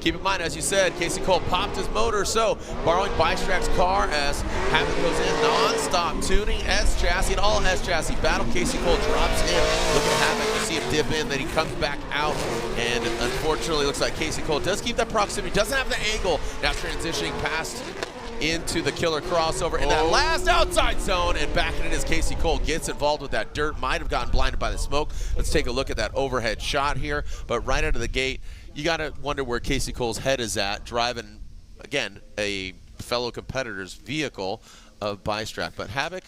Keep in mind, as you said, Casey Cole popped his motor, so borrowing Bystrack's car as Havoc goes in, non-stop tuning, S-chassis, and all S-chassis battle. Casey Cole drops in, look at Havoc, you see him dip in, then he comes back out, and unfortunately looks like Casey Cole does keep that proximity, doesn't have the angle, now transitioning past into the killer crossover in that last outside zone, and back in it as Casey Cole gets involved with that dirt, might have gotten blinded by the smoke. Let's take a look at that overhead shot here, but right out of the gate, you got to wonder where Casey Cole's head is at, driving, again, a fellow competitor's vehicle of Bystrack. But Havoc,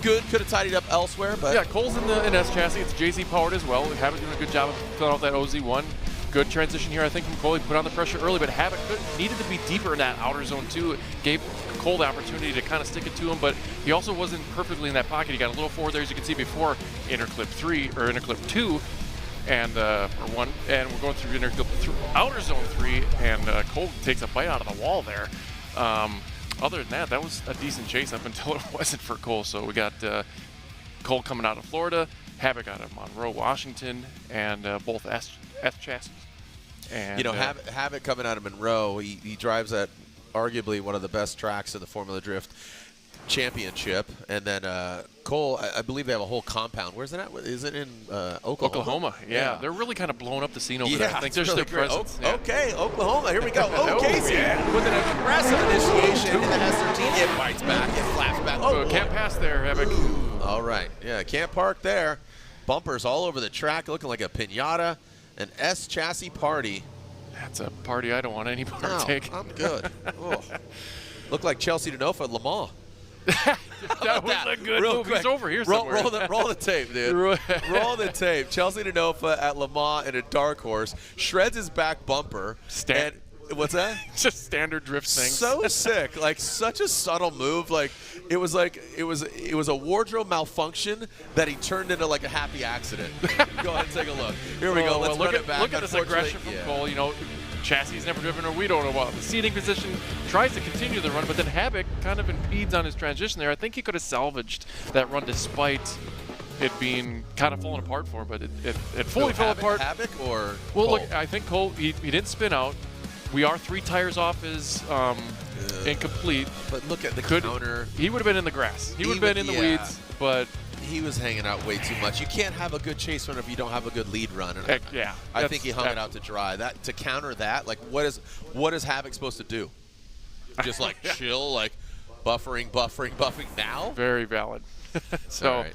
good, could have tidied up elsewhere. But yeah, Cole's in the S-chassis. It's JZ powered as well. Havoc doing a good job of filling out that OZ1. Good transition here, I think, from Cole. He put on the pressure early, but Havoc needed to be deeper in that outer zone, too. Gave Cole the opportunity to kind of stick it to him, but he also wasn't perfectly in that pocket. He got a little forward there, as you can see before interclip 3, or interclip 2. And or 1, and we're going through outer zone 3, and Cole takes a bite out of the wall there. Other than that, that was a decent chase up until it wasn't for Cole. So we got Cole coming out of Florida, Havoc out of Monroe, Washington, and both S chassis. And you know, Havoc coming out of Monroe, he drives at arguably one of the best tracks in the Formula Drift Championship, and then Cole, I believe they have a whole compound. Where's it at? Is it in Oklahoma? Yeah, they're really kind of blowing up the scene over there. I think there's their presence. Okay, Oklahoma. Here we go. Casey with an aggressive initiation, and then S13, it bites back, it flaps back. Can't pass there, Havoc. All right, yeah, can't park there. Bumpers all over the track, looking like a piñata. An S chassis party. That's a party I don't want any part to take. I'm good. Looked like Chelsea Denofa at Le Mans. That was a good move. He's over here somewhere. Roll the tape, dude. Roll the tape. Chelsea Denofa at Le Mans in a dark horse shreds his back bumper. What's that? Just standard drift thing. So sick, like such a subtle move. Like it was a wardrobe malfunction that he turned into like a happy accident. Go ahead and take a look. Here we go. Let's run it back. Look at this aggression from Cole. You know, chassis never driven, or we don't know about the seating position. Tries to continue the run, but then Havoc kind of impedes on his transition there. I think he could have salvaged that run despite it being kind of falling apart for him, but it fully fell apart. Havoc or well, Cole? Look, I think Cole he didn't spin out. We are 3 tires off his incomplete. But look at the counter. He would have been in the grass. He would have been in the weeds, but he was hanging out way too much. You can't have a good chase run if you don't have a good lead run. And I think he hung it out to dry. That to counter that, like what is Havoc supposed to do? Just like chill, like buffering now? Very valid. So. All right.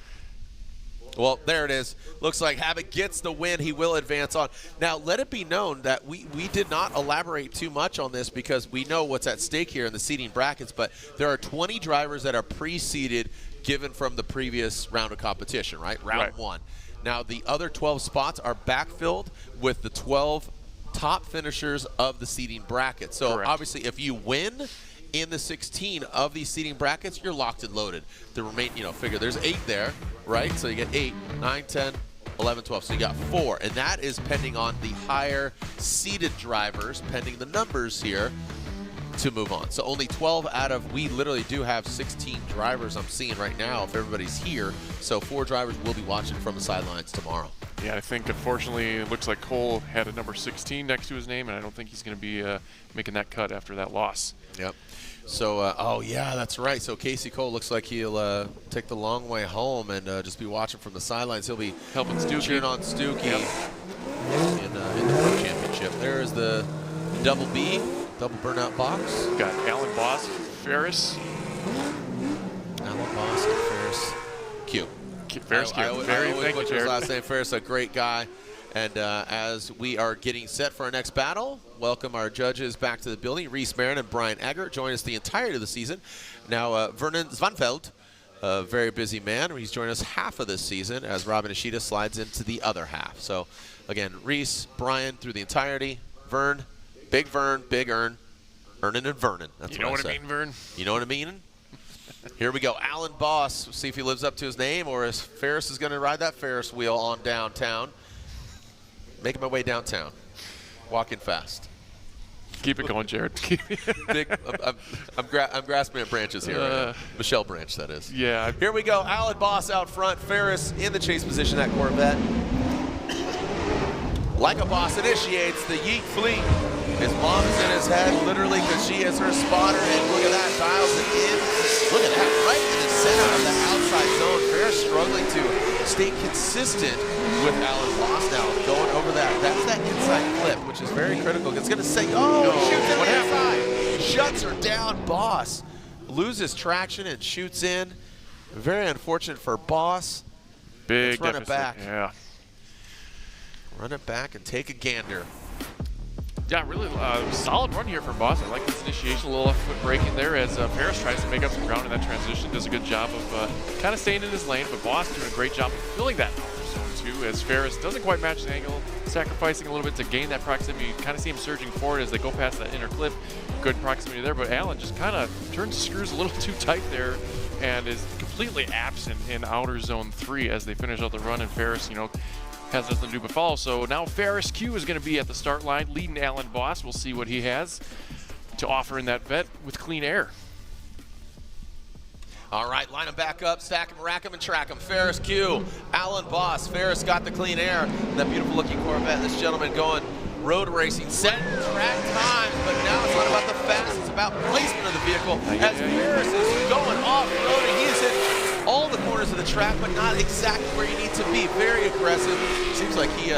Well, there it is. Looks like Havoc gets the win. He will advance on. Now, let it be known that we did not elaborate too much on this because we know what's at stake here in the seeding brackets, but there are 20 drivers that are pre-seeded given from the previous round of competition, right? Round 1. Now, the other 12 spots are backfilled with the 12 top finishers of the seeding bracket. So, obviously, if you win in the 16 of these seeding brackets, you're locked and loaded. The remain, figure there's 8 there, right? So you get 8, 9, 10, 11, 12. So you got 4, and that is pending on the higher seeded drivers, pending the numbers here to move on. So only 12 out of, we literally do have 16 drivers I'm seeing right now if everybody's here. So 4 drivers will be watching from the sidelines tomorrow. Yeah, I think unfortunately it looks like Cole had a number 16 next to his name, and I don't think he's going to be making that cut after that loss. Yep. So, oh yeah, that's right. So Casey Cole looks like he'll take the long way home and just be watching from the sidelines. He'll be helping Stuckey, cheering on Stuckey in the World Championship. There is the double burnout box. Got Alan Boss, Ferris. Alan Boss and Ferris. Q. Ferris Q. I always butcher his last name. Ferris, a great guy. And as we are getting set for our next battle, welcome our judges back to the building. Reese Marin and Brian Eggert join us the entirety of the season. Now, Vernon Zvanfeld, a very busy man. He's joined us half of this season as Robin Ishida slides into the other half. So, again, Reese, Brian through the entirety. Vern, Big Ern, Ernan and Vernon. That's you know what I mean, Vern? You know what I mean? Here we go. Alan Boss. We'll see if he lives up to his name or if Ferris is going to ride that Ferris wheel on downtown. Making my way downtown, walking fast. Keep it going, Jared. I'm grasping at branches here. Right Michelle Branch, that is. Yeah. Here we go. Alan Boss out front. Ferris in the chase position. That Corvette. Like a Boss initiates the Yeet Fleet. His his head, literally, because she is her spotter, and look at that, dials it in. Look at that, right in the center of the outside zone. Ferris struggling to stay consistent with Alan Boss now, going over that. That's that inside clip, which is very critical. It's going to say, oh, no, shoots on the inside. Shuts her down. Boss loses traction and shoots in. Very unfortunate for Boss. Big Let's run it back. Yeah. Run it back and take a gander. Yeah, really solid run here for Boss. I like this initiation, a little left foot braking there as Ferris tries to make up some ground in that transition. Does a good job of kind of staying in his lane, but Boss doing a great job of filling that zone too, as Ferris doesn't quite match the angle, sacrificing a little bit to gain that proximity. You kind of see him surging forward as they go past that inner clip. Good proximity there, but Alan just kind of turns the screws a little too tight there and is completely absent in outer zone 3 as they finish out the run, and Ferris, you know, has nothing to do but follow. So now Ferris Q is going to be at the start line, leading Alan Boss. We'll see what he has to offer in that vet with clean air. All right, line them back up, stack them, rack them, and track them. Ferris Q, Alan Boss. Ferris got the clean air. That beautiful looking Corvette. This gentleman going road racing, set track times, but now it's not about the fast, it's about placement of the vehicle. As Ferris is going off-road, and he is hit all the corners of the track, but not exactly where you need to be. Very aggressive. Seems like he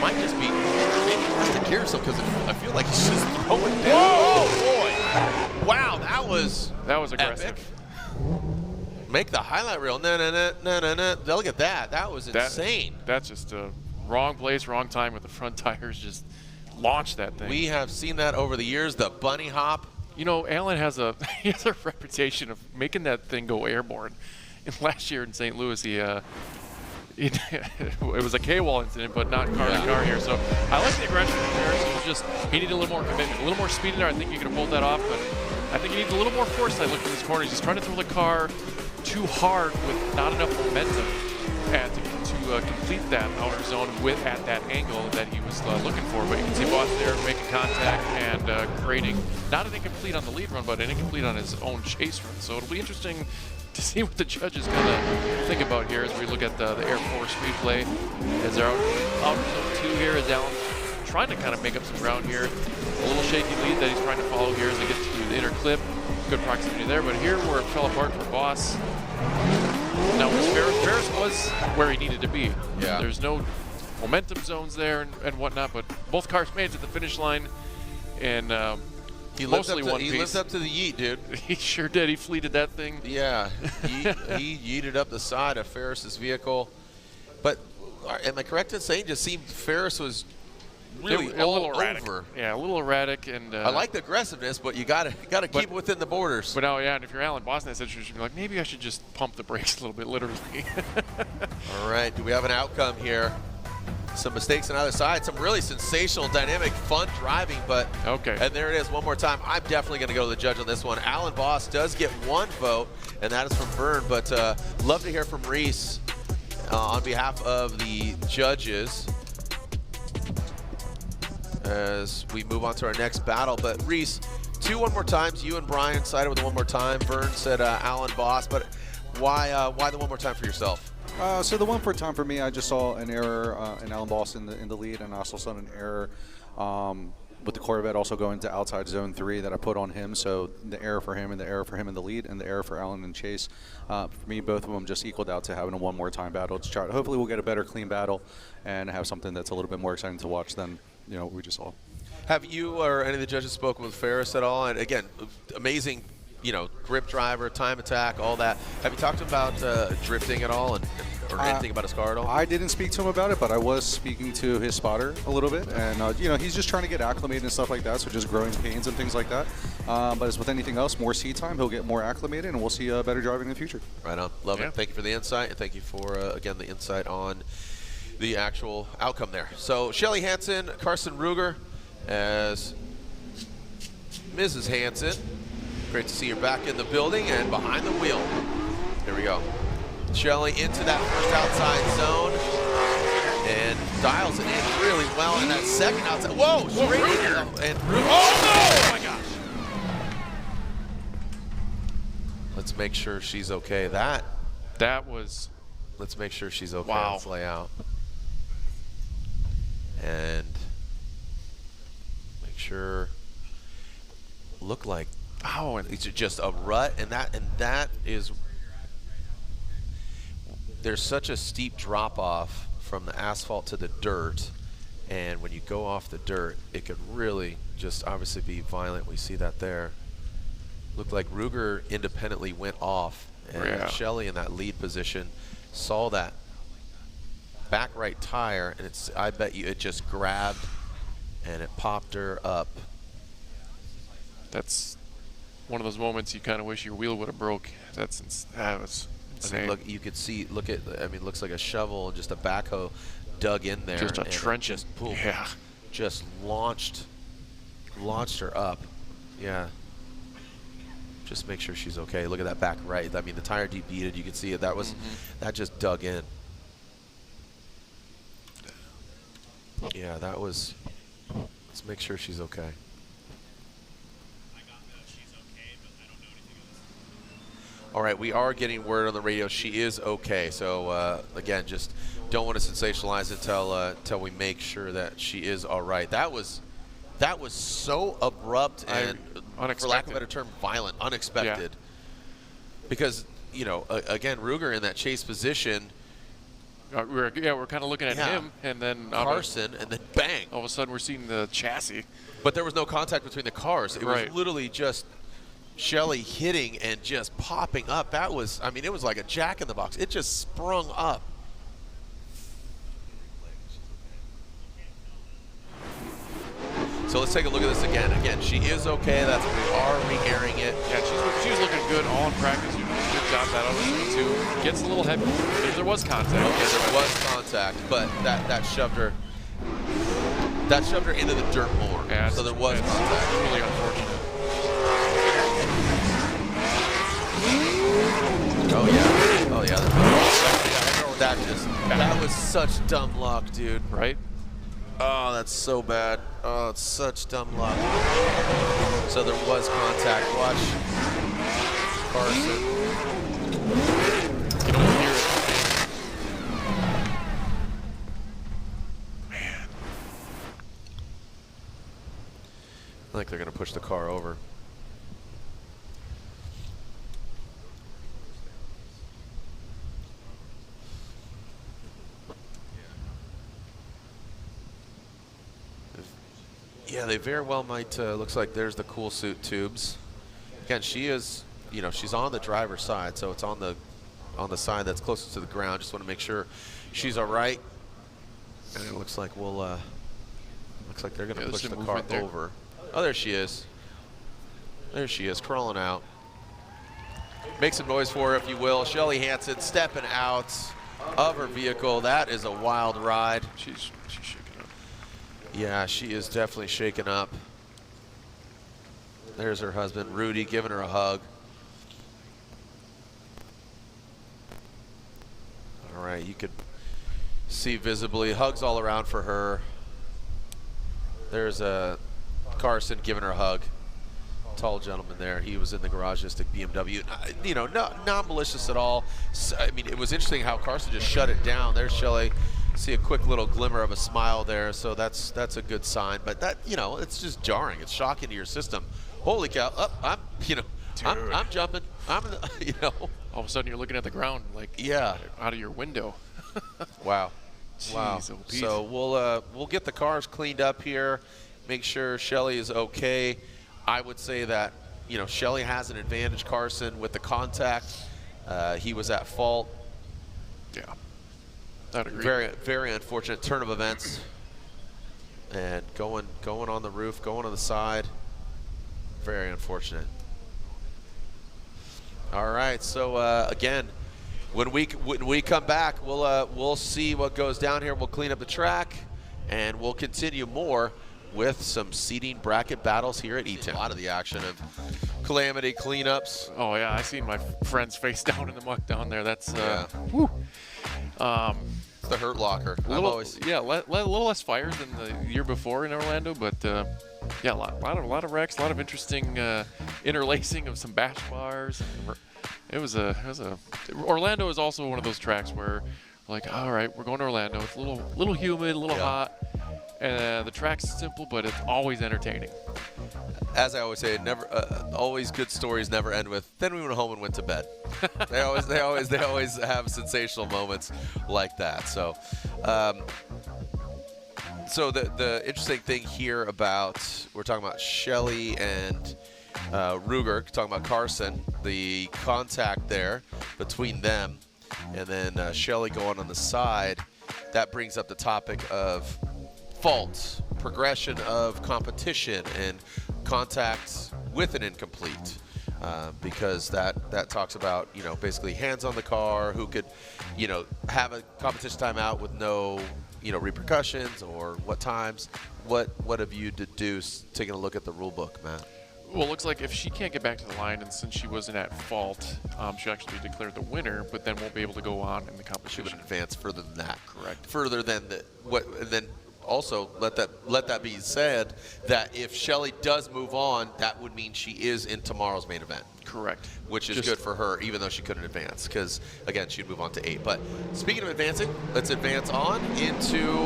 might just be maybe has to gear himself, because I feel like he's just throwing down. Oh boy! Wow, that was aggressive. Epic. Make the highlight reel. No. Look at that. That was insane. That's just a wrong place, wrong time with the front tires. Just launched that thing. We have seen that over the years. The bunny hop. You know, Alan has a reputation of making that thing go airborne. And last year in St. Louis, it was a K-wall incident, but not car to car here. So I like the aggression from Ferris. He needed a little more commitment, a little more speed in there. I think he could have pulled that off, but I think he needs a little more foresight looking in this corner. He's just trying to throw the car too hard with not enough momentum and to complete that outer zone at that angle that he was looking for. But you can see Boss there making contact and creating not an incomplete on the lead run, but an incomplete on his own chase run. So it'll be interesting to see what the judges kind of think about here as we look at the Air Force speed play. As they're out zone 2 here, as Alan trying to kind of make up some ground here. A little shaky lead that he's trying to follow here as he gets to the inner clip. Good proximity there, but here where it fell apart for Boss. Now, Ferris was where he needed to be. Yeah. There's no momentum zones there and whatnot, but both cars made it to the finish line, and he mostly one piece. He lived up to the yeet, dude. He sure did. He fleeted that thing. Yeah, he yeeted up the side of Ferris's vehicle. But am I correct in saying just seemed Ferris was really a little erratic. over? Yeah, a little erratic, and I like the aggressiveness, but you gotta keep it within the borders. But now, yeah, and if you're Alan Boss in that situation, you'd be like, maybe I should just pump the brakes a little bit, literally. All right, do we have an outcome here? Some mistakes on either side, some really sensational, dynamic, fun driving, but okay. And there it is, one more time. I'm definitely going to go to the judge on this one. Alan Boss does get one vote, and that is from Vern, but love to hear from Reese on behalf of the judges as we move on to our next battle. But Reese, one more times. You and Brian sided with the one more time. Vern said Alan Boss, but why the one more time for yourself? So the one for time for me, I just saw an error in Alan Boss in the lead, and I also saw an error with the Corvette also going to outside zone 3 that I put on him. So the error for him and the error for him in the lead and the error for Alan and Chase. For me, both of them just equaled out to having a one more time battle. To try, hopefully we'll get a better clean battle and have something that's a little bit more exciting to watch than what we just saw. Have you or any of the judges spoken with Ferris at all? And again, amazing, grip driver, time attack, all that. Have you talked about drifting at all or anything about his car at all? I didn't speak to him about it, but I was speaking to his spotter a little bit. And, he's just trying to get acclimated and stuff like that, so just growing pains and things like that. But as with anything else, more seat time, he'll get more acclimated, and we'll see better driving in the future. Right on. Love it. Thank you for the insight, and thank you for, again, the insight on the actual outcome there. So Shelly Hansen, Carson Ruger as Mrs. Hansen. Great to see her back in the building and behind the wheel. Here we go. Shelly into that first outside zone and dials it in really well in that second outside. Whoa, straight in. And oh my gosh. Let's make sure she's okay. Let's make sure she's okay. Wow. Let's lay out. And make sure look like it's just a rut, and that is, there's such a steep drop off from the asphalt to the dirt, and when you go off the dirt, it could really just obviously be violent. We see that there. Looked like Ruger independently went off, and Shelley in that lead position saw that back right tire, and I bet you it just grabbed and it popped her up. That's one of those moments you kind of wish your wheel would have broke. That was insane. I mean, look, you could see, I mean, it looks like a shovel and just a backhoe dug in there. Just a trench. Just, boom, yeah. Just launched her up. Yeah. Just make sure she's okay. Look at that back right. I mean, the tire debeaded. You can see it. That was, that just dug in. Yeah, that was, let's make sure she's okay. All right, we are getting word on the radio she is okay. So again, just don't want to sensationalize it till we make sure that she is all right. That was so abrupt and, for lack of a better term, violent, unexpected. Yeah. Because again, Ruger in that chase position. We're kind of looking at him, and then Carson, and then bang! All of a sudden, we're seeing the chassis. But there was no contact between the cars. It was literally just Shelley hitting and just popping up. That was, I mean, it was like a jack in the box. It just sprung up. So let's take a look at this again. Again, she is okay. We are re-airing it. Yeah, she was looking good all in practice. She did a good job that other too. Gets a little heavy. There was contact. Okay, there was contact, but that shoved her. That shoved her into the dirt more. Yeah, so there was contact. Really unfortunate. Oh yeah. That was such dumb luck, dude. Right? Oh, that's so bad. Oh, it's such dumb luck. So there was contact. Watch Carson. You don't hear it. Man. I think they're going to push the car over. Yeah, they very well might. Looks like there's the cool suit tubes. Again, she is, she's on the driver's side, so it's on the side that's closest to the ground. Just want to make sure she's all right. And it looks like looks like they're going to push the car over. Oh, there she is. There she is, crawling out. Make some noise for her, if you will. Shelley Hansen stepping out of her vehicle. That is a wild ride. She's shaking up. Yeah, she is definitely shaken up. There's her husband, Rudy, giving her a hug. All right, you could see visibly hugs all around for her. There's Carson giving her a hug. Tall gentleman there. He was in the garage, just a BMW. Not malicious at all. I mean, it was interesting how Carson just shut it down. There's Shelley. See a quick little glimmer of a smile there, so that's a good sign. But that, it's just jarring. It's shocking to your system. Holy cow! I'm jumping. All of a sudden you're looking at the ground like out of your window. Wow. Jeez, wow. So we'll get the cars cleaned up here. Make sure Shelley is okay. I would say that Shelley has an advantage, Carson, with the contact. He was at fault. Yeah. I'd agree. Very, very unfortunate turn of events. And going on the roof, going on the side. Very unfortunate. All right. So again, when we come back, we'll see what goes down here. We'll clean up the track, and we'll continue more with some seating bracket battles here at E-Town. A lot of the action of calamity cleanups. Oh yeah, I seen my friend's face down in the muck down there. That's whew. The hurt locker. A little less fires than the year before in Orlando, but yeah, a lot of wrecks, a lot of interesting interlacing of some bash bars. Orlando is also one of those tracks where, like, all right, we're going to Orlando. It's a little humid, a little hot, The track's simple, but it's always entertaining. As I always say, never always good stories never end with then we went home and went to bed. they always have sensational moments like that. So so the interesting thing here about, we're talking about Shelley and Ruger, talking about Carson, the contact there between them, and then Shelley going on the side, that brings up the topic of fault, progression of competition, and contact with an incomplete, because that talks about, you know, basically hands on the car, who could, you know, have a competition timeout with no, you know, repercussions, or what times. What have you deduced taking a look at the rule book, Matt? Well, it looks like if she can't get back to the line, and since she wasn't at fault, she'll actually be declared the winner, but then won't be able to go on in the She competition. would advance further than that. Correct. Further than and then also let that be said that if Shelley does move on, that would mean she is in tomorrow's main event. Correct. Which is good for her, even though she couldn't advance, because again, she'd move on to 8. But speaking of advancing, let's advance on into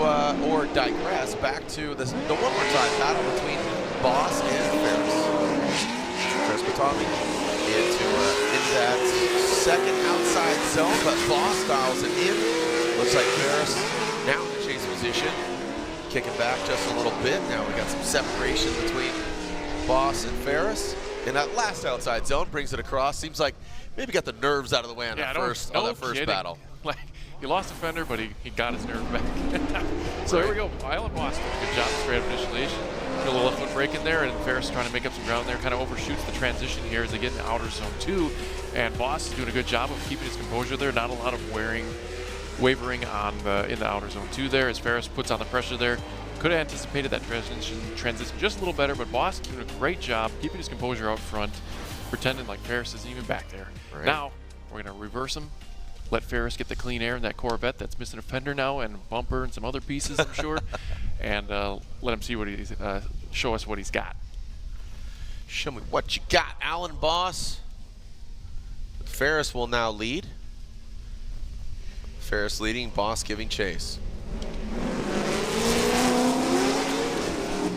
or digress back to the one more time battle between Boss and Ferris. Chris Batami into that second outside zone, but Boss dials it in. Looks like Ferris now in the chase position, kicking back just a little bit. Now we got some separation between Boss and Ferris. And that last outside zone brings it across. Seems like maybe got the nerves out of the way on that first battle. Like, he lost a fender, but he got his nerve back. So here we go. Island Boss doing a good job straight up initiation. Get a little left foot break in there, and Ferris trying to make up some ground there. Kind of overshoots the transition here as they get into outer zone 2. And Boss is doing a good job of keeping his composure there. Not a lot of wavering in the outer zone 2 there as Ferris puts on the pressure there. Could have anticipated that transition just a little better, but Boss doing a great job keeping his composure out front, pretending like Ferris isn't even back there. Right. Now, we're going to reverse him, let Ferris get the clean air in that Corvette that's missing a fender now and a bumper and some other pieces, I'm sure, and let him see what he's, show us what he's got. Show me what you got, Alan Boss. Ferris will now lead. Ferris leading, Boss giving chase.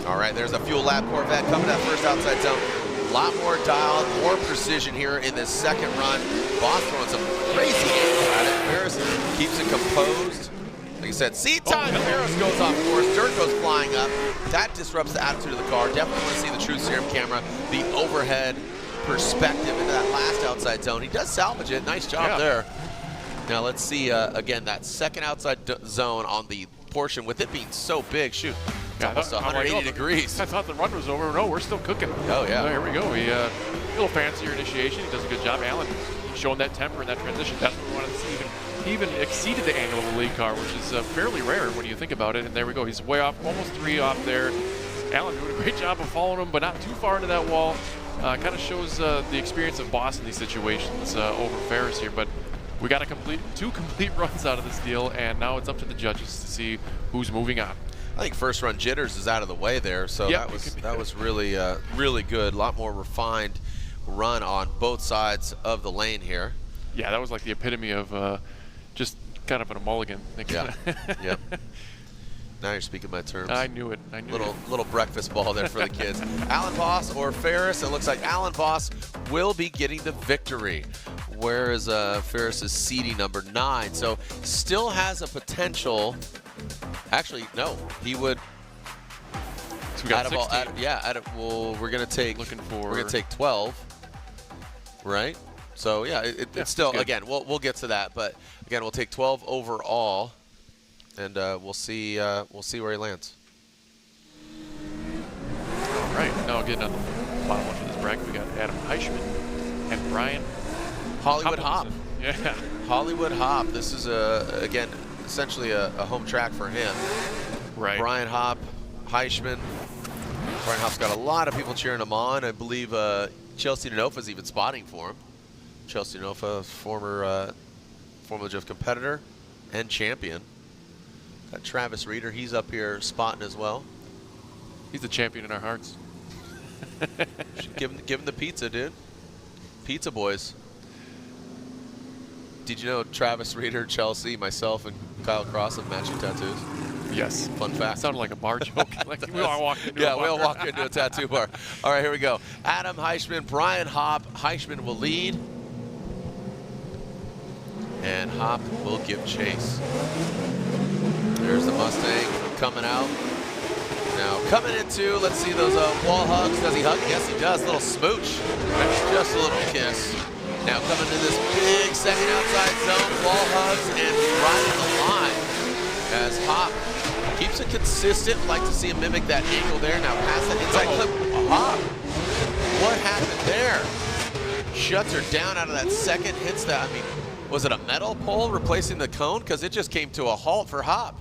All right, there's a Fuel Lab Corvette coming to that first outside zone. A lot more dialed, more precision here in this second run. Boss throwing some crazy angles at it. Ferris keeps it composed. Like I said, seat time. Ferris goes off course. Dirt goes flying up. That disrupts the attitude of the car. Definitely want to see the True Serum camera, the overhead perspective into that last outside zone. He does salvage it. Nice job there. Now let's see, again, that second outside zone on the portion, with it being so big. Shoot. Almost 180 degrees. I thought the run was over. No, we're still cooking. Oh, yeah. So here we go. A little fancier initiation. He does a good job. Alan showing that temper in that transition. That's what we wanted to see. He even exceeded the angle of the lead car, which is fairly rare when you think about it. And there we go. He's way off, almost 3 off there. Alan doing a great job of following him, but not too far into that wall. Kind of shows the experience of Boss in these situations over Ferris here. But we got to complete 2 complete runs out of this deal, and now it's up to the judges to see who's moving on. I think first run jitters is out of the way there, so that was really really good. A lot more refined run on both sides of the lane here. Yeah, that was like the epitome of just kind of a mulligan. Yeah. Yep. Now you're speaking my terms. I knew it. I knew it. Little breakfast ball there for the kids. Alan Boss or Ferris? It looks like Alan Boss will be getting the victory. Where is Ferris's seeding number 9? So still has a potential. Actually, no, he would. So we got 16. We're gonna take. We're gonna take 12. Right. So yeah, it's still again. We'll get to that, but again, we'll take 12 overall, and we'll see where he lands. All right. Now getting on the bottom one for this bracket, we got Adam Heischman and Brian Hollywood Hop. Yeah. Hollywood Hop. This is again essentially a home track for him. Right. Brian Hop, Heischman. Brian Hop's got a lot of people cheering him on. I believe Chelsea Denofa's even spotting for him. Chelsea Denofa, former Formula Drift competitor and champion. Got Travis Reeder, he's up here spotting as well. He's the champion in our hearts. give him the pizza, dude. Pizza boys. Did you know Travis Reeder, Chelsea, myself, and Kyle Cross have matching tattoos? Yes. Fun fact. Sounded like a bar joke. Like we all walked into Yeah, a bar. we'll walk into a tattoo bar. All right, here we go. Adam Heischman, Brian Hop. Heischman will lead. And Hop will give chase. There's the Mustang coming out. Now coming into, let's see those wall hugs. Does he hug? Yes, he does. A little smooch. Just a little kiss. Now coming to this big second outside zone. Wall hugs and riding the line as Hop keeps it consistent. Like to see him mimic that angle there. Now pass that inside clip. Hop. What happened there? Shuts her down out of that second. Hits that. I mean, was it a metal pole replacing the cone? Because it just came to a halt for Hop.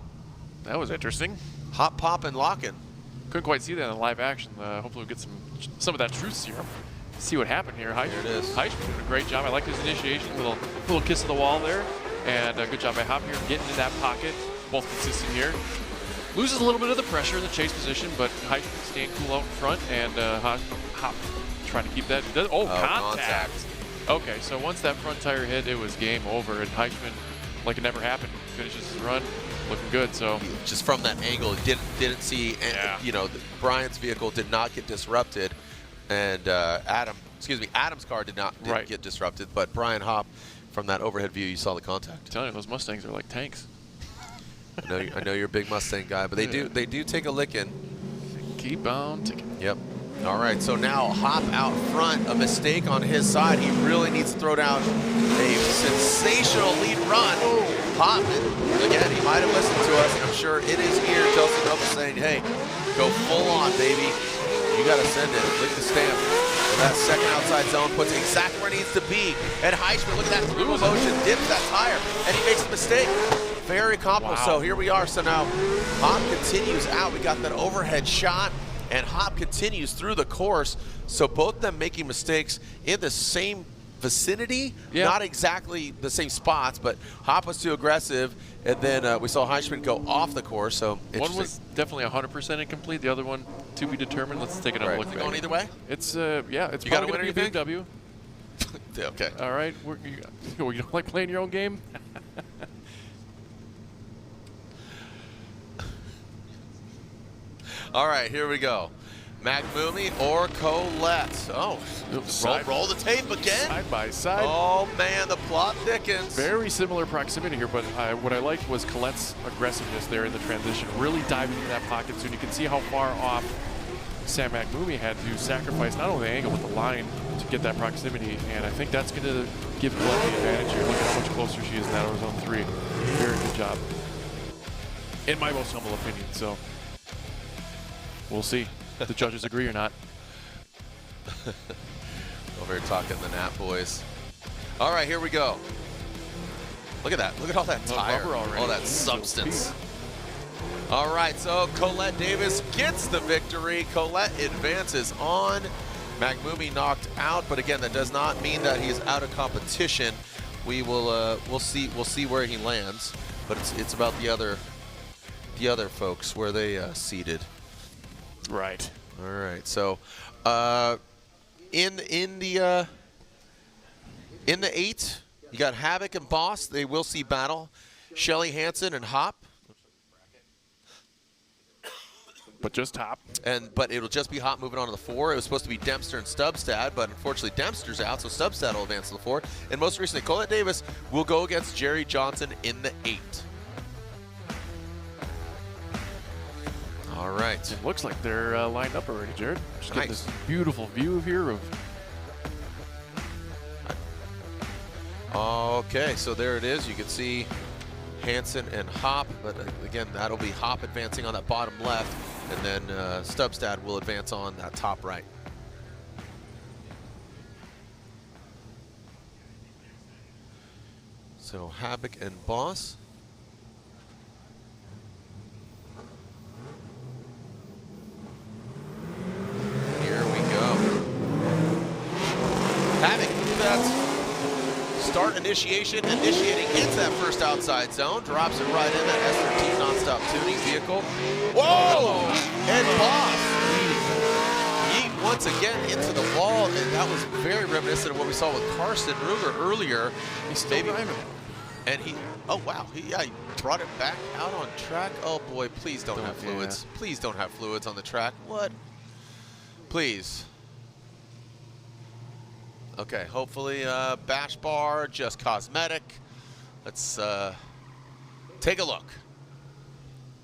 That was interesting. Hop, pop, and locking. Couldn't quite see that in live action. Hopefully we'll get some of that truth serum. See what happened here. There it is. Heischman did a great job. I like his initiation. Little kiss of the wall there. And good job by Hop here getting in that pocket. Both consistent here. Loses a little bit of the pressure in the chase position, but Heischman staying cool out in front. And Hop trying to keep that. Oh, contact. Okay, so once that front tire hit, it was game over. And Heischman, like it never happened, finishes his run. Looking good, so. Just from that angle, didn't see, you know, Brian's vehicle did not get disrupted. And Adam's car didn't get disrupted, but Brian Hop, from that overhead view, you saw the contact. I'm telling you, those Mustangs are like tanks. I know you're a big Mustang guy, but they do take a licking. Keep on ticking. Yep. All right, so now Hop out front, a mistake on his side. He really needs to throw down a sensational lead run. Hop, again, he might have listened to us, and I'm sure in his ear, Chelsea Nova saying, hey, go full on, baby. You got to send it. Lick the stamp. That second outside zone puts exactly where it needs to be. And Heischman, look at that through motion, dips that tire, and he makes a mistake. Very accomplished. Wow. So here we are. So now Hop continues out. We got that overhead shot, and Hop continues through the course. So both of them making mistakes in the same vicinity, not exactly the same spots, but Hop was too aggressive, and then we saw Heischman go off the course. So one was definitely 100% incomplete. The other one to be determined. Let's take another look. Is it going either way? It's it's you got a probably winner, going to be a BMW. Okay. All right. You don't like playing your own game? All right, here we go. McMoomey or Colette. Oh, roll the tape again. Side by side. Oh, man, the plot thickens. Very similar proximity here, but what I liked was Colette's aggressiveness there in the transition, really diving into that pocket soon. You can see how far off Sam McMoomey had to sacrifice not only the angle, but the line to get that proximity, and I think that's going to give Colette the advantage here. Look at how much closer she is in that zone 3. Very good job, in my most humble opinion, so we'll see. The judges agree or not. Over here talking the Nat boys. All right, here we go. Look at that. Look at all that tire, all that substance. All right, so Colette Davis gets the victory. Colette advances on. McMoomey knocked out, but again, that does not mean that he is out of competition. We will we'll see where he lands, but it's about the other folks where they seated. Right. All right. So, in the 8, you got Havoc and Boss. They will see battle. Shelly Hansen and Hop. But just Hop. But it'll just be Hop moving on to the 4. It was supposed to be Dempster and Stubstad, but unfortunately Dempster's out, so Stubstad will advance to the 4. And most recently, Colette Davis will go against Jerry Johnson in the 8. All right. It looks like they're lined up already, Jared. Just getting Nice. this beautiful view here of. Okay, so there it is. You can see Hansen and Hop, but again, that'll be Hop advancing on that bottom left, and then Stubstad will advance on that top right. So Havoc and Boss. Here we go. Havoc, that's start initiating into that first outside zone, drops it right in that S13 nonstop tuning vehicle. Whoa! And Boss yeet once again into the wall, and that was very reminiscent of what we saw with Carson Ruger earlier. He's still driving. And he, oh wow, he brought it back out on track. Oh boy, please don't have fluids. Yeah. Please don't have fluids on the track. What? Please. Okay, hopefully bash bar, just cosmetic. Let's take a look.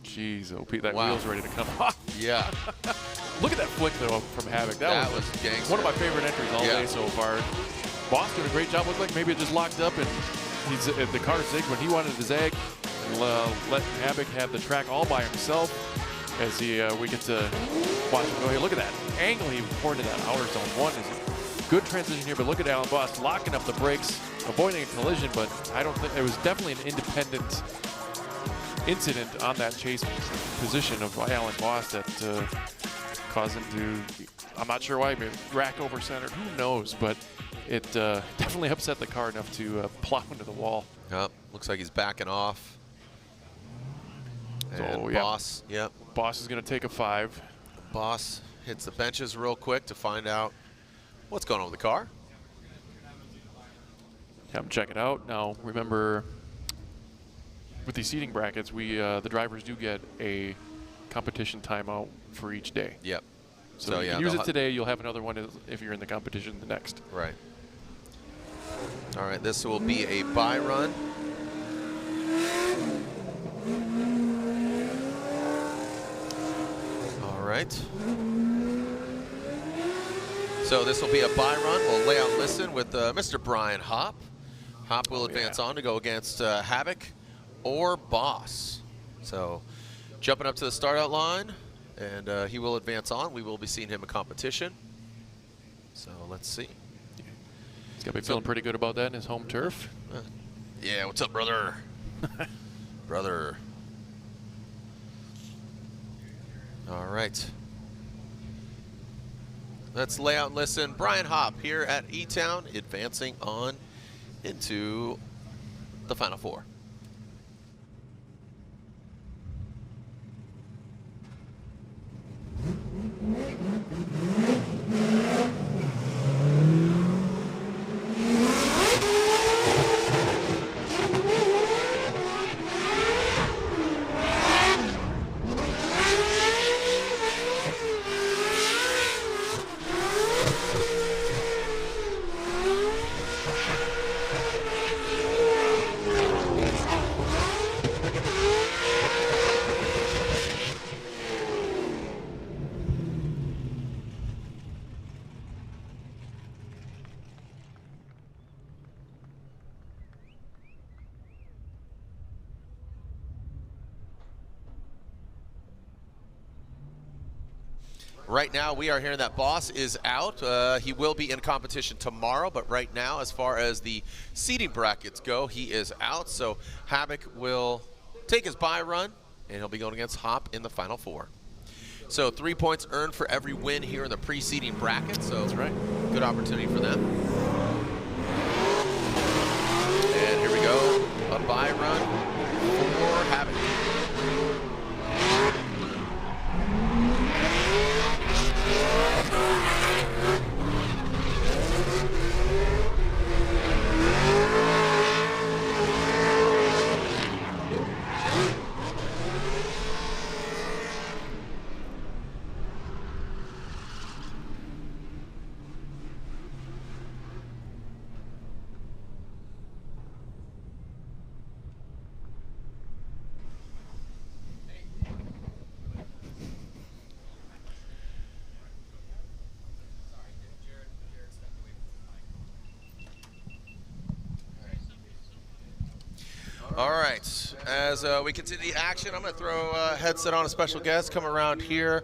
Jeez, OP, that Wow. wheel's ready to come off. Yeah. Look at that flick though from Havoc. That was gangster. one of my favorite entries all day so far. Boss doing a great job. Looked like maybe it just locked up and he's at the car zigged when he wanted to zag. Let Havoc have the track all by himself as we get to watch him go here. Look at that angle he poured into that outer zone. One is a good transition here, but look at Alan Boss locking up the brakes, avoiding a collision, but I don't think it was definitely an independent incident on that chase position of Alan Boss that caused him to, I'm not sure why, maybe rack over center, who knows, but it definitely upset the car enough to plow into the wall. Yep, looks like he's backing off. And So, Boss, yep. Boss is going to take a 5. Boss hits the benches real quick to find out what's going on with the car. Have him check it out. Now, remember, with these seating brackets, the drivers do get a competition timeout for each day. Yep. So you yeah, can use it today. You'll have another one if you're in the competition the next. Right. All right, this will be a bye run. All right. So this will be a bye run. We'll lay out and listen with Mr. Brian Hopp. Hopp will advance on to go against Havoc or Boss. So jumping up to the start-out line, and he will advance on. We will be seeing him in competition. So let's see. He's got to be feeling pretty good about that in his home turf. Yeah, what's up, brother? Brother. All right. Let's lay out and listen. Brian Hopp here at E-Town, advancing on into the Final Four. Right now, we are hearing that Boss is out. He will be in competition tomorrow, but right now, as far as the seating brackets go, he is out. So Havoc will take his bye run, and he'll be going against Hopp in the Final Four. So 3 points earned for every win here in the preceding bracket. So that's right. Good opportunity for them. And here we go. A bye run for Havoc. All right, as we continue the action, I'm going to throw a headset on a special guest, come around here.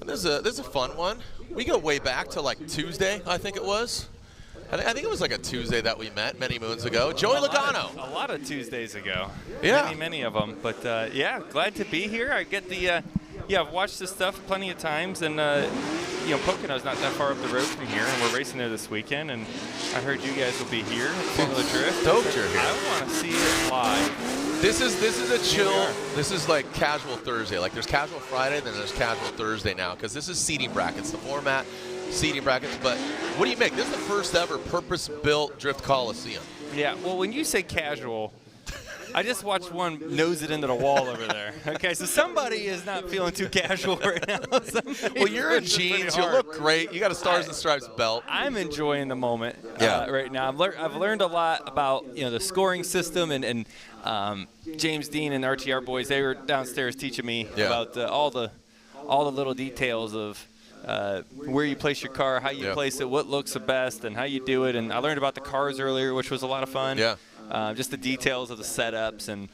And this is a fun one. We go way back to like Tuesday, I think it was. I think it was like a Tuesday that we met many moons ago. Joey Logano. A lot of Tuesdays ago. Yeah. Many of them. But yeah, glad to be here. I get the, I've watched this stuff plenty of times, and Pocono's not that far up the road from here, and we're racing there this weekend, and I heard you guys will be here at Formula Drift. Stoked you're here. I want to see it live. This is a chill. This is like casual Thursday. Like there's casual Friday, then there's casual Thursday now, because this is seating brackets, the format, seating brackets. But what do you make? This is the first ever purpose-built Drift Coliseum. Yeah, well, when you say casual, I just watched one nose it into the wall over there. Okay, so somebody is not feeling too casual right now. Well, you're in jeans. You look great. You got a Stars and Stripes belt. I'm enjoying the moment Yeah. right now. I've learned a lot about the scoring system and James Dean and the RTR boys. They were downstairs teaching me about all the little details of where you place your car, how you place it, what looks the best, and how you do it. And I learned about the cars earlier, which was a lot of fun. Yeah. Just the details of the setups and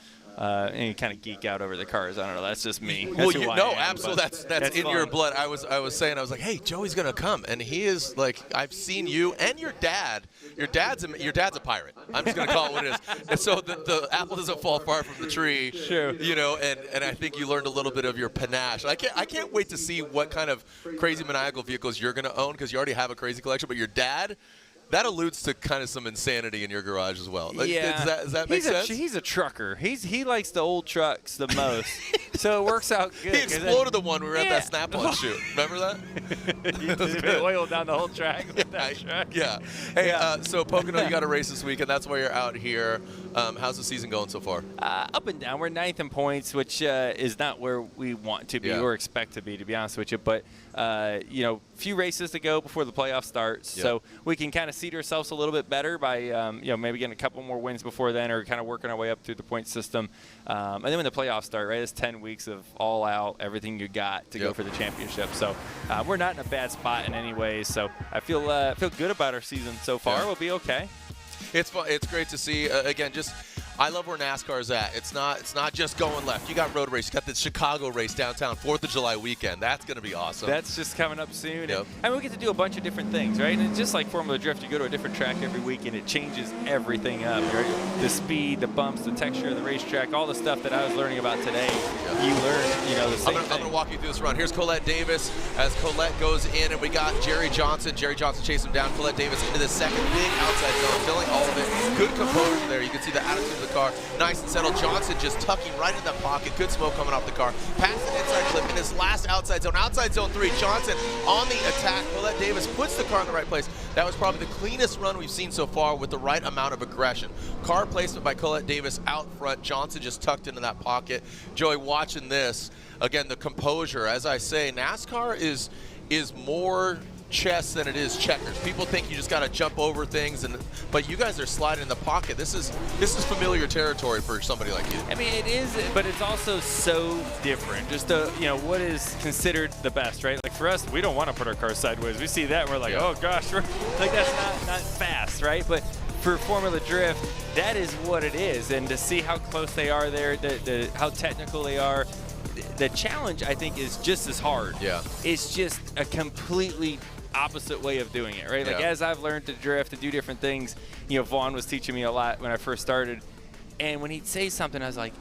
you kind of geek out over the cars. I don't know. That's just me. That's Well, who I am, absolutely. but That's in fun. your blood. I was saying, I was like, hey, Joey's gonna come, and he is like, I've seen you and your dad. Your dad's a pirate. I'm just gonna call it what it is. And so the apple doesn't fall far from the tree. Sure. You know, and I think you learned a little bit of your panache. I can't wait to see what kind of crazy maniacal vehicles you're gonna own, because you already have a crazy collection. But your dad. That alludes to kind of some insanity in your garage as well. Yeah. Does that make sense? He's a trucker. He likes the old trucks the most. So it works out good. He exploded the one we were at that Snap-on shoot. Remember that? You just oil down the whole track with that truck. Yeah. Hey, so Pocono, you got a race this week, and that's why you're out here. How's the season going so far? Up and down. We're 9th in points, which is not where we want to be or expect to be honest with you. But, few races to go before the playoff starts. Yeah. So we can kind of seed ourselves a little bit better by, maybe getting a couple more wins before then, or kind of working our way up through the point system. And then when the playoffs start, right, it's 10 weeks of all out, everything you got to go for the championship. So we're not in a bad spot in any way. So I feel good about our season so far. Yeah. We'll be okay. It's fun. It's great to see. Again, I love where NASCAR is at. It's not just going left. You got road race. You got the Chicago race downtown, 4th of July weekend. That's going to be awesome. That's just coming up soon. Yep. And we get to do a bunch of different things, right? And it's just like Formula Drift, you go to a different track every week, and it changes everything up, right? The speed, the bumps, the texture of the racetrack, all the stuff that I was learning about today. Yep. You learn, the same thing. I'm going to walk you through this run. Here's Colette Davis as Colette goes in, and we got Jerry Johnson. Jerry Johnson chasing him down. Colette Davis into the second big outside zone, filling all of it. Good composure there. You can see the attitude of the car. Nice and settled. Johnson just tucking right in the pocket. Good smoke coming off the car. Past an inside clip in his last outside zone 3. Johnson on the attack. Colette Davis puts the car in the right place. That was probably the cleanest run we've seen so far with the right amount of aggression. Car placement by Colette Davis out front. Johnson just tucked into that pocket. Joey, watching this, again, the composure. As I say, NASCAR is more chess than it is checkers. People think you just got to jump over things, but you guys are sliding in the pocket. This is familiar territory for somebody like you. I mean, it is, but it's also so different. Just what is considered the best, right? Like for us, we don't want to put our car sideways. We see that, and we're like, oh gosh, like that's not fast, right? But for Formula Drift, that is what it is, and to see how close they are there, how technical they are. The challenge, I think, is just as hard. Yeah. It's just a completely opposite way of doing it, right? Like as I've learned to drift and do different things, Vaughn was teaching me a lot when I first started, and when he'd say something, I was like,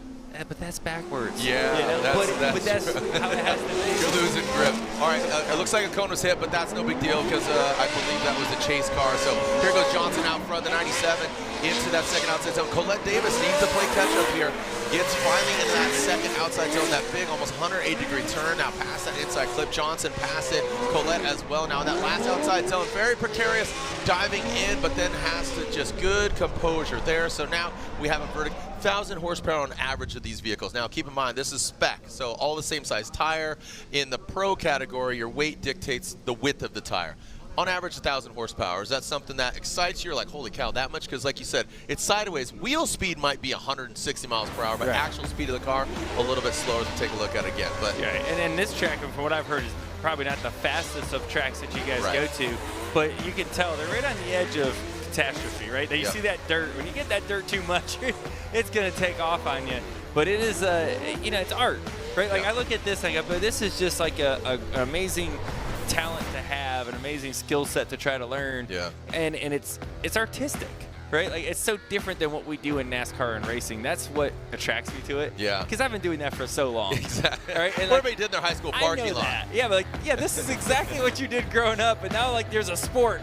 but that's backwards. Yeah, but that's how it has to be. You're losing grip. All right, it looks like a cone was hit, but that's no big deal because I believe that was the chase car. So here goes Johnson out front, the 97, into that second outside zone. Colette Davis needs to play catch-up here. Gets finally into that second outside zone, that big, almost 180-degree turn. Now past that inside clip. Johnson passed it. Colette as well. Now that last outside zone, very precarious, diving in, but then has to just good composure there. So now we have a verdict. 1,000 horsepower on average of these vehicles. Now keep in mind, this is spec, so all the same size tire. In the pro category, your weight dictates the width of the tire. On average, 1,000 horsepower. Is that something that excites you? You're like, holy cow, that much? Because like you said, it's sideways. Wheel speed might be 160 miles per hour, but actual speed of the car, a little bit slower to take a look at again. But and this track, from what I've heard, is probably not the fastest of tracks that you guys go to, but you can tell they're right on the edge of catastrophe, right? You see that dirt. When you get that dirt too much, it's going to take off on you. But it is, it's art, right? Like I look at this, I go, but this is just like an amazing talent to have, an amazing skill set to try to learn. Yeah. And it's artistic, right? Like it's so different than what we do in NASCAR and racing. That's what attracts me to it. Yeah. Because I've been doing that for so long. Exactly. Right? And what everybody did in their high school parking I know lot. that. Yeah, but this is exactly what you did growing up, and now there's a sport.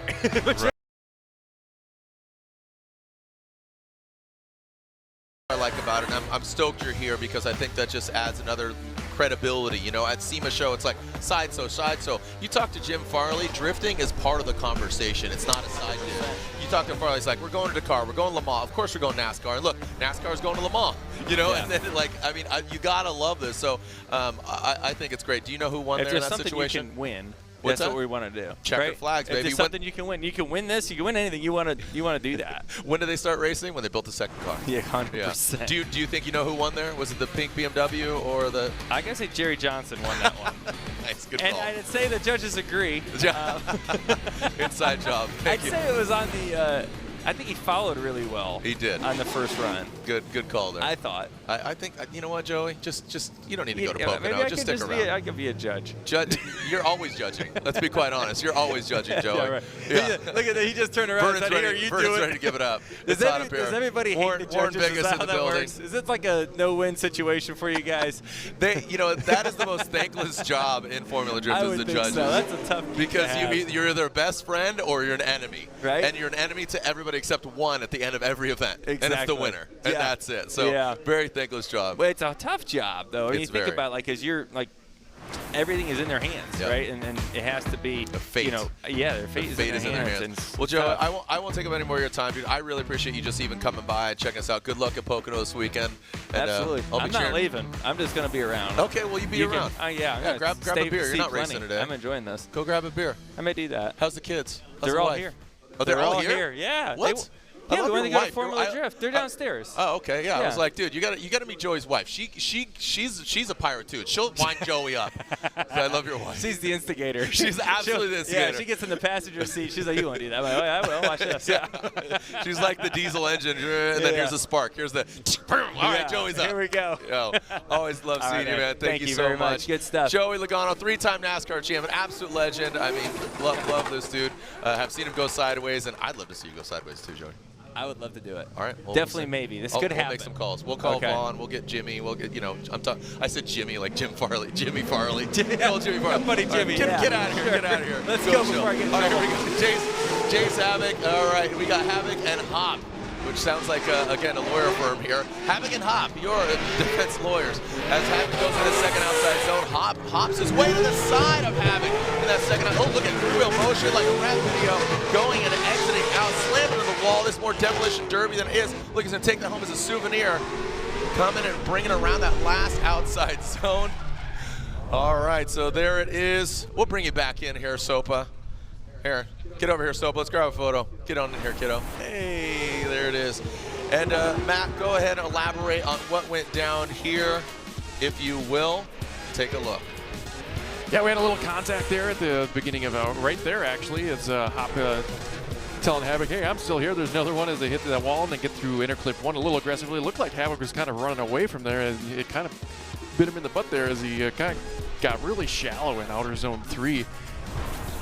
I like about it, and I'm stoked you're here because I think that just adds another credibility. You know, at SEMA show, it's like side so. You talk to Jim Farley, drifting is part of the conversation. It's not a side deal. You talk to Farley, he's like, we're going to Dakar, we're going to Le Mans. Of course we're going NASCAR. And look, NASCAR's going to Le Mans. You know, and then like, I mean, you gotta love this. So I think it's great. Do you know who won there in that situation? If there's something you can win, What's that's that? what we want to do. Checkered right? flags, baby. If there's something you can win this. You can win anything. You want to do that. When did they start racing? When they built the second car. Yeah, 100%. Do you think you know who won there? Was it the pink BMW or the? I gotta say Jerry Johnson won that one. Nice, good And call. I'd say the judges agree. Inside job. Thank I'd you. say it was on the. I think he followed really well. He did on the first run. Good call there. I thought. I think you know what, Joey? Just you don't need to go to Maybe Pocono. I Just could stick around. I could be a judge. You're always judging. Let's be quite honest. You're always judging, Joey. Yeah, right. Yeah. Look at that. He just turned around and said, "Here, you do it." ready to give it up. Does everybody hate the judges? Vegas Is that in how the that building. works? Is it like a no-win situation for you guys? That is the most thankless job in Formula Drift I is would the think judges. so. That's a tough gig because to have. you're either best friend or you're an enemy. Right. And you're an enemy to everybody except one at the end of every event. Exactly. And it's the winner. And Yeah. that's it. So Yeah. very thankless job. But it's a tough job, though. I mean, It's you think very. about because you're like everything is in their hands, Yeah. right? And it has to be The fate. You know, their fate, Is in their hands. And Well, Joe, tough. I won't take up any more of your time, dude. I really appreciate you just even coming by and checking us out. Good luck at Pocono this weekend. And, Absolutely. I'll be I'm not cheering. leaving. I'm just going to be around. Okay, well, you be around. Yeah, I'm gonna grab a stay- beer. You're see not racing plenty. today. I'm enjoying this. Go grab a beer. I may do that. How's the kids? How's They're the all wife? here. Oh, they're all here? Yeah. What? I Yeah, love the one your that got wife. Formula Drift. They're downstairs. Oh, okay, yeah. I Yeah. was like, dude, you gotta meet Joey's wife. She's a pirate too. She'll wind Joey up. So I love your wife. She's the instigator. She's absolutely the instigator. Yeah, she gets in the passenger seat. She's like, "You want to do that?" I'm like, "Oh, yeah, I will. Watch this." Yeah. She's like the diesel engine, and then Yeah. here's the spark. Here's the. All right, Yeah. Joey's up. Here we go. Yo, always love All seeing right, you, man. Thank you so very much. Good stuff. Joey Logano, 3-time NASCAR champ, an absolute legend. I mean, love this dude. Have seen him go sideways, and I'd love to see you go sideways too, Joey. I would love to do it. All right. Well, Definitely, we'll maybe. This We'll could happen. make some calls. We'll call Okay. Vaughn. We'll get Jimmy. We'll get, I said Jimmy like Jim Farley. Jimmy Farley. Old Jimmy Farley. Buddy All right, Jimmy, get yeah. out of here. Sure. Get out of here. Let's go chill. before I get in All right, trouble. here we go. Jace Havoc. All right. We got Havoc and Hop, which sounds like, again, a lawyer firm here. Havoc and Hop, your defense lawyers. As Havoc goes to the second outside zone, Hop hops his way to the side of Havoc in that second. Oh, look at three-wheel motion like a rap video, going and exiting out, slamming into the wall. This is more demolition derby than it is. Look, he's going to take that home as a souvenir. Coming and bringing around that last outside zone. All right, so there it is. We'll bring you back in here, Sopa. Here, get over here, Sopa. Let's grab a photo. Get on in here, kiddo. Hey, there it is. And Matt, go ahead and elaborate on what went down here, if you will. Take a look. Yeah, we had a little contact there at the beginning of right there actually. It's Hop telling Havoc, "Hey, I'm still here." There's another one as they hit that wall and they get through interclip one a little aggressively. It looked like Havoc was kind of running away from there, and it kind of bit him in the butt there as he kind of got really shallow in outer zone 3.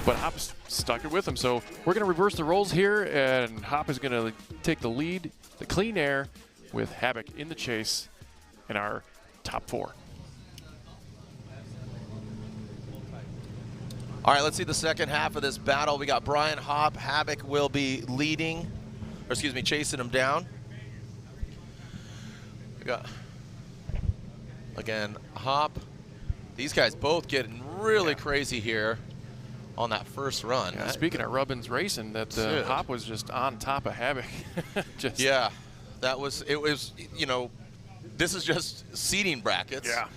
But Hop stuck it with him. So we're going to reverse the roles here, and Hop is going to take the lead, the clean air, with Havoc in the chase in our top 4. All right, let's see the second half of this battle. We got Brian Hop. Havoc will be leading, or excuse me, chasing him down. We got, again, Hop. These guys both getting really crazy here on that first run. Yeah, speaking of Rubbins racing, that Dude. Hop was just on top of Havoc. Just Yeah, it was, this is just seeding brackets. Yeah.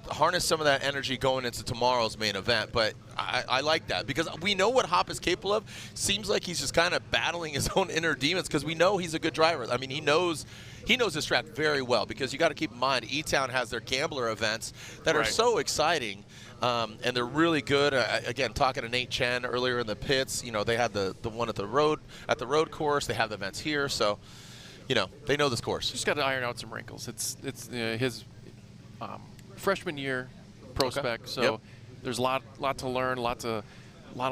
Harness some of that energy going into tomorrow's main event. But I like that because we know what Hop is capable of. Seems like he's just kind of battling his own inner demons because we know he's a good driver. I mean, he knows this track very well because you got to keep in mind E-Town has their gambler events that are Right. so exciting. And they're really good. Again, talking to Nate Chen earlier in the pits, they had the one at the road course. They have the events here, so they know this course. just got to iron out some wrinkles. It's his freshman year Prospec, Okay. so Yep. there's a lot to learn, a lot of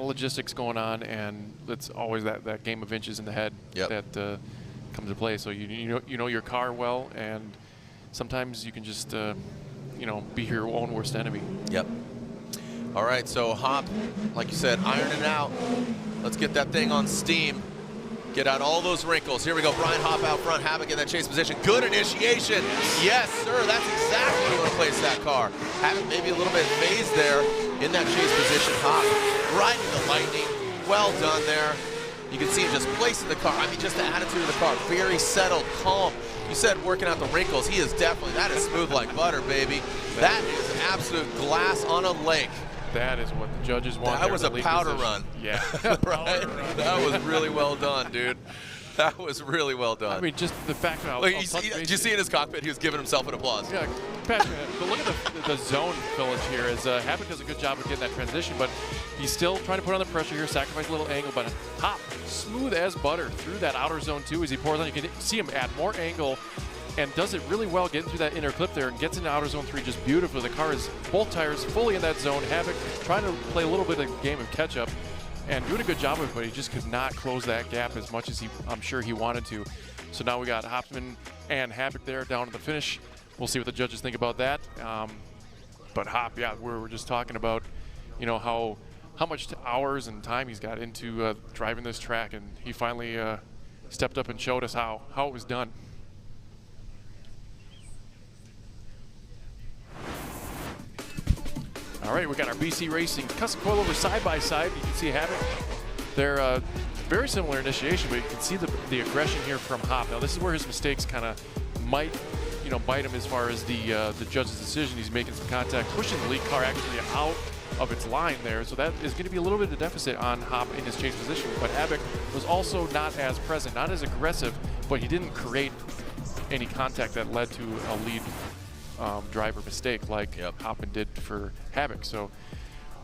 logistics going on, and it's always that game of inches in the head Yep. that comes to play. So you know your car well, and sometimes you can just be your own worst enemy. Yep. All right, so Hop, like you said, iron it out. Let's get that thing on steam. Get out all those wrinkles. Here we go. Brian Hopp out front. Havoc in that chase position. Good initiation. Yes, sir. That's exactly where you want to place that car. Havoc maybe a little bit phased there in that chase position. Hopp riding the lightning. Well done there. You can see him just placing the car. I mean, just the attitude of the car. Very settled, calm. You said working out the wrinkles. He is definitely, that is smooth like butter, baby. That is absolute glass on a lake. That is what the judges want. That was a powder run. Yeah. Right? That was really well done, dude. That was really well done. I mean, just the fact that did you see in his cockpit, he was giving himself an applause. Yeah, passionate. But look at the zone village here. As Havoc does a good job of getting that transition, but he's still trying to put on the pressure here, sacrifice a little angle, but Hopp, smooth as butter through that outer zone too as he pours on. You can see him add more angle and does it really well getting through that inner clip there and gets into outer zone 3 just beautifully. The car is both tires fully in that zone. Havoc trying to play a little bit of a game of catch up and doing a good job of it, but he just could not close that gap as much as I'm sure he wanted to. So now we got Hoffman and Havoc there down to the finish. We'll see what the judges think about that. But Hopp, yeah, we're just talking about, you know, how much hours and time he's got into driving this track, and he finally stepped up and showed us how it was done. All right, we got our BC Racing custom coilover side by side. You can see Havoc. They're very similar initiation, but you can see the aggression here from Hopp. Now this is where his mistakes kind of might, you know, bite him as far as the judge's decision. He's making some contact, pushing the lead car actually out of its line there. So that is going to be a little bit of deficit on Hopp in his chase position. But Havoc was also not as present, not as aggressive, but he didn't create any contact that led to a lead driver mistake like Hoppen did for Havoc. So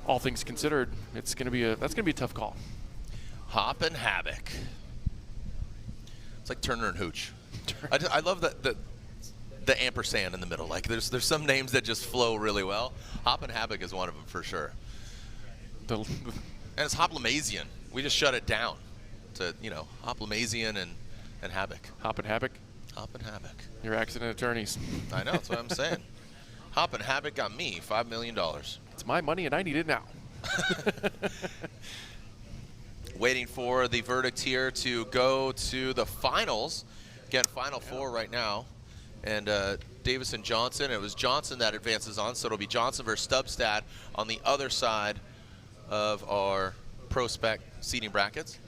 all things considered, it's going to be that's going to be a tough call. Hopp and Havoc. It's like Turner and Hooch. I love the ampersand in the middle. Like there's some names that just flow really well. Hopp and Havoc is one of them for sure. And it's Hoplamazian. We just shut it down to, you know, Hoplamazian and Havoc. Hopp and Havoc. Hopp and Havoc. Your accident attorneys. I know, that's what I'm saying. Hopp and Havoc got me $5 million. It's my money and I need it now. Waiting for the verdict here to go to the finals. Again, Final Four right now. And Davis and Johnson. It was Johnson that advances on, so it'll be Johnson versus Stubstad on the other side of our Prospec seating brackets.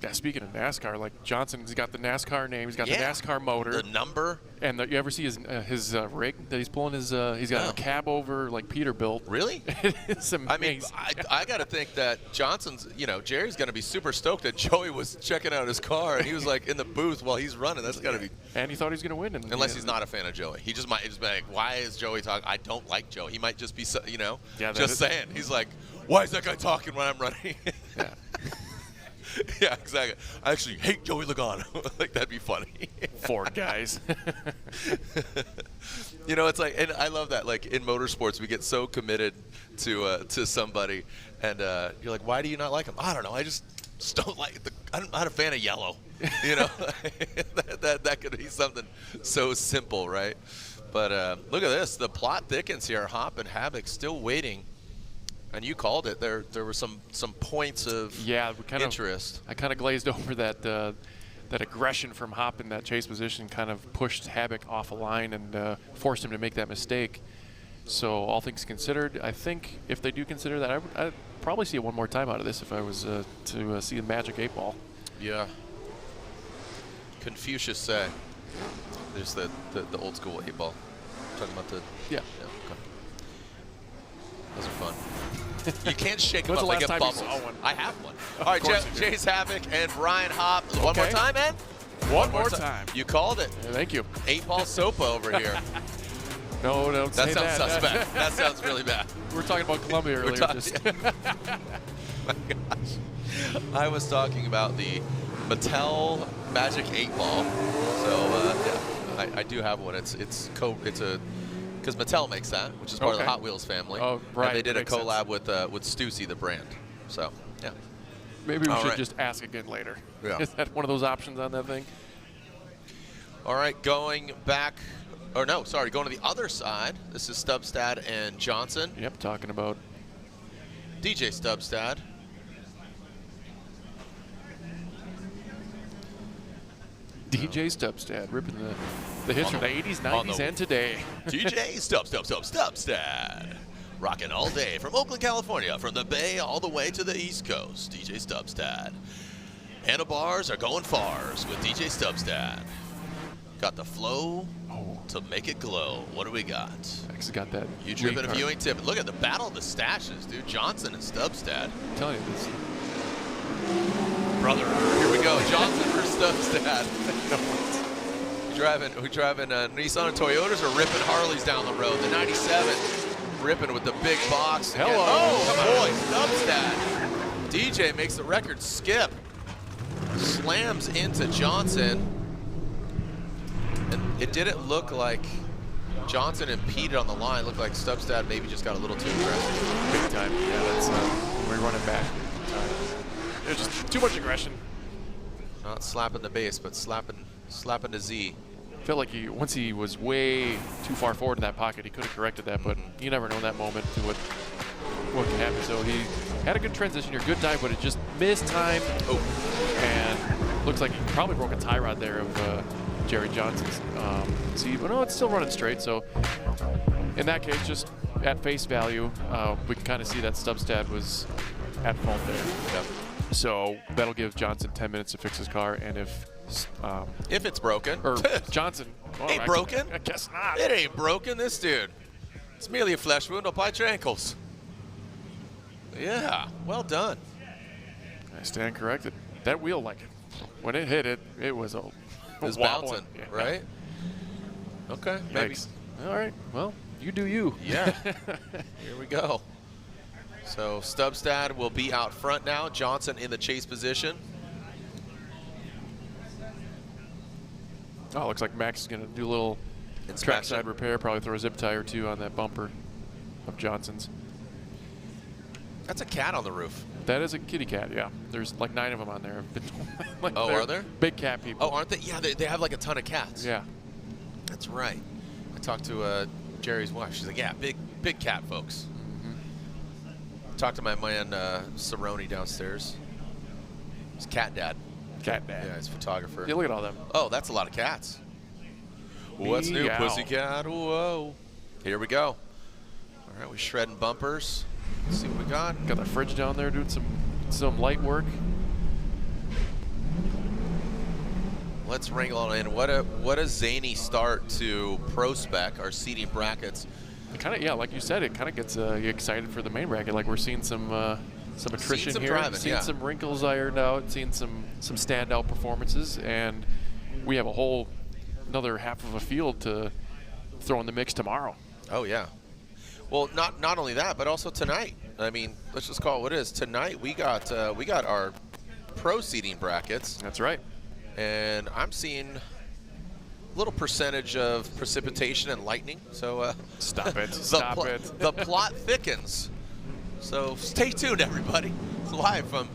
Yeah, speaking of NASCAR, like Johnson's got the NASCAR name, he's got the NASCAR motor, the number, and you ever see his rig that he's pulling? He's got a cab over like Peterbilt. Really? It's amazing. I mean, I got to think that Johnson's, you know, Jerry's going to be super stoked that Joey was checking out his car and he was like in the booth while he's running. That's got to be. And he thought he was going to win. Unless he's not a fan of Joey, he just might just be like, why is Joey talking? I don't like Joey. He might just be, you know, just saying. He's like, why is that guy talking when I'm running? Yeah. Yeah, exactly. I actually hate Joey Logano. Like, that'd be funny. Ford guys. You know, it's like, and I love that. Like in motorsports, we get so committed to somebody, and you're like, why do you not like him? I don't know. I just don't like I'm not a fan of yellow. You know, that could be something so simple, right? But look at this. The plot thickens here. Hopp and Havoc still waiting. And you called it. There were some points of interest. I kind of glazed over that that aggression from Hopp in that chase position kind of pushed Havoc off a line and forced him to make that mistake. So all things considered, I think if they do consider that, I'd probably see it one more time out of this if I was to see the magic 8-ball. Yeah. Confucius say. There's the old school 8-ball. Talking about the yeah. Okay. Those are fun. You can't shake them When's up like the a last bubble. time you saw one? I have one. All right, Chase Havoc and Brian Hopp. Okay. One more time, Ed? One more time. You called it. Yeah, thank you. 8-ball Sopa over here. No, don't say that. That sounds suspect. That sounds really bad. We were talking about Columbia earlier. My gosh. I was talking about the Mattel Magic 8-ball. So, yeah, I do have one. It's a... Because Mattel makes that, which is part of the Hot Wheels family. Oh, right. And they did a collab with Stussy, the brand. So, yeah. Maybe we should just ask again later. Yeah. Is that one of those options on that thing? All right, going back, or no, sorry, going to the other side. This is Stubstad and Johnson. Yep, talking about DJ Stubstad. DJ Stubstad ripping the hits from the 80s, 90s, and today. DJ Stubstad. Rocking all day from Oakland, California, from the Bay all the way to the East Coast. DJ Stubstad. Handlebars are going fars with DJ Stubstad. Got the flow to make it glow. What do we got? Max has got that. You tripping if you ain't tipping. Look at the battle of the stashes, dude. Johnson and Stubstad. I'm telling you this. Brother, here we go. Johnson versus Stubstad. we driving Nissan and Toyotas or ripping Harleys down the road. The 97 ripping with the big box. Hello. Oh, boy, Stubstad. DJ makes the record skip. Slams into Johnson. And it didn't look like Johnson impeded on the line. Looked like Stubstad maybe just got a little too aggressive. Big time. Yeah, that's when we're running back. There's just too much aggression. Not slapping the base, but slapping the Z. Felt like once he was way too far forward in that pocket, he could have corrected that, but you never know in that moment to what can happen. So he had a good transition here, good dive, but it just missed time. Oh, and looks like he probably broke a tie rod there of Jerry Johnson's. But no, it's still running straight. So in that case, just at face value, we can kind of see that Stubstad was at fault there. Yep. So that'll give Johnson 10 minutes to fix his car, and if it's broken, or Johnson ain't broken. I guess not. It ain't broken, this dude. It's merely a flesh wound. I'll bite your ankles. Yeah, well done. I stand corrected. That wheel, like, when it hit it, it was a It was wobbling. bouncing, right? Okay, maybe. Yikes. All right, well, you do you. Yeah. Here we go. So Stubstad will be out front now. Johnson in the chase position. Oh, looks like Max is going to do a little trackside repair, probably throw a zip tie or two on that bumper of Johnson's. That's a cat on the roof. That is a kitty cat, yeah. There's like 9 of them on there. Like, oh, are there? Big cat people. Oh, aren't they? Yeah, they have like a ton of cats. Yeah. That's right. I talked to Jerry's wife. She's like, yeah, big cat folks. Talked to my man Cerrone downstairs. He's cat dad. Cat dad. Yeah, he's a photographer. Yeah, look at all them. Oh, that's a lot of cats. What's new, Meow. pussycat? Whoa. Here we go. All right, we're shredding bumpers. Let's see what we got. Got the fridge down there doing some light work. Let's wrangle on in. What a zany start to Prospec, our seating brackets. It kind of, yeah, like you said, it kind of gets you excited for the main bracket. Like we're seeing some attrition some here, driving, seeing some wrinkles ironed out, seeing some standout performances, and we have another half of a field to throw in the mix tomorrow. Oh yeah. Well, not only that, but also tonight. I mean, let's just call it what it is. Tonight we got our pro seating brackets. That's right. And I'm seeing little percentage of precipitation and lightning. So stop it. Stop it. The plot thickens. So stay tuned, everybody. Live from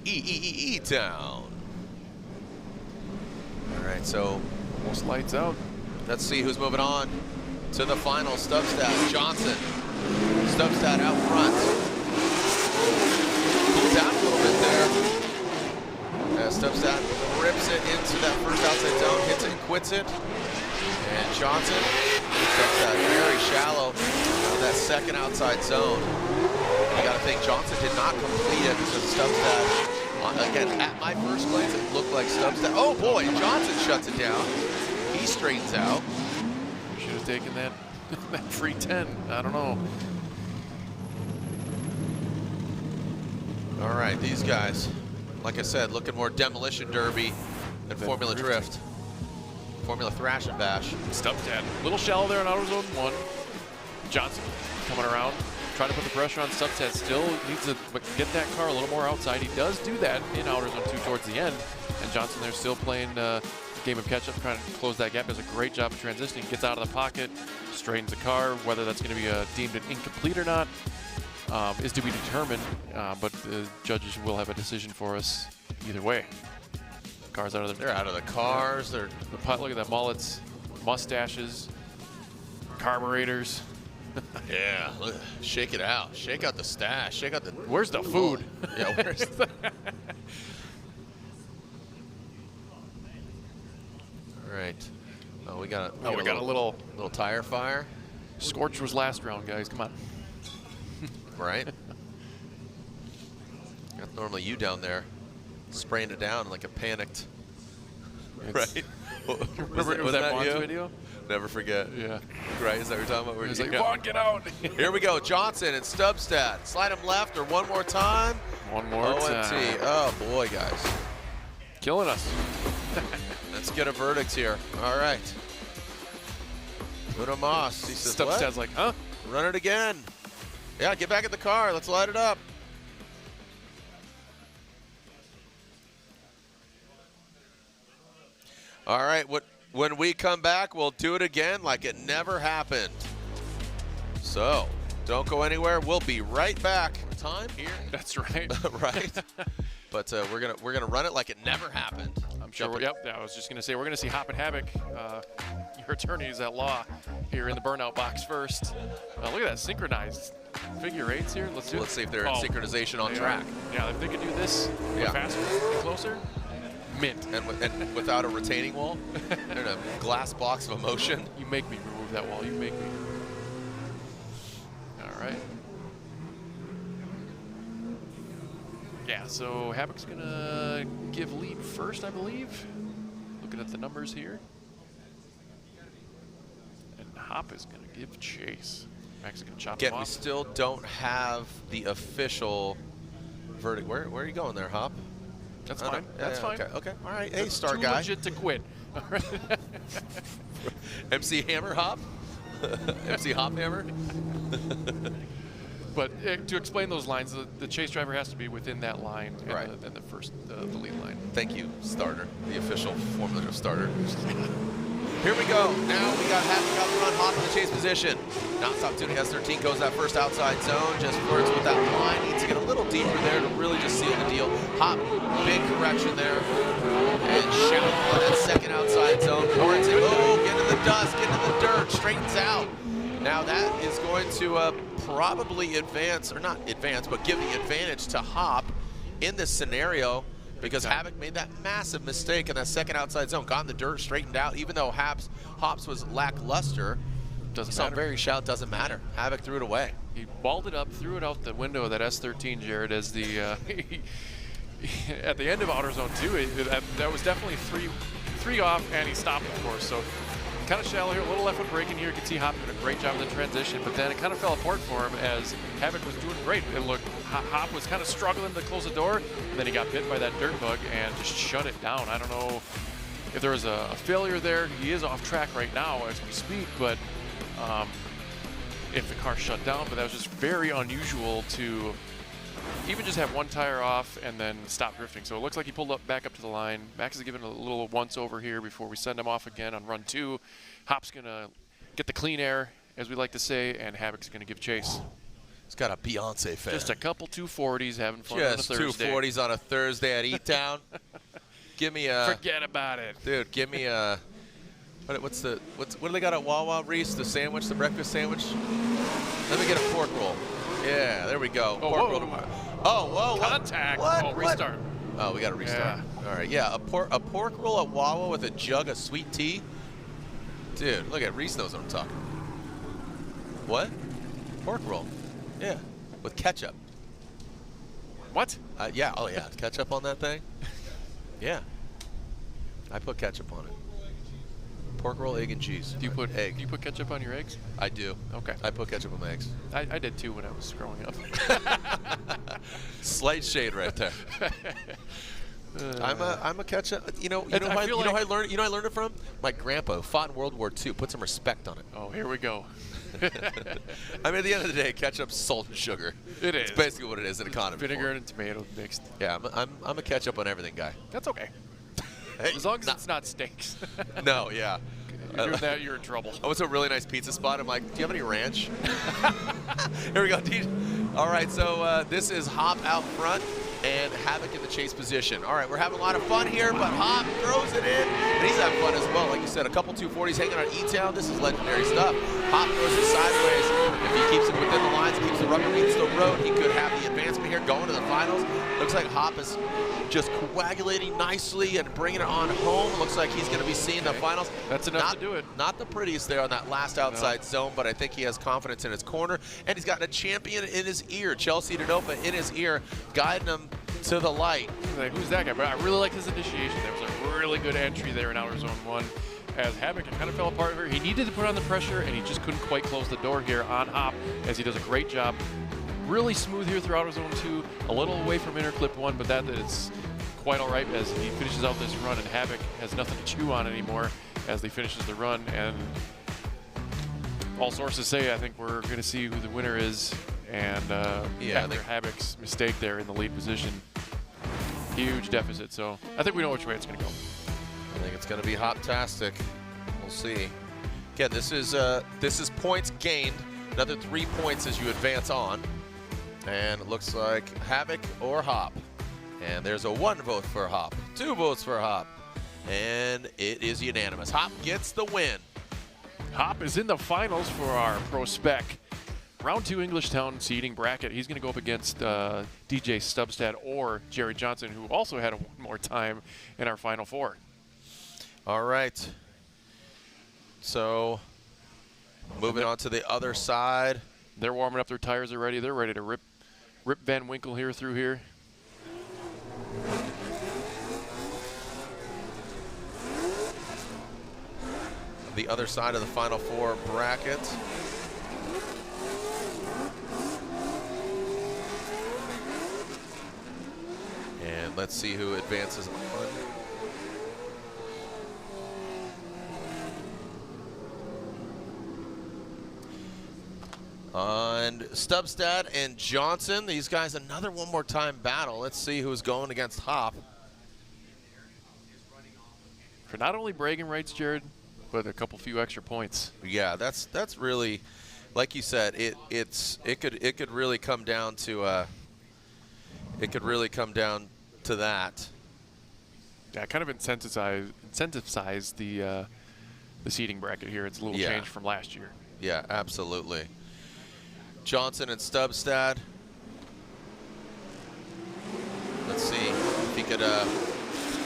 E Town. All right, so almost lights out. Let's see who's moving on to the final. Stubstad, Johnson. Stubstad out front. Pulls out a little bit there. Stubstad rips it into that first outside zone, hits it and quits it. And Johnson, Stubstad very shallow in that second outside zone. You got to think Johnson did not complete it because Stubstad, again, at my first glance, it looked like Stubstad. Oh boy, Johnson shuts it down. He straightens out. Should have taken that free 10. I don't know. All right, these guys, like I said, looking more demolition derby than Formula Drift. Formula Thrash and Bash. Stubstad, little shallow there in outer zone 1. Johnson coming around, trying to put the pressure on. Stubstad still needs to get that car a little more outside. He does do that in outer zone 2 towards the end. And Johnson there still playing game of catch-up, trying to close that gap. Does a great job of transitioning, gets out of the pocket, straightens the car. Whether that's going to be deemed an incomplete or not is to be determined, but the judges will have a decision for us either way. Cars out of They're out of the cars. They're look at that, mullets, mustaches, carburetors. Yeah, look, shake it out. Shake out the stash. Shake out the. Where's the food? Yeah, where's the. right. Oh, we got a little tire fire. Scorch was last round, guys. Come on. Right. That's normally you down there, spraying it down like a panicked. Right. Remember that Bonds video? Never forget. Yeah. Right. Is that what you're talking about? He's like, Vaughn, get out. Here we go. Johnson and Stubstad. Slide him left or one more time. One more OMT. time. Oh boy, guys. Killing us. Let's get a verdict here. All right. Una Moss. He says, Stubstad's like, huh? Run it again. Yeah, get back in the car. Let's light it up. All right. When we come back, we'll do it again like it never happened. So don't go anywhere. We'll be right back. Time here. That's right. Right. But we're gonna run it like it never happened. I'm sure. Yep. I was just gonna say we're gonna see Hop and Havoc, your attorneys at law, here in the burnout box first. Look at that synchronized figure eights here. Let's see if they're in synchronization on track. Yeah, if they could do this faster, closer, mint. And without a retaining wall, in a glass box of emotion. You make me remove that wall. You make me. All right. Yeah, so Havoc's gonna give lead first, I believe. Looking at the numbers here. And Hop is gonna give chase. Max is gonna chop him Again, we off. still don't have the official verdict. Where are you going there, Hop? That's fine. That's fine. Okay. All right. Hey, That's star too guy. legit to quit. All right. MC Hammer Hop? MC Hop Hammer? But to explain those lines, the chase driver has to be within that line and, Right. and the lead line. Thank you, starter, the official Formula starter. Here we go. Now we got Havoc out front, Hop in the chase position. Non-stop tuning S13 goes that first outside zone, just flirts with that line. Needs to get a little deeper there to really just seal the deal. Hop, big correction there. And shout on that second outside zone. Warrants it. Oh, get in the dust, get in the dirt, straightens out. Now that is going to probably advance, or not advance, but give the advantage to Hop in this scenario, because Havoc made that massive mistake in that second outside zone. Got in the dirt, straightened out, even though Hops was lackluster. Doesn't matter. matter. Very shout, doesn't matter. Havoc threw it away. He balled it up, threw it out the window of that S13, Jared, as the at the end of outer zone 2. That was definitely three off, and he stopped, of course. So kind of shallow here, a little left foot braking here. You can see Hop doing a great job in the transition, but then it kind of fell apart for him as Havoc was doing great. It looked, Hop was kind of struggling to close the door, and then he got bit by that dirt bug and just shut it down. I don't know if there was a failure there. He is off track right now as we speak, but if the car shut down, but that was just very unusual to even just have one tire off and then stop drifting. So it looks like he pulled back up to the line. Max is giving a little once over here before we send him off again on run 2. Hop's gonna get the clean air, as we like to say, and Havoc's gonna give chase. He's got a Beyonce fan. Just a couple 240s having fun Just on a Thursday. 240s on a Thursday at E-Town. Give me a... Forget about it. Dude, give me a... What do they got at Wawa, Reese? The sandwich, the breakfast sandwich? Let me get a pork roll. Yeah, there we go. Oh, pork whoa. roll tomorrow. Oh, whoa. Contact. What? Oh, restart. Oh, we got to restart. Yeah. All right, yeah, a pork roll at Wawa with a jug of sweet tea. Dude, look at Reese knows what I'm talking about. What? Pork roll. Yeah, with ketchup. What? Yeah, oh yeah, ketchup on that thing? Yeah. I put ketchup on it. Pork roll, egg, and cheese. Do you put egg? Do you put ketchup on your eggs? I do. Okay. I put ketchup on my eggs. I did too when I was growing up. Slight shade right there. I'm a ketchup. You know who I learned it from? My grandpa, who fought in World War II. Put some respect on it. Oh, here we go. I mean, at the end of the day, ketchup's salt and sugar. It is. It's basically what it is in economy. Vinegar and tomato mixed. Yeah, I'm a ketchup on everything guy. That's okay. As long as it's not steaks. No, yeah. You're doing that, you're in trouble. I went to a really nice pizza spot. I'm like, do you have any ranch? Here we go, DJ. All right, so this is Hop out front and Havoc in the chase position. All right, we're having a lot of fun here, but Hop throws it in, and he's having fun as well. Like you said, a couple 240s hanging on E-Town. This is legendary stuff. Hop throws it sideways. If he keeps it within the lines, keeps the rubber meets the road, he could have the advancement here going to the finals. Looks like Hop is just coagulating nicely and bringing it on home. Looks like he's going to be seeing the finals. That's enough to do it. Not the prettiest there on that last outside zone, but I think he has confidence in his corner, and he's got a champion in his ear, Chelsea Denofa in his ear, guiding him to the light. Like, who's that guy? But I really like his initiation. There was a really good entry there in outer zone 1. As Havoc kind of fell apart here. He needed to put on the pressure, and he just couldn't quite close the door here on Hop, as he does a great job. Really smooth here through outer zone 2, a little away from inner clip 1, but that is quite all right as he finishes out this run, and Havoc has nothing to chew on anymore as he finishes the run. And all sources say, I think we're going to see who the winner is, and after Havoc's mistake there in the lead position, huge deficit. So I think we know which way it's going to go. I think it's going to be hop-tastic. We'll see. Again, this is points gained. Another 3 points as you advance on. And it looks like Havoc or Hop. And there's a 1 vote for Hop, 2 votes for Hop. And it is unanimous. Hop gets the win. Hop is in the finals for our Prospec Round 2 Englishtown seeding bracket. He's going to go up against DJ Stubstad or Jerry Johnson, who also had one more time in our Final Four. All right. So moving on to the other side. They're warming up their tires already. They're ready to rip Van Winkle here through here. The other side of the Final Four bracket. And let's see who advances on. And Stubstad and Johnson, these guys, another one more time battle. Let's see who's going against Hop. For not only bragging rights, Jared, but a couple few extra points. Yeah, that's really, like you said, it could really come down to that. Yeah, kind of incentivize the seeding bracket here. It's a little change from last year. Yeah, absolutely. Johnson and Stubstad. Let's see if he could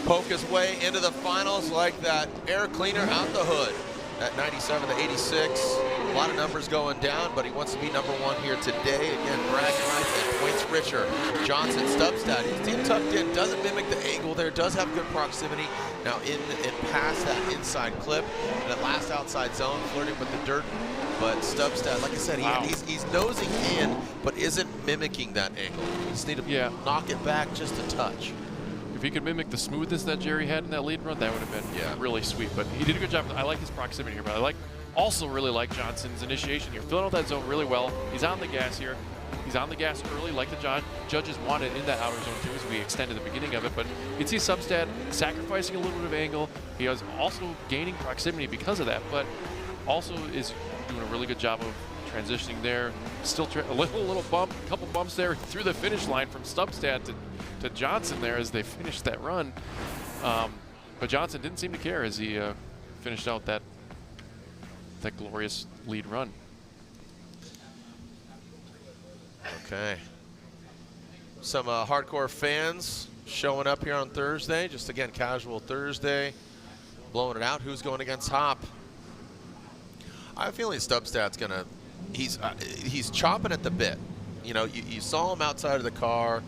poke his way into the finals like that air cleaner out the hood. At 97 to 86, a lot of numbers going down, but he wants to be #1 here today. Again, bragging rights and points richer. Johnson, Stubstad, his team tucked in, doesn't mimic the angle there, does have good proximity. Now in past that inside clip, that last outside zone, flirting with the dirt. But Stubstad, like I said, he's nosing in, but isn't mimicking that angle. You just need to knock it back just a touch. If he could mimic the smoothness that Jerry had in that lead run, that would have been really sweet. But he did a good job. I like his proximity here, but I also really like Johnson's initiation here. Filling out that zone really well. He's on the gas here. He's on the gas early, like the judges wanted in that outer zone too, as we extended the beginning of it. But you can see Stubstad sacrificing a little bit of angle. He is also gaining proximity because of that, but also is doing a really good job of transitioning there. Still a little bump, a couple bumps there through the finish line from Stubstad to Johnson there as they finished that run. But Johnson didn't seem to care as he finished out that glorious lead run. Okay. Some hardcore fans showing up here on Thursday. Just again, casual Thursday. Blowing it out. Who's going against Hop? I have a feeling Stubstad's gonna. He's chomping at the bit. You know, you saw him outside of the car.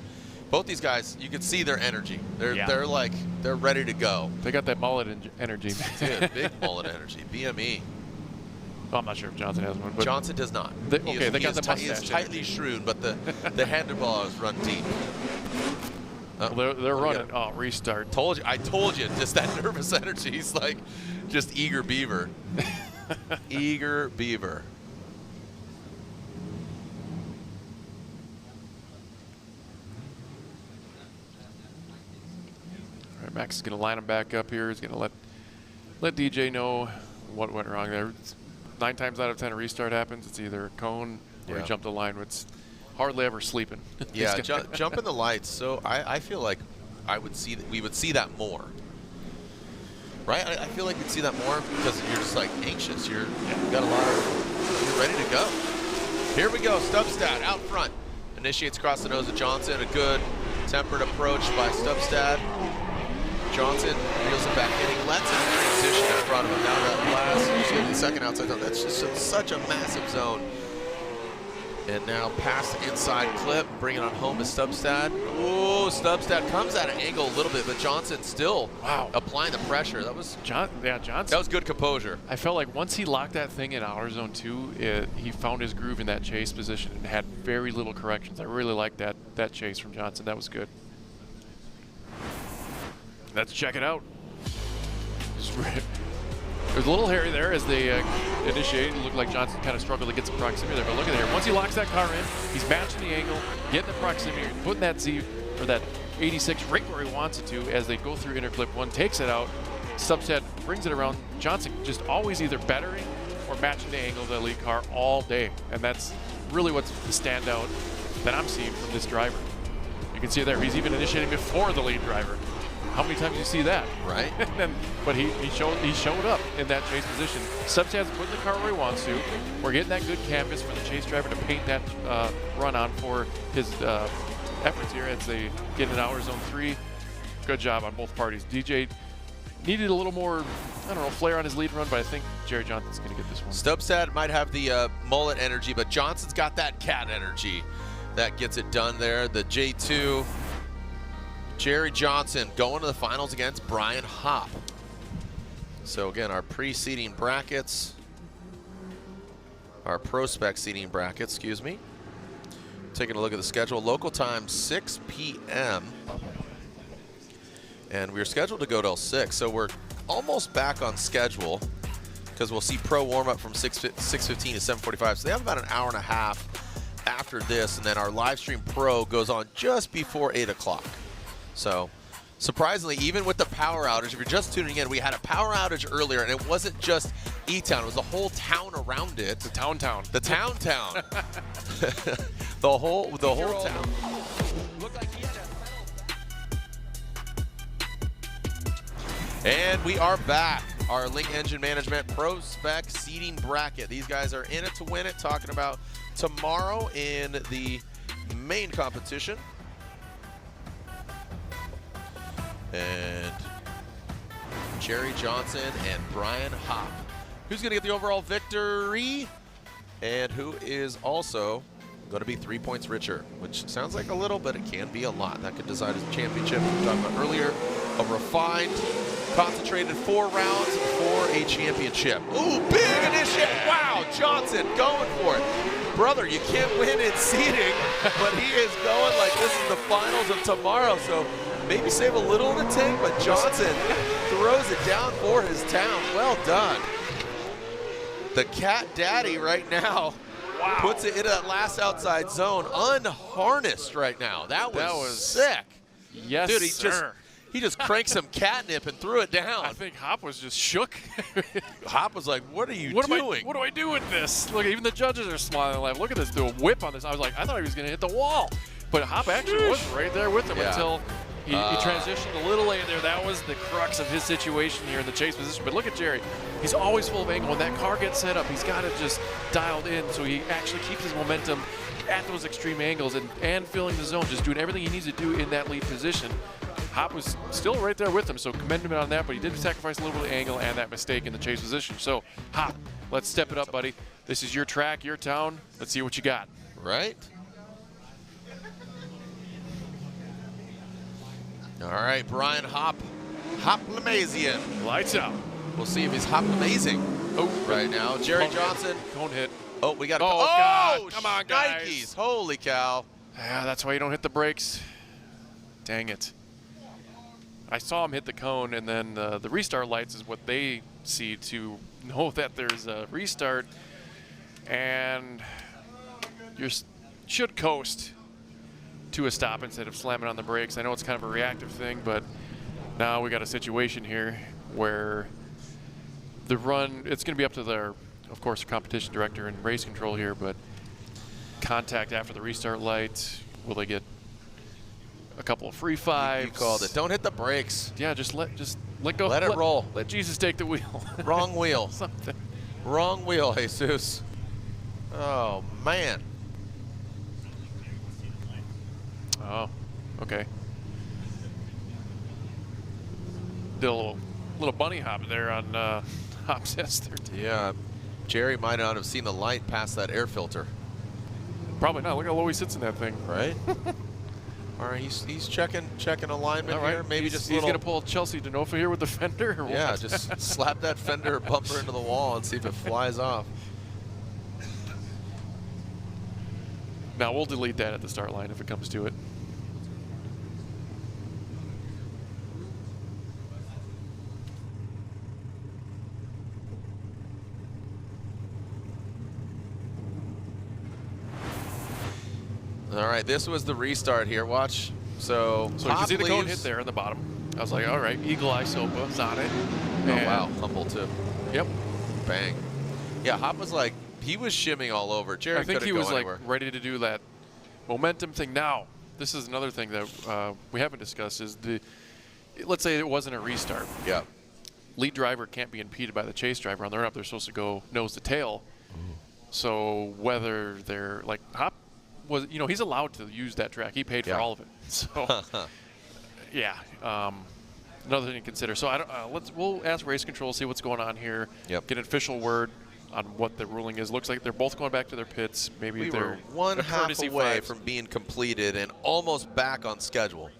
Both these guys, you can see their energy. They're ready to go. They got that mullet energy. Dude, big mullet energy. BME. Well, I'm not sure if Johnson has one, but Johnson does not. They got the mustache. He is tightly shrewd, but the handlebars run deep. Well, they're running. Oh, restart. I told you. Just that nervous energy. He's like just eager beaver. Eager beaver. All right, Max is going to line him back up here. He's going to let DJ know what went wrong there. 9 times out of 10 a restart happens. It's either a cone or he jumped the line. It's hardly ever sleeping. Yeah, jumping the lights. So I feel like we would see that more. Right? I feel like we'd see that more because you're just like anxious. You're ready to go. Here we go, Stubstad out front. Initiates across the nose of Johnson. A good tempered approach by Stubstad. Johnson reels it back in. He lets him transition in front of him. Now that last, you see the second outside zone. That's just such a massive zone. And now past the inside clip, bringing on home to Stubstad. Ooh, Stubstad comes at an angle a little bit, but Johnson still applying the pressure. That was Johnson. That was good composure. I felt like once he locked that thing in outer zone 2, he found his groove in that chase position and had very little corrections. I really liked that chase from Johnson. That was good. Let's check it out. There's a little hairy there as they initiate. It looked like Johnson kind of struggled to get some proximity there, but look at there. Once he locks that car in, he's matching the angle, getting the proximity, putting that Z or that 86 right where he wants it to as they go through interclip 1, takes it out. Stubstad brings it around. Johnson just always either bettering or matching the angle of the lead car all day, and that's really what's the standout that I'm seeing from this driver. You can see there, he's even initiating before the lead driver. How many times do you see that? Right. But he showed up in that chase position. Stubstad's putting the car where he wants to. We're getting that good canvas for the chase driver to paint that run on for his efforts here as they get in outer zone 3. Good job on both parties. DJ needed a little more, I don't know, flair on his lead run, but I think Jerry Johnson's going to get this one. Stubstad might have the mullet energy, but Johnson's got that cat energy that gets it done there. The J2. Jerry Johnson going to the finals against Brian Hopp. So again, our pre-seeding brackets, our Prospec seeding brackets, excuse me. Taking a look at the schedule. Local time 6 p.m. And we're scheduled to go till 6, so we're almost back on schedule because we'll see pro warm-up from 6:15 to 7:45. So they have about an hour and a half after this, and then our live stream pro goes on just before 8 o'clock. So, surprisingly, even with the power outage, if you're just tuning in, we had a power outage earlier, and it wasn't just E-Town. It was the whole town around it. The town. The town. the whole town. And we are back. Our Link Engine Management Prospec seeding bracket. These guys are in it to win it, talking about tomorrow in the main competition. And Jerry Johnson and Brian Hopp. Who's going to get the overall victory? And who is also going to be 3 points richer, which sounds like a little, but it can be a lot. That could decide his championship. We were talking about earlier, a refined, concentrated 4 rounds for a championship. Ooh, big initiative. Wow, Johnson going for it. Brother, you can't win in seeding, but he is going like this is the finals of tomorrow. So maybe save a little in the tank, but Johnson throws it down for his town. Well done. The Cat Daddy right now puts it into that last outside zone, unharnessed right now. That was sick. Yes, dude, sir. He just cranked some catnip and threw it down. I think Hopp was just shook. Hopp was like, what are you doing? What do I do with this? Look, even the judges are smiling and laughing. Look at this, do a whip on this. I was like, I thought he was going to hit the wall. But Hopp actually was right there with him until he transitioned a little late there. That was the crux of his situation here in the chase position. But look at Jerry. He's always full of angle. When that car gets set up, he's got it just dialed in so he actually keeps his momentum at those extreme angles and filling the zone, just doing everything he needs to do in that lead position. Hopp was still right there with him, so commend him on that, but he did sacrifice a little bit of angle and that mistake in the chase position. So, Hopp, let's step it up, buddy. This is your track, your town. Let's see what you got. Right. All right, Brian Hopp. Hopp-Lamazian. Lights out. We'll see if he's Hopp-Lamazing right now. Jerry Johnson. Cone hit. Oh, we got to God. Come on, guys. Nikes. Holy cow. Yeah, that's why you don't hit the brakes. Dang it. I saw him hit the cone, and then the restart lights is what they see to know that there's a restart, and you should coast to a stop instead of slamming on the brakes. I know it's kind of a reactive thing, but now we got a situation here where the run, it's going to be up to their, of course, competition director and race control here, but contact after the restart light, will they get a couple of free fives? You called it. Don't hit the brakes. Yeah, just let go. Let it roll. Let Jesus take the wheel. Wrong wheel. Something. Wrong wheel, Jesus. Oh, man. Oh, okay. Did a little bunny hop there on Hop's S13. Yeah, Jerry might not have seen the light past that air filter. Probably not. Look how low he sits in that thing. Right? All right, he's checking alignment All right. here. Maybe he's gonna pull Chelsea Denofa here with the fender. Or yeah, what? just slap that fender bumper into the wall and see if it flies off. Now we'll delete that at the start line if it comes to it. All right, this was the restart here. Watch. So you can see the cone hit there in the bottom. I was like, all right, Eagle Eye Sopa's on it. Oh, wow, humble too. Yep. Bang. Yeah, Hop was like, he was shimming all over. Jerry I think he couldn't was go like anywhere. ready to do that momentum thing. Now, this is another thing that we haven't discussed is let's say it wasn't a restart. Yeah. Lead driver can't be impeded by the chase driver on the run-up. They're supposed to go nose to tail. So whether they're like Hop was, he's allowed to use that track. He paid for all of it. So yeah, another thing to consider. So we'll ask race control, see what's going on here. Yep. Get an official word on what the ruling is. Looks like they're both going back to their pits. Maybe We they're were one half courtesy away fives. from being completed and almost back on schedule.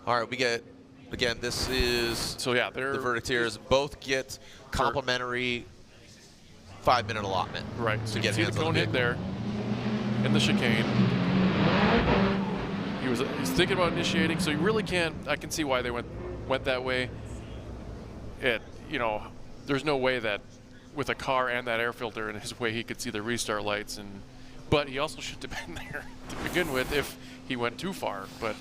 All right, we get, again, this is So yeah, the they're verdict here is both get complimentary 5-minute allotment. right. To So you get can see hands the on cone the hit there in the chicane. He's thinking about initiating, so you really can't. I can see why they went that way. There's no way that with a car and that air filter in his way he could see the restart lights, but he also shouldn't have been there to begin with if he went too far. But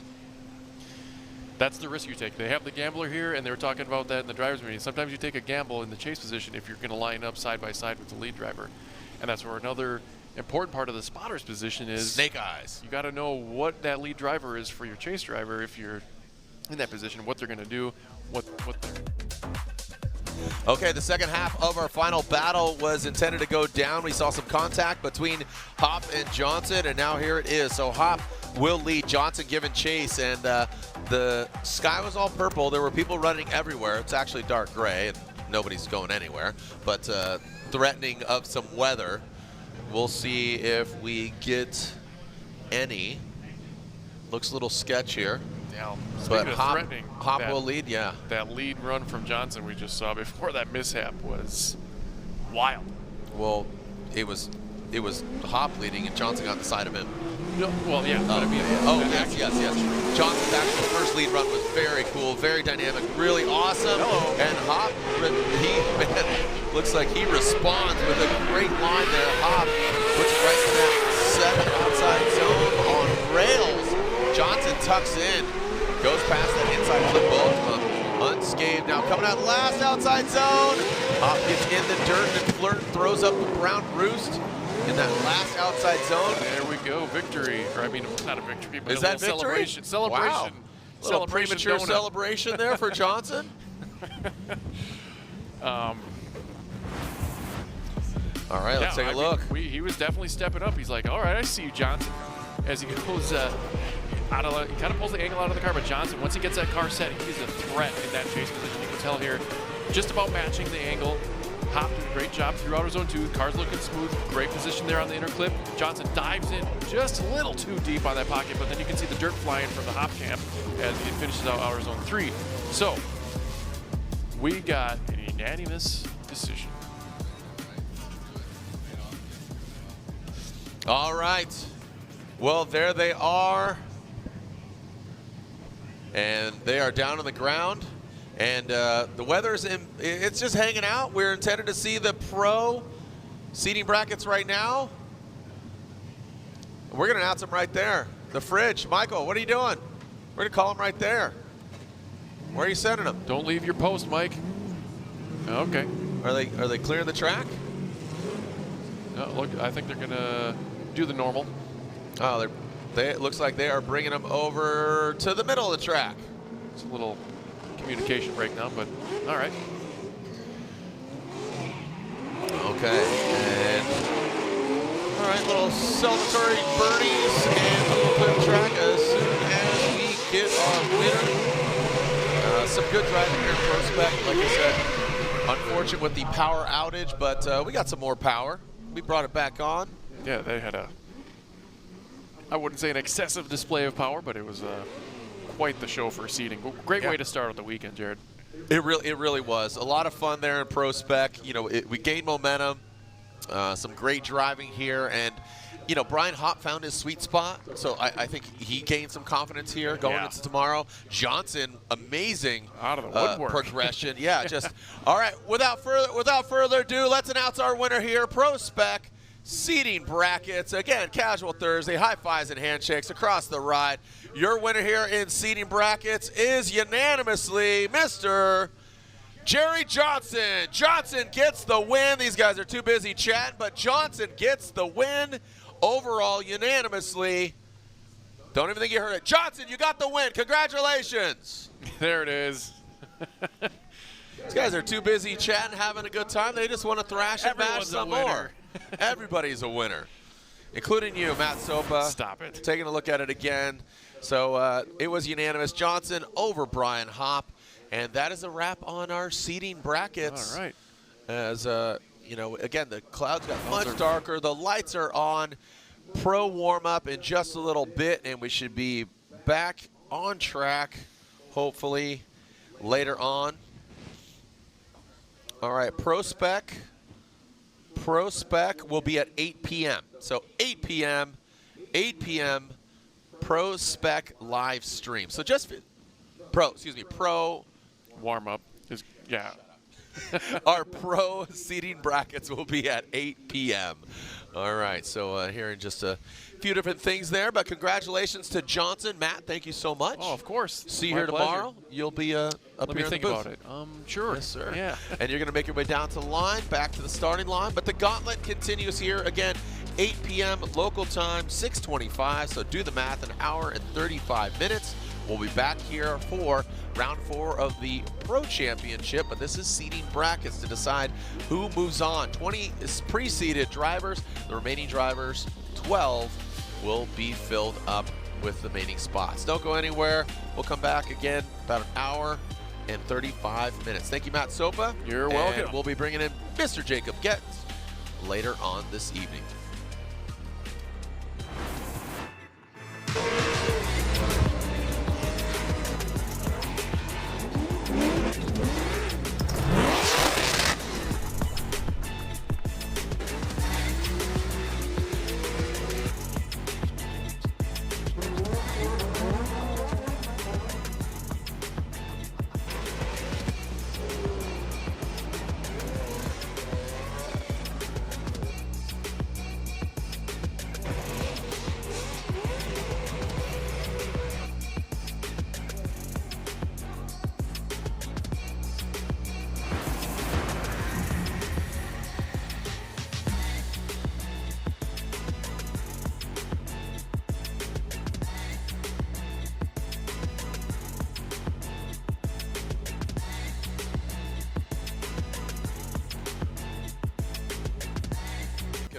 that's the risk you take. They have the gambler here, and they were talking about that in the driver's meeting. Sometimes you take a gamble in the chase position if you're going to line up side by side with the lead driver, and that's where another important part of the spotter's position is. Snake eyes. You got to know what that lead driver is for your chase driver if you're in that position, what they're going to do, what they're. Okay, the second half of our final battle was intended to go down. We saw some contact between Hop and Johnson, and now here it is. So Hop will lead, Johnson giving chase, and the sky was all purple. There were people running everywhere. It's actually dark gray, and nobody's going anywhere, but threatening of some weather. We'll see if we get any. Looks a little sketch here. Now, But threatening, Hop will lead, yeah. That lead run from Johnson we just saw before that mishap was wild. Well, it was Hop leading, and Johnson got the side of him. No, well, yeah. But I mean, Yes. Johnson's actual first lead run was very cool, very dynamic, really awesome. Hello. And Hop, looks like he responds with a great line there. Hop puts it right to that 7 outside zone on rails. Johnson tucks in, goes past that inside flip bolt, unscathed. Now coming out last outside zone. Hop gets in the dirt and throws up the brown roost in that last outside zone. There we go, victory. Or I mean, not a victory, but Is a that little victory? celebration. Celebration. Wow. Little Celebration premature donut. celebration there for Johnson. All right, let's take a look. He was definitely stepping up. He's like, all right, I see you, Johnson. As he goes he kind of pulls the angle out of the car, but Johnson, once he gets that car set, he's a threat in that chase position. You can tell here, just about matching the angle. Hop did a great job through outer zone 2. Car's looking smooth. Great position there on the inner clip. Johnson dives in just a little too deep on that pocket, but then you can see the dirt flying from the Hop camp as he finishes out outer zone 3. So we got an unanimous decision. All right. Well, there they are. And they are down on the ground. And the weather's it's just hanging out. We're intended to see the pro seating brackets right now. We're going to announce them right there. The fridge. Michael, what are you doing? We're going to call them right there. Where are you sending them? Don't leave your post, Mike. Okay. Are they clearing the track? No, look, I think they're going to do the normal. Oh, it looks like they are bringing them over to the middle of the track. It's a little communication breakdown, but all right. Okay, and All right, little celebratory birdies, and we will clear the track as soon as we get our winner. Some good driving here in Prospec. Like I said, unfortunate with the power outage, but we got some more power. We brought it back on. Yeah, they had I wouldn't say an excessive display of power, but it was quite the show for seating. Great way to start the weekend, Jared. It really was. A lot of fun there in Prospec. You know, we gained momentum. Some great driving here, and you know, Brian Hopp found his sweet spot, so I think he gained some confidence here going into tomorrow. Johnson, amazing out of the woodwork progression. Yeah, just all right. Without further ado, let's announce our winner here. Prospec seating brackets again. Casual Thursday, high fives and handshakes across the ride. Your winner here in seating brackets is unanimously Mr. Jerry Johnson. Johnson gets the win. These guys are too busy chatting, but Johnson gets the win overall unanimously. Don't even think you heard it. Johnson, you got the win. Congratulations. There it is. These guys are too busy chatting, having a good time. They just want to thrash and bash some more. Everybody's a winner, including you, Matt Sopa. Stop it. Taking a look at it again. So it was unanimous. Johnson over Brian Hopp. And that is a wrap on our seating brackets. All right. As, you know, again, the clouds got much darker. The lights are on. Pro warm-up in just a little bit, and we should be back on track, hopefully, later on. All right, Prospec will be at 8 p.m. So 8 p.m., Prospec live stream. So just Pro warm-up is, yeah. Our pro seating brackets will be at 8 p.m. All right, so hearing just a few different things there, but congratulations to Johnson. Matt, thank you so much. Oh, of course. See you here tomorrow. You'll be up Let here me think in the booth. about it. Sure. Yes, sir. Yeah. And you're going to make your way down to the line, back to the starting line. But the gauntlet continues here again, 8 p.m. local time, 6:25. So do the math, an hour and 35 minutes. We'll be back here for round 4 of the Pro Championship, but this is seeding brackets to decide who moves on. 20 is pre-seeded drivers. The remaining drivers, 12, will be filled up with the remaining spots. Don't go anywhere. We'll come back again about an hour and 35 minutes. Thank you, Matt Sopa. You're welcome. And we'll be bringing in Mr. Jacob Getz later on this evening.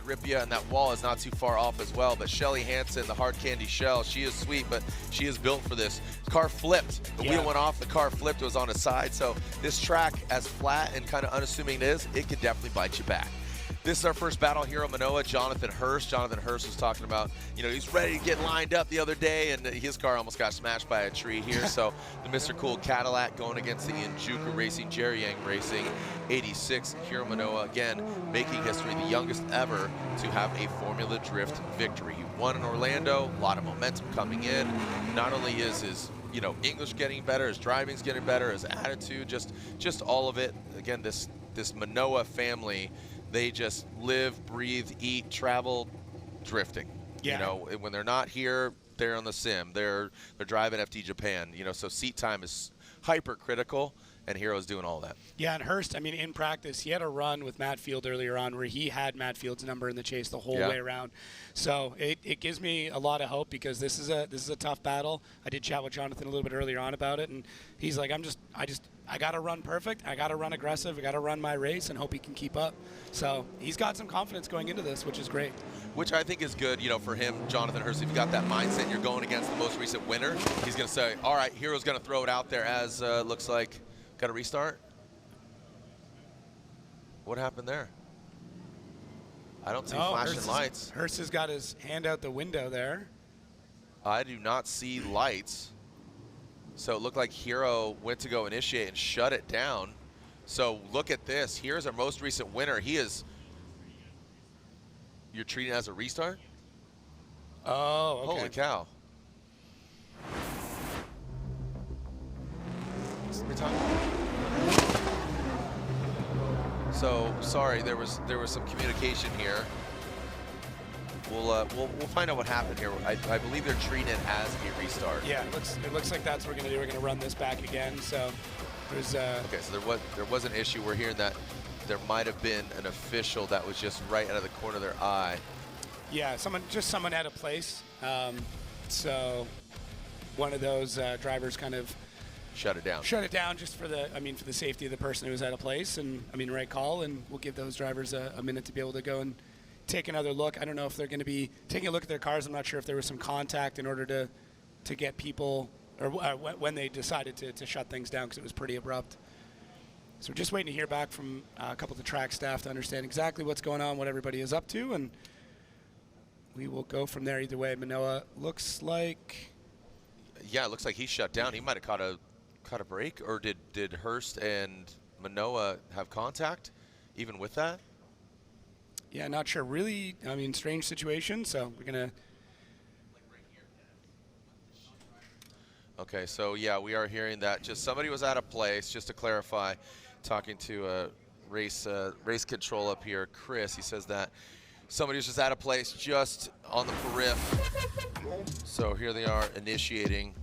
Rip you, and that wall is not too far off as well. But Shelly Hansen, the hard candy shell, she is sweet, but she is built for this. Car flipped. The wheel went off. The car flipped. It was on its side. So this track, as flat and kind of unassuming it is, it could definitely bite you back. This is our first battle here at Manoa, Jonathan Hurst. Jonathan Hurst was talking about, you know, he's ready to get lined up the other day, and his car almost got smashed by a tree here. So the Mr. Cool Cadillac going against the Injuku Racing, Jerry Yang Racing, 86 here at Manoa. Again, making history, the youngest ever to have a Formula Drift victory. He won in Orlando, a lot of momentum coming in. Not only is his, you know, English getting better, his driving's getting better, his attitude, just all of it. Again, this Manoa family, they just live, breathe, eat, travel, drifting. Yeah. You know, when they're not here, they're on the sim. They're driving FD Japan. You know, so seat time is hyper critical. and Hero's doing all that. Yeah, and Hurst, I mean, in practice, he had a run with Matt Field earlier on where he had Matt Field's number in the chase the whole way around. So it gives me a lot of hope because this is a tough battle. I did chat with Jonathan a little bit earlier on about it, and he's like, I got to run perfect. I got to run aggressive. I got to run my race and hope he can keep up. So he's got some confidence going into this, which is great. Which I think is good, for him, Jonathan Hurst. If you've got that mindset, you're going against the most recent winner. He's going to say, all right, Hero's going to throw it out there as looks like got to restart. What happened there? I don't see flashing lights. Hurst has got his hand out the window there. I do not see lights. So it looked like Hero went to go initiate and shut it down. So look at this. Here's our most recent winner. You're treating it as a restart? Oh, okay. Holy cow. So sorry, there was some communication here. We'll find out what happened here. I believe they're treating it as a restart. Yeah, it looks like that's what we're gonna do. We're gonna run this back again. So there's okay. So there was an issue. We're hearing that there might have been an official that was just right out of the corner of their eye. Yeah, someone out of place. So one of those drivers kind of shut it down. Shut it down just for the safety of the person who was out of place, and right call. And we'll give those drivers a minute to be able to go and take another look. I don't know if they're going to be taking a look at their cars. I'm not sure if there was some contact in order to get people, or when they decided to shut things down because it was pretty abrupt. So we're just waiting to hear back from a couple of the track staff to understand exactly what's going on, what everybody is up to, and we will go from there either way. Manoa looks like... Yeah, it looks like he shut down. He might have caught a break, or did Hurst and Manoa have contact even with that? Yeah, not sure. Really, strange situation. So we're going to... Okay, so yeah, we are hearing that just somebody was out of place. Just to clarify, talking to race control up here, Chris, he says that somebody was just out of place just on the periph. So here they are initiating,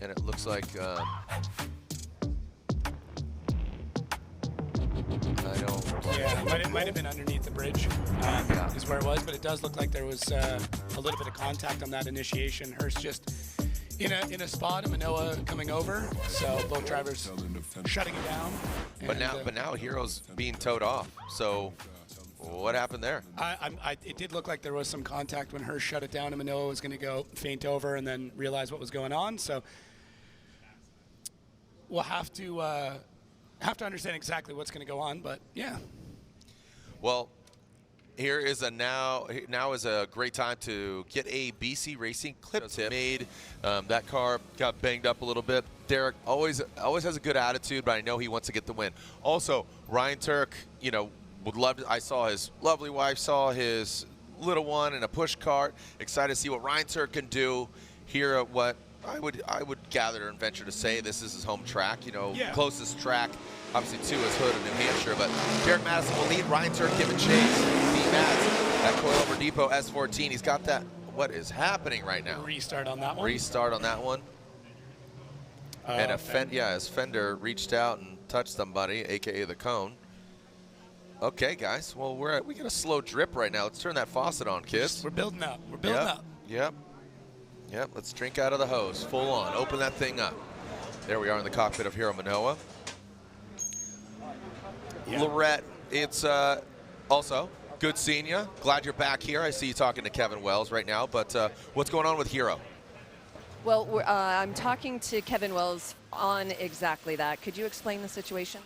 and it looks like Yeah, it might have been underneath the bridge is where it was, but it does look like there was a little bit of contact on that initiation. Hurst just in a spot, and Manoa coming over, so both drivers shutting it down. But now Hero's being towed off. So what happened there? It did look like there was some contact when Hurst shut it down, and Manoa was going to go faint over and then realize what was going on. So we'll have to understand exactly what's going to go on. But yeah. Well, here is now is a great time to get a BC Racing clip tip made. That car got banged up a little bit. Derek always has a good attitude, but I know he wants to get the win. Also, Ryan Turk, would love to. I saw his lovely wife, saw his little one in a push cart. Excited to see what Ryan Turk can do here at what I would gather and venture to say this is his home track. Closest track obviously to his hood in New Hampshire. But Derek Madison will lead. Ryan Turk giving chase. That coilover depot S14. He's got that. What is happening right now? Restart on that one. Restart on that one. And his fender reached out and touched somebody, aka the cone. Okay, guys. Well, we got a slow drip right now. Let's turn that faucet on, kids. We're building up. We're building up. Yep. Let's drink out of the hose. Full on. Open that thing up. There we are in the cockpit of Hiro Manoa. Yeah. Lorette, it's also good seeing you. Glad you're back here. I see you talking to Kevin Wells right now. But what's going on with Hiro? Well, I'm talking to Kevin Wells on exactly that. Could you explain the situation?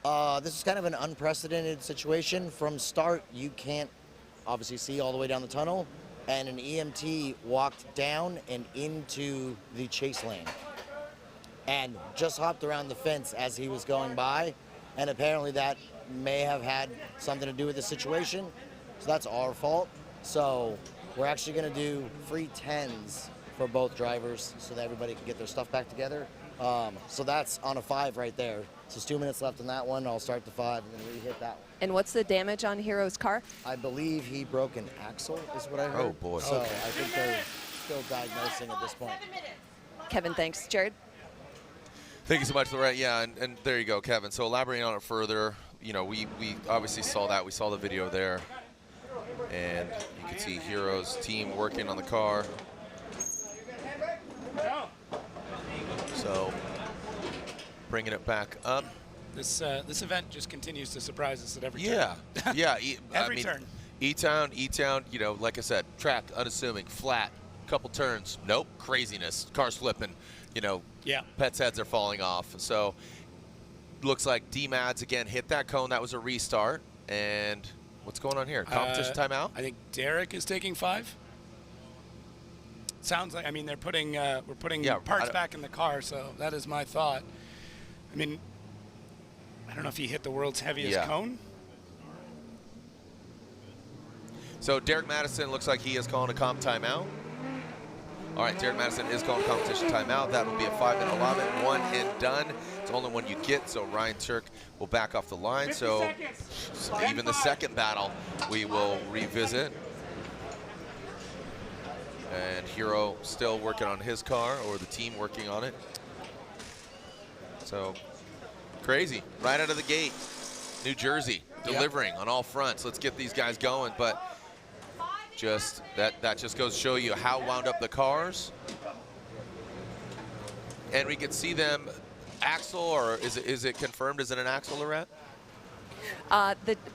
This is kind of an unprecedented situation. From start, you can't obviously see all the way down the tunnel, and an EMT walked down and into the chase lane and just hopped around the fence as he was going by, and apparently that may have had something to do with the situation, so that's our fault. So we're actually going to do free 10s for both drivers so that everybody can get their stuff back together. So that's on a 5 right there. So there's 2 minutes left on that one. I'll start the 5 and then re-hit that one. And what's the damage on Hiro's car? I believe he broke an axle is what I heard. Oh, boy. So I think they're still diagnosing at this point. Kevin, thanks. Jared? Thank you so much, Lorette. Yeah, and there you go, Kevin. So elaborating on it further, you know, we obviously saw that. We saw the video there. And you can see Hero's team working on the car. So bringing it back up. This event just continues to surprise us at every turn. Yeah. Every turn. E-Town, you know, like I said, track, unassuming, flat, couple turns, nope, craziness, cars flipping, you know, pets' heads are falling off. So looks like D-Mads again hit that cone. That was a restart. And what's going on here? Competition timeout? I think Derek is taking 5. Sounds like, I mean, they're putting, we're putting parts back in the car, so that is my thought. I mean, I don't know if he hit the world's heaviest cone. So Derek Madison looks like he is calling a comp timeout. All right, Derek Madison is calling competition timeout. That will be a 5-minute allotment, 1 and done. It's the only one you get, so Ryan Turk will back off the line. So even the second battle we will revisit. And Hero still working on his car, or the team working on it. So crazy, right out of the gate. New Jersey delivering on all fronts. Let's get these guys going, but just that just goes to show you how wound up the cars. And we can see them axle, or is it confirmed? Is it an axle, Lorette?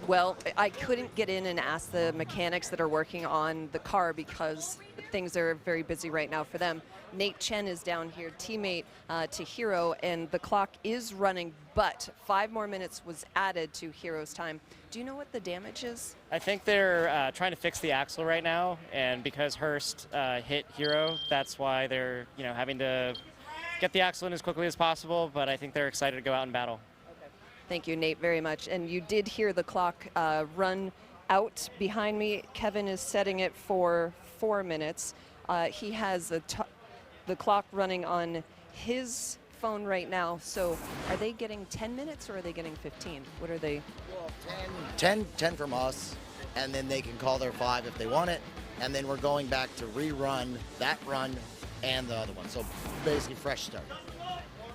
Well, I couldn't get in and ask the mechanics that are working on the car because things are very busy right now for them. Nate Chen is down here, teammate to Hero, and the clock is running, but 5 more minutes was added to Hero's time. Do you know what the damage is? I think they're trying to fix the axle right now, and because Hurst hit Hero, that's why they're having to get the axle in as quickly as possible, but I think they're excited to go out and battle. Thank you, Nate, very much. And you did hear the clock run out behind me. Kevin is setting it for 4 minutes. He has the clock running on his phone right now. So are they getting 10 minutes or are they getting 15? What are they? Well, 10 from us, and then they can call their 5 if they want it. And then we're going back to rerun that run and the other one. So basically fresh start.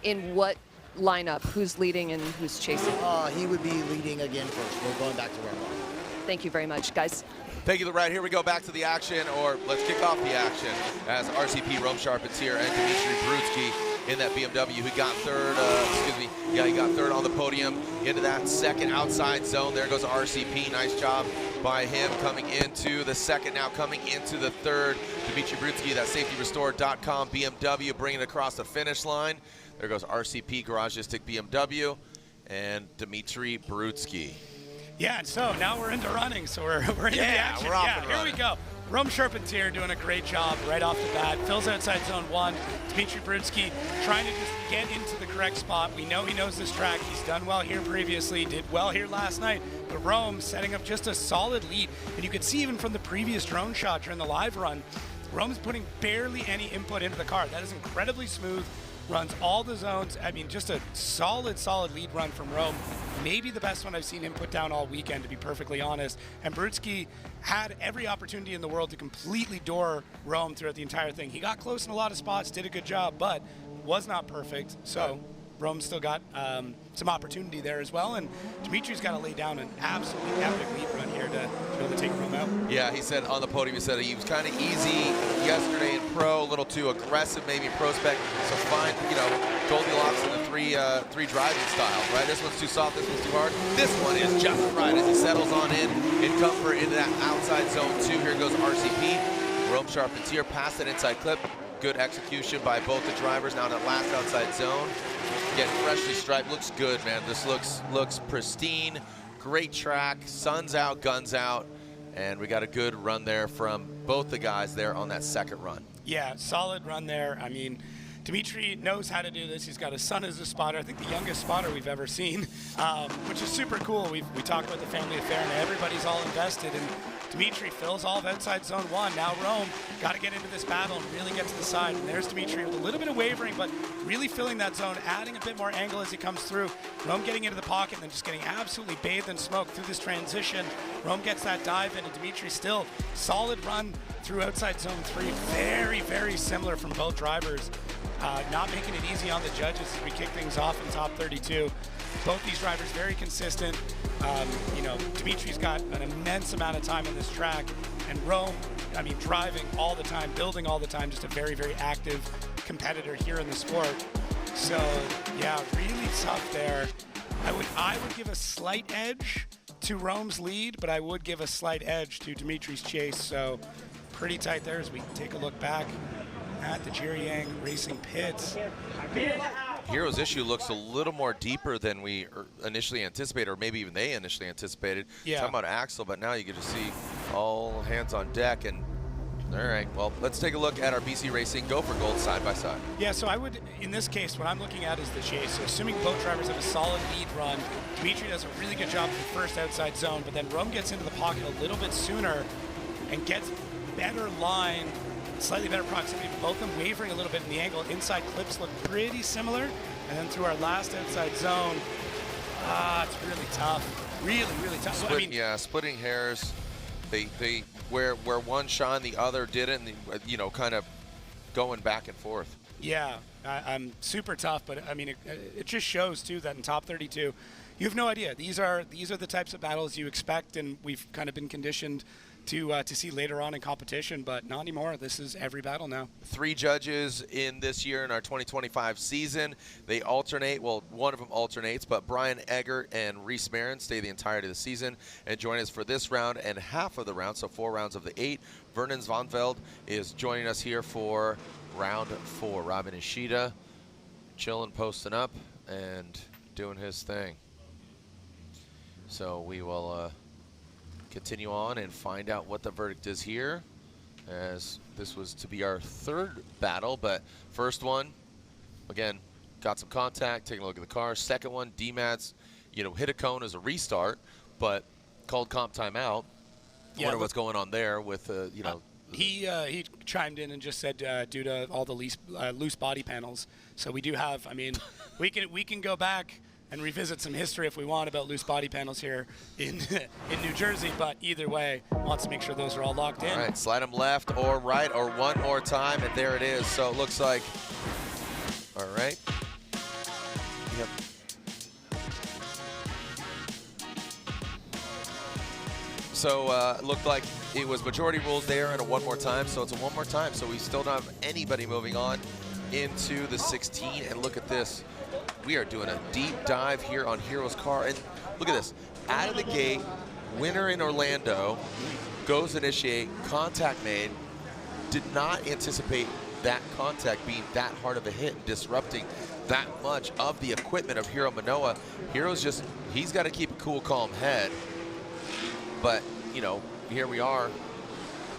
In what lineup? Who's leading and who's chasing? He would be leading again first. We're going back to where we are. Thank you very much, guys. Thank you, Lorette. Here we go back to the action, or let's kick off the action as RCP Rome Sharp is here and Dmitry Brutsky in that BMW who got third, he got third on the podium into that second outside zone. There goes RCP. Nice job by him coming into the second, now coming into the third. Dmitry Brutsky, that safetyrestored.com BMW, bringing it across the finish line. There goes RCP Garagistic BMW and Dmitry Brutsky. Yeah, and so now we're into running, so we're into the action. We're off and here running. we go. Rome Charpentier doing a great job right off the bat. Fills outside zone 1. Dmitry Brutsky trying to just get into the correct spot. We know he knows this track. He's done well here previously, did well here last night. But Rome setting up just a solid lead. And you could see even from the previous drone shot during the live run, Rome's putting barely any input into the car. That is incredibly smooth. Runs all the zones. I mean, just a solid lead run from Rome. Maybe the best one I've seen him put down all weekend, to be perfectly honest. And Brutsky had every opportunity in the world to completely door Rome throughout the entire thing. He got close in a lot of spots, did a good job, but was not perfect. So Rome still got some opportunity there as well. And Dimitri's got to lay down an absolutely epic lead run here to be able to take Rome out. Yeah, he said on the podium, he said he was kind of easy yesterday in pro, a little too aggressive maybe in Prospec. So find, Goldilocks in the three driving styles, right? This one's too soft, this one's too hard. This one is just right as he settles on in comfort into that outside zone 2. Here goes RCP. Rome Charpentier past that inside clip. Good execution by both the drivers. Now in that last outside zone. Getting freshly striped. Looks good, man. This looks pristine. Great track. Sun's out, guns out. And we got a good run there from both the guys there on that second run. Yeah, solid run there. I mean, Dmitry knows how to do this. He's got his son as a spotter. I think the youngest spotter we've ever seen, which is super cool. We talked about the family affair, and everybody's all invested. And Dmitry fills all of outside zone 1. Now Rome got to get into this battle and really get to the side. And there's Dmitry with a little bit of wavering, but really filling that zone, adding a bit more angle as he comes through. Rome getting into the pocket and then just getting absolutely bathed in smoke through this transition. Rome gets that dive in, and Dmitry still solid run through outside zone 3. Very, very similar from both drivers. not making it easy on the judges as we kick things off in top 32. Both these drivers very consistent. You know, Dimitri's got an immense amount of time on this track, and Rome, I mean, driving all the time, building all the time, just a very, very active competitor here in the sport. So, yeah, really tough there. I would give a slight edge to Rome's lead, but I would give a slight edge to Dimitri's chase. So, pretty tight there as we take a look back at the Jerry Yang Racing pits. Hero's issue looks a little more deeper than we initially anticipated, or maybe even they initially anticipated. Yeah. Talking about Axel, but now you get to see all hands on deck. And all right, well, let's take a look at our BC Racing Go for Gold side by side. Yeah, so I would, in this case, what I'm looking at is the chase. So assuming both drivers have a solid lead run, Dimitri does a really good job in the first outside zone, but then Rome gets into the pocket a little bit sooner and gets better line, slightly better proximity, but both of them wavering a little bit in the angle. Inside clips look pretty similar. And then through our last outside zone, it's really tough. Really, really tough. Yeah, splitting hairs. They where one shone, the other didn't, and, you know, kind of going back and forth. Yeah, I'm super tough, but I mean, it just shows too that in top 32, you have no idea. These are the types of battles you expect, and we've kind of been conditioned to see later on in competition, but not anymore. This is every battle now. 3 judges in this year in our 2025 season. They alternate. Well, one of them alternates, but Brian Eggert and Reese Marin stay the entirety of the season and join us for this round and half of the round, so 4 rounds of the 8. Vernon Zvanveld is joining us here for round 4. Robin Ishida chilling, posting up, and doing his thing. So we will continue on and find out what the verdict is here, as this was to be our 3rd battle, but first one, again, got some contact, taking a look at the car. Second one, D-Mads, you know, hit a cone as a restart, but called comp timeout. I wonder what's going on there with, you know. He chimed in and just said due to all the loose body panels. So we do have, I mean, we can go back and revisit some history if we want about loose body panels here in New Jersey, but either way, wants to make sure those are all locked in. All right, slide them left or right or one more time, and there it is. So it looks like, all right. Yep. So it looked like it was majority rules there and a one more time, so it's a one more time. So we still don't have anybody moving on into the 16, and look at this. We are doing a deep dive here on Hero's car, and look at this. Out of the gate, winner in Orlando, goes initiate, contact made. Did not anticipate that contact being that hard of a hit and disrupting that much of the equipment of Hiro Manoa. Hero's just, he's got to keep a cool, calm head. But, you know, here we are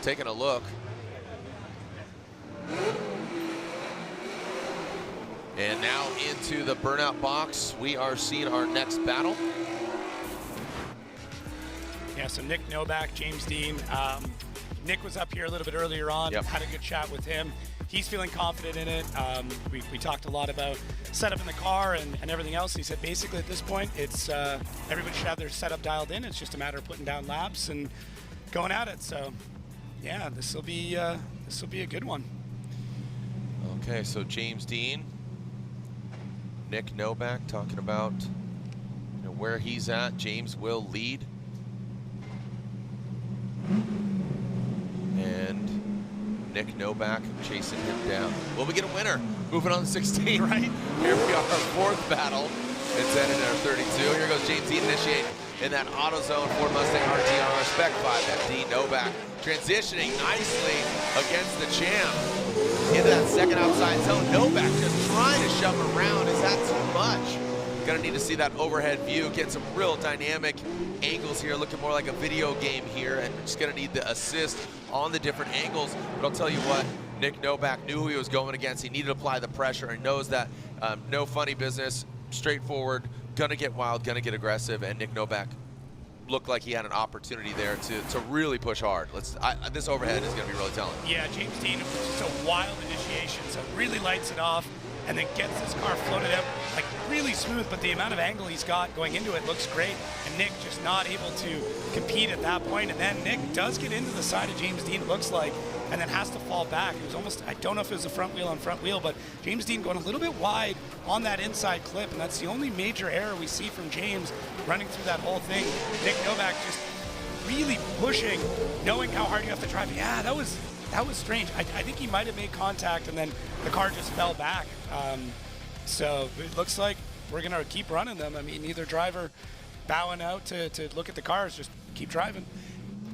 taking a look. And now into the burnout box, we are seeing our next battle. Yeah, so Nick Novak, James Dean. Nick was up here a little bit earlier on, had a good chat with him. He's feeling confident in it. We talked a lot about setup in the car and everything else. He said basically at this point, it's everybody should have their setup dialed in. It's just a matter of putting down laps and going at it. So, yeah, this will be a good one. Okay, so James Dean, Nick Novak talking about, you know, where he's at. James will lead. And Nick Novak chasing him down. Will we get a winner? Moving on to 16, right? Here we are, our 4th battle. It's ended at our 32. Here goes James Dean initiating in that AutoZone Ford Mustang RTR Spec 5FD. Novak transitioning nicely against the champ into that second outside zone. Novak just trying to shove him around. Is that too much? Gonna need to see that overhead view, get some real dynamic angles here, looking more like a video game here, and we're just gonna need the assist on the different angles. But I'll tell you what, Nick Novak knew who he was going against. He needed to apply the pressure and knows that no funny business, straightforward, gonna get wild, gonna get aggressive, and Nick Novak looked like he had an opportunity there to really push hard. This overhead is gonna be really telling. Yeah, James Dean was just a wild initiation, so really lights it off. and then gets this car floated out like really smooth, but the amount of angle he's got going into it looks great, and Nick just not able to compete at that point. And then Nick does get into the side of James Dean, it looks like, and then has to fall back. It was almost, I don't know if it was a front wheel on front wheel, but James Dean going a little bit wide on that inside clip, and that's the only major error we see from James running through that whole thing. Nick Novak just really pushing, knowing how hard you have to drive. Yeah, that was strange. I think he might have made contact, and then the car just fell back. So it looks like we're going to keep running them. I mean, either driver bowing out to look at the cars, just keep driving.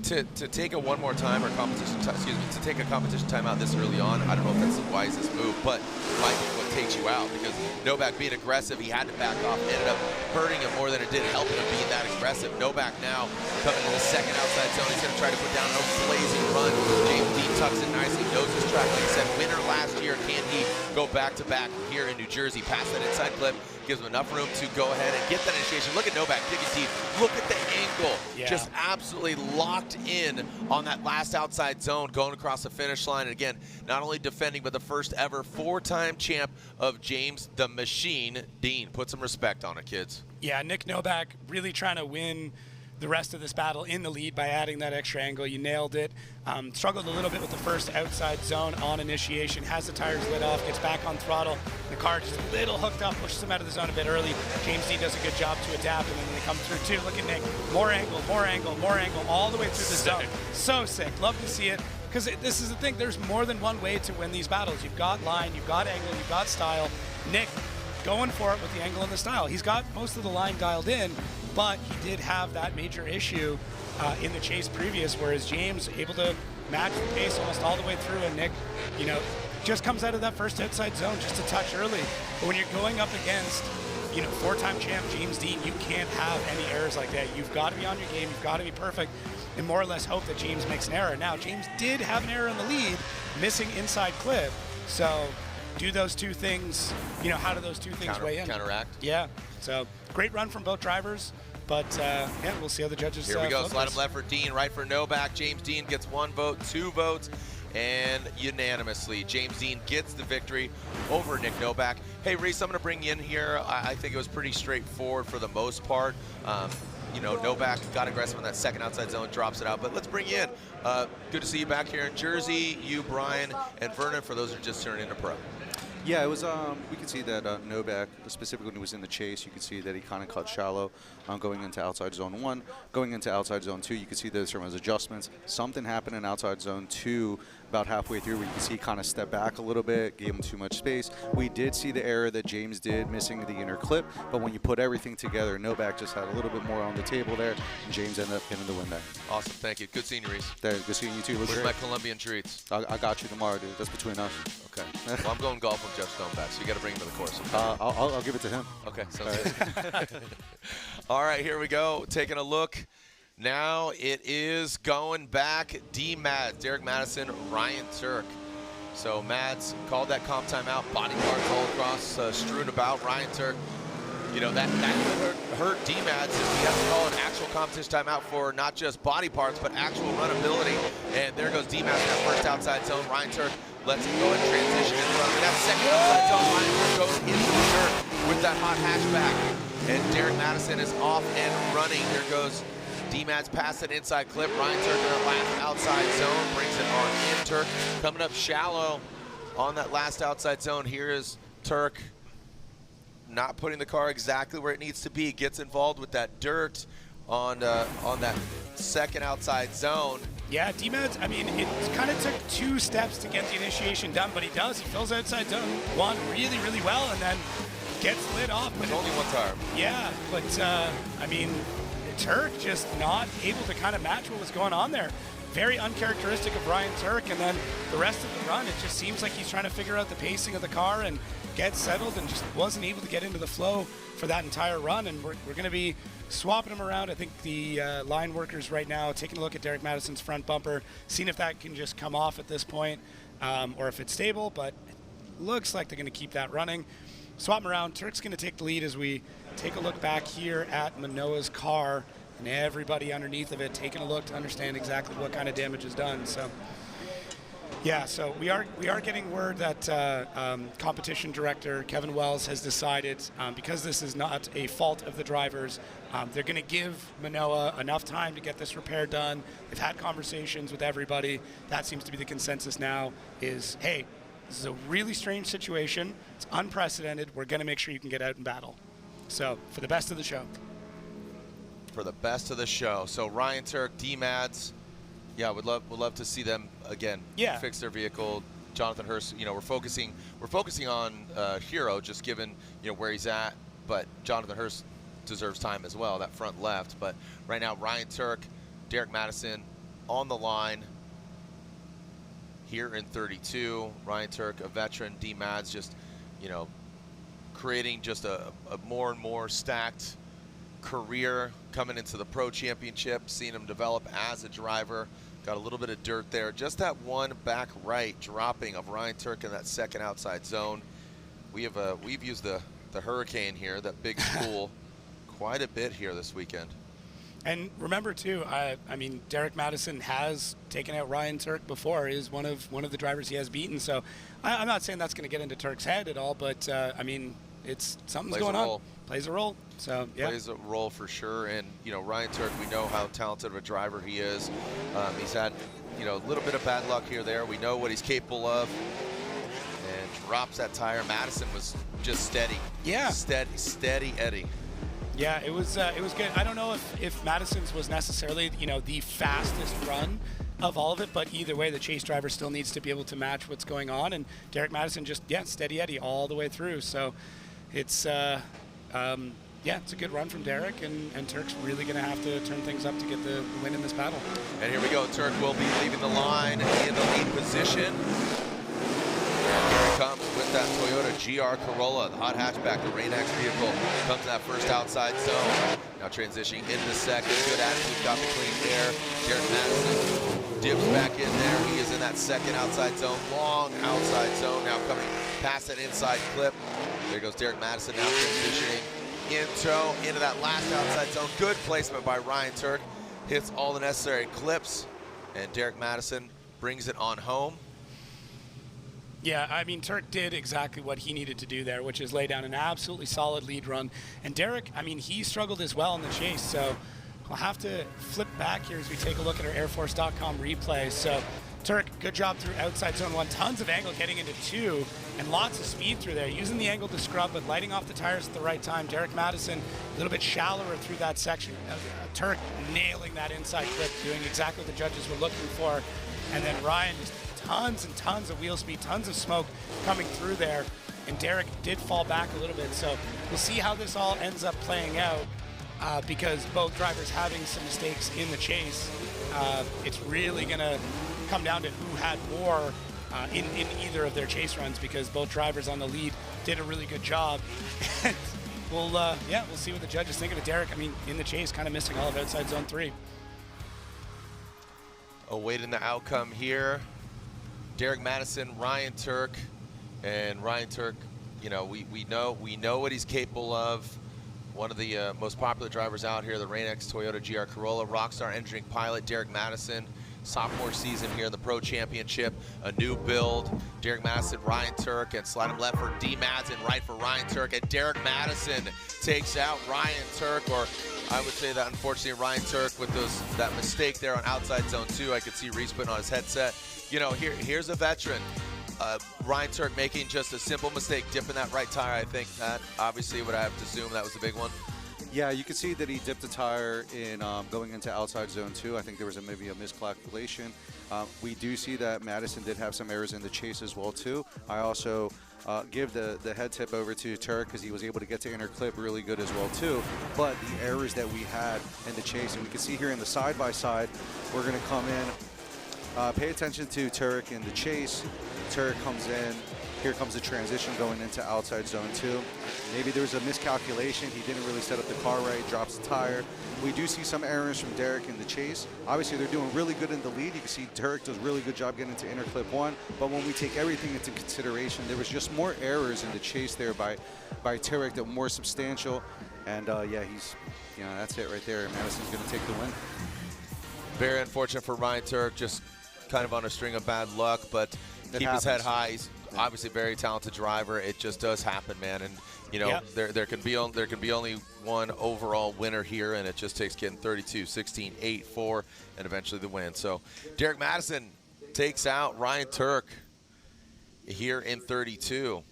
To take a one more time or competition, to take a competition timeout this early on, I don't know if that's the wisest move, but it might be what takes you out, because Novak being aggressive, he had to back off, ended up hurting him more than it did helping him being that aggressive. Novak now coming to the second outside zone. He's going to try to put down a blazing run. James Dean tucks it nicely, knows his track. Like I said, winner last year. Can he go back-to-back here in New Jersey, past that inside clip? Gives him enough room to go ahead and get that initiation. Look at Novak digging deep. Look at the angle. Yeah. Just absolutely locked in on that last outside zone, going across the finish line. And again, not only defending, but the first ever 4-time champ of James the Machine Dean. Put some respect on it, kids. Yeah, Nick Novak really trying to win the rest of this battle in the lead by adding that extra angle. You nailed it. Struggled a little bit with the first outside zone on initiation, has the tires lit off, gets back on throttle. The car just a little hooked up, pushes him out of the zone a bit early. James Dean does a good job to adapt, and then they come through too. Look at Nick, more angle, more angle, more angle, all the way through the zone. So sick, love to see it. Because this is the thing, there's more than one way to win these battles. You've got line, you've got angle, you've got style. Nick going for it with the angle and the style. He's got most of the line dialed in, but he did have that major issue in the chase previous, whereas James able to match the pace almost all the way through, and Nick, just comes out of that first outside zone just a touch early. But when you're going up against, 4-time champ James Dean, you can't have any errors like that. You've got to be on your game, you've got to be perfect, and more or less hope that James makes an error. Now, James did have an error in the lead, missing inside clip, so do those two things, how do those two things weigh in? Counteract. Yeah, so great run from both drivers, but we'll see how the judges Here we go, slide focus. him left for Dean, right for Novak. James Dean gets 1 vote, 2 votes, and unanimously, James Dean gets the victory over Nick Novak. Hey, Reese, I'm going to bring you in here. I think it was pretty straightforward for the most part. Novak got aggressive in that second outside zone, drops it out, but let's bring you in. Good to see you back here in Jersey, you, Brian, and Vernon, for those who are just turning into pro. Yeah, it was. We could see that Novak, specifically when he was in the chase, you could see that he kind of cut shallow going into outside zone 1. Going into outside zone 2, you could see those from his adjustments. Something happened in outside zone 2 about halfway through, where you can see he kind of stepped back a little bit, gave him too much space. We did see the error that James did, missing the inner clip, but when you put everything together, Novak just had a little bit more on the table there, and James ended up getting the win back. Awesome, thank you. Good seeing you, Reese. Good seeing you too. Where's my Colombian treats? I got you tomorrow, dude. That's between us. Okay. Well, I'm going golf with Jeff Stoneback, so you got to bring him to the course. Okay? I'll give it to him. Okay, sounds good. All right, here we go. Taking a look. Now it is going back. D-Mads, Derek Madison, Ryan Turk. So Mads called that comp timeout. Body parts all across, strewn about. Ryan Turk, that could hurt D-Mads if we have to call an actual competition timeout for not just body parts, but actual runability. And there goes D-Mads in that first outside zone. Ryan Turk lets him go and transition in front of him. That second outside zone, Ryan Turk goes into the dirt with that hot hatchback. And Derek Madison is off and running. There goes D-Mads past an inside clip. Ryan Turk in that last outside zone brings it on in. Turk coming up shallow on that last outside zone. Here is Turk not putting the car exactly where it needs to be. Gets involved with that dirt on that second outside zone. Yeah, D-Mads, it kind of took 2 steps to get the initiation done, but he does. He fills outside zone 1 really, really well, and then gets lit off. With only 1 tire. Yeah, but, Turk just not able to kind of match what was going on there. Very uncharacteristic of Ryan Turk, and then the rest of the run, it just seems like he's trying to figure out the pacing of the car and get settled, and just wasn't able to get into the flow for that entire run. And we're going to be swapping him around. I think the line workers right now taking a look at Derek Madison's front bumper, seeing if that can just come off at this point, or if it's stable, but it looks like they're going to keep that running. Swap him around. Turk's going to take the lead as we take a look back here at Manoa's car, and everybody underneath of it taking a look to understand exactly what kind of damage is done. So Yeah, so we are getting word that competition director Kevin Wells has decided, because this is not a fault of the drivers, they're going to give Manoa enough time to get this repair done. They've had conversations with everybody. That seems to be the consensus now is, hey, this is a really strange situation. It's unprecedented. We're going to make sure you can get out and battle. So for the best of the show. For the best of the show. So Ryan Turk, D-Mads, yeah, would love to see them again. Yeah. Fix their vehicle. Jonathan Hurst, we're focusing on Hero, just given where he's at, but Jonathan Hurst deserves time as well, that front left. But right now, Ryan Turk, Derek Madison on the line here in 32. Ryan Turk, a veteran. D-Mads just creating just a more and more stacked career coming into the Pro Championship, seeing him develop as a driver. Got a little bit of dirt there. Just that one back right dropping of Ryan Turk in that second outside zone. We've used the Hurricane here, that big spool, quite a bit here this weekend. And remember too, I mean, Derek Madison has taken out Ryan Turk before. Is one of the drivers he has beaten. So I'm not saying that's going to get into Turk's head at all, but I mean, it's something's going on. Plays a role. So yeah. Plays a role for sure. And Ryan Turk, we know how talented of a driver he is. He's had a little bit of bad luck here or there. We know what he's capable of. And drops that tire. Madison was just steady. Yeah. Steady Eddie. Yeah, it was good. I don't know if Madison's was necessarily the fastest run of all of it, but either way, the chase driver still needs to be able to match what's going on. And Derek Madison just steady Eddie all the way through. So it's it's a good run from Derek, and Turk's really going to have to turn things up to get the win in this battle. And here we go. Turk will be leaving the line in the lead position. And here he comes with that Toyota GR Corolla, the hot hatchback, the Rain-X vehicle. Comes to that first outside zone. Now transitioning into the second. Good attitude, got the clean air. Derek Madison dips back in there. He is in that second outside zone, long outside zone. Now coming past that inside clip. There goes Derek Madison now transitioning into that last outside zone. Good placement by Ryan Turk. Hits all the necessary clips, and Derek Madison brings it on home. Yeah, I mean, Turk did exactly what he needed to do there, which is lay down an absolutely solid lead run. And Derek, I mean, he struggled as well in the chase, so I'll have to flip back here as we take a look at our airforce.com replay. So Turk, good job through outside zone 1. Tons of angle getting into 2, and lots of speed through there. Using the angle to scrub, but lighting off the tires at the right time. Derek Madison, a little bit shallower through that section. Turk nailing that inside clip, doing exactly what the judges were looking for. And then Ryan, just tons and tons of wheel speed, tons of smoke coming through there. And Derek did fall back a little bit. So we'll see how this all ends up playing out, because both drivers having some mistakes in the chase. It's really going to come down to who had more in either of their chase runs, because both drivers on the lead did a really good job. And we'll see what the judges think of it. Derek, I mean, in the chase, kind of missing all of outside zone 3. Awaiting the outcome here. Derek Madison, Ryan Turk, and Ryan Turk, we know what he's capable of. One of the most popular drivers out here, the Rain-X Toyota GR Corolla, Rockstar engineering pilot Derek Madison. Sophomore season here in the Pro Championship, a new build. Derek Madison, Ryan Turk, and slide him left for D-Mads and right for Ryan Turk. And Derek Madison takes out Ryan Turk, or I would say that unfortunately Ryan Turk with that mistake there on outside zone 2. I could see Reese putting on his headset. Here's a veteran. Ryan Turk making just a simple mistake, dipping that right tire. I think that obviously would I have to assume that was the big one. Yeah, you can see that he dipped the tire in going into outside zone 2. I think there was maybe a miscalculation. We do see that Madison did have some errors in the chase as well too. I also give the head tip over to Turk because he was able to get to inner clip really good as well too. But the errors that we had in the chase, and we can see here in the side-by-side, we're going to come in. Pay attention to Turk in the chase. Turk comes in. Here comes the transition going into outside zone 2. Maybe there was a miscalculation. He didn't really set up the car right, drops the tire. We do see some errors from Derek in the chase. Obviously, they're doing really good in the lead. You can see Derek does a really good job getting into inner clip 1. But when we take everything into consideration, there was just more errors in the chase there by Derek that were more substantial. And yeah, that's it right there. Madison's going to take the win. Very unfortunate for Ryan Turk. Just kind of on a string of bad luck, but keep his head high. He's obviously a very talented driver. It just does happen, man. And you know, there can be only one overall winner here, and it just takes getting 32, 16, 8, 4, and eventually the win. So Derek Madison takes out Ryan Turk here in 32.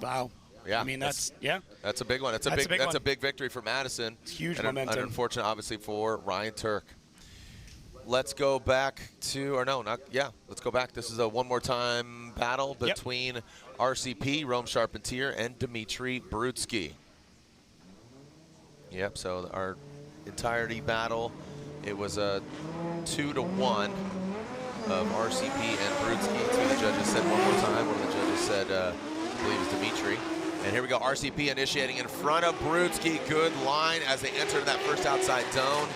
Wow. Yeah, I mean, that's a big one. That's a big victory for Madison. It's huge and momentum. And unfortunate, obviously, for Ryan Turk. Let's go back to, let's go back. This is a one more time battle between RCP, Rome Charpentier, and Dmitry Brutsky. Yep, so our entirety battle, it was a 2-1 of RCP and Brutsky. Two of the judges said one more time. One of the judges said, I believe it was Dmitry. And here we go, RCP initiating in front of Brutsky. Good line as they enter that first outside zone.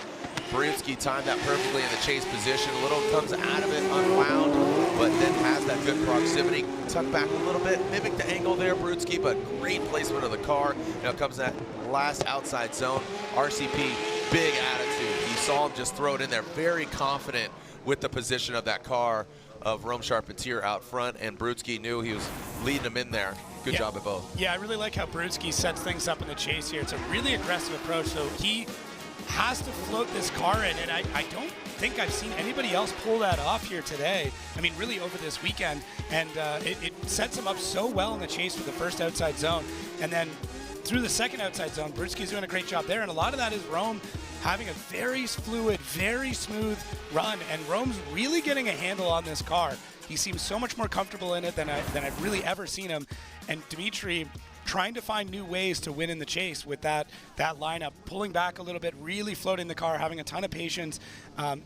Brutsky timed that perfectly in the chase position. Little comes out of it unwound, but then has that good proximity. Tuck back a little bit, mimic the angle there, Brutsky, but great placement of the car. Now comes that last outside zone. RCP, big attitude. You saw him just throw it in there, very confident with the position of that car of Rome Charpentier out front, and Brutsky knew he was leading him in there. Good job at both. Yeah, I really like how Brutsky sets things up in the chase here. It's a really aggressive approach, so he has to float this car in, and I don't think I've seen anybody else pull that off here today. I mean, really over this weekend, and it sets him up so well in the chase for the first outside zone, and then through the second outside zone, Brutsky's doing a great job there, and a lot of that is Rome having a very fluid, very smooth run, and Rome's really getting a handle on this car. He seems so much more comfortable in it than I've really ever seen him, and Dmitry trying to find new ways to win in the chase with that lineup, pulling back a little bit, really floating the car, having a ton of patience.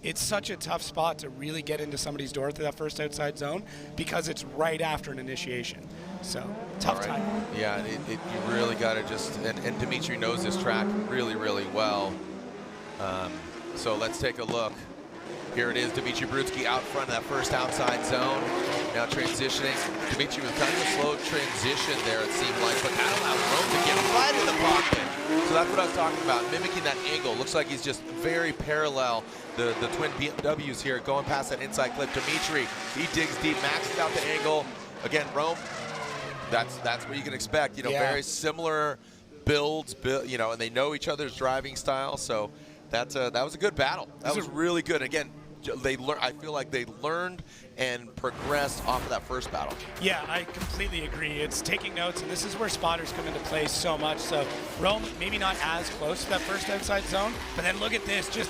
It's such a tough spot to really get into somebody's door through that first outside zone because it's right after an initiation. So, tough time. Yeah, you really got to just, and Dmitry knows this track really, really well. So let's take a look. Here it is, Dmitry Brutsky out front of that first outside zone. Now transitioning. Dmitry was kind of a slow transition there, it seemed like, but that allowed Rome to get right in the pocket. So that's what I was talking about, mimicking that angle. Looks like he's just very parallel. The twin BMWs here going past that inside clip. Dmitry, he digs deep, maxes out the angle. Again, Rome, that's what you can expect. You know, very similar builds, and they know each other's driving style. So that was a good battle. That was really good. Again, I feel like they learned and progressed off of that first battle. Yeah, I completely agree. It's taking notes, and this is where spotters come into play so much. So Rome maybe not as close to that first outside zone, but then look at this. Just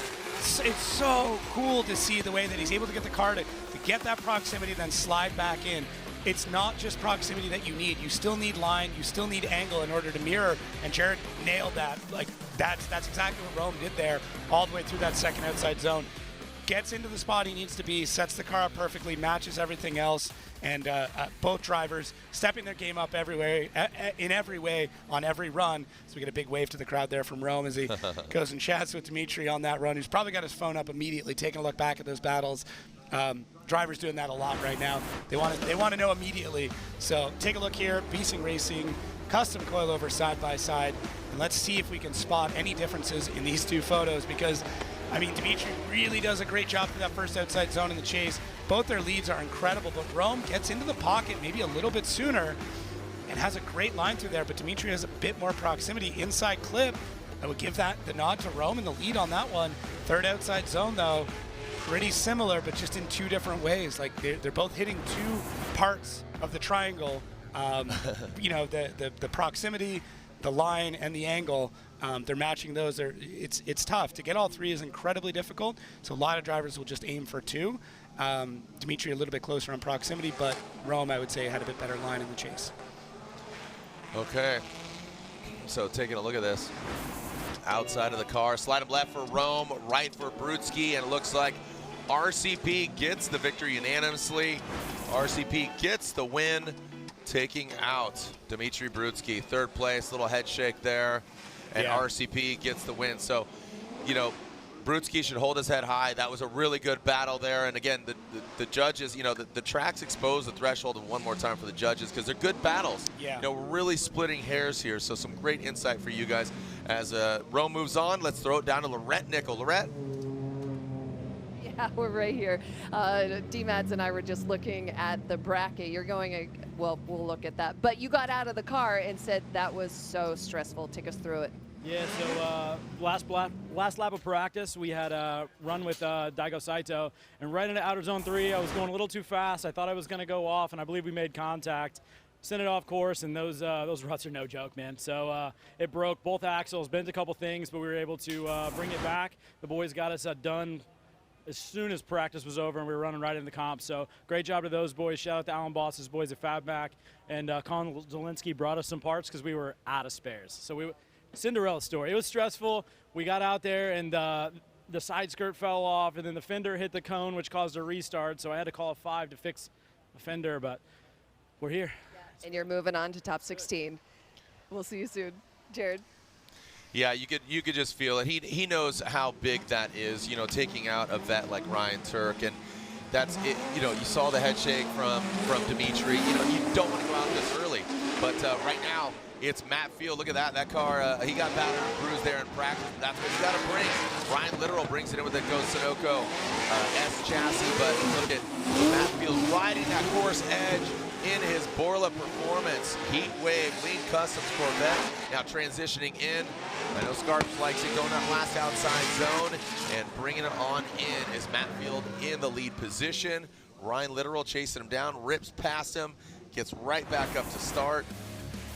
it's so cool to see the way that he's able to get the car to get that proximity, then slide back in. It's not just proximity that you need. You still need line, you still need angle in order to mirror, and Jared nailed that. Like, that's exactly what Rome did there all the way through that second outside zone. Gets into the spot he needs to be, sets the car up perfectly, matches everything else, and both drivers stepping their game up everywhere, in every way on every run. So we get a big wave to the crowd there from Rome as he goes and chats with Dmitry on that run, who's probably got his phone up immediately, taking a look back at those battles. Drivers doing that a lot right now. They want to know immediately. So take a look here, Beasing Racing, custom coilover side by side, and let's see if we can spot any differences in these two photos, because I mean, Dmitry really does a great job through that first outside zone in the chase. Both their leads are incredible, but Rome gets into the pocket maybe a little bit sooner and has a great line through there, but Dmitry has a bit more proximity inside clip. I would give that the nod to Rome and the lead on that one. Third outside zone, though, pretty similar, but just in two different ways. Like they're both hitting two parts of the triangle. The proximity, the line, and the angle. They're matching those. It's tough. To get all three is incredibly difficult, so a lot of drivers will just aim for two. Dmitry a little bit closer on proximity, but Rome, I would say, had a bit better line in the chase. Okay, so taking a look at this. Outside of the car, slide him left for Rome, right for Brutsky, and it looks like RCP gets the victory unanimously. RCP gets the win, taking out Dmitry Brutsky. Third place, little head shake there, and RCP gets the win. So, Brutsky should hold his head high. That was a really good battle there. And again, the judges, the tracks expose the threshold one more time for the judges because they're good battles. Yeah. We're really splitting hairs here. So some great insight for you guys. As Rome moves on, let's throw it down to Lorette Nickel. Lorette? we're right here. D-Mads and I were just looking at the bracket. You're going, well, we'll look at that. But you got out of the car and said that was so stressful. Take us through it. Yeah, so last lap of practice, we had a run with Daigo Saito, and right into outer zone 3, I was going a little too fast. I thought I was going to go off, and I believe we made contact. Sent it off course, and those ruts are no joke, man. So it broke both axles, bent a couple things, but we were able to bring it back. The boys got us done as soon as practice was over, and we were running right into the comp. So great job to those boys. Shout out to Alan Boss's boys at Fabmac, and Colin Zielinski brought us some parts because we were out of spares. So Cinderella story. It was stressful. We got out there, and the side skirt fell off, and then the fender hit the cone, which caused a restart. So I had to call a 5 to fix the fender, but we're here. And you're moving on to top 16. We'll see you soon. Jared. Yeah, you could just feel it. He knows how big that is, you know, taking out a vet like Ryan Turk, and that's it. You know, you saw the head shake from Dimitri. You know, you don't want to go out this early, but right now it's Matt Field. Look at that. That car, he got battered and bruised there in practice. That's what you got to bring. Ryan Literal brings it in with the Go Sunoco S chassis, but look at Matt Field riding that course edge in his Borla Performance Heat Wave Lean Customs Corvette. Now transitioning in. I know Scarps likes it, going that last outside zone and bringing it on in is Matt Field in the lead position. Ryan Literal chasing him down, rips past him, gets right back up to start.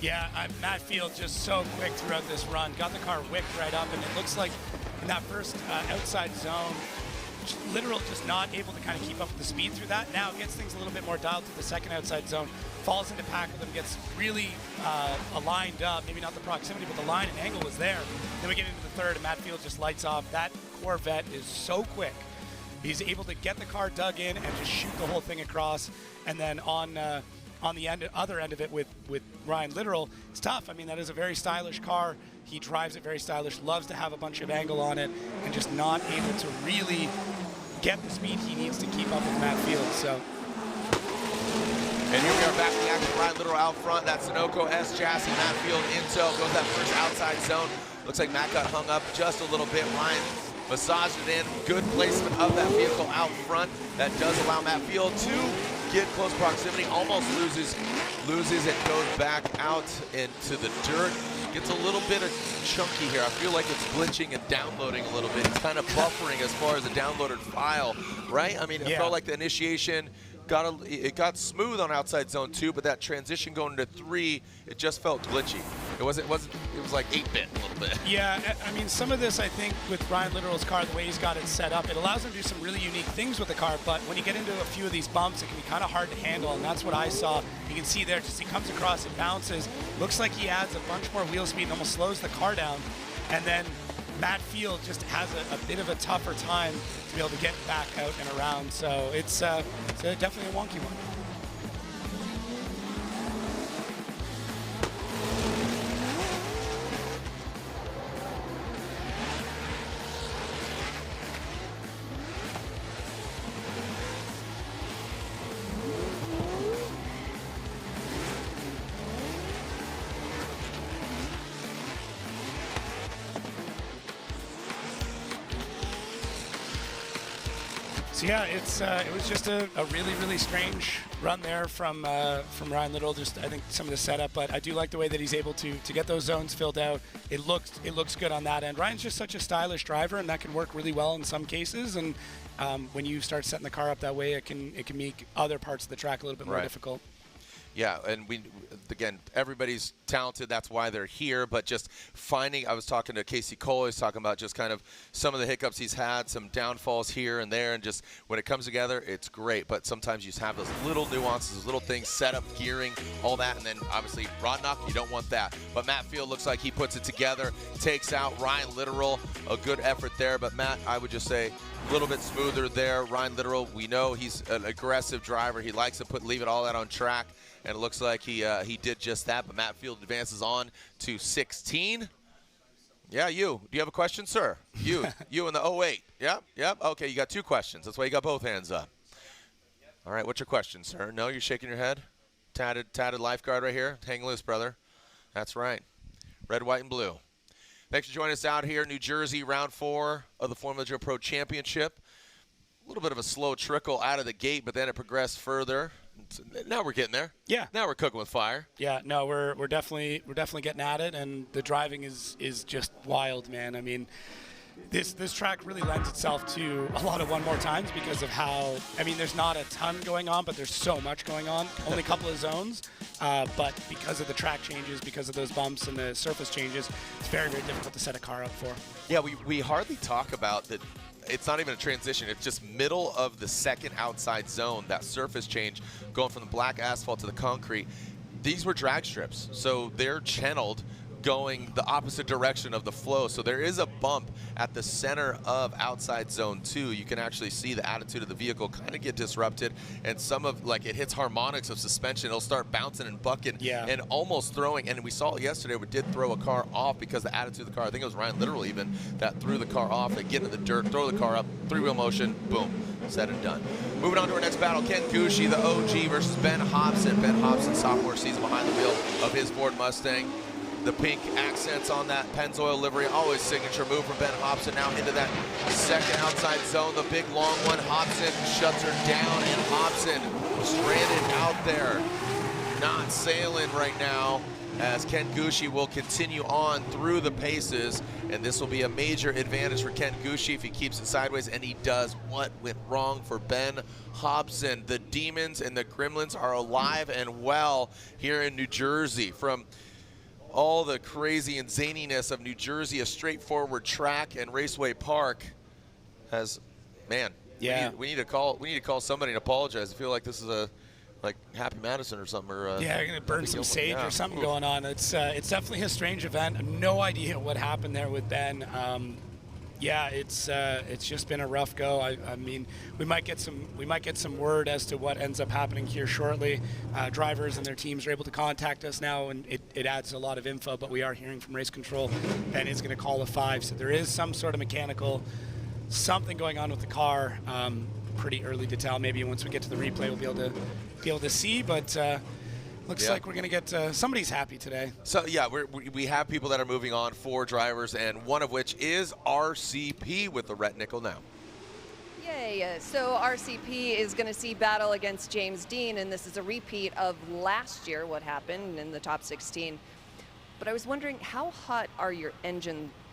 Yeah, Matt Field just so quick throughout this run. Got the car whipped right up, and it looks like in that first outside zone, Literal just not able to kind of keep up with the speed through that. Now gets things a little bit more dialed to the second outside zone, falls into pack with him, gets really aligned up. Maybe not the proximity, but the line and angle was there. Then we get into the third, and Matt Field just lights off. That Corvette is so quick. He's able to get the car dug in and just shoot the whole thing across. And then on the other end of it with Ryan Literal, it's tough. I mean, that is a very stylish car. He drives it very stylish, loves to have a bunch of angle on it, and just not able to really get the speed he needs to keep up with Matt Field. So. And here we are back in the action. Ryan Literal out front. That Sunoco S chassis. Matt Field intel goes that first outside zone. Looks like Matt got hung up just a little bit. Ryan massaged it in. Good placement of that vehicle out front. That does allow Matt Field to get close proximity. Almost loses it. Goes back out into the dirt. Gets a little bit of chunky here. I feel like it's glitching and downloading a little bit. It's kind of buffering as far as the downloaded file, right? I mean, it felt like the initiation it got smooth on outside zone 2, but that transition going into 3, it just felt glitchy. It was like 8-bit a little bit. Yeah, I mean, some of this, I think, with Ryan Literal's car, the way he's got it set up, it allows him to do some really unique things with the car, but when you get into a few of these bumps, it can be kind of hard to handle, and that's what I saw. You can see there, just he comes across, it bounces, looks like he adds a bunch more wheel speed and almost slows the car down, and then Matt Field just has a bit of a tougher time to be able to get back out and around, so it's definitely a wonky one. So yeah, it was just a really, really strange run there from Ryan Little. Just I think some of the setup, but I do like the way that he's able to get those zones filled out. It looks good on that end. Ryan's just such a stylish driver, and that can work really well in some cases. And when you start setting the car up that way, it can make other parts of the track a little bit more difficult. Yeah, and again, everybody's talented. That's why they're here. But just finding, I was talking to Casey Cole. He's talking about just kind of some of the hiccups he's had, some downfalls here and there, and just when it comes together, it's great. But sometimes you just have those little nuances, those little things, setup, gearing, all that, and then obviously rod knock, you don't want that. But Matt Field looks like he puts it together, takes out Ryan Literal. A good effort there. But Matt, I would just say a little bit smoother there. Ryan Literal, we know he's an aggressive driver. He likes to leave it all out on track. And it looks like he did just that, but Matt Field advances on to 16. Yeah, you. Do you have a question, sir? You in the 08. Yep. Okay, you got 2 questions. That's why you got both hands up. All right, what's your question, sir? No, you're shaking your head? Tatted lifeguard right here. Hang loose, brother. That's right. Red, white, and blue. Thanks for joining us out here, New Jersey, round 4 of the Formula Joe Pro Championship. little bit of a slow trickle out of the gate, but then it progressed further. Now we're getting there. Yeah. Now we're cooking with fire. Yeah, no, we're definitely getting at it, and the driving is just wild, man. I mean, this track really lends itself to a lot of one more times because of how, I mean, there's not a ton going on, but there's so much going on. Only a couple of zones, but because of the track changes, because of those bumps and the surface changes, it's very, very difficult to set a car up for. Yeah, we hardly talk about that. It's not even a transition. It's just middle of the second outside zone, that surface change going from the black asphalt to the concrete. These were drag strips, so they're channeled going the opposite direction of the flow. So there is a bump at the center of outside zone 2. You can actually see the attitude of the vehicle kind of get disrupted, and some of, like, it hits harmonics of suspension. It'll start bouncing and bucking and almost throwing. And we saw it yesterday, we did throw a car off because the attitude of the car, I think it was Ryan Literal even, that threw the car off. They get into the dirt, throw the car up, three-wheel motion, boom, said and done. Moving on to our next battle, Ken Gucci, the OG, versus Ben Hobson. Ben Hobson, sophomore season behind the wheel of his Ford Mustang. The pink accents on that Pennzoil livery, always signature move from Ben Hobson. Now into that second outside zone, the big long one. Hobson shuts her down, and Hobson stranded out there, not sailing right now, as Ken Gucci will continue on through the paces, and this will be a major advantage for Ken Gucci if he keeps it sideways, and he does. What went wrong for Ben Hobson? The demons and the gremlins are alive and well here in New Jersey. From all the crazy and zaniness of New Jersey, a straightforward track and Raceway Park has, man, yeah, we need to call somebody and apologize. I feel like this is a Happy Madison or something, or yeah, you're gonna burn some sage or something going on. It's definitely a strange event. No idea what happened there with Ben. Yeah, it's just been a rough go. I mean, we might get some word as to what ends up happening here shortly. Drivers and their teams are able to contact us now, and it adds a lot of info. But we are hearing from race control, Ben is going to call a 5, so there is some sort of mechanical something going on with the car. Pretty early to tell. Maybe once we get to the replay, we'll be able to see. But looks like we're going to get somebody's happy today. So, yeah, we have people that are moving on, 4 drivers, and one of which is RCP with the red nickel now. Yay. So RCP is going to see battle against James Dean, and this is a repeat of last year, what happened in the top 16. But I was wondering, how hot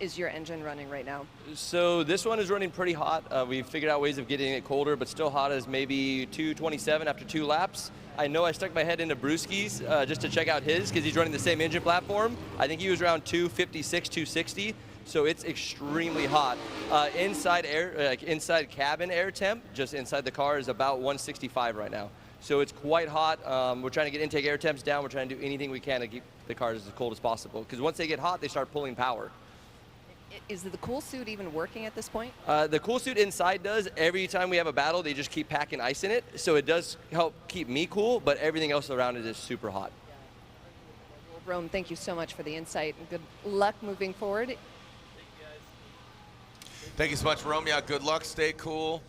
is your engine running right now? So this one is running pretty hot. We've figured out ways of getting it colder, but still hot as maybe 227 after 2 laps. I know I stuck my head into Brewski's just to check out his, because he's running the same engine platform. I think he was around 256, 260. So it's extremely hot. Inside cabin air temp, just inside the car, is about 165 right now. So it's quite hot. We're trying to get intake air temps down. We're trying to do anything we can to keep the cars as cold as possible. Because once they get hot, they start pulling power. Is the cool suit even working at this point? The cool suit inside does. Every time we have a battle, they just keep packing ice in it. So it does help keep me cool, but everything else around it is super hot. Well, Rome, thank you so much for the insight, and good luck moving forward. Thank you so much, Rome. Yeah, good luck. Stay cool.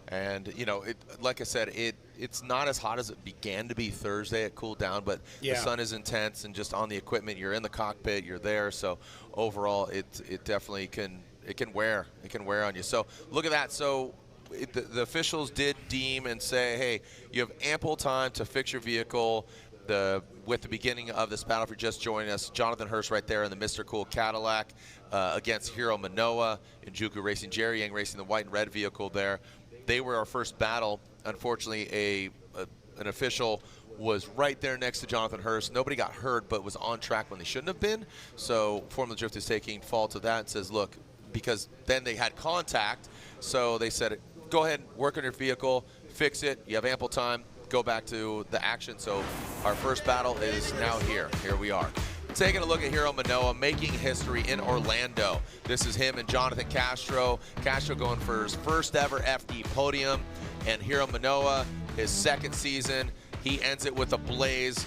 And, you know, like I said, it's not as hot as it began to be Thursday. It cooled down, but the sun is intense, and just on the equipment, you're in the cockpit, you're there. So overall, it definitely can wear on you. So look at that. So the officials did deem and say, hey, you have ample time to fix your vehicle. With the beginning of this battle, if you're just joining us, Jonathan Hurst right there in the Mr. Cool Cadillac against Hiro Manoa and Juku Racing, Jerry Yang racing the white and red vehicle there. They were our first battle. Unfortunately, an official was right there next to Jonathan Hurst. Nobody got hurt, but was on track when they shouldn't have been. So Formula Drift is taking fault of that and says, look, because then they had contact, so they said, go ahead, work on your vehicle, fix it. You have ample time. Go back to the action. So our first battle is now here. Here we are. Taking a look at Hiro Manoa making history in Orlando. This is him and Jonathan Castro. Castro going for his first ever FD podium, and Hiro Manoa, his second season, he ends it with a blaze.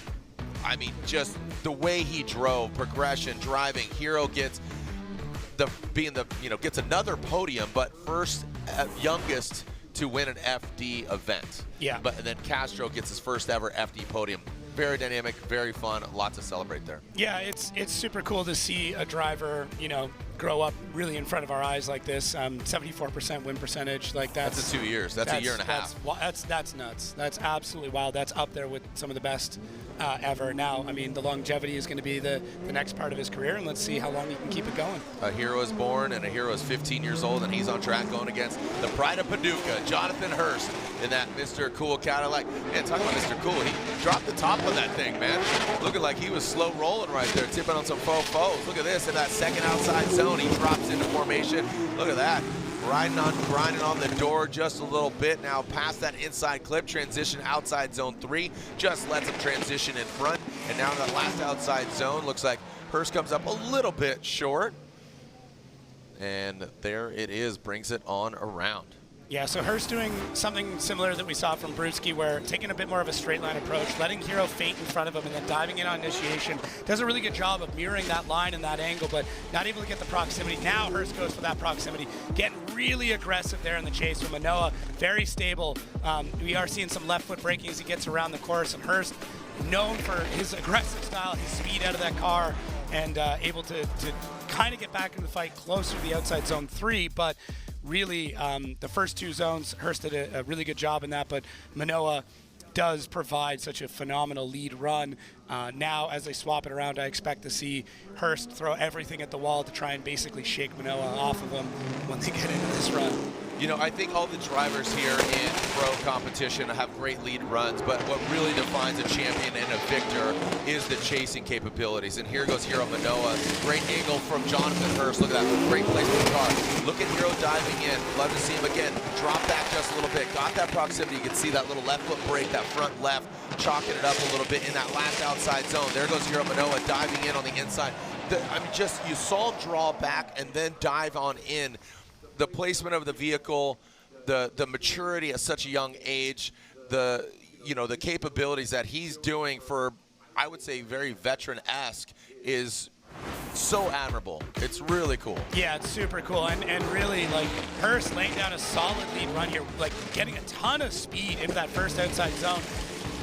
I mean, just the way he drove, progression, driving. Hiro gets gets another podium, but first youngest to win an FD event. Yeah. And then Castro gets his first ever FD podium. Very dynamic, very fun, lots to celebrate there. Yeah, it's super cool to see a driver, grow up really in front of our eyes like this. 74% win percentage, like That's in 2 years. That's a year and a half. That's nuts. That's absolutely wild. That's up there with some of the best ever. Now, I mean, the longevity is going to be the next part of his career, and let's see how long he can keep it going. A hero is born, and a hero is 15 years old, and he's on track going against the pride of Paducah, Jonathan Hurst, in that Mr. Cool Cadillac. Man, talking about Mr. Cool, he dropped the top on that thing, man. Looking like he was slow rolling right there, tipping on some faux foes. Look at this, in that second outside zone, he drops into formation. Look at that. Grinding on the door just a little bit. Now past that inside clip, transition outside zone 3. Just lets him transition in front. And now in that last outside zone, looks like Hurst comes up a little bit short. And there it is, brings it on around. Yeah, so Hurst doing something similar that we saw from Brewski, where taking a bit more of a straight line approach, letting Hero feint in front of him, and then diving in on initiation. Does a really good job of mirroring that line and that angle, but not able to get the proximity. Now Hurst goes for that proximity, getting really aggressive there in the chase from Manoa. Very stable. We are seeing some left foot braking as he gets around the course, and Hurst, known for his aggressive style, his speed out of that car, and able to kind of get back into the fight closer to the outside zone 3, but really, the first 2 zones, Hurst did a really good job in that, but Manoa does provide such a phenomenal lead run. Now, as they swap it around, I expect to see Hurst throw everything at the wall to try and basically shake Manoa off of him when they get into this run. You know, I think all the drivers here in pro competition have great lead runs, but what really defines a champion and a victor is the chasing capabilities. And here goes Hero Manoa. Great angle from Jonathan Hurst. Look at that. Great placement of the car. Look at Hero diving in. Love to see him again. Drop back just a little bit. Got that proximity. You can see that little left foot brake, that front left, chalking it up a little bit in that last outside zone. There goes Hero Manoa diving in on the inside. You saw him draw back and then dive on in. The placement of the vehicle, the maturity at such a young age, the capabilities that he's doing for, I would say, very veteran-esque is so admirable. It's really cool. Yeah, it's super cool. And really, like, Hurst laying down a solid lead run here, like getting a ton of speed into that first outside zone.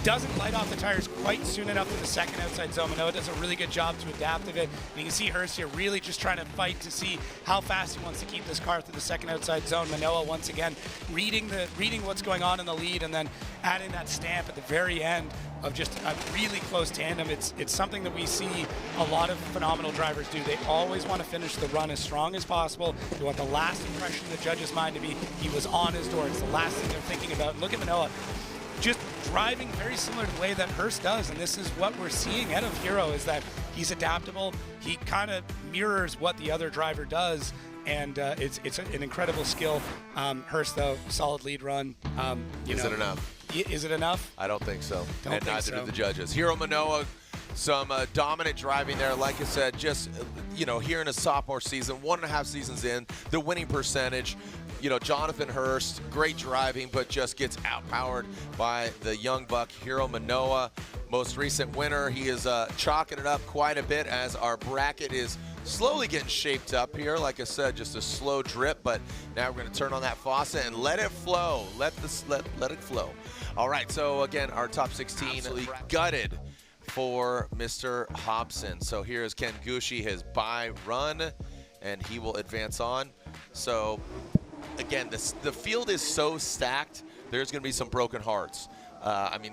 Doesn't light off the tires quite soon enough in the second outside zone. Manoa does a really good job to adapt to it. And you can see Hurst here really just trying to fight to see how fast he wants to keep this car through the second outside zone. Manoa, once again, reading what's going on in the lead and then adding that stamp at the very end of just a really close tandem. It's something that we see a lot of phenomenal drivers do. They always want to finish the run as strong as possible. They want the last impression in the judge's mind to be he was on his door. It's the last thing they're thinking about. And look at Manoa, just driving very similar to the way that Hurst does, and this is what we're seeing out of Hero, is that he's adaptable. He kind of mirrors what the other driver does, and it's an incredible skill. Hurst, though, solid lead run. Is it enough? Is it enough? I don't think so. Don't think neither so. do the judges. Hero Manoa, some dominant driving there. Like I said, just here in his sophomore season, 1.5 seasons in, the winning percentage. Jonathan Hurst, great driving, but just gets outpowered by the young buck, Hero Manoa. Most recent winner. He is chalking it up quite a bit as our bracket is slowly getting shaped up here. Like I said, just a slow drip, but now we're going to turn on that faucet and let it flow. Let it flow. All right, so again, our top 16 absolutely gutted for Mr. Hobson. So here's Ken Gucci, his bye run, and he will advance on. So again, the field is so stacked, there's going to be some broken hearts.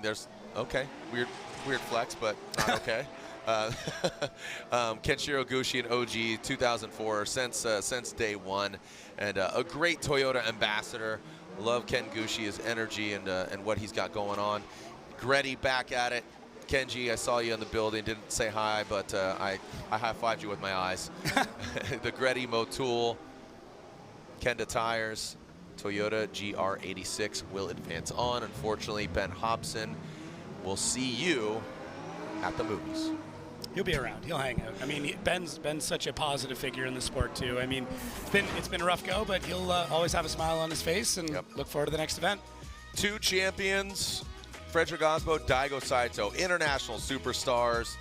There's, okay, weird flex, but not okay. Kenshiro Gucci and OG 2004 since day one, and a great Toyota ambassador. Love Ken Gucci, his energy and what he's got going on. Gretty back at it. Kenji, I saw you in the building. Didn't say hi, but I high-fived you with my eyes. The Gretty Motul, Kenda Tires, Toyota GR86 will advance on. Unfortunately, Ben Hobson will see you at the movies. He'll be around. He'll hang out. I mean, Ben's such a positive figure in the sport too. I mean, it's been a rough go, but he'll always have a smile on his face and look forward to the next event. 2 champions, Frederick Osbo, Daigo Saito, international superstars,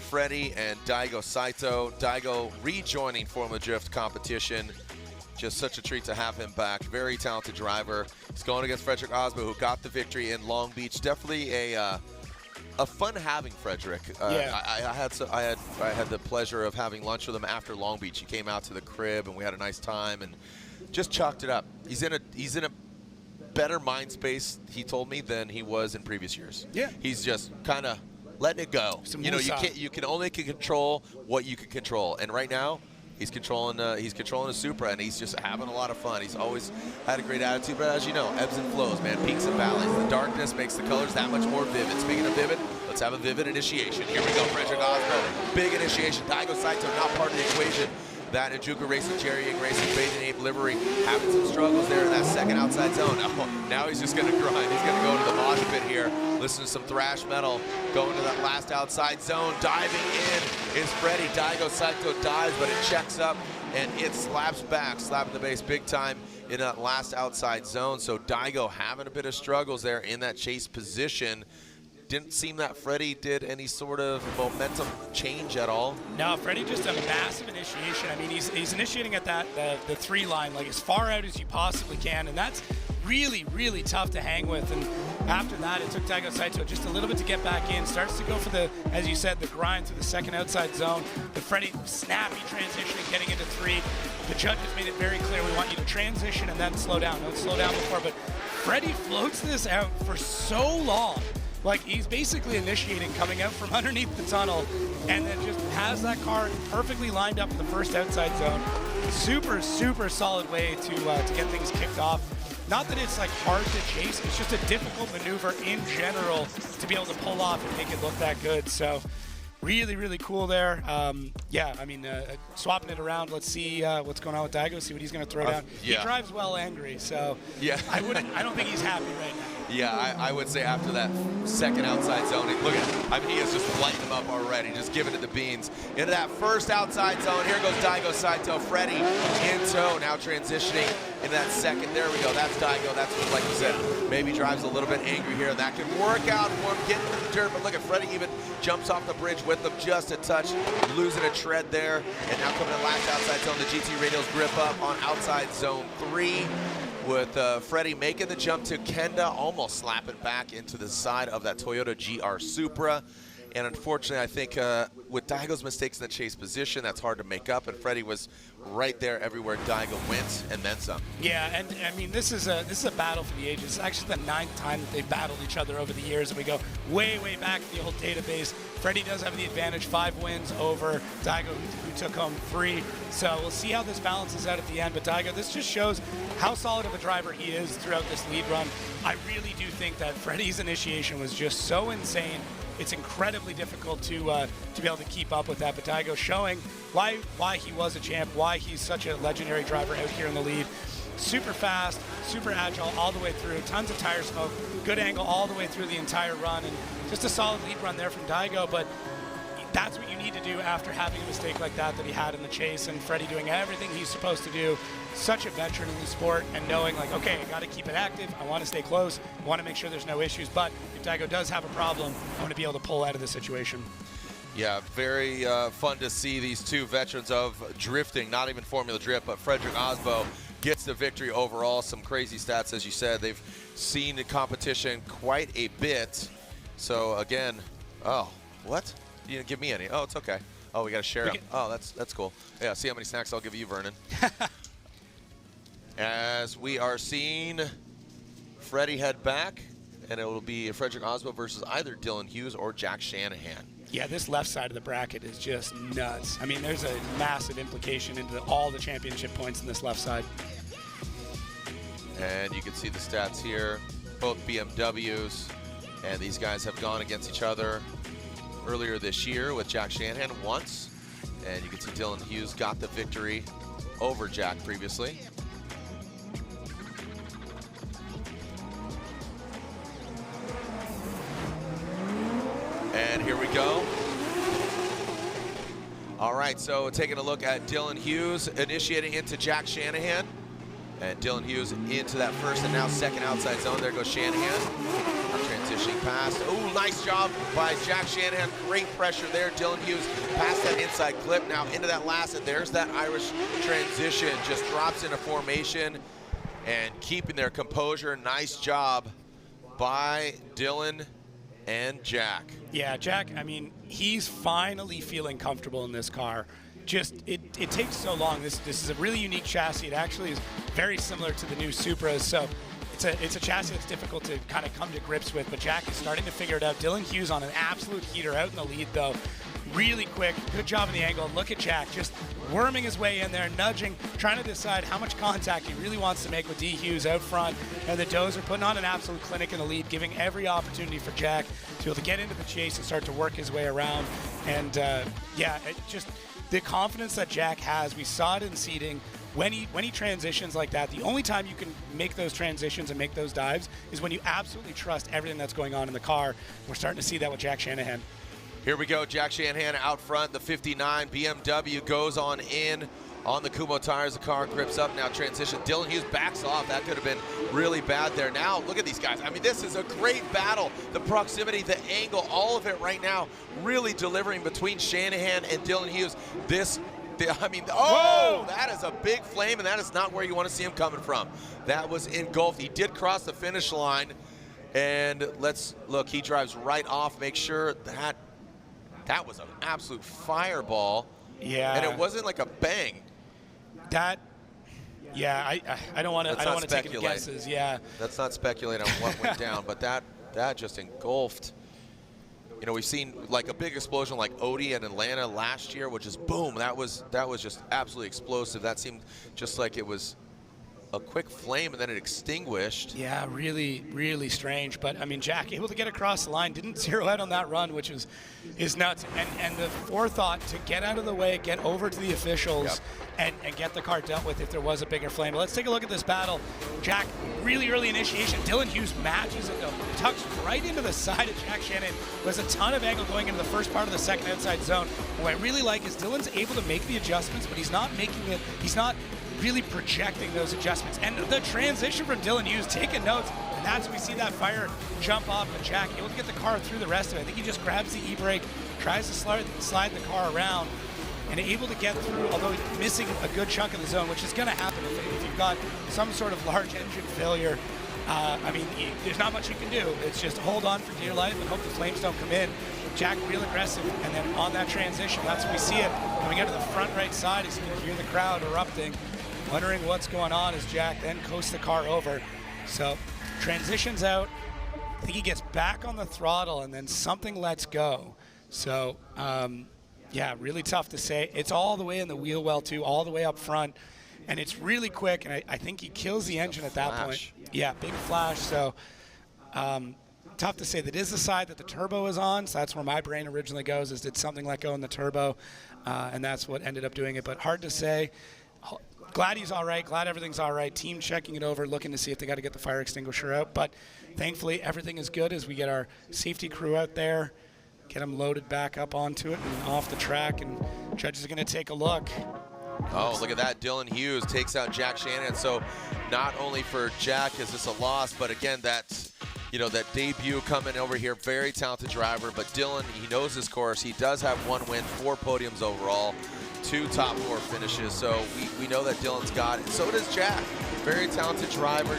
Freddie and Daigo Saito. Daigo rejoining Formula Drift competition. Just such a treat to have him back. Very talented driver. He's going against Frederick Osbo, who got the victory in Long Beach. Definitely a a fun having Frederick. Yeah. I had the pleasure of having lunch with him after Long Beach. He came out to the crib and we had a nice time and just chalked it up. He's in a better mind space, he told me, than he was in previous years. Yeah. He's just kind of letting it go. You can only control what you can control. And right now, he's controlling a Supra, and he's just having a lot of fun. He's always had a great attitude, but as you know, ebbs and flows, man, peaks and valleys. The darkness makes the colors that much more vivid. Speaking of vivid, let's have a vivid initiation. Here we go, Frederick Osborne. Big initiation. Daigo Saito not part of the equation. That Ajuka Racing, Jerry Yang Racing, Bathing Ape livery, having some struggles there in that second outside zone. Now he's just going to grind. He's going to go into the mosh pit here. Listen to some thrash metal. Going to that last outside zone. Diving in is Freddie. Daigo Saito dives, but it checks up and it slaps back, slapping the base big time in that last outside zone. So Daigo having a bit of struggles there in that chase position. Didn't seem that Freddie did any sort of momentum change at all. No, Freddie just a massive initiation. I mean, he's initiating at the 3 line, like as far out as you possibly can, and that's really, really tough to hang with. And after that, it took Daigo Saito just a little bit to get back in. Starts to go for the, as you said, the grind through the second outside zone. The Freddie snappy transition getting into 3. The judges made it very clear, we want you to transition and then slow down. Don't slow down before, but Freddie floats this out for so long. Like, he's basically initiating, coming out from underneath the tunnel, and then just has that car perfectly lined up in the first outside zone. Super, super solid way to get things kicked off. Not that it's like hard to chase, it's just a difficult maneuver in general to be able to pull off and make it look that good. So really, really cool there. Yeah, I mean, swapping it around. Let's see what's going on with Daigo, see what he's going to throw down. Yeah. He drives well angry, so yeah. I don't think he's happy right now. Yeah, I would say after that second outside zone, look at him. I mean, he is just lighting them up already, just giving it the beans. Into that first outside zone, here goes Daigo Saito. Freddie in tow, now transitioning into that second. There we go, that's Daigo. That's what, like you said, maybe drives a little bit angry here. That can work out for him, getting into the dirt, but look at Freddie even jumps off the bridge with them just a touch, losing a tread there. And now coming in last outside zone, the GT Radials grip up on outside zone 3. With Freddie making the jump to Kenda, almost slapping back into the side of that Toyota GR Supra. And unfortunately, I think with Daigo's mistakes in the chase position, that's hard to make up. And Freddie was right there everywhere Daigo went, and then some. Yeah, and I mean, this is a battle for the ages. It's actually the 9th time that they've battled each other over the years, and we go way, way back to the old database. Freddie does have the advantage, 5 wins over Daigo, who took home 3. So we'll see how this balances out at the end. But Daigo, this just shows how solid of a driver he is throughout this lead run. I really do think that Freddie's initiation was just so insane. It's incredibly difficult to be able to keep up with that. But Daigo showing why he was a champ, why he's such a legendary driver out here in the lead. Super fast, super agile all the way through, tons of tire smoke, good angle all the way through the entire run, and just a solid lead run there from Daigo. But that's what you need to do after having a mistake like that he had in the chase, and Freddie doing everything he's supposed to do. Such a veteran in the sport, and knowing like, okay, I got to keep it active. I want to stay close. I want to make sure there's no issues. But if Daigo does have a problem, I want to be able to pull out of the situation. Yeah, very fun to see these two veterans of drifting, not even Formula Drift, but Frederick Osbo gets the victory overall. Some crazy stats, as you said. They've seen the competition quite a bit. So again, oh, what? You didn't give me any. Oh, it's okay. Oh, we got to share them. Oh, that's cool. Yeah, see how many snacks I'll give you, Vernon. As we are seeing Freddie head back, and it will be Frederick Osbo versus either Dylan Hughes or Jack Shanahan. Yeah, this left side of the bracket is just nuts. I mean, there's a massive implication into all the championship points in this left side. And you can see the stats here. Both BMWs, and these guys have gone against each other earlier this year with Jack Shanahan once. And you can see Dylan Hughes got the victory over Jack previously. And here we go. All right, so taking a look at Dylan Hughes initiating into Jack Shanahan. And Dylan Hughes into that first and now second outside zone. There goes Shanahan. Transitioning past. Oh, nice job by Jack Shanahan. Great pressure there. Dylan Hughes past that inside clip. Now into that last, and there's that Irish transition. Just drops into formation and keeping their composure. Nice job by Dylan and Jack. Yeah, Jack, I mean, he's finally feeling comfortable in this car. Just, it takes so long. This is a really unique chassis. It actually is very similar to the new Supras, so it's a chassis that's difficult to kind of come to grips with, but Jack is starting to figure it out. Dylan Hughes on an absolute heater out in the lead, though. Really quick, good job in the angle. Look at Jack just worming his way in there, nudging, trying to decide how much contact he really wants to make with D. Hughes out front. And the Dozer putting on an absolute clinic in the lead, giving every opportunity for Jack to be able to get into the chase and start to work his way around. And yeah, it just the confidence that Jack has, we saw it in seeding. When he transitions like that, the only time you can make those transitions and make those dives is when you absolutely trust everything that's going on in the car. We're starting to see that with Jack Shanahan. Here we go, Jack Shanahan out front. The 59 BMW goes on in on the Kumo tires. The car grips up now, transition. Dylan Hughes backs off. That could have been really bad there. Now, look at these guys. I mean, this is a great battle. The proximity, the angle, all of it right now really delivering between Shanahan and Dylan Hughes. That is a big flame, and that is not where you want to see him coming from. That was engulfed. He did cross the finish line, and let's look. He drives right off. Make sure that was an absolute fireball. Yeah. And it wasn't like a bang. I don't want to take any guesses. Yeah. Let's not speculate on what went down, but that just engulfed. You know, we've seen like a big explosion like Odie in Atlanta last year, which is boom. That was just absolutely explosive. That seemed just like it was a quick flame and then it extinguished. Yeah, really, really strange. But I mean, Jack able to get across the line, didn't zero out on that run, which is nuts. And the forethought to get out of the way, get over to the officials, and get the car dealt with if there was a bigger flame. But let's take a look at this battle. Jack, really early initiation. Dylan Hughes matches it though, tucks right into the side of Jack Shannon. There's a ton of angle going into the first part of the second outside zone. And what I really like is Dylan's able to make the adjustments, but he's not really projecting those adjustments. And the transition from Dylan Hughes, taking notes, and that's when we see that fire jump off of Jack, able to get the car through the rest of it. I think he just grabs the e-brake, tries to slide the car around, and able to get through, although he's missing a good chunk of the zone, which is going to happen if you've got some sort of large engine failure. I mean, there's not much you can do. It's just hold on for dear life and hope the flames don't come in. Jack real aggressive, and then on that transition, that's when we see it coming out of the front right side. You can hear the crowd erupting, wondering what's going on as Jack then coasts the car over. So transitions out. I think he gets back on the throttle, and then something lets go. So, yeah, really tough to say. It's all the way in the wheel well, too, all the way up front. And it's really quick, and I think he kills the engine at that point. Yeah, big flash. So tough to say. That is the side that the turbo is on, so that's where my brain originally goes, is did something let go in the turbo, and that's what ended up doing it. But hard to say. Glad he's all right. Glad everything's all right. Team checking it over, looking to see if they got to get the fire extinguisher out. But thankfully, everything is good as we get our safety crew out there, get them loaded back up onto it and off the track, and judges are going to take a look. Oh, look at that. Dylan Hughes takes out Jack Shanahan. So not only for Jack is this a loss, but again, that debut coming over here, very talented driver. But Dylan, he knows his course. He does have one win, 4 podiums overall, 2 top 4 finishes. So we know that Dylan's got it. So does Jack. Very talented driver.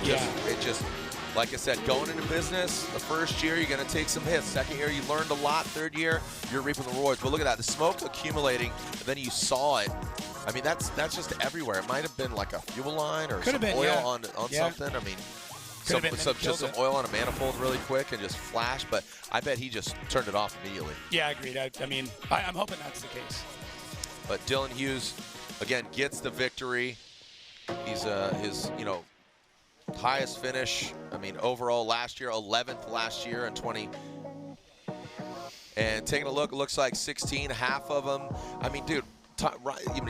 Like I said, going into business, the first year, you're going to take some hits. Second year, you learned a lot. Third year, you're reaping the rewards. But look at that. The smoke accumulating, and then you saw it. I mean, that's just everywhere. It might have been like a fuel line or some oil on something. I mean, just some oil on a manifold really quick and just flash. But I bet he just turned it off immediately. Yeah, agreed. I mean, I'm hoping that's the case. But Dylan Hughes, again, gets the victory. He's his highest finish. I mean, overall last year, 11th last year in 20. And taking a look, it looks like 16, half of them. I mean, dude,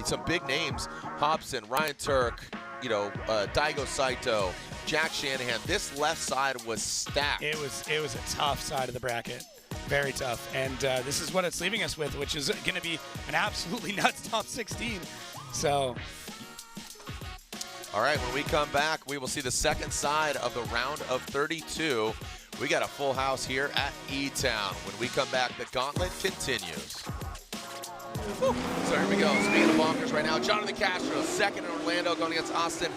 some big names: Hobson, Ryan Turk, Daigo Saito, Jack Shanahan. This left side was stacked. It was a tough side of the bracket. Very tough. And this is what it's leaving us with, which is going to be an absolutely nuts top 16. So. All right, when we come back, we will see the second side of the round of 32. We got a full house here at E-Town. When we come back, the gauntlet continues. So here we go. Speaking of bonkers right now, Jonathan Castro, second in Orlando, going against Austin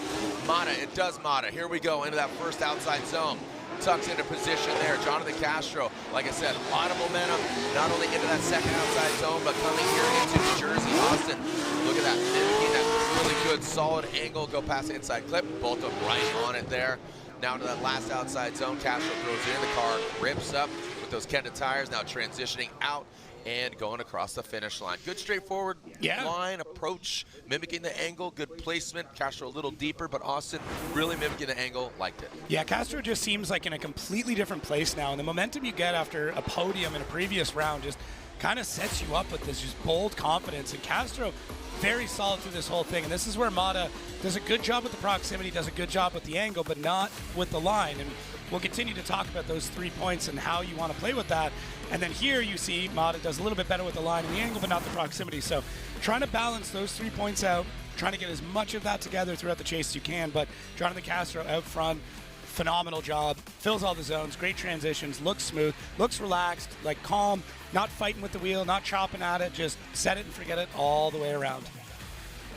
Mata. It does Mata. Here we go into that first outside zone. tucks into position there. Jonathan Castro, like I said, a lot of momentum, not only into that second outside zone, but coming here into New Jersey. Austin, look at that, mimicking that really good, solid angle, go past the inside clip, both of them right on it there. Now to that last outside zone, Castro throws it in the car, rips up with those Kenda tires, now transitioning out and going across the finish line. Good straightforward line approach, mimicking the angle, good placement. Castro a little deeper, but Austin really mimicking the angle, liked it. Yeah, Castro just seems like in a completely different place now, and the momentum you get after a podium in a previous round just kind of sets you up with this just bold confidence, and Castro very solid through this whole thing, and this is where Mata does a good job with the proximity, does a good job with the angle, but not with the line, and we'll continue to talk about those 3 points and how you want to play with that. And then here you see Mata does a little bit better with the line and the angle, but not the proximity. So trying to balance those 3 points out, trying to get as much of that together throughout the chase as you can. But Jonathan Castro out front, phenomenal job, fills all the zones, great transitions, looks smooth, looks relaxed, like calm, not fighting with the wheel, not chopping at it, just set it and forget it all the way around.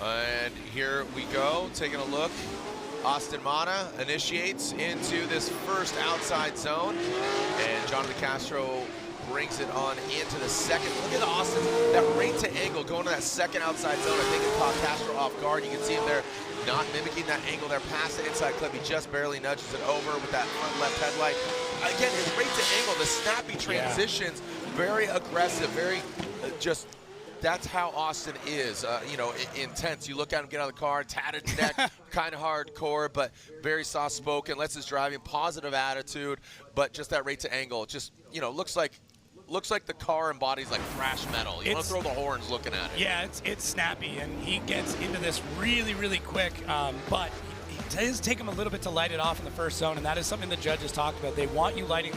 And here we go, taking a look. Austin Mata initiates into this first outside zone, and Jonathan Castro brings it on into the second. Look at Austin, that rate to angle going to that second outside zone. I think it caught Castro off guard. You can see him there not mimicking that angle there past the inside clip. He just barely nudges it over with that front left headlight. Again, his rate to angle, the snappy transitions, very aggressive, very just, that's how Austin is, you know, intense. You look at him get out of the car, tatted neck, kind of hardcore, but very soft-spoken, lets his driving, positive attitude, but just that rate to angle, just, you know, looks like the car embodies like thrash metal. You want to throw the horns looking at it. Yeah, it's snappy, and he gets into this really, really quick, but it does take him a little bit to light it off in the first zone, and that is something the judges talked about. They want you lighting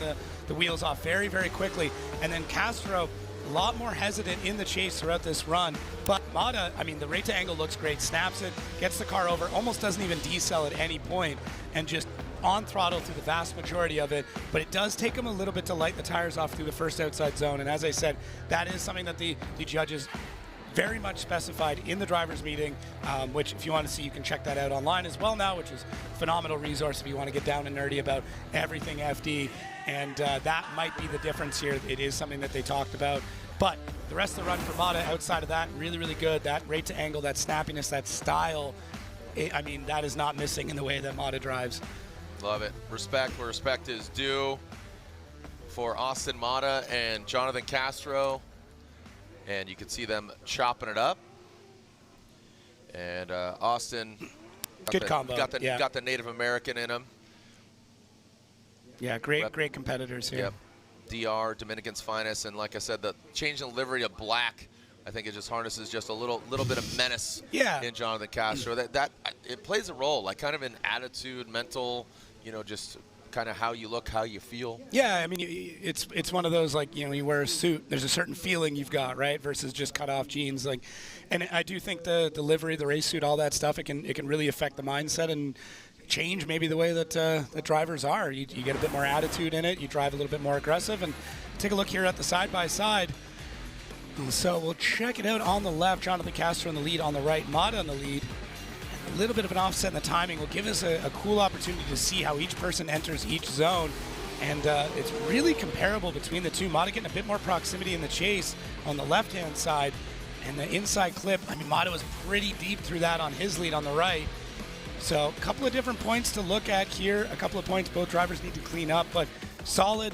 the wheels off very, very quickly, and then Castro, a lot more hesitant in the chase throughout this run. But Mata, I mean, the rate to angle looks great, snaps it, gets the car over, almost doesn't even decel at any point, and just on throttle through the vast majority of it. But it does take him a little bit to light the tires off through the first outside zone. And as I said, that is something that the judges very much specified in the driver's meeting, which if you want to see, you can check that out online as well now, which is a phenomenal resource if you want to get down and nerdy about everything FD. And that might be the difference here. It is something that they talked about. But the rest of the run for Mata, outside of that, really, really good. That rate to angle, that snappiness, that style, I mean, that is not missing in the way that Mata drives. Love it. Respect where respect is due for Austin Mata and Jonathan Castro. And you can see them chopping it up. And Austin good combo. Got the Native American in him. Yeah, great competitors here. Yep. DR, Dominican's finest, and like I said, the change in livery to black, I think it just harnesses just a little bit of menace in Jonathan Castro. That it plays a role, like kind of in attitude, mental, you know, just kind of how you look, how you feel. Yeah, I mean, it's one of those, like, you know, you wear a suit, there's a certain feeling you've got, right, versus just cut off jeans. Like, and I do think the livery, the race suit, all that stuff, it can really affect the mindset and change maybe the way that the drivers are. You get a bit more attitude in it, you drive a little bit more aggressive. And take a look here at the side-by-side. So we'll check it out on the left, Jonathan Castro in the lead, on the right, Mata in the lead. A little bit of an offset in the timing will give us a cool opportunity to see how each person enters each zone. And it's really comparable between the two. Mata getting a bit more proximity in the chase on the left-hand side. And the inside clip, I mean, Mata was pretty deep through that on his lead on the right. So a couple of different points to look at here. A couple of points both drivers need to clean up, but solid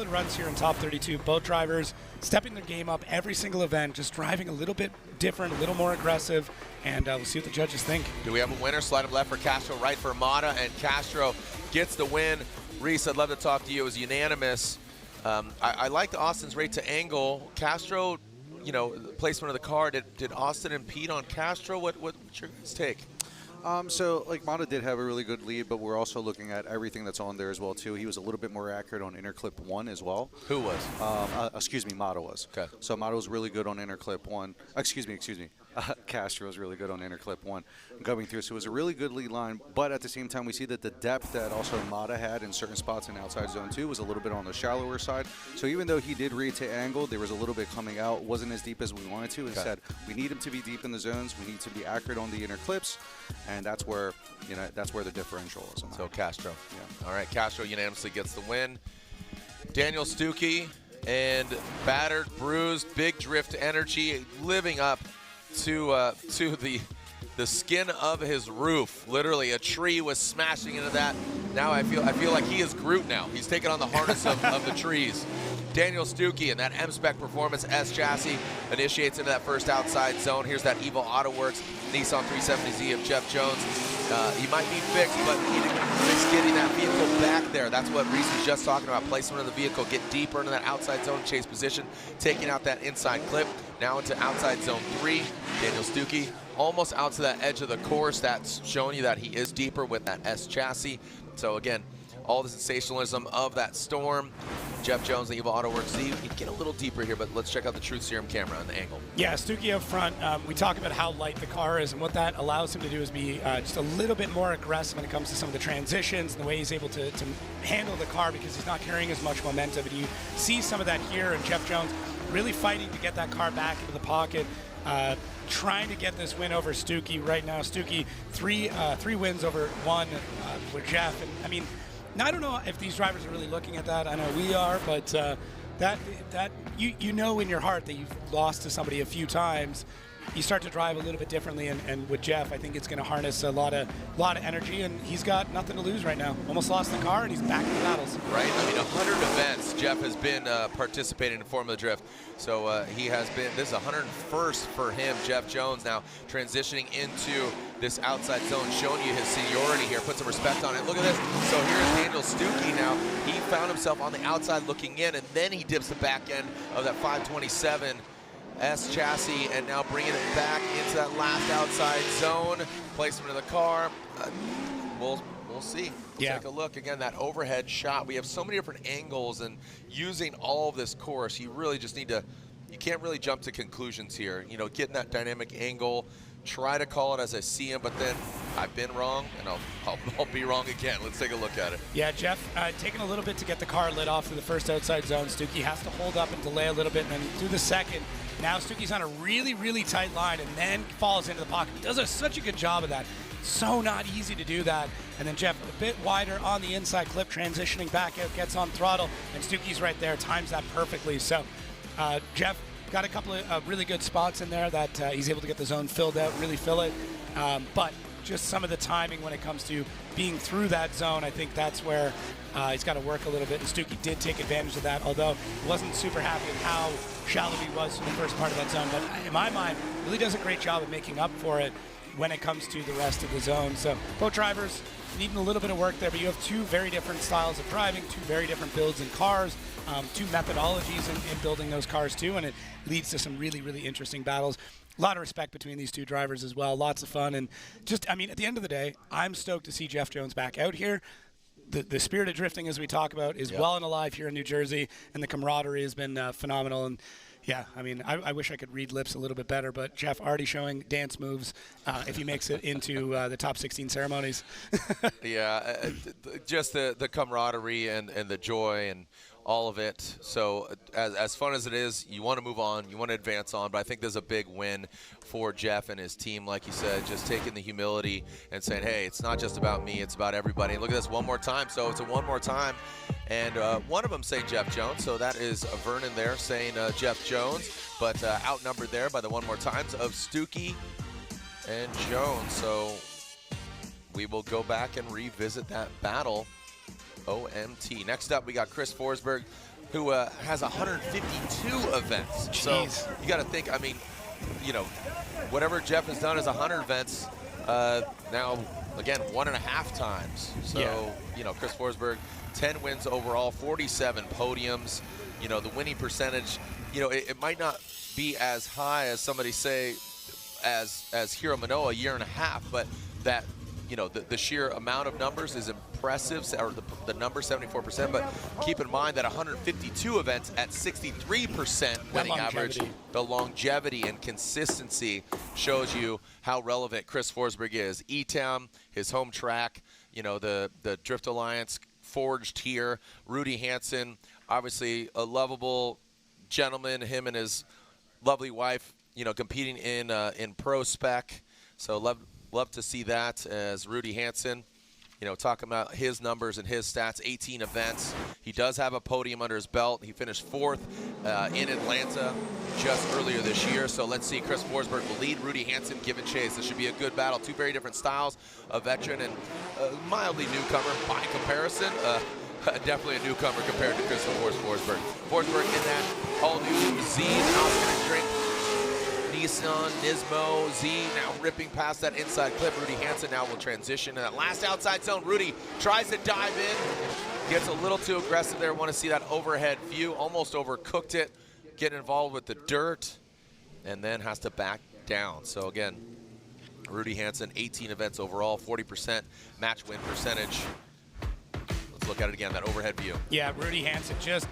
runs here in top 32. Both drivers stepping their game up every single event, just driving a little bit different, a little more aggressive, and we'll see what the judges think. Do we have a winner? Slide him left for Castro, right for Mata, and Castro gets the win. Reese, I'd love to talk to you. It was unanimous. I liked Austin's rate to angle. Castro, you know, placement of the car. Did Austin impede on Castro? What's your guys' take? So, like, Mata did have a really good lead, but we're also looking at everything that's on there as well, too. He was a little bit more accurate on inner clip 1 as well. Who was? Excuse me, Mata was. Okay. So Mata was really good on inner clip 1. Excuse me. Castro was really good on interclip 1 going through. So it was a really good lead line, but at the same time we see that the depth that also Mata had in certain spots in outside zone 2 was a little bit on the shallower side. So even though he did read to angle, there was a little bit coming out, wasn't as deep as we wanted to. Instead, we need him to be deep in the zones, we need to be accurate on the interclips, and that's where, you know, that's where the differential is. So Castro. Yeah. All right, Castro unanimously gets the win. Daniel Stuckey and battered, bruised, big drift energy, living up to the skin of his roof. Literally, a tree was smashing into that. Now I feel like he is Groot now. He's taking on the harness of the trees. Daniel Stuckey and that M-Spec Performance S chassis initiates into that first outside zone. Here's that Evo AutoWorks Nissan 370Z of Jeff Jones. He might be fixed, but he's getting that vehicle back there. That's what Reese was just talking about. Placement of the vehicle, get deeper into that outside zone chase position, taking out that inside clip. Now into outside zone 3. Daniel Stuckey almost out to that edge of the course. That's showing you that he is deeper with that S chassis. So again, all the sensationalism of that storm. Jeff Jones, the Evo AutoWorks. See, you can get a little deeper here, but let's check out the Truth Serum camera on the angle. Yeah, Stuckey up front, we talk about how light the car is, and what that allows him to do is be just a little bit more aggressive when it comes to some of the transitions and the way he's able to handle the car, because he's not carrying as much momentum. And you see some of that here, and Jeff Jones really fighting to get that car back into the pocket, trying to get this win over Stuckey. Right now, Stuckey, three wins over one with Jeff. And I mean, now, I don't know if these drivers are really looking at that. I know we are, but that you know in your heart that you've lost to somebody a few times. You start to drive a little bit differently, and with Jeff, I think it's going to harness a lot of energy, and he's got nothing to lose right now. Almost lost the car, and he's back in the battles. Right? I mean, 100 events Jeff has been participating in Formula Drift. So he has been, this is 101st for him, Jeff Jones, now transitioning into this outside zone, showing you his seniority here. Put some respect on it. Look at this. So here's Daniel Stuckey now. He found himself on the outside looking in, and then he dips the back end of that 527 S chassis, and now bringing it back into that last outside zone. Placement of the car. We'll see. We'll take a look. Again, that overhead shot. We have so many different angles, and using all of this course, you really just need to, you can't really jump to conclusions here. You know, getting that dynamic angle, try to call it as I see him, but then I've been wrong, and I'll be wrong again. Let's take a look at it. Yeah, Jeff taking a little bit to get the car lit off to the first outside zone. Stuckey has to hold up and delay a little bit, and then do the second. Now Stuckey's on a really, really tight line and then falls into the pocket. He does such a good job of that. So not easy to do that. And then Jeff a bit wider on the inside clip, transitioning back out, gets on throttle, and Stuckey's right there, times that perfectly. So Jeff got a couple of really good spots in there that he's able to get the zone filled out, really fill it. But just some of the timing when it comes to being through that zone, I think that's where he's got to work a little bit. And Stuckey did take advantage of that, although wasn't super happy with how shallow he was in the first part of that zone. But in my mind, really does a great job of making up for it when it comes to the rest of the zone. So both drivers needing a little bit of work there, but you have two very different styles of driving, two very different builds in cars, two methodologies in building those cars too, and it leads to some really, really interesting battles. A lot of respect between these two drivers as well. Lots of fun, and just, I mean, at the end of the day, I'm stoked to see Jeff Jones back out here. The spirit of drifting, as we talk about, is well and alive here in New Jersey, and the camaraderie has been phenomenal. And yeah, I mean, I wish I could read lips a little bit better, but Jeff already showing dance moves if he makes it into the top 16 ceremonies. Yeah, just the camaraderie and the joy and all of it. So as fun as it is, you want to move on, you want to advance on, but I think there's a big win for Jeff and his team, like you said, just taking the humility and saying, hey, it's not just about me, it's about everybody. And look at this one more time. So it's a one more time, and one of them saying Jeff Jones, so that is Vernon there saying Jeff Jones, but outnumbered there by the one more times of Stuckey and Jones. So we will go back and revisit that battle. OMT. Next up, we got Chris Forsberg, who has 152 events. Jeez. So you got to think, I mean, you know, whatever Jeff has done is 100 events. Now, again, 1.5 times. So, you know, Chris Forsberg, 10 wins overall, 47 podiums. You know, the winning percentage, you know, it might not be as high as somebody say as Hiro Manoa, a year and a half, but that, you know, the sheer amount of numbers is impressive, or the the number 74%, but keep in mind that 152 events at 63% winning average. The longevity and consistency shows you how relevant Chris Forsberg is. E-Town, his home track, you know, the Drift Alliance forged here. Rudy Hansen, obviously a lovable gentleman, him and his lovely wife, you know, competing in Prospec. So love to see that as Rudy Hansen, you know, talking about his numbers and his stats, 18 events. He does have a podium under his belt. He finished 4th in Atlanta just earlier this year. So let's see, Chris Forsberg will lead Rudy Hansen, give and chase. This should be a good battle. Two very different styles, a veteran and a mildly newcomer by comparison. Definitely a newcomer compared to Christopher Forsberg. Forsberg in that all-new Z, now it's going to drink Nissan, Nismo, Z, now ripping past that inside clip. Rudy Hansen now will transition to that last outside zone. Rudy tries to dive in, gets a little too aggressive there. Want to see that overhead view, almost overcooked it, getting involved with the dirt, and then has to back down. So again, Rudy Hansen, 18 events overall, 40% match win percentage. Let's look at it again, that overhead view. Yeah, Rudy Hansen just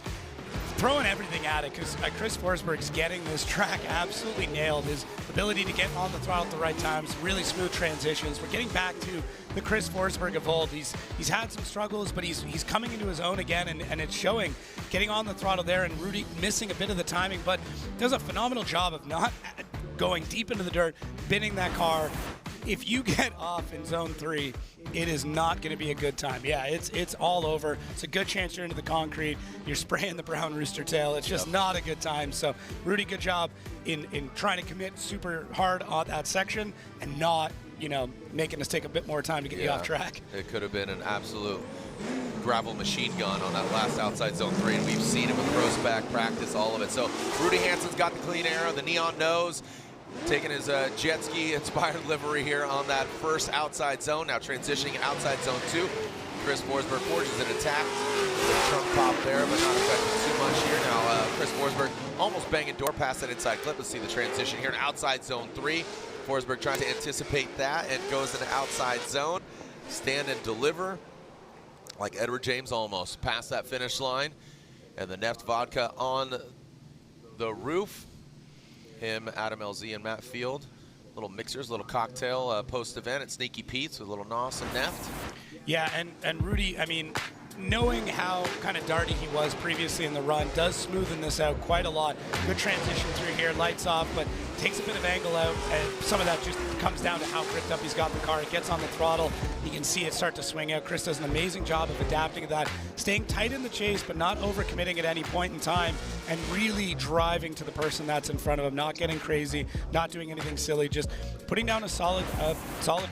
throwing everything at it because Chris Forsberg's getting this track absolutely nailed. His ability to get on the throttle at the right times, really smooth transitions. We're getting back to the Chris Forsberg of old. He's had some struggles, but he's coming into his own again, and it's showing. Getting on the throttle there, and Rudy missing a bit of the timing, but does a phenomenal job of not going deep into the dirt, binning that car. If you get off in zone 3, it is not going to be a good time. Yeah, it's all over. It's a good chance you're into the concrete. You're spraying the brown rooster tail. It's just not a good time. So, Rudy, good job in trying to commit super hard on that section and not, you know, making us take a bit more time to get you off track. It could have been an absolute gravel machine gun on that last outside zone 3, and we've seen it with Prospec practice, all of it. So, Rudy Hansen's got the clean arrow, the neon nose, taking his jet ski inspired livery here on that first outside zone. Now transitioning outside zone 2. Chris Forsberg forges an attack. Trunk pop there, but not affecting too much here. Now Chris Forsberg almost banging door past that inside clip. Let's see the transition here in outside zone 3. Forsberg trying to anticipate that and goes into outside zone. Stand and deliver like Edward James almost past that finish line. And the Neft vodka on the roof. Him, Adam LZ, and Matt Field. Little mixers, little cocktail post-event at Sneaky Pete's with a little Nos and Neft. Yeah, and Rudy, I mean, knowing how kind of darty he was previously in the run does smoothen this out quite a lot. Good transition through here, lights off, but takes a bit of angle out, and some of that just comes down to how gripped up he's got the car. It gets on the throttle. You can see it start to swing out. Chris does an amazing job of adapting to that, staying tight in the chase, but not overcommitting at any point in time, and really driving to the person that's in front of him, not getting crazy, not doing anything silly, just putting down a solid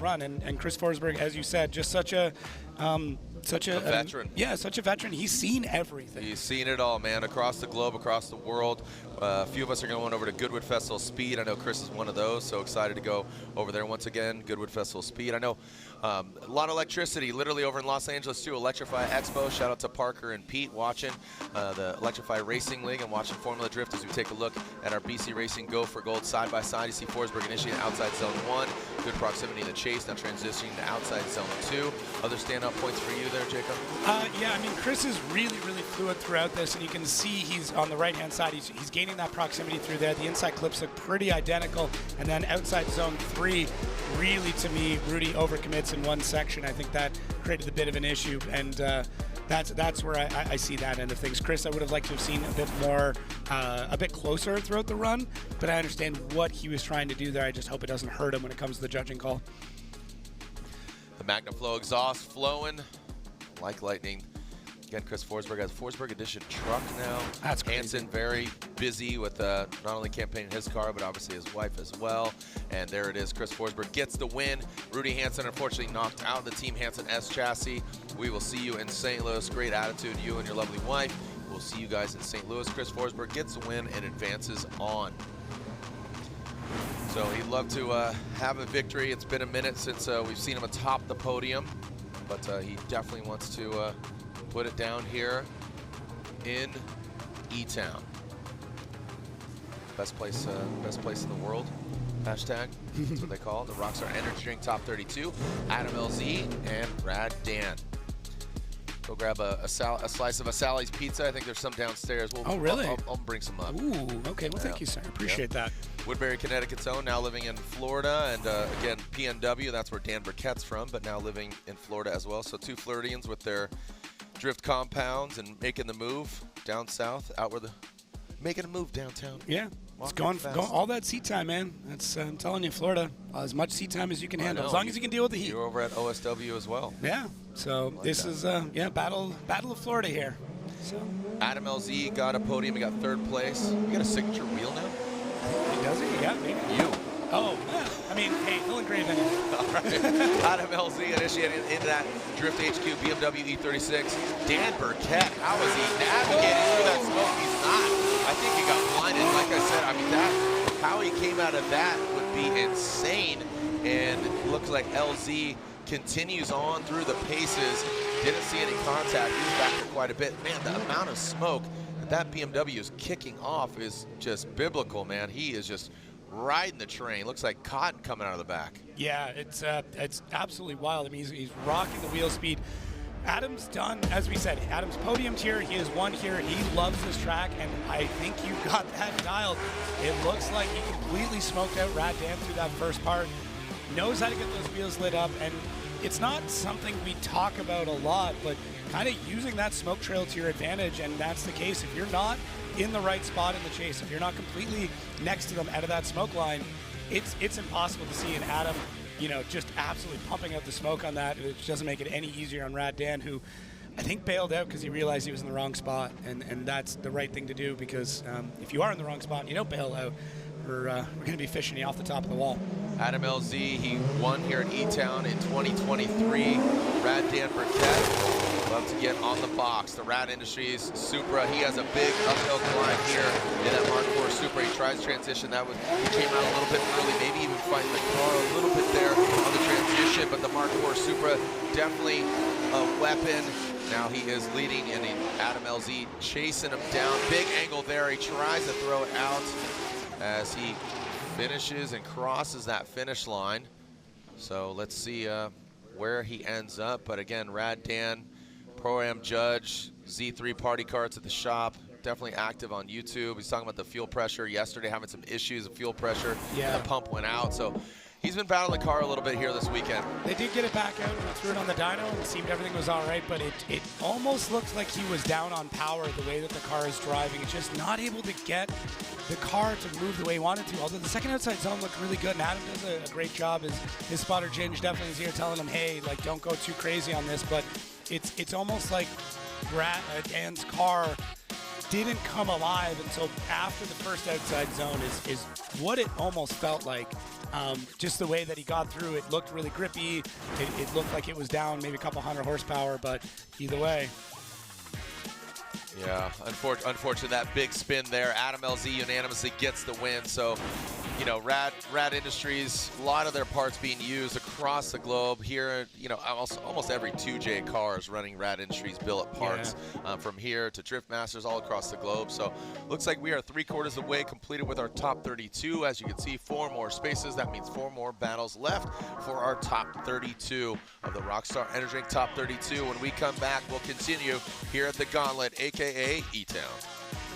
run. And Chris Forsberg, as you said, just such a veteran. Yeah, such a veteran. He's seen everything. He's seen it all, man, across the globe, across the world. A few of us are going over to Goodwood Festival Speed. I know Chris is one of those, so excited to go over there once again, Goodwood Festival Speed. I know a lot of electricity, literally over in Los Angeles too, Electrify Expo. Shout out to Parker and Pete watching the Electrify Racing League and watching Formula Drift as we take a look at our BC Racing Go for Gold side by side. You see Forsberg initiating outside zone 1, good proximity in the chase, now transitioning to outside zone 2. Other standout points for you there, Jacob? Yeah, I mean, Chris is really fluid throughout this, and you can see he's on the right-hand side. He's gaining that proximity through there. The inside clips look pretty identical, and then outside zone 3, really, to me, Rudy overcommits in one section. I think that created a bit of an issue, and that's where I see that end of things. Chris, I would have liked to have seen a bit more, a bit closer throughout the run, but I understand what he was trying to do there. I just hope it doesn't hurt him when it comes to the judging call. The MagnaFlow exhaust flowing like lightning. Again, Chris Forsberg has Forsberg Edition truck now. That's crazy. Hansen very busy with not only campaigning his car, but obviously his wife as well. And there it is. Chris Forsberg gets the win. Rudy Hansen unfortunately knocked out the Team Hansen S chassis. We will see you in St. Louis. Great attitude, you and your lovely wife. We'll see you guys in St. Louis. Chris Forsberg gets the win and advances on. So he'd love to have a victory. It's been a minute since we've seen him atop the podium, but he definitely wants to put it down here in E-Town. Best place in the world. Hashtag. That's what they call it. The Rockstar Energy Drink Top 32. Adam LZ and Brad Dan. Go grab a slice of a Sally's pizza. I think there's some downstairs. Oh, really? I'll bring some up. Ooh, okay. Well, thank you, sir. Appreciate that. Woodbury, Connecticut's own, now living in Florida. And again, PNW, that's where Dan Burkett's from, but now living in Florida as well. So 2 Floridians with their drift compounds and making the move down south, out where making a move downtown. Yeah. It's going all that seat time, man. That's I'm telling you, Florida, as much seat time as you can handle, as long as you can deal with the heat. You're over at OSW as well. Yeah. So this is battle of Florida here. So Adam LZ got a podium. He got 3rd place. You got a signature wheel now? Does he? Yeah, maybe. You. Oh, yeah. I mean, hey, he'll engrave anything. All right. Adam LZ initiated into that Drift HQ BMW E36. Dan Burkett, how is he navigating through that smoke? He's not. I think he got blinded. Like I said, I mean, how he came out of that would be insane. And it looks like LZ continues on through the paces. Didn't see any contact. He was back there quite a bit. Man, the amount of smoke that BMW is kicking off is just biblical, man. He is just riding the train. Looks like cotton coming out of the back. Yeah, it's absolutely wild. I mean, he's rocking the wheel speed. Adam's done, as we said, Adam's podiumed here. He has won here. He loves this track, and I think you got that dialed. It looks like he completely smoked out Rad Dan through that first part. Knows how to get those wheels lit up, and it's not something we talk about a lot, but kind of using that smoke trail to your advantage, and that's the case. If you're not in the right spot in the chase, if you're not completely next to them out of that smoke line, it's impossible to see an Adam, just absolutely pumping out the smoke on that, which doesn't make it any easier on Rad Dan, who I think bailed out because he realized he was in the wrong spot, and that's the right thing to do, because if you are in the wrong spot and you don't bail out, we're going to be fishing you off the top of the wall. Adam LZ, he won here at E-Town in 2023. Rad Dan Burkett, love to get on the box. The Rad Industries Supra, he has a big uphill climb here in that Mark IV Supra. He tries transition. He came out a little bit early, maybe even fighting the car a little bit there on the transition, but the Mark IV Supra, definitely a weapon. Now he is leading, and Adam LZ chasing him down. Big angle there. He tries to throw it out as he finishes and crosses that finish line. So let's see where he ends up. But again, Rad Dan, Pro-Am judge, Z3 party carts at the shop, definitely active on YouTube. He's talking about the fuel pressure yesterday, having some issues of fuel pressure. Yeah. The pump went out. So he's been battling the car a little bit here this weekend. They did get it back out and threw it on the dyno, and it seemed everything was all right, but it almost looks like he was down on power the way that the car is driving. It's just not able to get the car to move the way he wanted to, although the second outside zone looked really good, and Adam does a great job. His spotter Ginge definitely is here telling him, hey, like, don't go too crazy on this, but it's almost like Dan's car didn't come alive until after the first outside zone is what it almost felt like. Just the way that he got through, it looked really grippy. It looked like it was down maybe a couple hundred horsepower, but either way. Yeah, unfortunately, that big spin there. Adam LZ unanimously gets the win. So, Rad Industries, a lot of their parts being used across the globe. Here, almost every 2J car is running Rad Industries billet parts from here to Drift Masters all across the globe. So, looks like we are 3/4 of the way completed with our top 32. As you can see, 4 more spaces. That means 4 more battles left for our top 32 of the Rockstar Energy Drink Top 32. When we come back, we'll continue here at the Gauntlet, a.k.a. E-Town.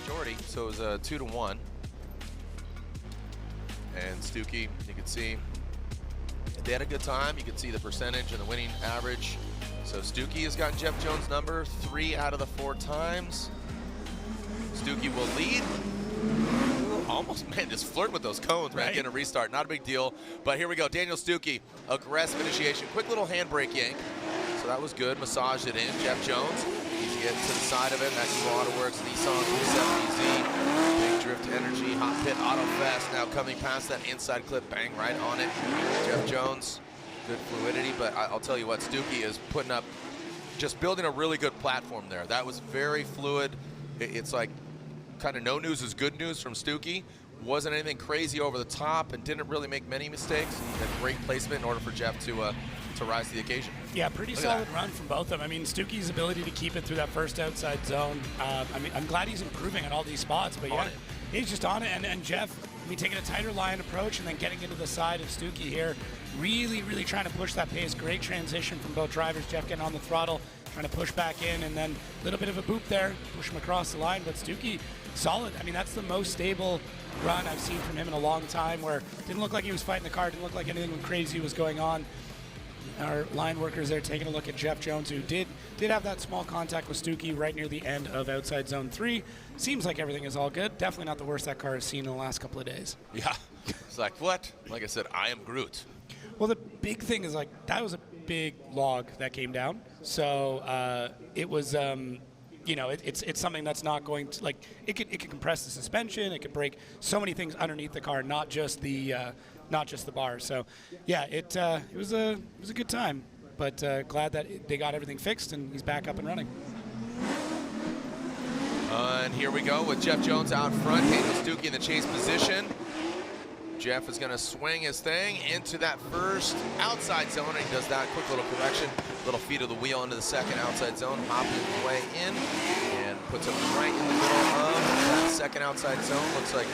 Majority, so it was 2-1. And Stuckey, you can see, they had a good time. You can see the percentage and the winning average. So Stuckey has gotten Jeff Jones' number 3 out of the 4 times. Stuckey will lead. Almost, man, just flirt with those cones, man, getting a restart. Not a big deal. But here we go. Daniel Stuckey, aggressive initiation. Quick little handbrake yank. So that was good. Massaged it in. Jeff Jones, he's getting to the side of it. That new AutoWorks Nissan 370Z. Big Drift Energy, Hot Pit Auto Fest. Now coming past that inside clip, bang, right on it. Jeff Jones, good fluidity. But I'll tell you what, Stuckey is putting up, just building a really good platform there. That was very fluid. It's like kind of no news is good news from Stuckey. Wasn't anything crazy over the top and didn't really make many mistakes. He had great placement in order for Jeff to rise to the occasion. Yeah, pretty solid run from both of them. I mean, Stuckey's ability to keep it through that first outside zone. I'm glad he's improving on all these spots, but yeah, he's just on it. And Jeff, taking a tighter line approach and then getting into the side of Stuckey here, really, really trying to push that pace. Great transition from both drivers. Jeff getting on the throttle, trying to push back in, and then a little bit of a boop there, push him across the line. But Stuckey, solid. I mean, that's the most stable run I've seen from him in a long time, where it didn't look like he was fighting the car, didn't look like anything crazy was going on. Our line workers there taking a look at Jeff Jones, who did have that small contact with Stuckey right near the end of outside zone 3. Seems like everything is all good. Definitely not the worst that car has seen in the last couple of days. Yeah. It's like, what? Like I said, I am Groot. Well, the big thing is, like, that was a big log that came down. So it was, you know, it's something that's not going to, like, it could compress the suspension. It could break so many things underneath the car, not just the bar. So, yeah, it was a good time. But glad that they got everything fixed and he's back up and running. And here we go with Jeff Jones out front. Daniel Stuckey in the chase position. Jeff is going to swing his thing into that first outside zone, and he does that quick little correction, little feet of the wheel into the second outside zone, hopping his way in, and puts it right in the middle of that second outside zone. Looks like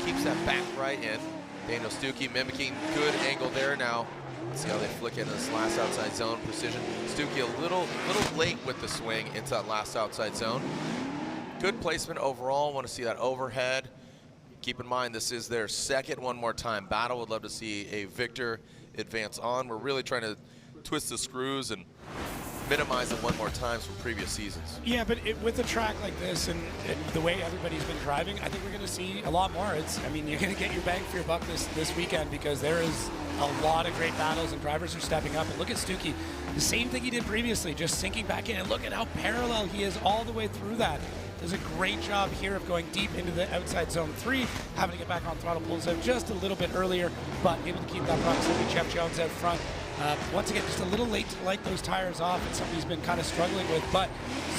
keeps that back right in. Daniel Stuckey mimicking good angle there now. Let's see how they flick into this last outside zone. Precision. Stuckey a little late with the swing into that last outside zone. Good placement overall. Want to see that overhead. Keep in mind, this is their second one more time battle. Would love to see a victor advance on. We're really trying to twist the screws and minimize it one more time from previous seasons. Yeah, but with a track like this and the way everybody's been driving, I think we're going to see a lot more. I mean, you're going to get your bang for your buck this weekend, because there is a lot of great battles and drivers are stepping up. And look at Stuckey, the same thing he did previously, just sinking back in. And look at how parallel he is all the way through that. Does a great job here of going deep into the outside zone 3, having to get back on throttle, pulls out just a little bit earlier, but able to keep that proximity. Jeff Jones out front. Once again, just a little late to light those tires off. It's something he's been kind of struggling with, but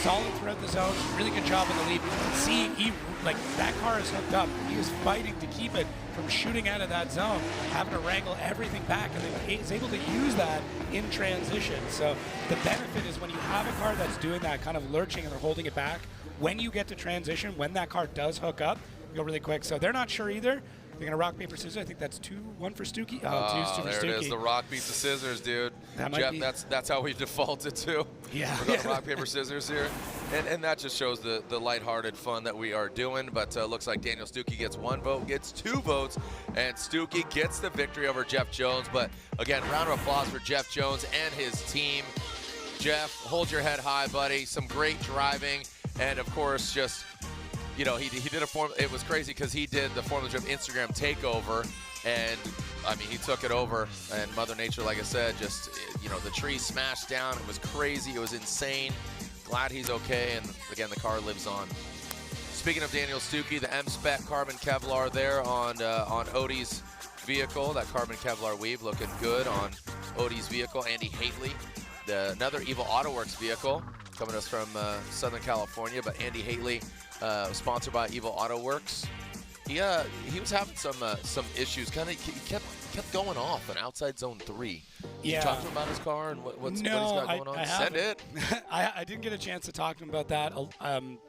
solid throughout the zone. Really good job in the lead. See, that car is hooked up. He is fighting to keep it from shooting out of that zone, having to wrangle everything back, and then he's able to use that in transition. So the benefit is when you have a car that's doing that, kind of lurching and they're holding it back, when you get to transition, when that car does hook up, go really quick. So they're not sure either. They're going to rock, paper, scissors. I think that's 2-1 for Stuckey. Oh, 2 for Stuckey. There it is, the rock beats the scissors, dude. Jeff, that's how we defaulted to. Yeah. We're going to rock, paper, scissors here. And that just shows the lighthearted fun that we are doing. But looks like Daniel Stuckey gets 1 vote, gets 2 votes, and Stuckey gets the victory over Jeff Jones. But again, round of applause for Jeff Jones and his team. Jeff, hold your head high, buddy. Some great driving. And of course, just, you know, he did it was crazy because he did the Formula Drift Instagram takeover, and I mean, he took it over, and Mother Nature, like I said, just, you know, the tree smashed down. It was crazy. It was insane. Glad he's okay, and again, the car lives on. Speaking of Daniel Stuckey, the M-Spec carbon Kevlar there on Odie's vehicle. That carbon Kevlar weave looking good on Odie's vehicle. Andy Haley, another Evil Auto Works vehicle, coming to us from Southern California, but Andy Haley, sponsored by Evil Auto Works. He was having some issues. Kind of kept going off in outside zone 3. Did you talk to him about his car and what he's got going on? Send it. I didn't get a chance to talk to him about that.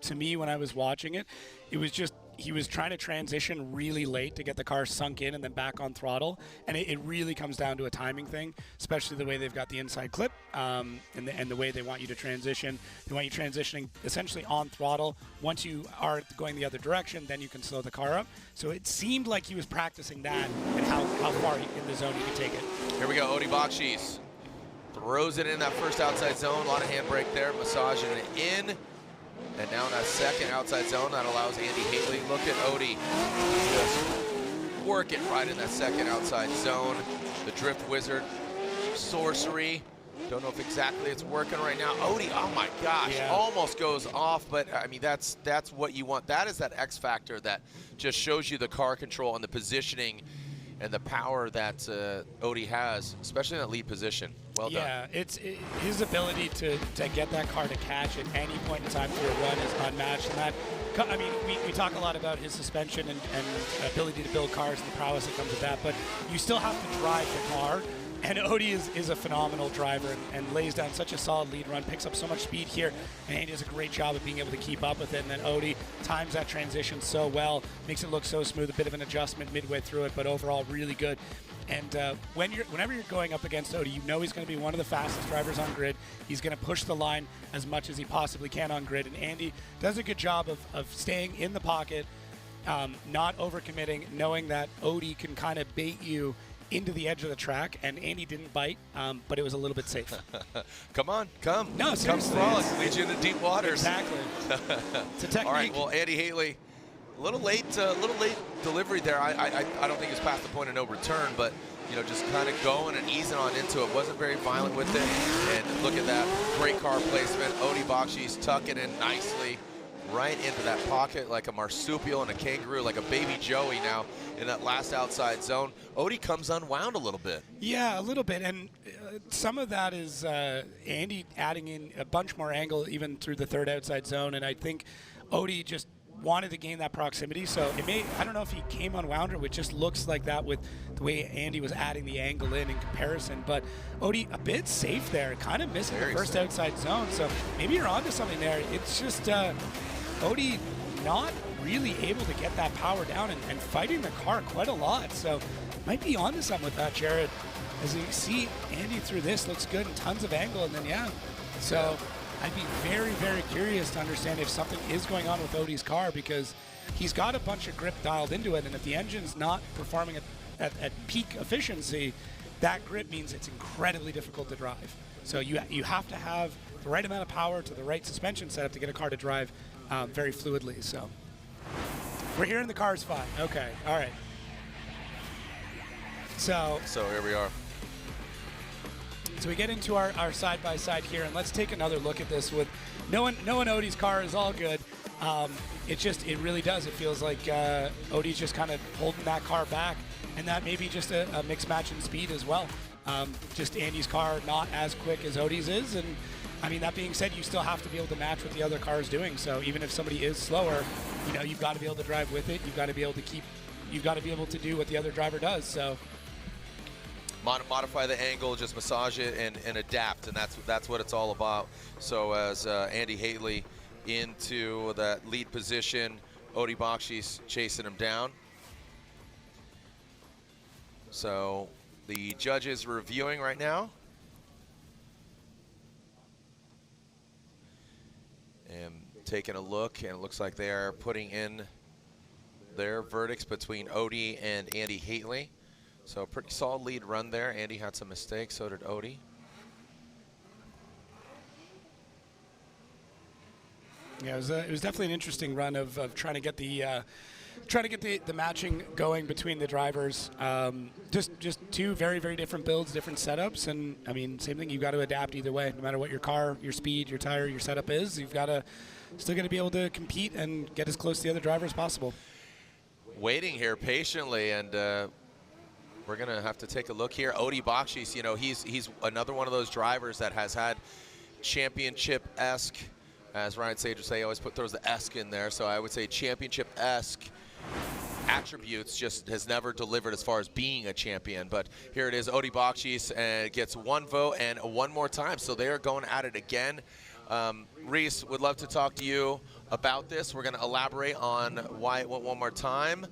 To me, when I was watching it, it was just he was trying to transition really late to get the car sunk in and then back on throttle. And it really comes down to a timing thing, especially the way they've got the inside clip and the way they want you to transition. They want you transitioning essentially on throttle. Once you are going the other direction, then you can slow the car up. So it seemed like he was practicing that and how far in the zone he could take it. Here we go, Odie Bakshis throws it in that first outside zone. A lot of handbrake there, massaging it in. And now in that second outside zone, that allows Andy Haley. Look at Odie just work it right in that second outside zone. The Drift Wizard, sorcery. Don't know if exactly it's working right now. Odie, oh my gosh, almost goes off, but I mean, that's what you want. That is that X factor that just shows you the car control and the positioning and the power that Odie has, especially in that lead position. Well done. Yeah, it's his ability to get that car to catch at any point in time through a run is unmatched. And that, I mean, we talk a lot about his suspension and ability to build cars and the prowess that comes with that, but you still have to drive the car. And Odie is a phenomenal driver and lays down such a solid lead run, picks up so much speed here, and Andy does a great job of being able to keep up with it. And then Odie times that transition so well, makes it look so smooth, a bit of an adjustment midway through it, but overall really good. And whenever you're going up against Odie, you know he's going to be one of the fastest drivers on grid. He's going to push the line as much as he possibly can on grid. And Andy does a good job of staying in the pocket, not overcommitting, knowing that Odie can kind of bait you into the edge of the track. And Andy didn't bite, but it was a little bit safe. Come on, come. No, seriously. Come frolic, lead you into deep waters. Exactly. It's a technique. All right, well, Andy Haley, a little late delivery there. I don't think it's past the point of no return, but just kind of going and easing on into it. Wasn't very violent with it. And look at that great car placement. Odie Bakshi's tucking in nicely right into that pocket like a marsupial and a kangaroo, like a baby Joey now in that last outside zone. Odie comes unwound a little bit. Yeah, a little bit. And some of that is Andy adding in a bunch more angle even through the third outside zone. And I think Odie just wanted to gain that proximity, so I don't know if he came unwound or it just looks like that with the way Andy was adding the angle in comparison, but Odie a bit safe there, kind of missing the first outside zone, so maybe you're onto something there. It's just Odie not really able to get that power down and fighting the car quite a lot, so might be onto something with that, Jared. As you see, Andy through this looks good and tons of angle, and then so I'd be very, very curious to understand if something is going on with Odie's car, because he's got a bunch of grip dialed into it, and if the engine's not performing at peak efficiency, that grip means it's incredibly difficult to drive. So you have to have the right amount of power to the right suspension setup to get a car to drive very fluidly. So we're hearing the car's fine. Okay, all right. So here we are. So we get into our side-by-side here, and let's take another look at this. With knowing Odie's car is all good, it really does. It feels like Odie's just kind of holding that car back, and that may be just a mixed match in speed as well. Just Andy's car not as quick as Odie's is, and I mean, that being said, you still have to be able to match what the other car is doing. So even if somebody is slower, you've got to be able to drive with it. You've got to be able to do what the other driver does. So. Modify the angle, just massage it and adapt, and that's what it's all about. So as Andy Haley into that lead position, Odie Bakshi's chasing him down. So the judges reviewing right now. And taking a look, and it looks like they are putting in their verdicts between Odie and Andy Haley. So pretty solid lead run there. Andy had some mistakes, so did Odie. Yeah, it was definitely an interesting run of trying to get the matching going between the drivers. Just two very, very different builds, different setups, and I mean, same thing. You've got to adapt either way, no matter what your car, your speed, your tire, your setup is. You've got to still got to be able to compete and get as close to the other driver as possible. Waiting here patiently, and we're gonna have to take a look here. Odie Bakshi's, he's another one of those drivers that has had championship-esque, as Ryan Sage would say, he always throws the esque in there. So I would say championship-esque attributes, just has never delivered as far as being a champion. But here it is, Odie Bakshi's, and gets one vote and one more time. So they are going at it again. Reese, would love to talk to you about this. We're gonna elaborate on why it went one more time.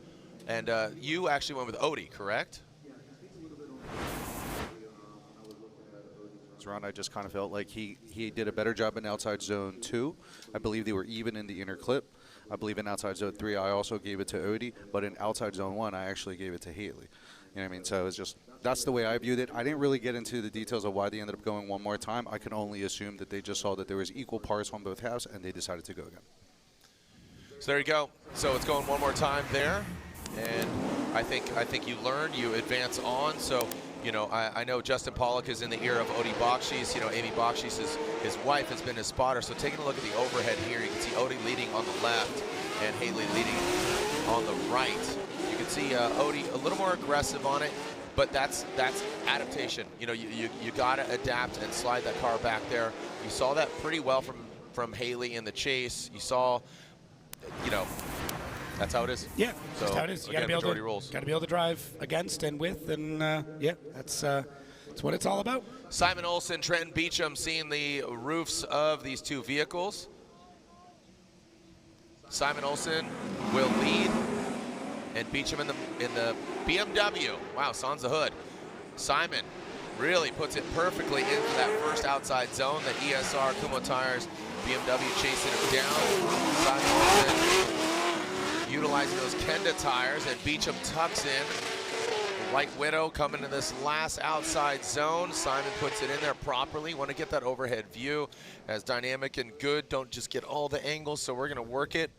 And you actually went with Odie, correct? Round, I just kind of felt like he did a better job in outside zone 2. I believe they were even in the inner clip. I believe in outside zone 3, I also gave it to Odie, but in outside zone 1, I actually gave it to Haley. You know what I mean? So it's just, that's the way I viewed it. I didn't really get into the details of why they ended up going one more time. I can only assume that they just saw that there was equal parts on both halves, and they decided to go again. So there you go. So it's going one more time there, and I think you learn, you advance on. So. I know Justin Pollock is in the ear of Odie Bakshi's. Amy Bakshi's, his wife, has been his spotter. So taking a look at the overhead here, you can see Odie leading on the left and Haley leading on the right. You can see Odie a little more aggressive on it, but that's adaptation. You got to adapt and slide that car back there. You saw that pretty well from Haley in the chase. You saw, that's how it is. Yeah, that's just how it is. You got to be able to drive against and with, and that's what it's all about. Simon Olsen, Trenton Beecham seeing the roofs of these two vehicles. Simon Olsen will lead, and Beecham in the BMW. Wow, sans the hood. Simon really puts it perfectly into that first outside zone. The ESR Kumo tires, BMW chasing him down. Simon Olsen utilizing those Kenda tires, and Beecham tucks in. White Widow coming to this last outside zone. Simon puts it in there properly. Want to get that overhead view as dynamic and good. Don't just get all the angles, so we're going to work it,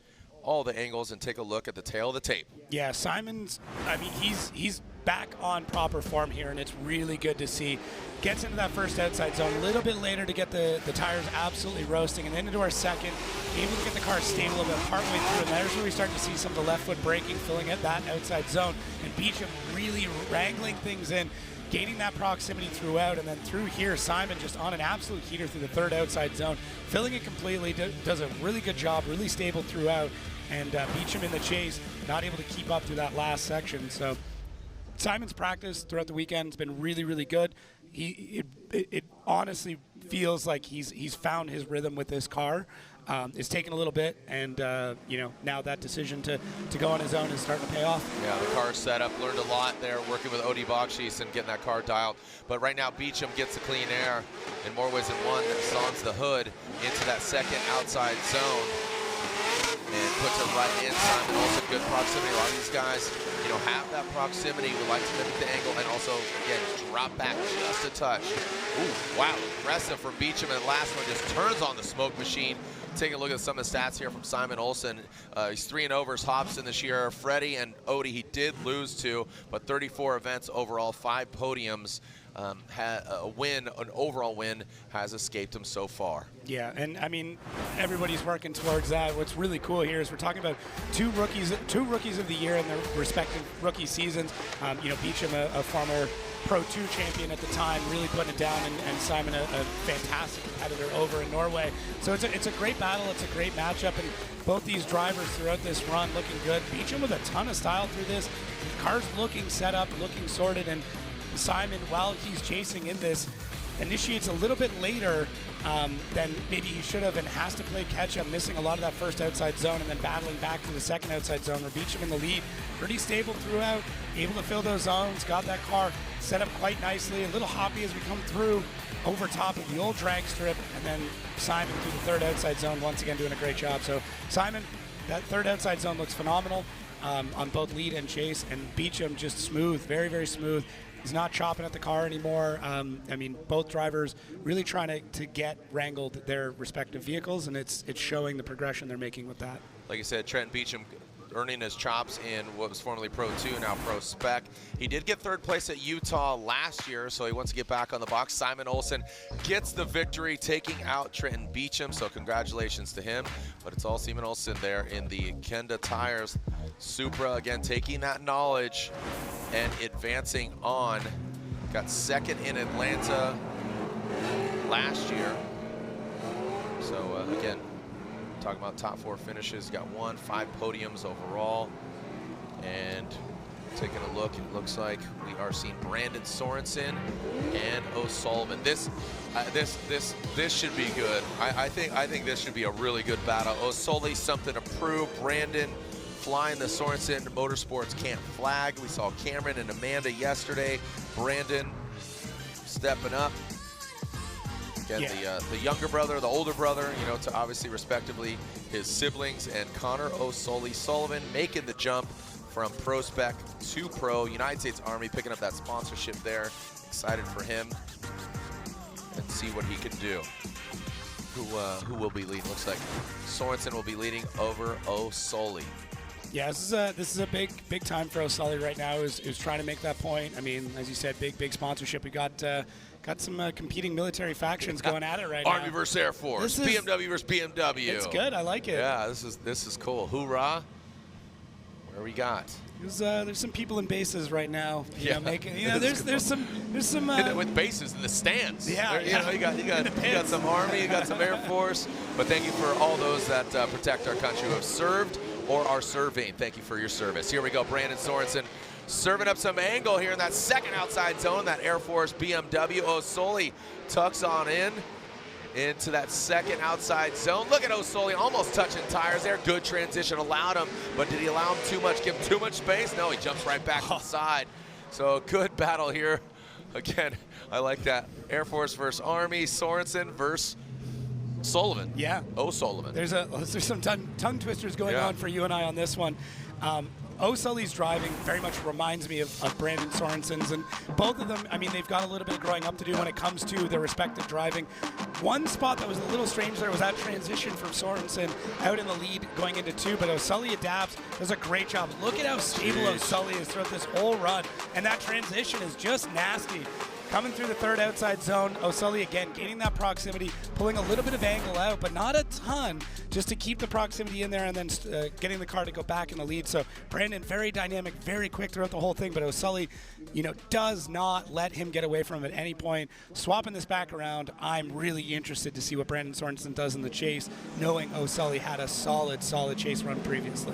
all the angles, and take a look at the tail of the tape. Yeah, Simon's, I mean, he's back on proper form here, and it's really good to see. Gets into that first outside zone a little bit later to get the tires absolutely roasting, and then into our second, able to get the car stable a bit partway through, and there's where we start to see some of the left foot braking, filling at that outside zone, and Beecham really wrangling things in, gaining that proximity throughout, and then through here, Simon just on an absolute heater through the third outside zone, filling it completely, does a really good job, really stable throughout, and Beecham in the chase, not able to keep up through that last section. So Simon's practice throughout the weekend has been really, really good. It honestly feels like he's found his rhythm with this car. It's taken a little bit, and now that decision to go on his own is starting to pay off. Yeah, the car setup, learned a lot there working with Odie Bakshis and getting that car dialed. But right now Beecham gets the clean air in more ways than one, that sons the hood into that second outside zone and puts it right in. Simon also good proximity. A lot of these guys, have that proximity, would like to mimic the angle, and also, again, drop back just a touch. Ooh, wow, aggressive from Beecham, and the last one just turns on the smoke machine. Take a look at some of the stats here from Simon Olsen. He's 3-0 versus Hobson this year. Freddie and Odie he did lose to, but 34 events overall, 5 podiums. Had a win, an overall win, has escaped him so far. Yeah, and I mean, everybody's working towards that. What's really cool here is we're talking about two rookies of the year in their respective rookie seasons. Beecham, a former Pro 2 champion at the time, really putting it down, and Simon, a fantastic competitor over in Norway. So it's a great battle. It's a great matchup, and both these drivers throughout this run looking good. Beecham with a ton of style through this. The car's looking set up, looking sorted, and Simon, while he's chasing in this, initiates a little bit later than maybe he should have, and has to play catch-up, missing a lot of that first outside zone and then battling back to the second outside zone where Beecham in the lead, pretty stable throughout, able to fill those zones, got that car set up quite nicely, a little hoppy as we come through over top of the old drag strip, and then Simon through the third outside zone, once again doing a great job. So Simon, that third outside zone looks phenomenal on both lead and chase, and Beecham just smooth, very, very smooth. He's not chopping at the car anymore. I mean, both drivers really trying to get wrangled their respective vehicles, and it's showing the progression they're making with that. Like I said, Trent Beecham earning his chops in what was formerly Pro 2, now Prospec. He did get third place at Utah last year, so he wants to get back on the box. Simon Olsen gets the victory, taking out Trenton Beecham, so congratulations to him. But it's all Simon Olsen there in the Kenda tires. Supra, again, taking that knowledge and advancing on. Got second in Atlanta last year. So, again, talking about top 4 finishes, got 5 podiums overall. And taking a look, it looks like we are seeing Brandon Sorensen and O'Sullivan. This should be good. I think this should be a really good battle. O'Sullivan, something to prove. Brandon flying the Sorensen Motorsports can't flag. We saw Cameron and Amanda yesterday. Brandon stepping up. Again, the younger brother, the older brother, to obviously respectively his siblings, and Connor O'Sullivan making the jump from Prospec to Pro. United States Army picking up that sponsorship there. Excited for him and see what he can do. Who will be leading? Looks like Sorensen will be leading over O'Sully. Yeah, this is a big time for O'Sully right now. Is trying to make that point. I mean, as you said, big sponsorship. We got some competing military factions going at it right now. Army versus Air Force, BMW versus BMW. It's good. I like it. Yeah, this is cool. Hoorah! Where we got? There's some people in bases right now. Making. There's some with bases in the stands. Yeah, you got some Army, you got some Air Force. But thank you for all those that protect our country, who have served or are serving. Thank you for your service. Here we go, Brandon Sorensen serving up some angle here in that second outside zone, that Air Force BMW. O'Sully tucks on into that second outside zone. Look at O'Sully almost touching tires there. Good transition allowed him, but did he allow him too much, give him too much space? No, he jumps right back to the side. So good battle here Again, I like that. Air Force versus Army, Sorensen versus Sullivan. Yeah. O'Sullivan. There's some tongue twisters going Yeah. on for you and I on this one. O'Sully's driving very much reminds me of Brandon Sorensen's, and both of them, I mean, they've got a little bit of growing up to do when it comes to their respective driving. One spot that was a little strange there was that transition from Sorensen out in the lead going into 2, but O'Sully adapts, does a great job. Look at how stable O'Sully is throughout this whole run, and that transition is just nasty. Coming through the third outside zone, O'Sully again gaining that proximity, pulling a little bit of angle out, but not a ton, just to keep the proximity in there and then getting the car to go back in the lead. So Brandon, very dynamic, very quick throughout the whole thing, but O'Sully, does not let him get away from him at any point. Swapping this back around, I'm really interested to see what Brandon Sorensen does in the chase, knowing O'Sully had a solid chase run previously.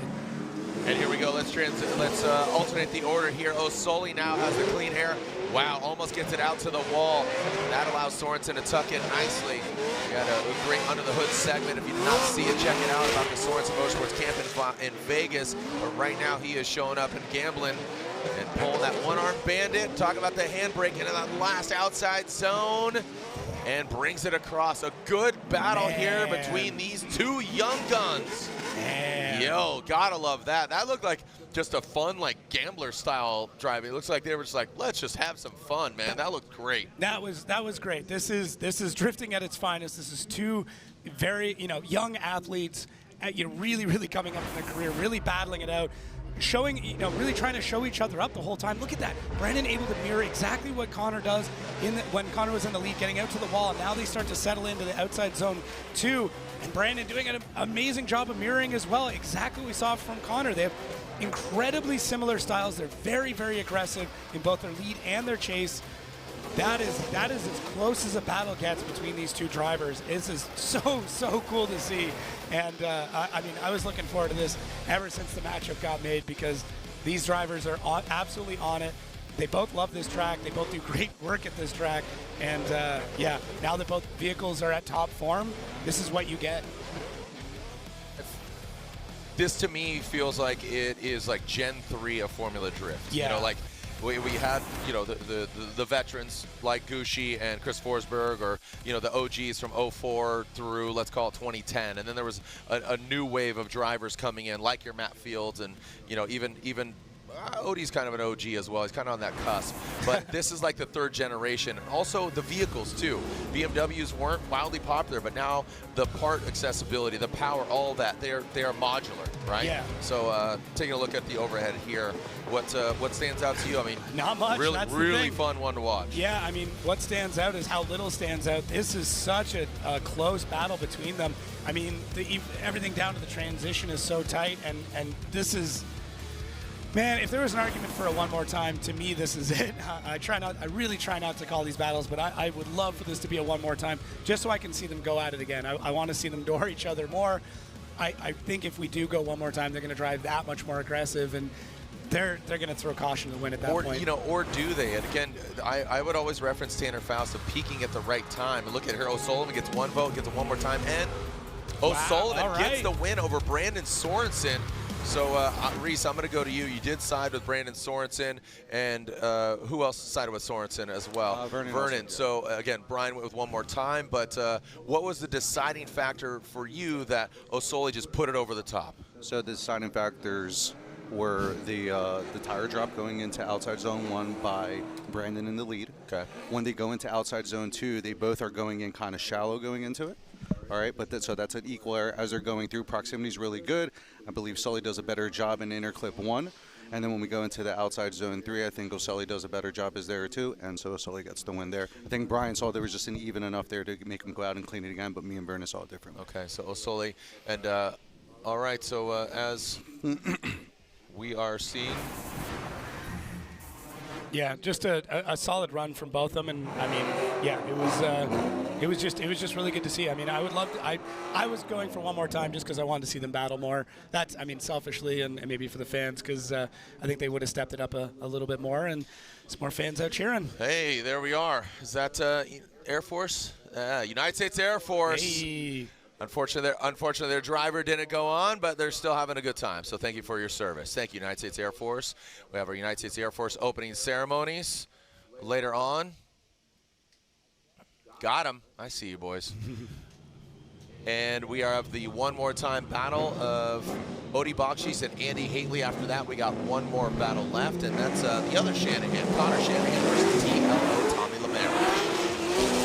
And here we go. Let's alternate the order here. O'Sully now has the clean air. Wow, almost gets it out to the wall. That allows Sorensen to tuck in nicely. We got a great under the hood segment. If you did not see it, check it out about the Sorensen Motorsports camp in Vegas. But right now he is showing up and gambling and pulling that one-arm bandit. Talk about the handbrake into that last outside zone. And brings it across. A good battle here between these two young guns. Man. Yo, gotta love that. That looked like just a fun, gambler style driving. It looks like they were just like, let's just have some fun, man. That looked great. That was great. This is drifting at its finest. This is two very young athletes, really coming up in their career, really battling it out. Showing, really trying to show each other up the whole time. Look at that. Brandon able to mirror exactly what Connor does when Connor was in the lead, getting out to the wall, and now they start to settle into the outside zone 2. And Brandon doing an amazing job of mirroring as well, exactly what we saw from Connor. They have incredibly similar styles. They're very aggressive in both their lead and their chase. That is as close as a battle gets between these two drivers. This is so cool to see. And I was looking forward to this ever since the matchup got made, because these drivers are absolutely on it. They both love this track. They both do great work at this track. And now that both vehicles are at top form, this is what you get. This to me feels like it is like Gen 3 of Formula Drift. Yeah. We had, the veterans like Gucci and Chris Forsberg, or, the OGs from 04 through, let's call it 2010. And then there was a new wave of drivers coming in, like your Matt Fields, and, even Odie's kind of an OG as well. He's kind of on that cusp. But this is like the third generation. And also the vehicles, too. BMWs weren't wildly popular, but now the part accessibility, the power, all that, they are modular, right? Yeah. So taking a look at the overhead here, what stands out to you? I mean, not much. Really fun one to watch. Yeah, I mean, what stands out is how little stands out. This is such a close battle between them. I mean, everything down to the transition is so tight, and this is... Man, if there was an argument for a one more time, to me, this is it. I really try not to call these battles, but I would love for this to be a one more time, just so I can see them go at it again. I want to see them door each other more. I think if we do go one more time, they're going to drive that much more aggressive, and they're going to throw caution to the wind at that point. Or do they? And again, I would always reference Tanner Faust of peaking at the right time. And look at here, O'Sullivan gets one vote, gets it one more time, and O'Sullivan gets the win over Brandon Sorensen. So, Reese, I'm going to go to you. You did side with Brandon Sorensen, and who else sided with Sorensen as well? Vernon. So, again, Brian went with one more time, but what was the deciding factor for you that O'Sullivan just put it over the top? So the deciding factors were the tire drop going into outside zone 1 by Brandon in the lead. Okay. When they go into outside zone 2, they both are going in kind of shallow going into it. All right, but so that's an equal error as they're going through. Proximity is really good. I believe Sully does a better job in inner clip 1. And then when we go into the outside zone 3, I think O'Sully does a better job as there too. And so O'Sully gets the win there. I think Brian saw there was just an even enough there to make him go out and clean it again, but me and Vernon saw it differently. Okay, so O'Sully. And all right, so as we are seeing. Yeah, just a solid run from both of them, and I mean, yeah, it was just really good to see. I mean, I would love to. I was going for one more time just because I wanted to see them battle more. That's, I mean, selfishly and maybe for the fans, because I think they would have stepped it up a little bit more, and some more fans out cheering. Hey, there we are. Is that Air Force? United States Air Force. Hey. Unfortunately, their driver didn't go on, but they're still having a good time. So thank you for your service. Thank you, United States Air Force. We have our United States Air Force opening ceremonies. later on. Got him. I see you, boys. And we are of the one more time battle of Odie Bakshis and Andy Haley. After that, we got one more battle left, and that's the other Shanahan, Connor Shanahan versus TLO Tommy Lemaire.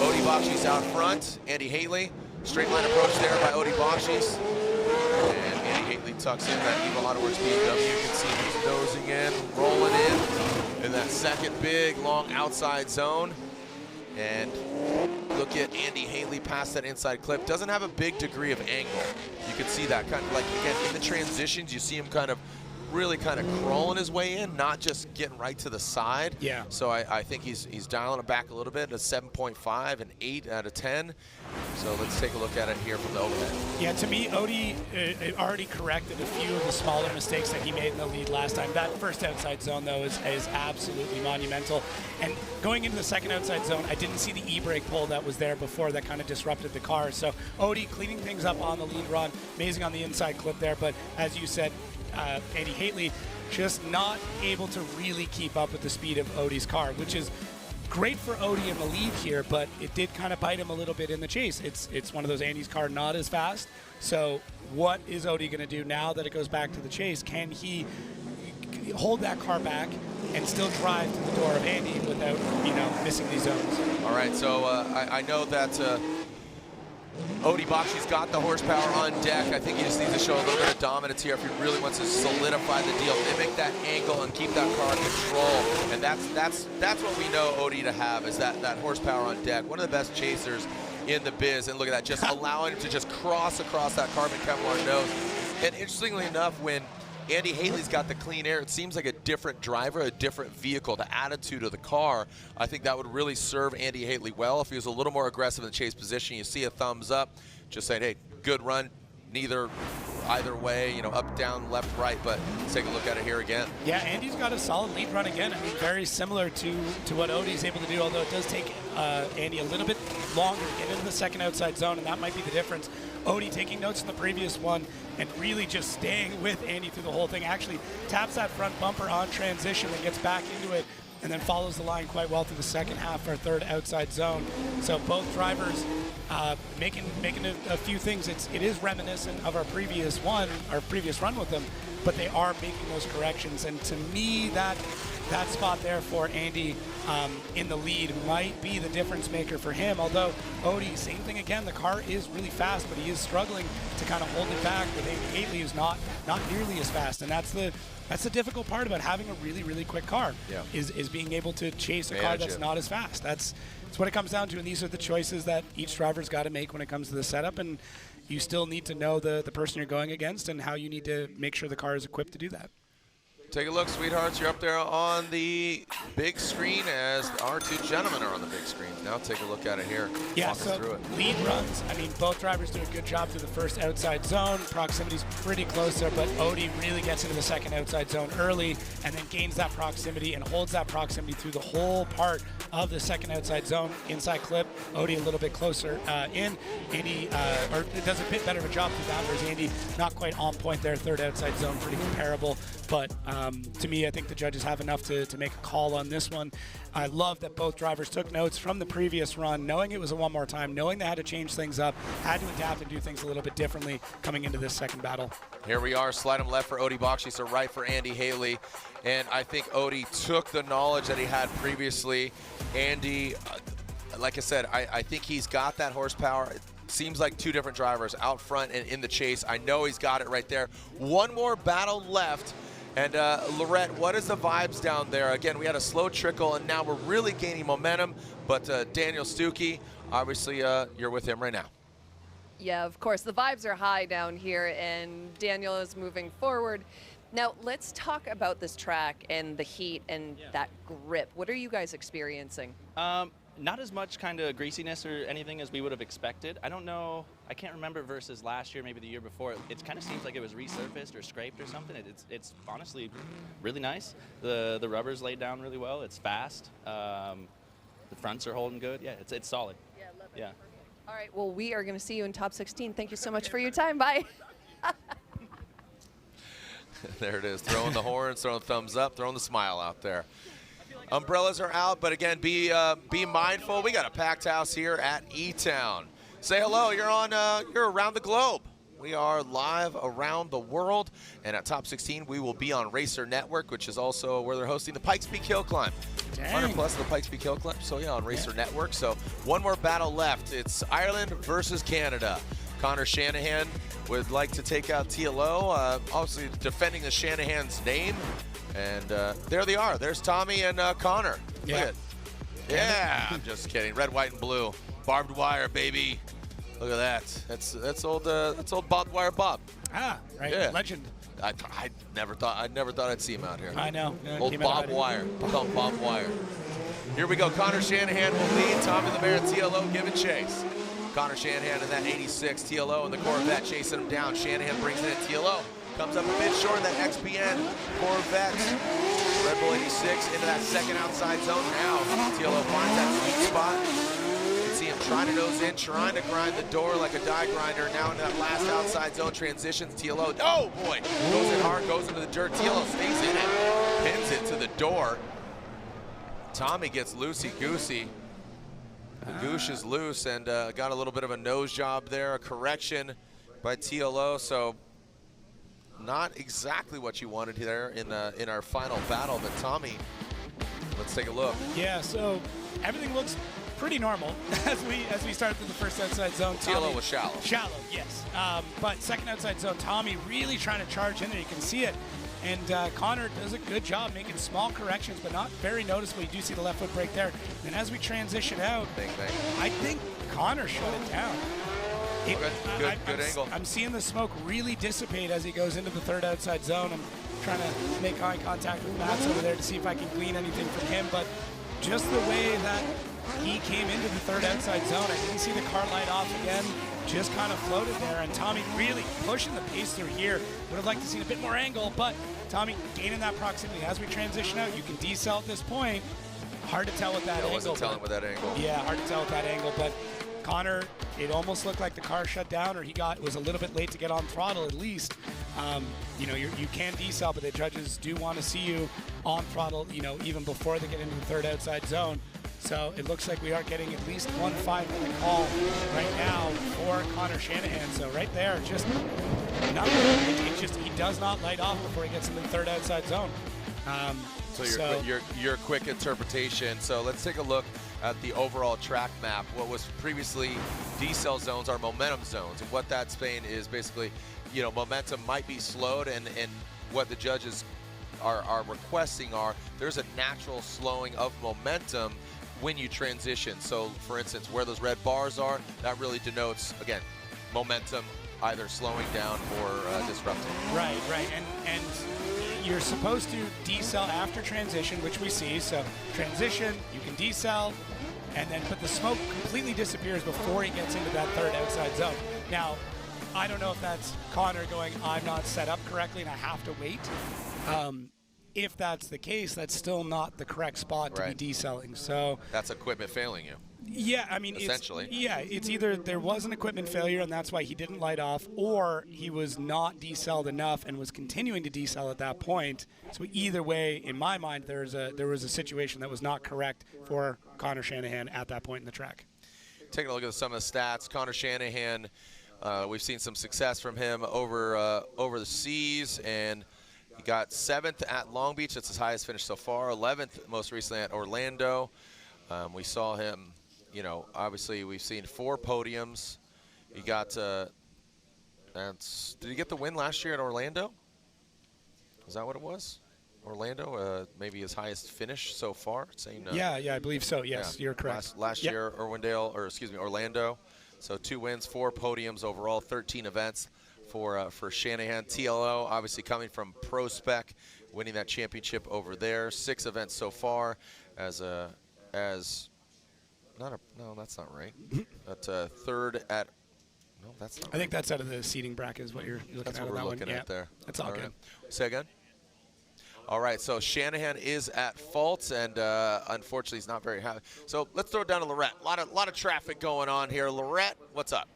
Odie Bakshis out front, Andy Haley. Straight line approach there by Odie Bakshis. And Andy Haley tucks in that Evo Autoworks BMW. You can see he's nosing in, rolling in that second big, long outside zone. And look at Andy Haley past that inside clip. Doesn't have a big degree of angle. You can see that kind of like, again, in the transitions, you see him kind of really kind of crawling his way in, not just getting right to the side. Yeah. So I think he's dialing it back a little bit, a 7.5, an 8 out of 10. So let's take a look at it here from the overhead. Yeah, to me, Odie already corrected a few of the smaller mistakes that he made in the lead last time. That first outside zone, though, is absolutely monumental. And going into the second outside zone, I didn't see the e-brake pull that was there before that kind of disrupted the car. So Odie cleaning things up on the lead run, amazing on the inside clip there. But as you said, Andy Haley just not able to really keep up with the speed of Odie's car, which is great for Odie in the lead here, but it did kind of bite him a little bit in the chase. It's one of those Andy's car not as fast. So what is Odie going to do now that it goes back to the chase? Can he hold that car back and still drive to the door of Andy without, missing these zones? All right, so I know that Odie Bakshi's got the horsepower on deck. I think he just needs to show a little bit of dominance here if he really wants to solidify the deal, mimic that angle, and keep that car in control. And that's what we know Odie to have, is that horsepower on deck. One of the best chasers in the biz. And look at that, just allowing him to just cross across that carbon Kevlar nose. And interestingly enough, when Andy Haley's got the clean air, it seems like a different driver, a different vehicle, the attitude of the car. I think that would really serve Andy Haley well if he was a little more aggressive in the chase position. You see a thumbs up, just saying, hey, good run, either way, up, down, left, right, but let's take a look at it here again. Yeah, Andy's got a solid lead run again. I mean, very similar to what Odie's able to do, although it does take Andy a little bit longer to get into the second outside zone, and that might be the difference. Odie taking notes in the previous one and really just staying with Andy through the whole thing. Actually taps that front bumper on transition and gets back into it, and then follows the line quite well through the second half or third outside zone. So both drivers making a few things. It is reminiscent of our previous run with them, but they are making those corrections. And to me, that spot there for Andy in the lead might be the difference maker for him. Although Odie, same thing again, the car is really fast, but he is struggling to kind of hold it back with Andy Haley, who's not nearly as fast. And that's the difficult part about having a really, really quick car, is being able to chase a car that's not as fast. That's what it comes down to, and these are the choices that each driver's got to make when it comes to the setup, and you still need to know the person you're going against and how you need to make sure the car is equipped to do that. Take a look, sweethearts. You're up there on the big screen as our two gentlemen are on the big screens. Now take a look at it here. Yeah, Walk us through it. Lead runs. I mean, both drivers do a good job through the first outside zone. Proximity's pretty close there, but Odie really gets into the second outside zone early and then gains that proximity and holds that proximity through the whole part of the second outside zone. Inside clip, Odie a little bit closer in. Andy, or does a bit better of a job through that, whereas Andy not quite on point there. Third outside zone, pretty comparable. But to me, I think the judges have enough to make a call on this one. I love that both drivers took notes from the previous run, knowing it was a one more time, knowing they had to change things up, had to adapt and do things a little bit differently coming into this second battle. Here we are, slide him left for Odie Bakshi, so right for Andy Haley. And I think Odie took the knowledge that he had previously. Andy, like I said, I think he's got that horsepower. It seems like two different drivers out front and in the chase. I know he's got it right there. One more battle left. And Lorette, what is the vibes down there? Again, we had a slow trickle, and now we're really gaining momentum. But Daniel Stuckey, obviously you're with him right now. Yeah, of course. The vibes are high down here, and Daniel is moving forward. Now, let's talk about this track and the heat and that grip. What are you guys experiencing? Not as much kind of greasiness or anything as we would have expected. I don't know. I can't remember versus last year, maybe the year before. It kind of seems like it was resurfaced or scraped or something. It's honestly really nice. The rubber's laid down really well. It's fast. The fronts are holding good. Yeah, it's solid. Yeah, love it. Yeah. All right, well, we are going to see you in top 16. Thank you so much for your time. Bye. There it is, throwing the horns, throwing the thumbs up, throwing the smile out there. Umbrellas are out, but again, be mindful. We got a packed house here at E-Town. Say hello. You're around the globe. We are live around the world, and at Top 16, we will be on Racer Network, which is also where they're hosting the Pikes Peak Hill Climb. 100 plus the Pikes Peak Hill Climb. So yeah, on Racer Network. So one more battle left. It's Ireland versus Canada. Connor Shanahan would like to take out TLO, obviously defending the Shanahan's name. And there they are. There's Tommy and Connor. Yeah. Yeah, I'm just kidding. Red, white, and blue. Barbed wire, baby. Look at that. That's old barbed wire Bob. Ah, right. Yeah. Legend. I never thought I'd see him out here. I know. Old Bob Wire. Call him Bob Wire. Here we go. Connor Shanahan will lead. Tommy the Bear, TLO giving chase. Connor Shanahan in that 86. TLO in the Corvette chasing him down. Shanahan brings it in. TLO comes up a bit short of that XPN Corvette. Red Bull 86 into that second outside zone. Now TLO finds that sweet spot. You can see him trying to nose in, trying to grind the door like a die grinder. Now into that last outside zone transitions. TLO, oh boy, goes in hard, goes into the dirt. TLO stays in it, pins it to the door. Tommy gets loosey-goosey. The goosh is loose and got a little bit of a nose job there, a correction by TLO. So not exactly what you wanted there in our final battle, but Tommy, let's take a look. Yeah, so everything looks pretty normal as we start through the first outside zone. TLO was shallow. Shallow, yes. But second outside zone, Tommy really trying to charge in there. You can see it. And Connor does a good job making small corrections, but not very noticeable. You do see the left foot brake there. And as we transition out, I think Connor shut it down. Good angle. I'm seeing the smoke really dissipate as he goes into the third outside zone. I'm trying to make eye contact with Matt over there to see if I can glean anything from him. But just the way that he came into the third outside zone, I didn't see the car light off again. Just kind of floated there, and Tommy really pushing the pace through here. Would have liked to see a bit more angle, but Tommy gaining that proximity. As we transition out, you can decel at this point. Hard to tell with that angle. I wasn't telling with that angle. Yeah, hard to tell with that angle, but Connor, it almost looked like the car shut down, or he was a little bit late to get on throttle at least. You know, you can decel, but the judges do want to see you on throttle, you know, even before they get into the third outside zone. So it looks like we are getting at least 1 5-minute call right now for Connor Shanahan. So right there, just nothing. It's just he does not light off before he gets into the third outside zone. So your quick interpretation. So let's take a look at the overall track map. What was previously decel zones are momentum zones, and what that's saying is basically, you know, momentum might be slowed, and what the judges are requesting are there's a natural slowing of momentum when you transition. So for instance, where those red bars are, that really denotes, again, momentum either slowing down or disrupting. Right. And you're supposed to decel after transition, which we see. So transition, you can decel, but the smoke completely disappears before he gets into that third outside zone. Now, I don't know if that's Connor going, I'm not set up correctly and I have to wait. If that's the case, that's still not the correct spot to be decelling. So that's equipment failing you. Yeah, I mean, essentially. It's either there was an equipment failure and that's why he didn't light off, or he was not decelled enough and was continuing to decel at that point. So either way, in my mind, there was a situation that was not correct for Connor Shanahan at that point in the track. Taking a look at some of the stats, Connor Shanahan, we've seen some success from him over the seas, and he got 7th at Long Beach. That's his highest finish so far. 11th most recently at Orlando. We saw him, you know, obviously we've seen 4 podiums. He got, did he get the win last year at Orlando? Is that what it was? Orlando, maybe his highest finish so far. Saying, yeah, I believe so. Yes, you're correct. Last year, Orlando. So 2 wins, 4 podiums overall, 13 events for Shanahan. TLO, obviously coming from Prospec, winning that championship over there. 6 events so far no, that's not right. But third at, no, that's not. I think that's out of the seating bracket is what you're looking at. That's what we're looking at there. That's all good. Say again. All right, so Shanahan is at fault, and unfortunately, he's not very happy. So let's throw it down to Lorette. A lot of traffic going on here. Lorette, what's up?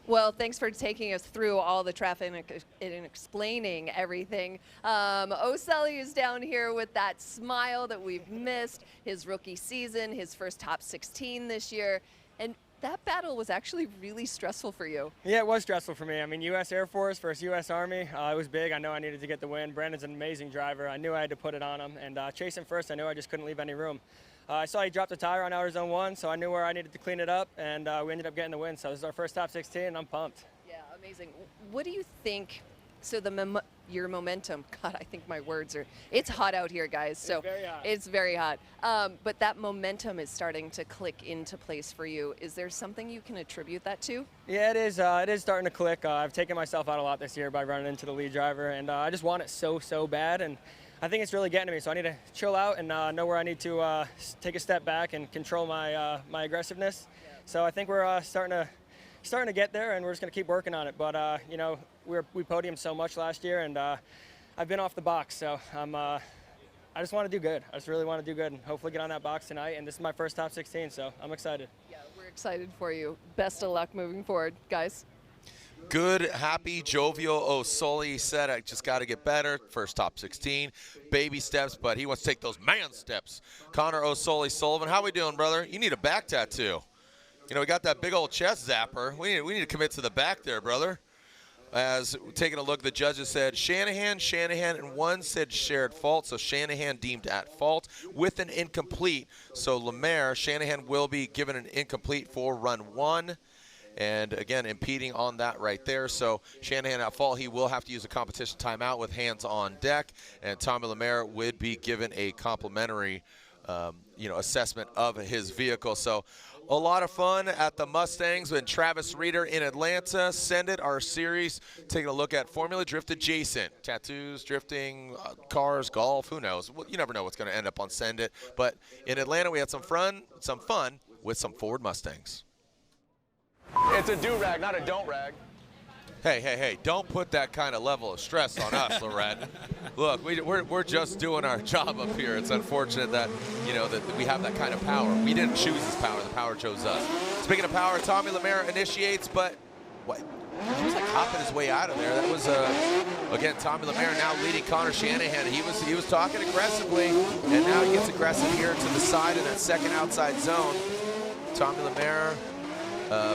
Well, thanks for taking us through all the traffic and explaining everything. O'Sully is down here with that smile that we've missed, his rookie season, his first top 16 this year. And that battle was actually really stressful for you. Yeah, it was stressful for me. I mean, U.S. Air Force versus U.S. Army, it was big. I know I needed to get the win. Brandon's an amazing driver. I knew I had to put it on him. And chasing first, I knew I just couldn't leave any room. I saw he dropped a tire on outer zone 1, so I knew where I needed to clean it up, and we ended up getting the win. So this is our first top 16, and I'm pumped. Yeah, amazing. What do you think? So your momentum, God, I think my words are, it's hot out here, guys. So it's very hot. It's very hot. But that momentum is starting to click into place for you. Is there something you can attribute that to? Yeah, it is. It is starting to click. I've taken myself out a lot this year by running into the lead driver, and I just want it so bad. And I think it's really getting to me, so I need to chill out and know where I need to take a step back and control my my aggressiveness. Yeah. So I think we're starting to get there, and we're just going to keep working on it. But you know, we podiumed so much last year, and I've been off the box, so I just want to do good. I just really want to do good, and hopefully get on that box tonight. And this is my first top 16, so I'm excited. Yeah, we're excited for you. Best of luck moving forward, guys. Good, happy, jovial O'Sully said, I just got to get better. First top 16, baby steps, but he wants to take those man steps. Connor O'Sully Sullivan, how we doing, brother? You need a back tattoo. You know, we got that big old chest zapper. We need to commit to the back there, brother. As taking a look, the judges said Shanahan, and one said shared fault. So Shanahan deemed at fault with an incomplete. So Lemaire, Shanahan will be given an incomplete for run 1. And again, impeding on that right there. So Shanahan at fault. He will have to use a competition timeout with hands on deck. And Tommy Lemaire would be given a complimentary, assessment of his vehicle. So a lot of fun at the Mustangs with Travis Reeder in Atlanta. Send It, our series, taking a look at Formula Drift adjacent. Tattoos, drifting, cars, golf, who knows? Well, you never know what's going to end up on Send It. But in Atlanta, we had some fun with some Ford Mustangs. It's a do-rag, not a don't-rag. Hey, don't put that kind of level of stress on us, Lorette. Look, we're just doing our job up here. It's unfortunate that, that we have that kind of power. We didn't choose this power. The power chose us. Speaking of power, Tommy Lemaire initiates, but what? He was like hopping his way out of there. That was, again, Tommy Lemaire now leading Connor Shanahan. He was talking aggressively, and now he gets aggressive here to the side of that second outside zone. Tommy Lemaire,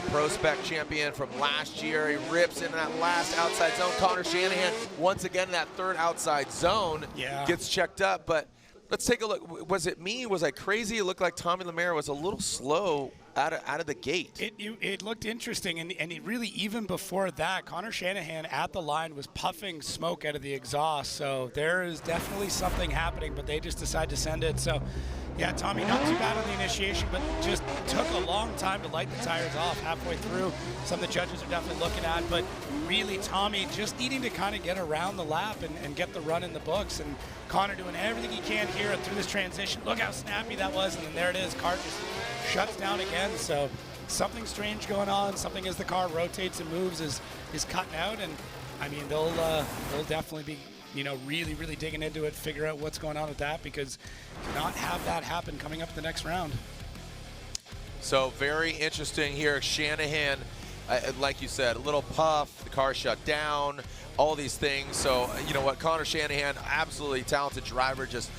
Prospec champion from last year. He rips in that last outside zone. Connor Shanahan, once again in that third outside zone, gets checked up. But let's take a look. Was it me? Was I crazy? It looked like Tommy Lemaire was a little slow out of the gate. It looked interesting, and it really, even before that, Connor Shanahan at the line was puffing smoke out of the exhaust. So there is definitely something happening, but they just decided to send it. So yeah, Tommy, not too bad on the initiation, but just took a long time to light the tires off halfway through. Some of the judges are definitely looking at, but really Tommy just needing to kind of get around the lap and get the run in the books. And Connor doing everything he can here through this transition. Look how snappy that was, and then there it is. Car just shuts down again. So something strange going on. Something as the car rotates and moves is cutting out. And I mean, they'll definitely be, really digging into it, figure out what's going on with that, because not have that happen coming up the next round. So very interesting here. Shanahan, like you said, a little puff, the car shut down, all these things. So, you know what, Connor Shanahan, absolutely talented driver, just,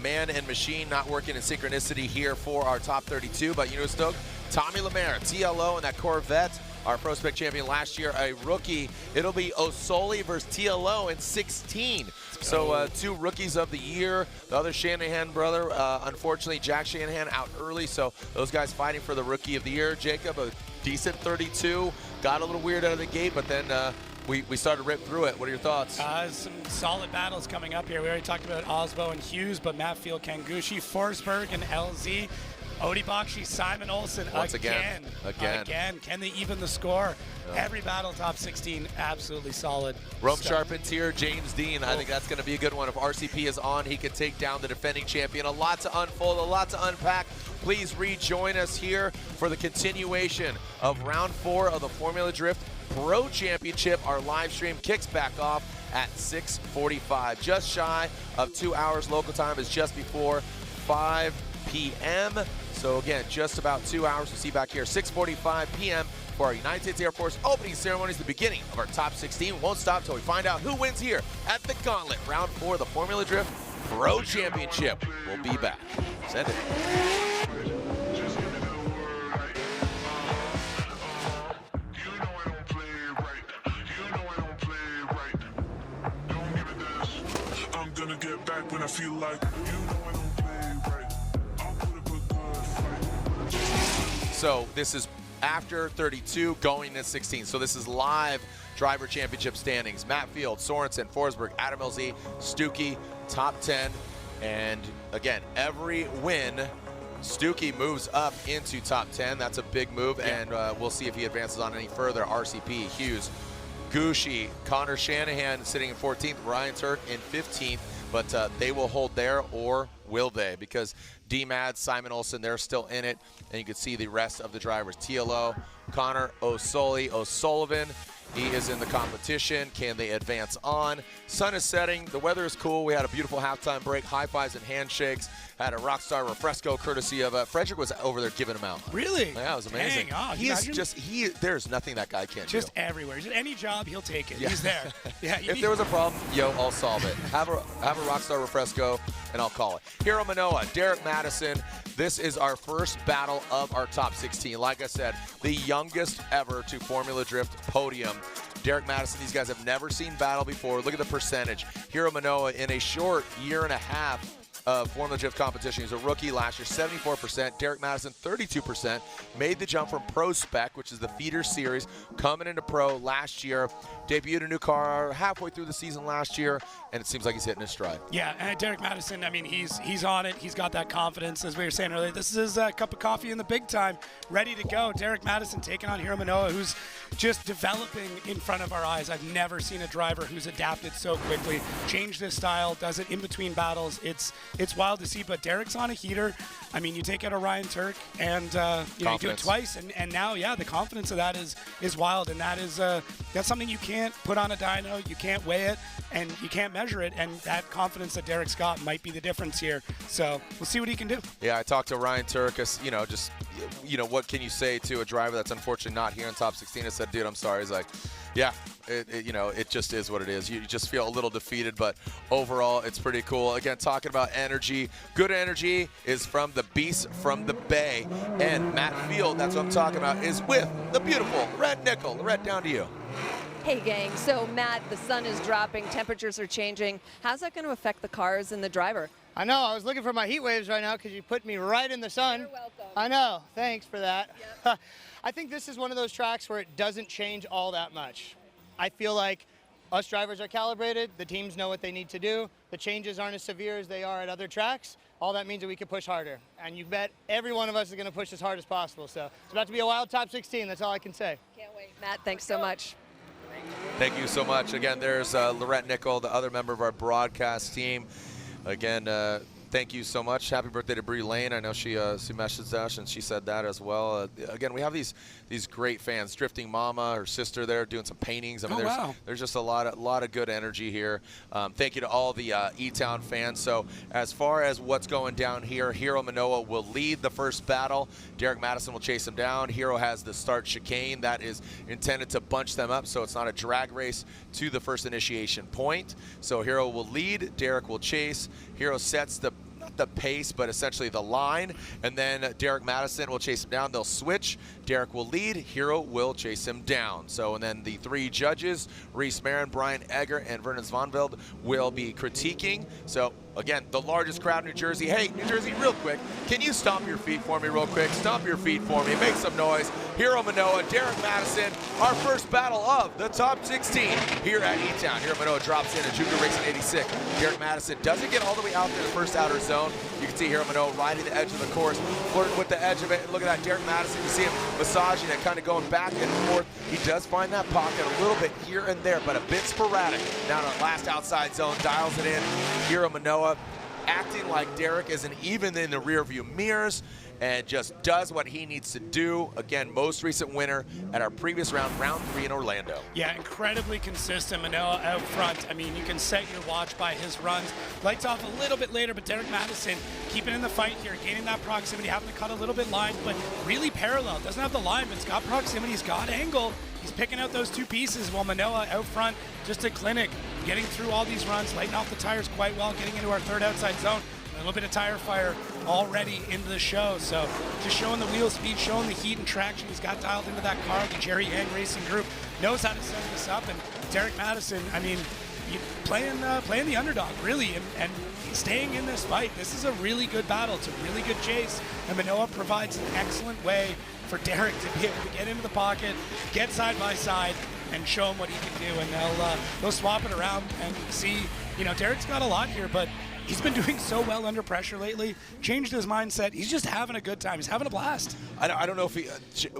man and machine not working in synchronicity here for our top 32. But, Stoke, Tommy Lemaire, TLO in that Corvette, our Prospec champion last year, a rookie. It'll be O'Sully versus TLO in 16. So 2 rookies of the year. The other Shanahan brother, unfortunately, Jack Shanahan out early. So those guys fighting for the rookie of the year. Jacob, a decent 32. Got a little weird out of the gate, but then we started to rip through it. What are your thoughts? Some solid battles coming up here. We already talked about Osbo and Hughes, but Matfield, Kangushi, Forsberg, and LZ. Odie Bakshi, Simon Olsen, once again. Can they even the score? Yeah. Every battle, top 16, absolutely solid. Rome Charpentier, James Dean. I think that's going to be a good one. If RCP is on, he can take down the defending champion. A lot to unfold, a lot to unpack. Please rejoin us here for the continuation of round 4 of the Formula Drift Pro Championship. Our live stream kicks back off at 6:45. Just shy of 2 hours. Local time is just before 5 p.m. So again, just about 2 hours. We'll see you back here 6:45 p.m. for our United States Air Force opening ceremonies, the beginning of our top 16. Won't stop until we find out who wins here at the Gauntlet, round 4 of the Formula Drift Pro Championship. We'll be back. Send it. I'm gonna get back when I feel like you know I don't play right. I'll put up a good fight. So this is after 32 going to 16. So this is live driver championship standings. Matt Field, Sorensen, Forsberg, Adam LZ, Stuckey, top 10. And again, every win, Stuckey moves up into top 10. That's a big move, and we'll see if he advances on any further. RCP, Hughes, Gucci, Connor Shanahan sitting in 14th, Ryan Turk in 15th, but they will hold there, or will they? Because D-Mad, Simon Olsen, they're still in it, and you can see the rest of the drivers. TLO, Connor O'Sullivan, he is in the competition. Can they advance on? Sun is setting. The weather is cool. We had a beautiful halftime break, high fives and handshakes. Had a Rockstar Refresco courtesy of Frederick was over there giving them out. Really? Yeah, it was amazing. Dang, oh, He's just there's nothing that guy can't do. Just everywhere. Just any job, he'll take it. He's there. Yeah. If there was a problem, I'll solve it. Have a Rockstar Refresco, and I'll call it. Hiro Manoa, Derek Madison. This is our first battle of our top 16. Like I said, the youngest ever to Formula Drift podium. Derek Madison, these guys have never seen battle before. Look at the percentage. Hiro Manoa, in a short year and a half of Formula Drift competition, he's a rookie last year, 74%. Derek Madison, 32%. Made the jump from Prospec, which is the feeder series, coming into pro last year. Debuted a new car halfway through the season last year, and it seems like he's hitting his stride. Yeah, and Derek Madison, I mean, he's on it. He's got that confidence, as we were saying earlier. This is a cup of coffee in the big time, ready to go. Derek Madison taking on Hiro Manoa, who's just developing in front of our eyes. I've never seen a driver who's adapted so quickly, changed his style, does it in between battles. It's wild to see, but Derek's on a heater. I mean, you take out a Ryan Turk, and you do it twice, and now, yeah, the confidence of that is wild, and that's something you can't put on a dyno, you can't weigh it, and you can't measure it, and that confidence that Derek's got might be the difference here. So we'll see what he can do. Yeah, I talked to Ryan Turk, what can you say to a driver that's unfortunately not here in top 16? I said, dude, I'm sorry. He's like, yeah, it just is what it is. You just feel a little defeated, but overall, it's pretty cool. Again, talking about energy, good energy is from the beast from the Bay, and Matt Field, that's what I'm talking about, is with the beautiful Red Nickel. Red, down to you. Hey, gang. So, Matt, the sun is dropping, temperatures are changing. How's that going to affect the cars and the driver? I know. I was looking for my heat waves right now because you put me right in the sun. You're welcome. I know. Thanks for that. Yep. I think this is one of those tracks where it doesn't change all that much. I feel like us drivers are calibrated. The teams know what they need to do. The changes aren't as severe as they are at other tracks. All that means that we can push harder. And you bet every one of us is going to push as hard as possible. So it's about to be a wild top 16. That's all I can say. Can't wait. Matt, thanks so much. Thank you so much. Again, there's Lorette Nickel, the other member of our broadcast team. Again, thank you so much. Happy birthday to Bree Lane. I know she messaged us and she said that as well. Again, we have these great fans. Drifting Mama, her sister there, doing some paintings. I mean, there's just a lot of good energy here. Thank you to all the E-Town fans. So as far as what's going down here, Hiro Manoa will lead the first battle. Derek Madison will chase him down. Hiro has the start chicane that is intended to bunch them up, so it's not a drag race to the first initiation point. So Hiro will lead, Derek will chase. Hiro sets not the pace, but essentially the line, and then Derek Madison will chase him down. They'll switch. Derek will lead. Hiro will chase him down. So, and then the three judges, Reese Marin, Brian Egger, and Vernon Svanveld, will be critiquing. So, again, the largest crowd in New Jersey. Hey, New Jersey, real quick, can you stomp your feet for me real quick? Stomp your feet for me. Make some noise. Hiro Manoa, Derek Madison, our first battle of the top 16 here at E-Town. Hiro Manoa drops in Junior Racing 86. Derek Madison doesn't get all the way out to the first outer zone. You can see Hiro Manoa riding the edge of the course, flirting with the edge of it. And look at that, Derek Madison, you see him massaging it, kind of going back and forth. He does find that pocket a little bit here and there, but a bit sporadic. Down on last outside zone, dials it in. Hiro Manoa acting like Derek isn't even in the rear view mirrors. and just does what he needs to do. Again, most recent winner at our previous round, round 3 in Orlando. Yeah, incredibly consistent. Manoa out front. I mean, you can set your watch by his runs. Lights off a little bit later, but Derek Madison keeping in the fight here, gaining that proximity, having to cut a little bit line, but really parallel. Doesn't have the line, but it's got proximity, he's got angle. He's picking out those 2 pieces while Manoa out front, just a clinic, getting through all these runs, lighting off the tires quite well, getting into our 3rd outside zone. A little bit of tire fire already into the show. So just showing the wheel speed, showing the heat and traction he's got dialed into that car. The Jerry Yang Racing Group knows how to set this up. And Derek Madison, I mean, playing the underdog, really, and staying in this fight. This is a really good battle. It's a really good chase. And Manoa provides an excellent way for Derek to be able to get into the pocket, get side by side, and show him what he can do. And they'll swap it around and see, you know, Derek's got a lot here, but he's been doing so well under pressure lately, changed his mindset. He's just having a good time. He's having a blast. I don't know if he,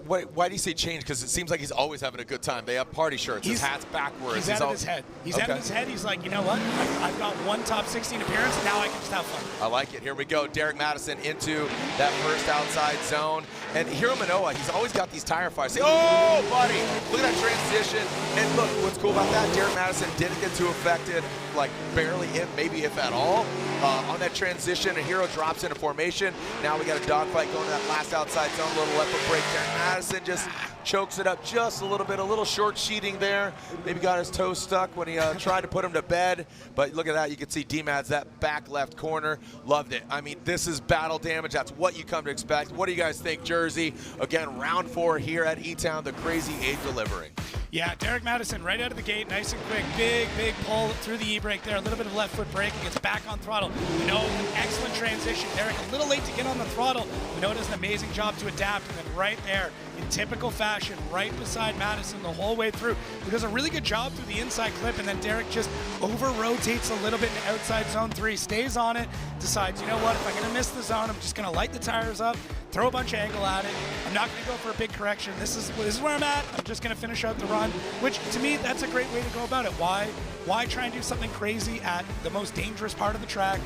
why do you say change? Because it seems like he's always having a good time. They have party shirts, his hat's backwards. He's out of his head. He's out of his head. He's like, you know what? I've got 1 top 16 appearance, and now I can just have fun. I like it. Here we go. Derek Madison into that first outside zone. And Hiro Manoa, he's always got these tire fires. Oh, buddy, look at that transition. And look, what's cool about that, Derek Madison didn't get too affected, like barely in, maybe if at all, on that transition. And Hiro drops into formation. Now we got a dogfight going to that last outside zone, a little left foot break. Derek Madison just chokes it up just a little bit, a little short sheeting there. Maybe got his toe stuck when he tried to put him to bed. But look at that, you can see D-Mads, that back left corner. Loved it. I mean, this is battle damage. That's what you come to expect. What do you guys think, Jersey? Again, round 4 here at E-Town, the crazy 8 delivering. Yeah, Derek Madison right out of the gate, nice and quick. Big pull through the e-brake there. A little bit of left foot brake. He gets back on throttle. Manoa, an excellent transition. Derek a little late to get on the throttle. Manoa does an amazing job to adapt. And then right there, in typical fashion, right beside Madison the whole way through. He does a really good job through the inside clip. And then Derek just over-rotates a little bit in outside zone 3. Stays on it. Decides, you know what, if I'm going to miss the zone, I'm just going to light the tires up. Throw a bunch of angle at it. I'm not going to go for a big correction. This is where I'm at. I'm just going to finish out the run, which to me, that's a great way to go about it. Why try and do something crazy at the most dangerous part of the track?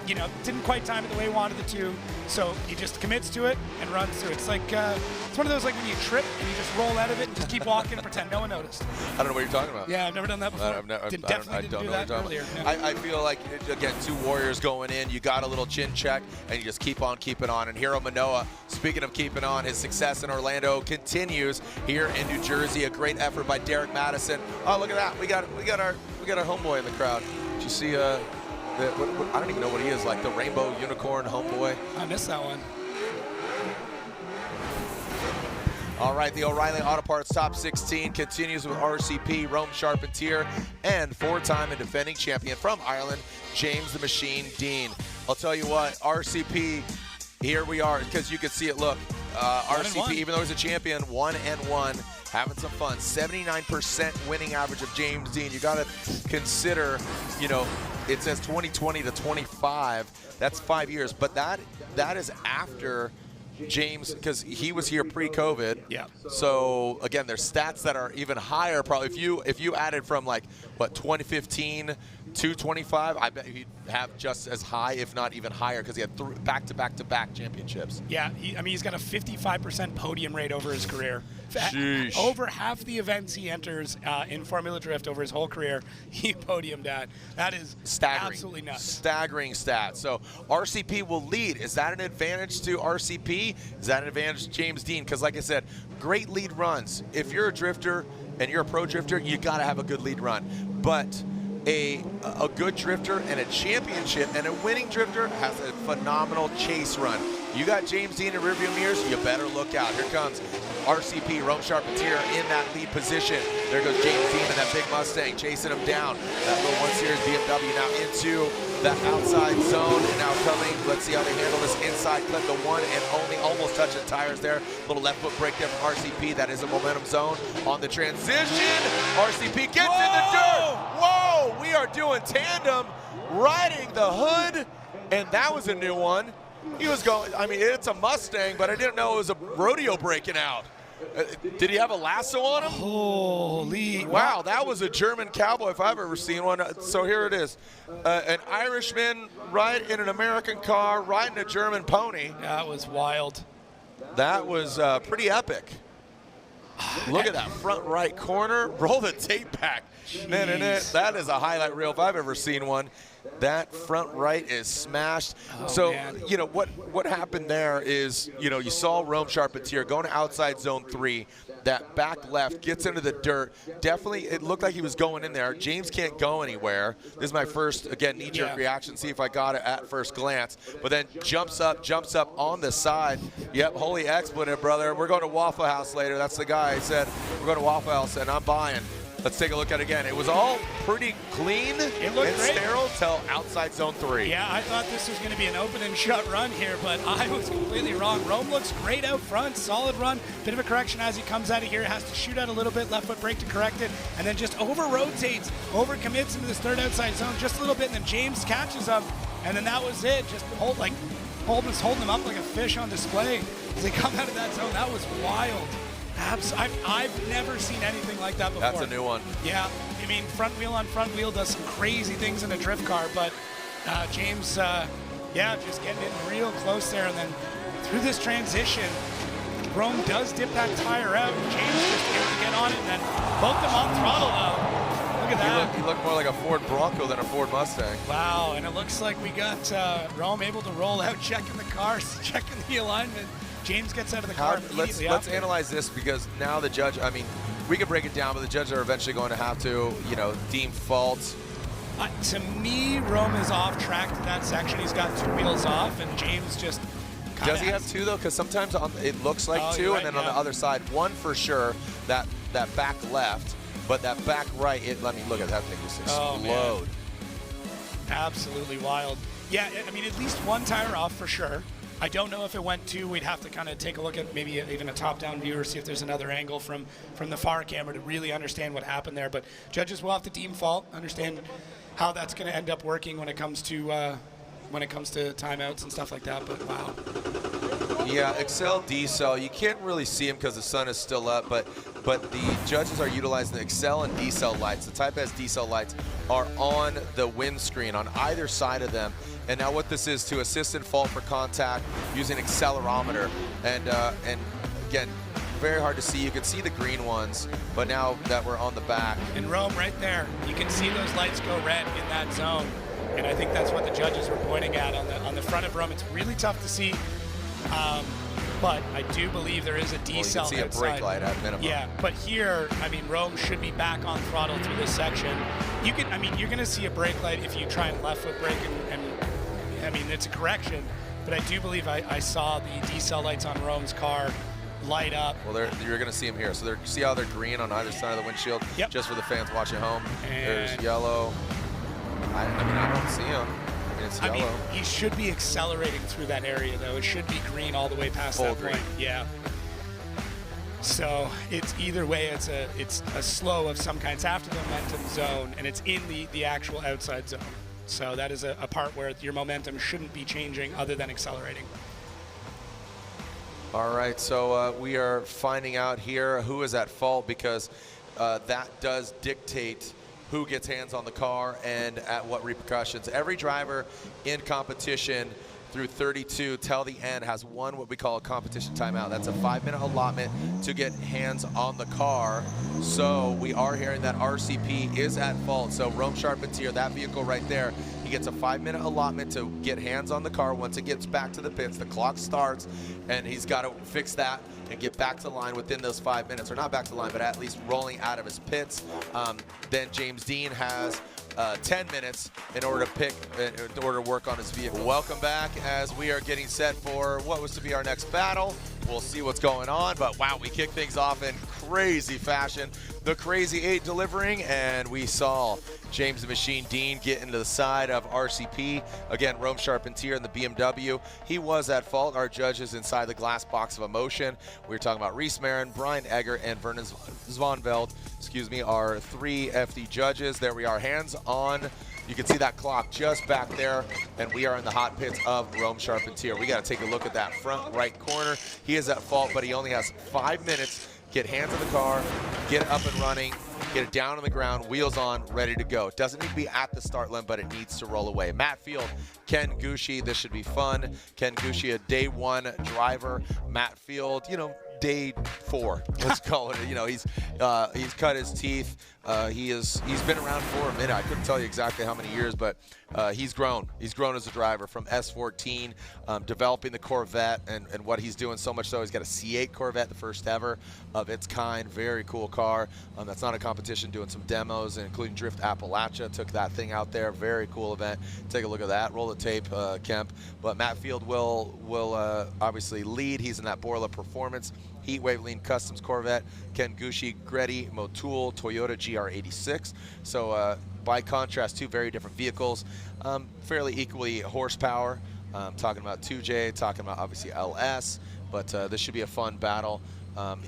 You know, didn't quite time it the way he wanted it to, so he just commits to it and runs through it. It's like, it's one of those like when you trip and you just roll out of it and just keep walking and pretend no one noticed. I don't know what you're talking about. Yeah, I've never done that before. I don't know what you're talking about. Yeah. I feel like, again, 2 warriors going in. You got a little chin check, and you just keep on keeping on. And Hiro Manoa, speaking of keeping on, his success in Orlando continues here in New Jersey. A great effort by Derek Madison. Oh, look at that. We got our homeboy in the crowd. Did you see? I don't even know what he is, like the rainbow unicorn homeboy. I missed that one. All right, the O'Reilly Auto Parts Top 16 continues with RCP, Rome Charpentier, and 4-time and defending champion from Ireland, James the Machine Dean. I'll tell you what, RCP, here we are, because you can see it, look. RCP, even though he's a champion, 1-1, having some fun. 79% winning average of James Dean. You got to consider, you know, it says 2020 to 25. That's 5 years, but that is after James, because he was here pre-COVID. Yeah. So again, there's stats that are even higher. Probably if you added from like what 2015 to 25, I bet he'd have just as high, if not even higher, because he had back-to-back championships. Yeah, he's got a 55% podium rate over his career. Sheesh. Over half the events he enters in Formula Drift over his whole career, he podiumed at. That is staggering. Absolutely nuts. Staggering stats. So RCP will lead. Is that an advantage to RCP? Is that an advantage to James Dean? Because like I said, great lead runs. If you're a drifter and you're a pro drifter, you got to have a good lead run. But a good drifter and a championship and a winning drifter has a phenomenal chase run. You got James Dean in rearview mirrors, you better look out. Here comes RCP, Rome Charpentier in that lead position. There goes James Dean in that big Mustang, chasing him down. That little 1 Series BMW now into that outside zone. And now coming, let's see how they handle this inside clip. The one and only, almost touching tires there. Little left foot brake there from RCP. That is a momentum zone on the transition. RCP gets in the dirt. Whoa, we are doing tandem, riding the hood. And that was a new one. He was going, I mean, it's a Mustang, but I didn't know it was a rodeo breaking out. Did he have a lasso on him? Holy. Wow, that was a German cowboy if I've ever seen one. So here it is. An Irishman right in an American car, riding a German pony. That was wild. That was pretty epic. Look at that front right corner. Roll the tape back. That is a highlight reel if I've ever seen one. That front right is smashed. So, you know, what happened there is, you know, you saw Rome Charpentier going to outside zone 3. That back left gets into the dirt. Definitely, it looked like he was going in there. James can't go anywhere. This is my first, again, knee-jerk reaction. See if I got it at first glance. But then jumps up on the side. Yep, holy expletive, brother. We're going to Waffle House later. That's the guy. He said, we're going to Waffle House, and I'm buying. Let's take a look at it again. It was all pretty clean and sterile till outside zone 3. Yeah, I thought this was going to be an open and shut run here, but I was completely wrong. Rome looks great out front, solid run. Bit of a correction as he comes out of here. Has to shoot out a little bit, left foot brake to correct it, and then just over-rotates, over-commits into this third outside zone just a little bit, and then James catches him, and then that was it. Just holding him up like a fish on display as they come out of that zone. That was wild. I've never seen anything like that before. That's a new one. Yeah, I mean, front wheel on front wheel does some crazy things in a drift car, but James, just getting in real close there, and then through this transition, Rome does dip that tire out. James just able to get on it, and then both them on throttle though. Look at that. He looked more like a Ford Bronco than a Ford Mustang. Wow, and it looks like we got Rome able to roll out, checking the cars, checking the alignment. James gets out of the car immediately. Let's analyze this, because now the judge, I mean, we can break it down, but the judges are eventually going to have to, you know, deem faults. To me, Rome is off track to that section. He's got 2 wheels off, and James just Does he have 2 though? Because sometimes it looks like 2, and then on the other side, 1 for sure. That back left, but that back right. Let me look at that thing just explode. Absolutely wild. Yeah, I mean, at least 1 tire off for sure. I don't know if it went 2. We'd have to kind of take a look at maybe even a top-down view or see if there's another angle from the far camera to really understand what happened there. But judges will have to deem fault, understand how that's going to end up working when it comes to timeouts and stuff like that. But wow. Yeah, Excel, D-cell. You can't really see them because the sun is still up, but the judges are utilizing the Excel and D-cell lights. The Type S D-cell lights are on the windscreen on either side of them. And now what this is to assist in fault for contact using accelerometer. And again, very hard to see. You can see the green ones, but now that we're on the back. In Rome, right there, you can see those lights go red in that zone. And I think that's what the judges were pointing at on the front of Rome. It's really tough to see, but I do believe there is a D-cell outside. You can see a brake light at minimum. Yeah, but here, I mean, Rome should be back on throttle through this section. You're going to see a brake light if you try and left foot brake, and I mean, it's a correction, but I do believe I saw the D-cell lights on Rome's car light up. Well, you're going to see them here. So see how they're green on either side of the windshield? Yep. Just for the fans watching home. And there's yellow. I mean, I don't see them. I mean, it's yellow. I mean, he should be accelerating through that area, though. It should be green all the way past that point. Yeah. So it's either way, it's a slow of some kind. It's after the momentum zone, and it's in the actual outside zone. So that is a part where your momentum shouldn't be changing other than accelerating. All right, so we are finding out here who is at fault, because that does dictate who gets hands on the car and at what repercussions. Every driver in competition through 32 till the end has won what we call a competition timeout. That's a 5-minute allotment to get hands on the car. So we are hearing that RCP is at fault. So Rome Charpentier, that vehicle right there, he gets a 5-minute allotment to get hands on the car. Once it gets back to the pits, the clock starts, and he's got to fix that and get back to the line within those 5 minutes, or not back to the line, but at least rolling out of his pits. Then James Dean has 10 minutes in order to work on his vehicle. Welcome back as we are getting set for what was to be our next battle. We'll see what's going on, but wow, we kick things off in crazy fashion. The Crazy 8 delivering, and we saw James the Machine Dean get into the side of RCP. Again, Rome Charpentier in the BMW. He was at fault. Our judges inside the glass box of emotion. We were talking about Reese Marin, Brian Egger, and Vernon Zvanveld, our 3 FD judges. There we are, hands on You can see that clock just back there, and we are in the hot pits of Rome Charpentier. We got to take a look at that front right corner. He is at fault, but he only has 5 minutes. Get hands on the car, get it up and running, get it down on the ground, wheels on, ready to go. It doesn't need to be at the start line, but it needs to roll away. Matt Field, Ken Gushi, this should be fun. Ken Gushi, a day 1 driver. Matt Field, you know, day 4, let's call it. You know, he's cut his teeth. He's been around for a minute. I couldn't tell you exactly how many years, but he's grown. He's grown as a driver from S14, developing the Corvette and what he's doing, so much so he's got a C8 Corvette, the first ever of its kind. Very cool car. That's not a competition, doing some demos, including Drift Appalachia. Took that thing out there. Very cool event. Take a look at that. Roll the tape, Kemp. But Matt Field will obviously lead. He's in that Borla Performance Heatwave Lean Customs Corvette. Ken Gushi, Greddy, Motul, Toyota GR86. So by contrast, 2 very different vehicles, fairly equally horsepower. Talking about 2J, talking about obviously LS, but this should be a fun battle.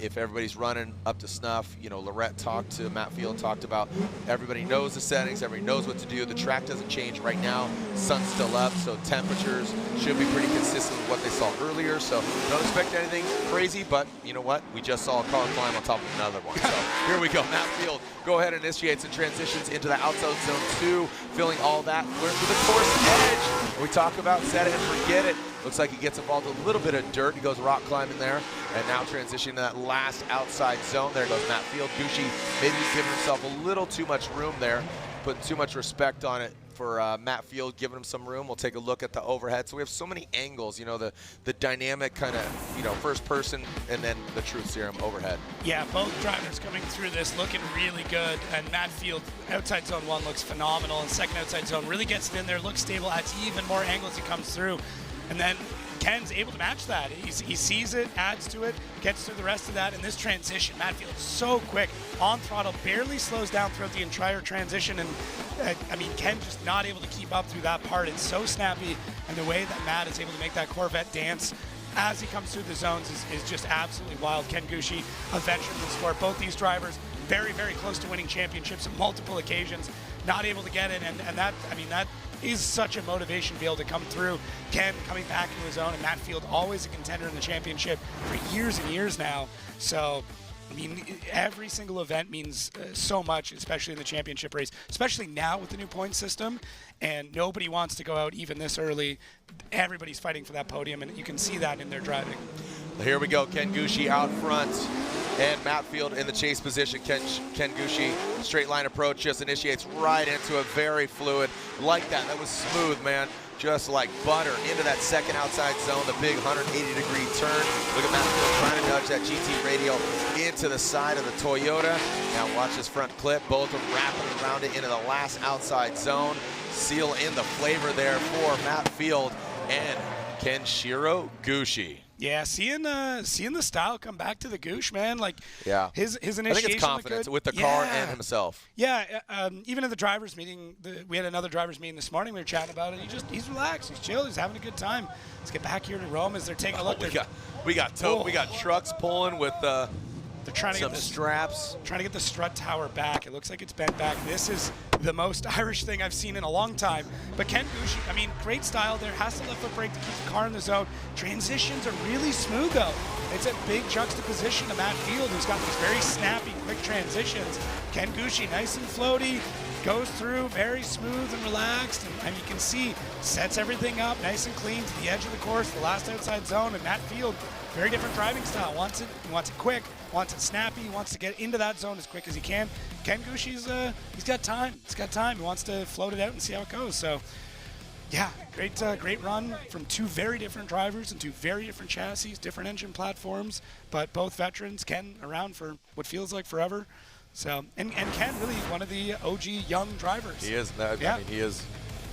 If everybody's running up to snuff, you know, Lorette talked to Matt Field, talked about everybody knows the settings, everybody knows what to do. The track doesn't change right now. Sun's still up, so temperatures should be pretty consistent with what they saw earlier. So don't expect anything crazy, but you know what? We just saw a car climb on top of another one. So here we go. Matt Field, go ahead and initiates and transitions into the outside zone 2, filling all that. We're to the course edge. We talk about set it and forget it. Looks like he gets involved in a little bit of dirt. He goes rock climbing there, and now transitioning to that last outside zone. There goes Matt Field. Gushi maybe giving himself a little too much room there, putting too much respect on it for Matt Field, giving him some room. We'll take a look at the overhead. So we have so many angles, you know, the dynamic kind of, you know, first person and then the truth serum overhead. Yeah, both drivers coming through this looking really good, and Matt Field, outside zone 1 looks phenomenal, and second outside zone really gets it in there, looks stable, adds even more angles he comes through. And then Ken's able to match that. He sees it, adds to it, gets through the rest of that. And this transition, Matt Field is so quick, on throttle, barely slows down throughout the entire transition. And I mean, Ken just not able to keep up through that part. It's so snappy, and the way that Matt is able to make that Corvette dance as he comes through the zones is just absolutely wild. Ken Gushi, a veteran in the sport. Both these drivers very, very close to winning championships on multiple occasions, not able to get it. And that, I mean, that is such a motivation to be able to come through. Ken coming back into his own, and Matt Field always a contender in the championship for years and years now. So, I mean, every single event means so much, especially in the championship race, especially now with the new point system. And nobody wants to go out even this early. Everybody's fighting for that podium, and you can see that in their driving. Here we go. Ken Gushi out front, and Matt Field in the chase position. Ken Gushi, straight line approach, just initiates right into a very fluid, like that. That was smooth, man. Just like butter into that second outside zone, the big 180-degree turn. Look at Matt Field trying to nudge that GT radial into the side of the Toyota. Now watch this front clip. Both are wrapping around it into the last outside zone. Seal in the flavor there for Matt Field and Kenshiro Gushi. Yeah, seeing the style come back to the Goosh, man. Like, yeah, his initiation. I think it's confidence with the car and himself. Yeah, even at the drivers' meeting, we had another drivers' meeting this morning. We were chatting about it. He's relaxed. He's chill. He's having a good time. Let's get back here to Rome as they're taking a look. We got trucks pulling with they're trying to get some straps. Trying to get the strut tower back. It looks like it's bent back. This is the most Irish thing I've seen in a long time. But Ken Gushi, I mean, great style there. Has to left foot brake to keep the car in the zone. Transitions are really smooth, though. It's a big juxtaposition to Matt Field, who's got these very snappy, quick transitions. Ken Gushi, nice and floaty, goes through very smooth and relaxed. And you can see, sets everything up nice and clean to the edge of the course, the last outside zone. And Matt Field, very different driving style. Wants it quick, wants it snappy, wants to get into that zone as quick as he can. Ken Gushi's he's got time. He's got time. He wants to float it out and see how it goes. So, yeah, great run from 2 very different drivers and 2 very different chassis, different engine platforms, but both veterans. Ken around for what feels like forever. So, and Ken really one of the OG young drivers. He is. I mean, he is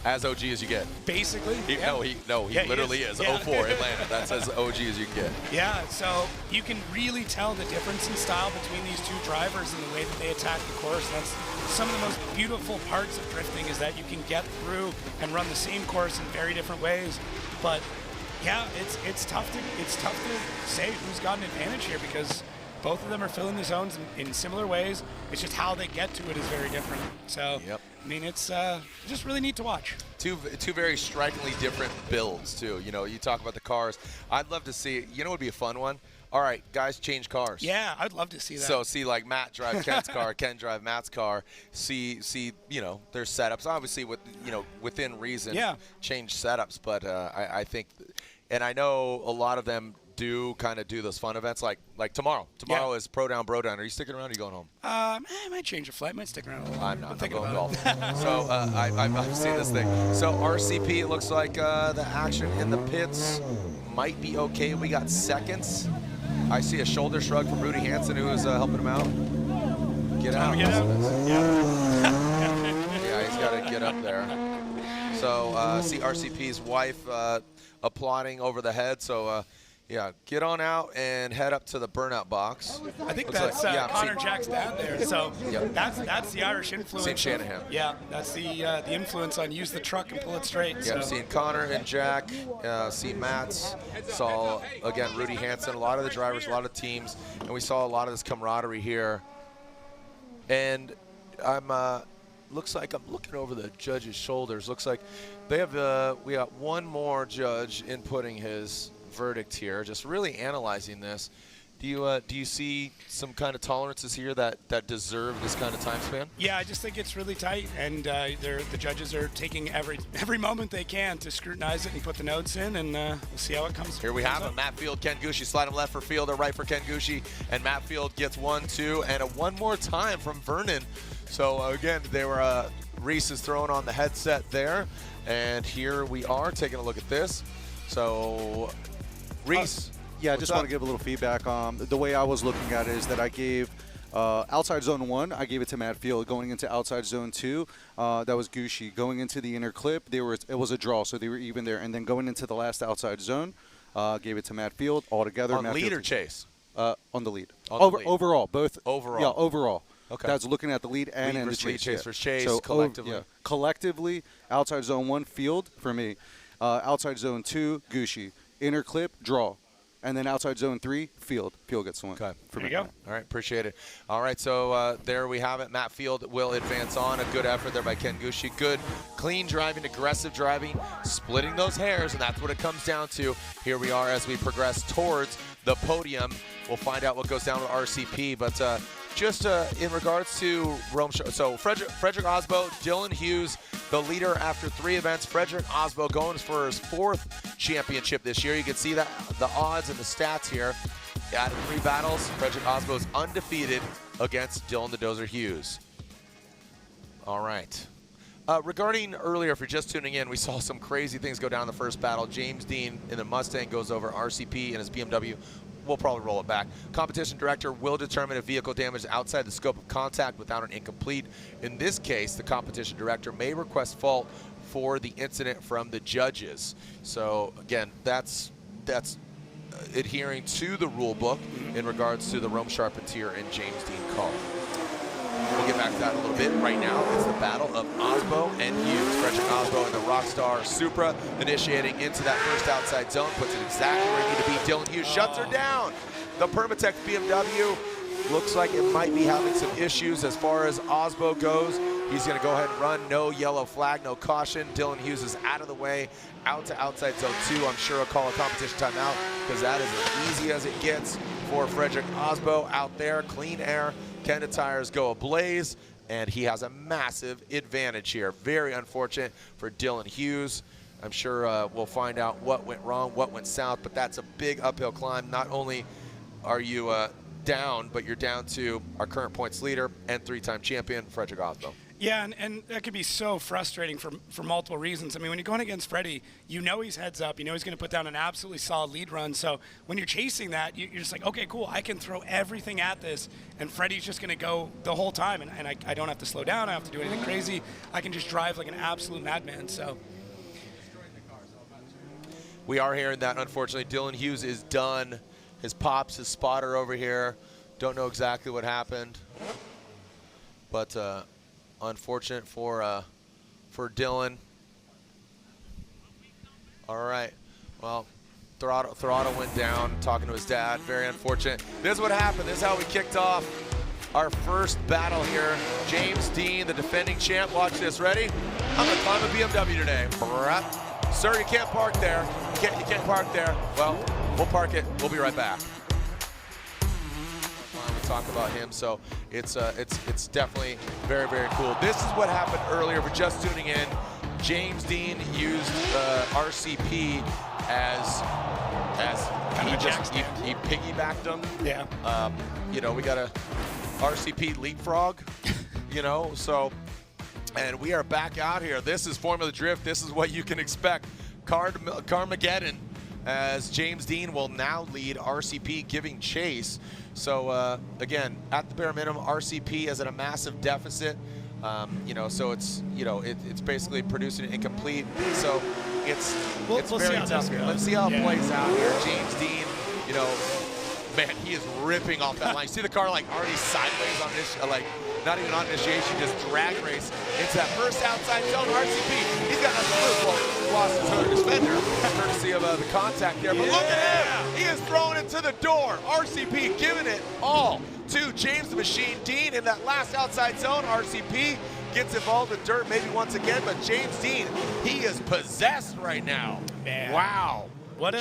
as OG as you get. Basically. He literally is. 04 Atlanta. That's as OG as you can get. Yeah, so you can really tell the difference in style between these 2 drivers and the way that they attack the course. That's some of the most beautiful parts of drifting, is that you can get through and run the same course in very different ways. But yeah, it's tough to say who's got an advantage here, because both of them are filling the zones in similar ways. It's just how they get to it is very different. So I mean, it's just really neat to watch. Two very strikingly different builds, too. You know, you talk about the cars. I'd love to see, you know what would be a fun one? All right, guys, change cars. Yeah, I'd love to see that. So see, like, Matt drive Ken's car, Ken drive Matt's car. See, you know, their setups. Obviously, within reason, change setups. But I think, and I know a lot of them do kind of do those fun events, like tomorrow. Tomorrow is Pro Down, Bro Down. Are you sticking around or are you going home? I might change a flight. Might stick around a little. I'm not. I'm thinking going about golf. So I've seen this thing. So RCP, it looks like the action in the pits might be okay. We got seconds. I see a shoulder shrug from Rudy Hansen, who is helping him out. Get out. Get out. Yeah, he's got to get up there. So see RCP's wife applauding over the head. So yeah, get on out and head up to the burnout box. I think Looks that's like, Connor Jack's dad there. So Yep. that's the Irish influence. Same Shanahan. Yeah, that's the influence on use the truck and pull it straight. Yep, So. seeing Connor and Jack, see Matt's, saw, again, Rudy Hansen, a lot of the drivers, a lot of teams, and we saw a lot of this camaraderie here. And looks like I'm looking over the judge's shoulders. Looks like they have, we got one more judge inputting his verdict here, just really analyzing this. Do you see some kind of tolerances here that deserve this kind of time span? Yeah, I just think it's really tight, and the judges are taking every moment they can to scrutinize it and put the notes in, and we'll see how it comes. Here we have him, Matt Field, Ken Gucci, slide him left for Field or right for Ken Gucci, and Matt Field gets 1, 2, and a one more time from Vernon. So again, they were Reese is throwing on the headset there, and here we are taking a look at this. So Reese. Yeah, I just want to give a little feedback. The way I was looking at it is that I gave outside zone 1, I gave it to Matt Field. Going into outside zone 2, that was Gucci. Going into the inner clip, it was a draw, so they were even there. And then going into the last outside zone, gave it to Matt Field altogether. On Matt lead Field or chase? On the lead. On the lead. Overall, both. Overall. Yeah, overall. Okay. That's looking at the lead and Lead in the versus chase. lead, chase versus chase, So, collectively. Collectively, outside zone 1, Field for me. Outside zone 2, Gucci. Inner clip, draw. And then outside zone 3, Field. Field gets the win. Okay. There you go. All right, appreciate it. All right, so there we have it. Matt Field will advance on. A good effort there by Ken Gucci. Good, clean driving, aggressive driving, splitting those hairs, and that's what it comes down to. Here we are as we progress towards the podium. We'll find out what goes down with RCP, but just in regards to Rome Show, so Frederick Osbo, Dylan Hughes, the leader after 3 events. Frederick Osbo going for his 4th championship this year. You can see that the odds and the stats here. Out of 3 battles, Frederick Osbo is undefeated against Dylan the Dozer Hughes. All right. Regarding earlier, if you're just tuning in, we saw some crazy things go down in the first battle. James Dean in the Mustang goes over RCP in his BMW. We'll probably roll it back. Competition director will determine if vehicle damage is outside the scope of contact without an incomplete. In this case, the competition director may request fault for the incident from the judges. So again, that's adhering to the rule book in regards to the Rome Charpentier and James Dean call. We'll get back to that in a little bit. Right now, it's the battle of Osbo and Hughes. Frederick Osbo and the Rockstar Supra initiating into that first outside zone. Puts it exactly where it needs to be. Dylan Hughes shuts her down. The Permatex BMW looks like it might be having some issues as far as Osbo goes. He's going to go ahead and run. No yellow flag, no caution. Dylan Hughes is out of the way, out to outside zone 2. I'm sure I'll call a competition timeout because that is as easy as it gets for Frederick Osbo out there. Clean air. Kenda tires go ablaze, and he has a massive advantage here. Very unfortunate for Dylan Hughes. I'm sure we'll find out what went wrong, what went south, but that's a big uphill climb. Not only are you down, but you're down to our current points leader and 3-time champion, Frederick Osbo. Yeah, and that could be so frustrating for multiple reasons. I mean, when you're going against Freddie, you know he's heads up. You know he's going to put down an absolutely solid lead run. So when you're chasing that, you're just like, okay, cool, I can throw everything at this, and Freddie's just going to go the whole time, and I don't have to slow down. I don't have to do anything crazy. I can just drive like an absolute madman. So we are hearing that, unfortunately, Dylan Hughes is done. His pops, his spotter over here. Don't know exactly what happened, but unfortunate for Dylan. All right, well, Throttle went down talking to his dad. Very unfortunate. This is what happened. This is how we kicked off our first battle here. James Dean, the defending champ. Watch this. Ready? I'm going to climb a BMW today. Sir, you can't park there. You can't park there. Well, we'll park it. We'll be right back. We talk about him, so it's definitely very, very cool. This is what happened earlier. For just tuning in, James Dean used RCP as he piggybacked him. Yeah. You know, we got a RCP leapfrog. You know, so, and we are back out here. This is Formula Drift. This is what you can expect. Carmageddon, as James Dean will now lead RCP, giving chase. So again, at the bare minimum, RCP is at a massive deficit. You know, so it's basically producing it incomplete. So it's very tough here. Let's see how it plays out here. James Dean, you know, man, he is ripping off that line. You see the car like already sideways on this, like not even on initiation, just drag race into that first outside zone. RCP, he's got nothing to lose. Well, lost his other defender, courtesy of the contact there. But look at him, he is throwing it to the door. RCP giving it all to James the Machine Dean in that last outside zone. RCP gets involved with dirt maybe once again, but James Dean, he is possessed right now. Man. Wow.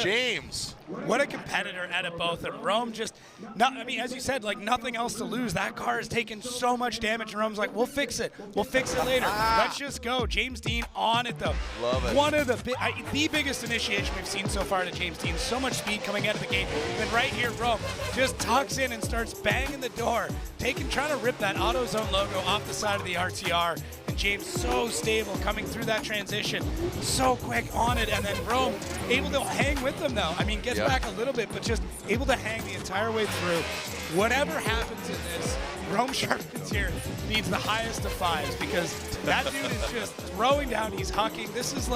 James. What a competitor out of both of them. Rome just, I mean, as you said, like nothing else to lose. That car has taken so much damage, and Rome's like, we'll fix it. We'll fix it later. Let's just go. James Dean on it, though. Love it. One of the biggest initiation we've seen so far to James Dean. So much speed coming out of the gate. And right here, Rome just tucks in and starts banging the door, trying to rip that AutoZone logo off the side of the RTR. And James so stable coming through that transition, so quick on it, and then Rome able to hang with them, though. I mean, gets back a little bit, but just able to hang the entire way through. Whatever happens in this, Rome Sharpkins here needs the highest of fives, because that dude is just throwing down. He's hucking. This looks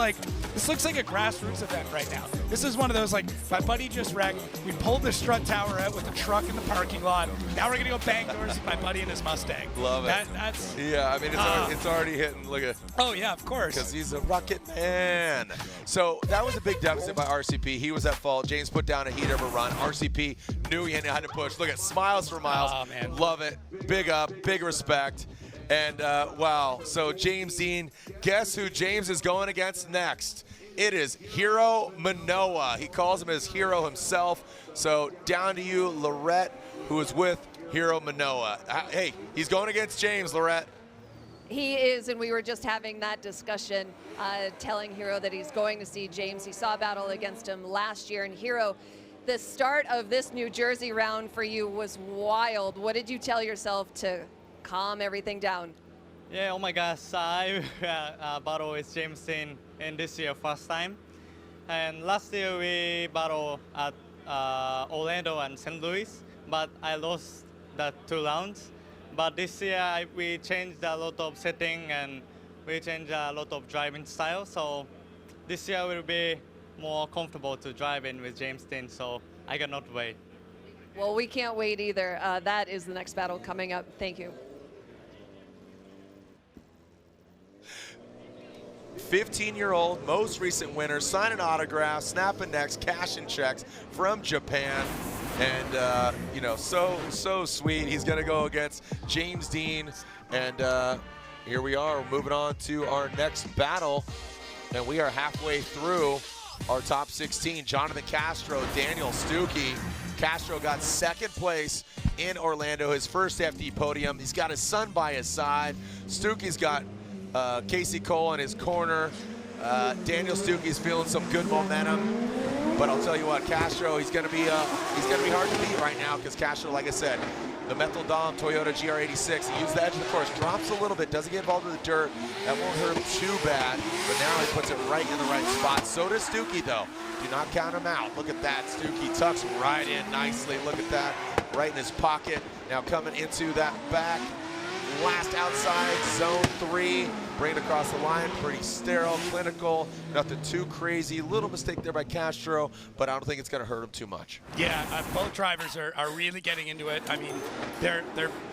like a grassroots event right now. This is one of those, like, my buddy just wrecked. We pulled the strut tower out with a truck in the parking lot. Now we're gonna go bang doors with my buddy and his Mustang. Love it. That's yeah. I mean, it's already hitting. Look at. Oh yeah, of course. Because he's a rocket man. So that was a big deficit by RCP. He was at fault. James put down a heat of a run. RCP knew he had to push. Look at smiles for Miles. Oh, man. Love it. Big up. Big respect. And wow. So James Dean. Guess who James is going against next? It is Hiro Manoa. He calls him his hero himself. So down to you, Lorette, who is with Hiro Manoa. Hey, he's going against James, Lorette. He is, and we were just having that discussion, telling Hiro that he's going to see James. He saw a battle against him last year. And Hiro, the start of this New Jersey round for you was wild. What did you tell yourself to calm everything down? Yeah, oh my gosh, I battled with James Dean in this year first time. And last year we battled at Orlando and St. Louis, but I lost the 2 rounds. But this year we changed a lot of setting and we changed a lot of driving style. So this year will be more comfortable to drive in with James Dean, so I cannot wait. Well, we can't wait either. That is the next battle coming up. Thank you. 15-year-old, most recent winner, signing autographs, snapping necks, cashing checks from Japan. And, you know, so sweet. He's going to go against James Dean. And here we are, moving on to our next battle. And we are halfway through our top 16. Jonathan Castro, Daniel Stuckey. Castro got second place in Orlando, his first FD podium. He's got his son by his side. Stuckey's got Casey Cole in his corner. Daniel Stuckey's feeling some good momentum. But I'll tell you what, Castro, he's gonna be hard to beat right now, because Castro, like I said, the Methyl Dom Toyota GR86, he used the edge of the course, drops a little bit, doesn't get involved with the dirt. That won't hurt him too bad, but now he puts it right in the right spot. So does Stuckey, though. Do not count him out. Look at that. Stuckey tucks right in nicely. Look at that, right in his pocket. Now coming into that back last outside, zone 3. Bring it across the line, pretty sterile, clinical, nothing too crazy. Little mistake there by Castro, but I don't think it's going to hurt him too much. Yeah, both drivers are really getting into it. I mean, they're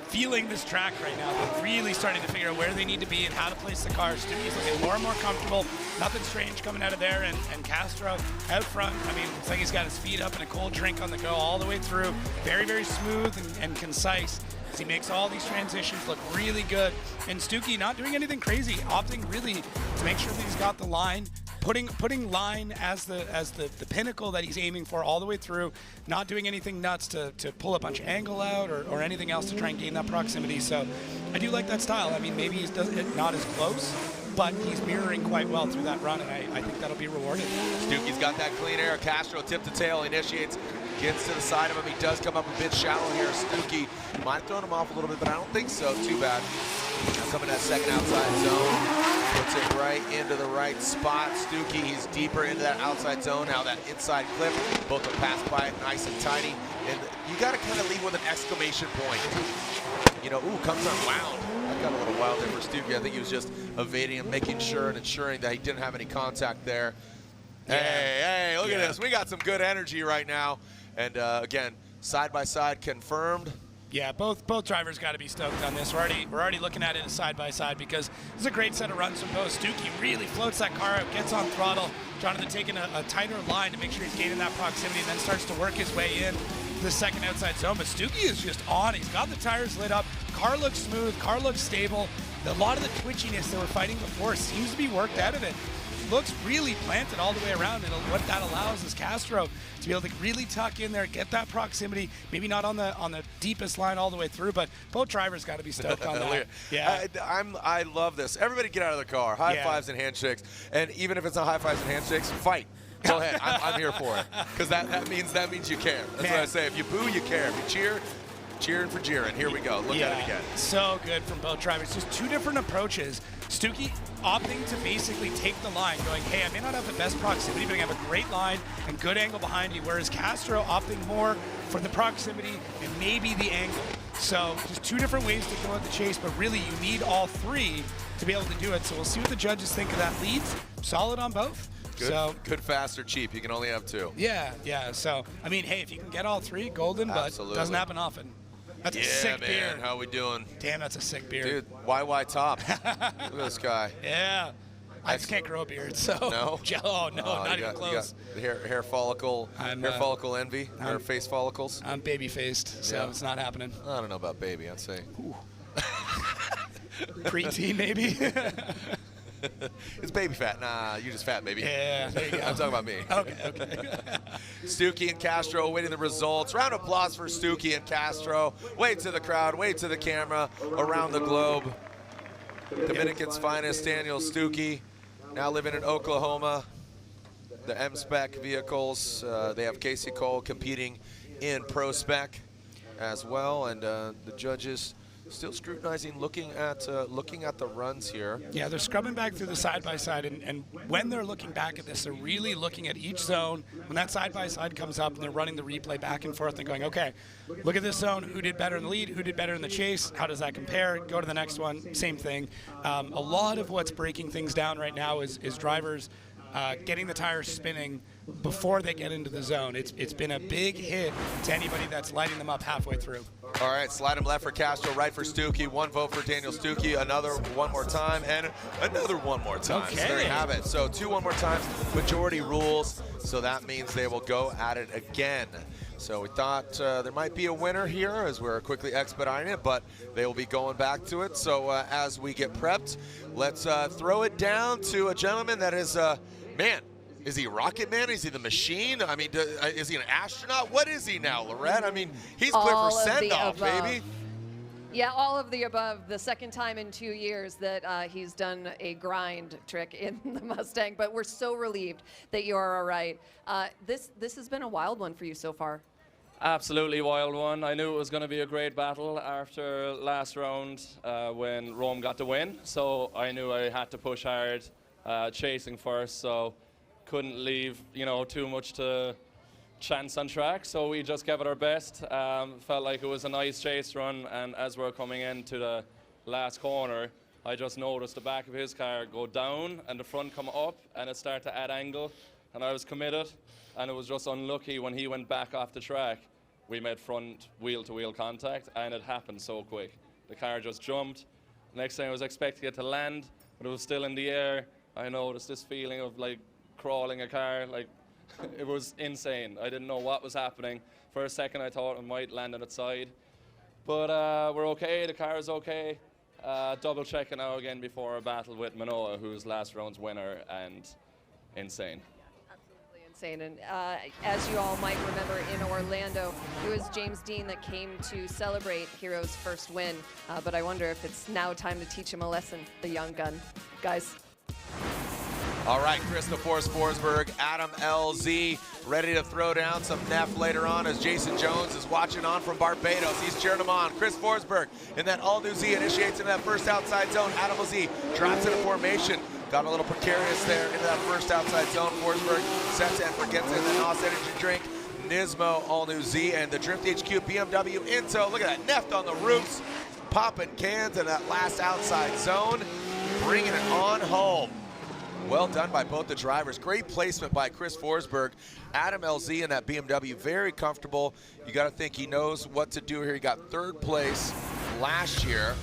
feeling this track right now. They're really starting to figure out where they need to be and how to place the cars. Stuckey's looking more and more comfortable. Nothing strange coming out of there, and Castro out front. I mean, it's like he's got his feet up and a cold drink on the go all the way through. Very, very smooth and concise. because he makes all these transitions look really good. And Stuckey not doing anything crazy, opting really to make sure that he's got the line, putting line as the pinnacle that he's aiming for all the way through, not doing anything nuts to pull a bunch of angle out or anything else to try and gain that proximity. So I do like that style. I mean, maybe he's not as close, but he's mirroring quite well through that run, and I think that'll be rewarded. Stuckey's got that clean air. Castro tip to tail, initiates, gets to the side of him. He does come up a bit shallow here. Stuckey might have thrown him off a little bit, but I don't think so. Too bad. Now coming that second outside zone, puts it right into the right spot. Stuckey, he's deeper into that outside zone. Now that inside clip, both will pass by it nice and tidy. And you got to kind of leave with an exclamation point. You know, ooh, comes unwound. That got a little wild there for Stuckey. I think he was just evading him, making sure and ensuring that he didn't have any contact there. Yeah. Hey, look at this. We got some good energy right now. And again, side by side confirmed. Yeah, both drivers got to be stoked on this. We're already looking at it as side by side because this is a great set of runs from both. Stuckey really floats that car out, gets on throttle. Jonathan taking a tighter line to make sure he's gaining that proximity, and then starts to work his way in to the second outside zone. But Stuckey is just on. He's got the tires lit up. Car looks smooth. Car looks stable. A lot of the twitchiness they were fighting before seems to be worked out of it. Looks really planted all the way around, and what that allows is Castro to be able to really tuck in there, get that proximity, maybe not on the deepest line all the way through, but both drivers got to be stoked on that. Yeah, I love this. Everybody get out of the car. High fives and handshakes, and even if it's not high fives and handshakes, fight. Go ahead. I'm here for it because that means you care. That's what I say. If you boo, you care. If you cheer, cheering for Jiren. Here we go. Look at it again. So good from both drivers. Just two different approaches. Stuckey opting to basically take the line, going, hey, I may not have the best proximity, but I have a great line and good angle behind you, whereas Castro opting more for the proximity and maybe the angle. So just two different ways to go at the chase, but really you need all three to be able to do it. So we'll see what the judges think of that lead. Solid on both. Good, fast, or cheap. You can only have two. Yeah. So, I mean, hey, if you can get all three, golden, absolutely. But doesn't happen often. That's a sick beer. How we doing? Damn, that's a sick beer. Dude, YY top. Look at this guy. Yeah. I just can't grow a beard, so. No? Oh, no, not even close. You got hair follicle, follicle envy, or face follicles? I'm baby-faced, so it's not happening. I don't know about baby, I'd say. Preteen, maybe? It's baby fat. Nah, you're just fat, baby. Yeah, there you go. I'm talking about me. Okay. Stuckey and Castro awaiting the results. Round of applause for Stuckey and Castro. Wave to the crowd, wave to the camera around the globe. Dominican's finest, Daniel Stuckey, now living in Oklahoma. The M-Spec vehicles, they have Casey Cole competing in Prospec as well, and the judges still scrutinizing, looking at the runs here. Yeah, they're scrubbing back through the side-by-side, and when they're looking back at this, they're really looking at each zone. When that side-by-side comes up and they're running the replay back and forth and going, okay, look at this zone. Who did better in the lead? Who did better in the chase? How does that compare? Go to the next one. Same thing. A lot of what's breaking things down right now is drivers getting the tires spinning before they get into the zone. It's been a big hit to anybody that's lighting them up halfway through. All right, slide him left for Castro, right for Stuckey. One vote for Daniel Stuckey, another one more time, and another one more time. Okay. So there you have it. So 2 one more times, majority rules, so that means they will go at it again. So we thought there might be a winner here as we're quickly expediting it, but they will be going back to it. So as we get prepped, let's throw it down to a gentleman that is, man, is he Rocket Man? Is he the Machine? I mean, is he an astronaut? What is he now, Lorette? I mean, he's clear for send-off, baby. Yeah, all of the above. The second time in 2 years that he's done a grind trick in the Mustang, but we're so relieved that you are all right. This has been a wild one for you so far. Absolutely wild one. I knew it was going to be a great battle after last round when Rome got the win, so I knew I had to push hard, chasing first, so couldn't leave, too much to chance on track, so we just gave it our best. Felt like it was a nice chase run, and as we're coming into the last corner, I just noticed the back of his car go down and the front come up, and it started to add angle, and I was committed, and it was just unlucky when he went back off the track. We made front wheel-to-wheel contact, and it happened so quick. The car just jumped. Next thing I was expecting it to land, but it was still in the air. I noticed this feeling of like crawling a car, like it was insane. I didn't know what was happening. For a second I thought it might land on its side, But we're okay. The car is okay. Double checking now again before our battle with Manoa, who's last round's winner and insane. Insane. And as you all might remember, in Orlando, it was James Dean that came to celebrate Hero's first win. But I wonder if it's now time to teach him a lesson, the young gun. Guys. All right, Chris the Force Forsberg, Adam LZ, ready to throw down some Neff later on as Jason Jones is watching on from Barbados. He's cheering him on. Chris Forsberg in that all-new Z initiates into that first outside zone. Adam LZ drops into formation. Got a little precarious there into that first outside zone. Forsberg sets and forgets it. And then NOS Energy Drink, Nismo, all-new Z, and the Drift HQ BMW Into. Look at that, Neff on the roofs, popping cans in that last outside zone, bringing it on home. Well done by both the drivers. Great placement by Chris Forsberg. Adam LZ in that BMW, very comfortable. You got to think he knows what to do here. He got third place last year.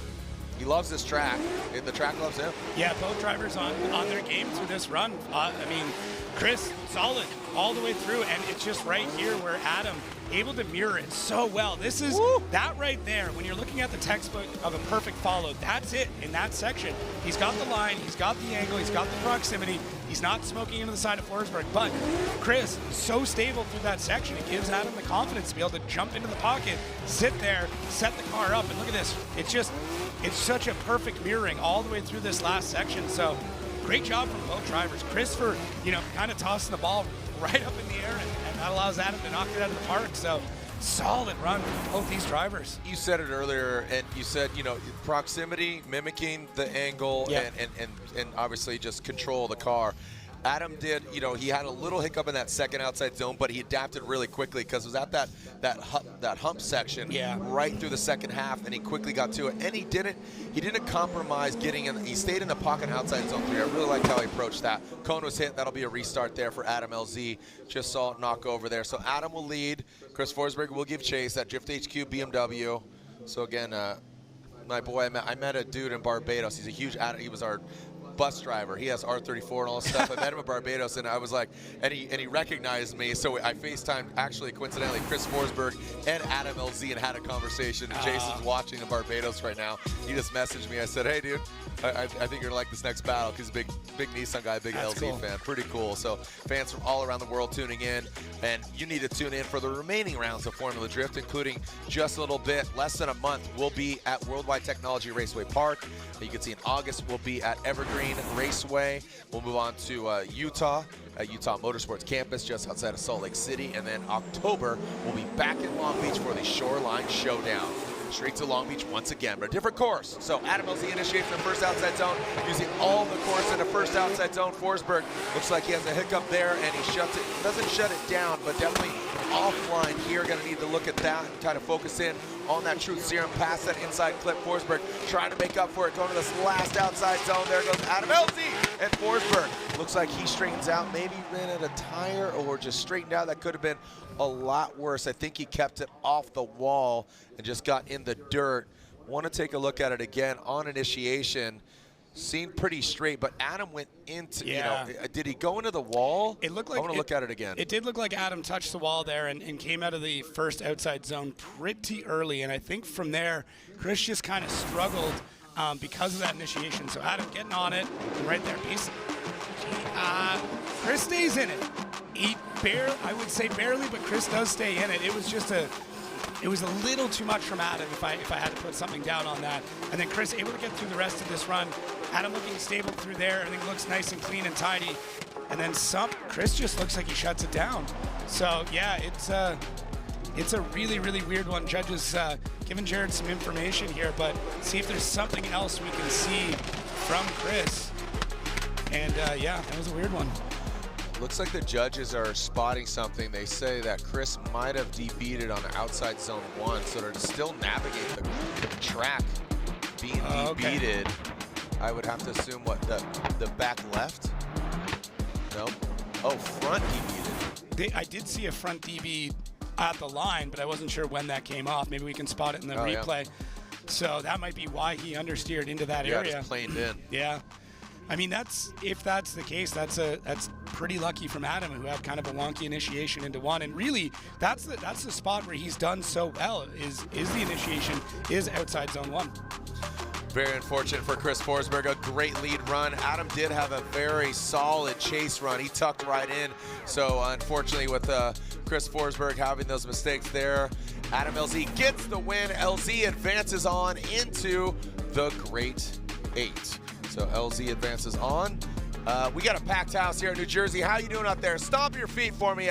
He loves this track. The track loves him. Yeah, both drivers on their game through this run. I mean, Chris, solid all the way through, and it's just right here where Adam able to mirror it so well. This is that right there. When you're looking at the textbook of a perfect follow, that's it in that section. He's got the line, he's got the angle, he's got the proximity. He's not smoking into the side of Forsberg, but Chris, so stable through that section. It gives Adam the confidence to be able to jump into the pocket, sit there, set the car up, and look at this. It's such a perfect mirroring all the way through this last section. So great job from both drivers. Chris for, kind of tossing the ball right up in the air, and that allows Adam to knock it out of the park. So solid run from both these drivers. You said it earlier, and you said, proximity, mimicking the angle, and obviously just control the car. Adam did, he had a little hiccup in that second outside zone, but he adapted really quickly because it was at that hump section right through the second half, and he quickly got to it. And he didn't compromise getting in. He stayed in the pocket outside zone 3. I really liked how he approached that. Cone was hit. That'll be a restart there for Adam LZ. Just saw it knock over there. So Adam will lead. Chris Forsberg will give chase. That Drift HQ BMW. So again, my boy, I met a dude in Barbados. He's a huge, he was our bus driver. He has R34 and all this stuff. I met him in Barbados, and I was like, and he recognized me, so I FaceTimed, actually, coincidentally, Chris Forsberg and Adam LZ and had a conversation. And Jason's watching in Barbados right now. He just messaged me. I said, hey, dude, I think you're gonna like this next battle because big Nissan guy, big LZ fan. Pretty cool. So fans from all around the world tuning in, and you need to tune in for the remaining rounds of Formula Drift, including just a little bit, less than a month. We'll be at Worldwide Technology Raceway Park. You can see in August we'll be at Evergreen Raceway. We'll move on to Utah, at Utah Motorsports campus just outside of Salt Lake City, and then October we'll be back in Long Beach for the Shoreline Showdown. Straight to Long Beach once again, but a different course. So Adam LZ initiates the first outside zone, using all the course in the first outside zone. Forsberg looks like he has a hiccup there, and he doesn't shut it down, but definitely offline here. Gonna need to look at that and kind of focus in on that truth serum, past that inside clip. Forsberg trying to make up for it, going to this last outside zone. There goes Adam LZ, and Forsberg looks like he straightens out, maybe ran at a tire or just straightened out. That could have been a lot worse. I think he kept it off the wall and just got in the dirt. Want to take a look at it again on initiation. Seemed pretty straight, but Adam went into, did he go into the wall? It looked like I want to look at it again. It did look like Adam touched the wall there and came out of the first outside zone pretty early. And I think from there, Chris just kind of struggled because of that initiation. So Adam getting on it, and right there, Chris stays in it. He I would say barely, but Chris does stay in it. It was a little too much from Adam if I had to put something down on that. And then Chris able to get through the rest of this run. Adam looking stable through there. Everything looks nice and clean and tidy. And then Chris just looks like he shuts it down. So yeah, it's a really, really weird one. Judges giving Jared some information here, but see if there's something else we can see from Chris. And yeah, that was a weird one. Looks like the judges are spotting something. They say that Chris might have debeated on the outside zone 1, so to still navigate the track being debeated, I would have to assume what, the back left? No. Oh, front debeated. I did see a front DB at the line, but I wasn't sure when that came off. Maybe we can spot it in the replay. So that might be why he understeered into that area. Yeah, just planed in. Yeah. I mean, if that's the case, that's pretty lucky from Adam, who had kind of a wonky initiation into one. And really, that's the spot where he's done so well. Is the initiation is outside zone 1. Very unfortunate for Chris Forsberg. A great lead run. Adam did have a very solid chase run. He tucked right in. So unfortunately, with Chris Forsberg having those mistakes there, Adam LZ gets the win. LZ advances on into the Great 8. So LZ advances on. We got a packed house here in New Jersey. How you doing out there? Stomp your feet for me,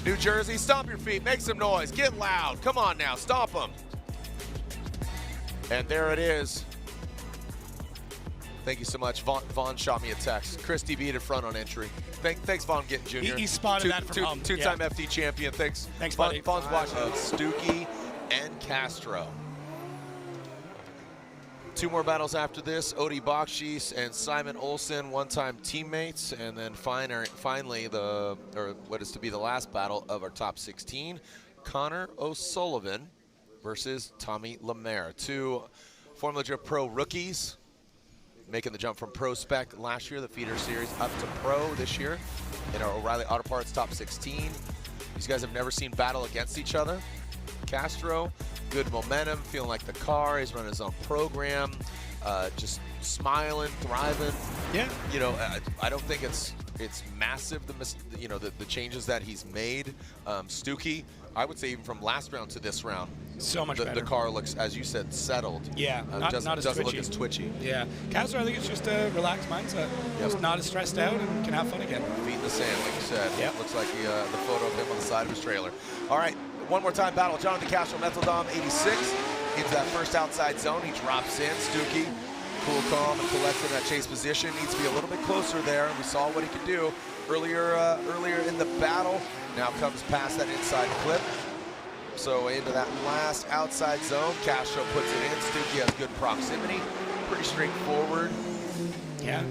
New Jersey. Stomp your feet. Make some noise. Get loud. Come on now. Stomp them. And there it is. Thank you so much. Vaughn shot me a text. Christy beat it front on entry. Thanks, Vaughn Gittin Jr. He spotted that from home. Two-time FD champion. Thanks. Thanks, buddy. Vaughn's watching Stuckey and Castro. 2 more battles after this. Odie Bakshis and Simon Olsen, one-time teammates. And then finally, what is to be the last battle of our top 16, Connor O'Sullivan versus Tommy Lemaire. 2 Formula Drift Pro rookies, making the jump from Prospec last year, the feeder series, up to Pro this year in our O'Reilly Auto Parts top 16. These guys have never seen battle against each other. Castro, good momentum, feeling like the car. He's running his own program, just smiling, thriving. Yeah. You know, I don't think it's massive, the changes that he's made. Stuckey, I would say even from last round to this round, so much better. The car looks, as you said, settled. Yeah, doesn't look as twitchy. Yeah, Castro, I think it's just a relaxed mindset. Just not as stressed out and can have fun again. Feet in the sand, like you said. Yep. Looks like the photo of him on the side of his trailer. All right, one more time battle. Jonathan Castro, Metaldom 86, into that first outside zone. He drops in. Stuckey, cool, calm, and collected in that chase position. Needs to be a little bit closer there. We saw what he could do earlier in the battle. Now comes past that inside clip. So into that last outside zone, Castro puts it in. Stuckey has good proximity. Pretty straightforward. Yeah,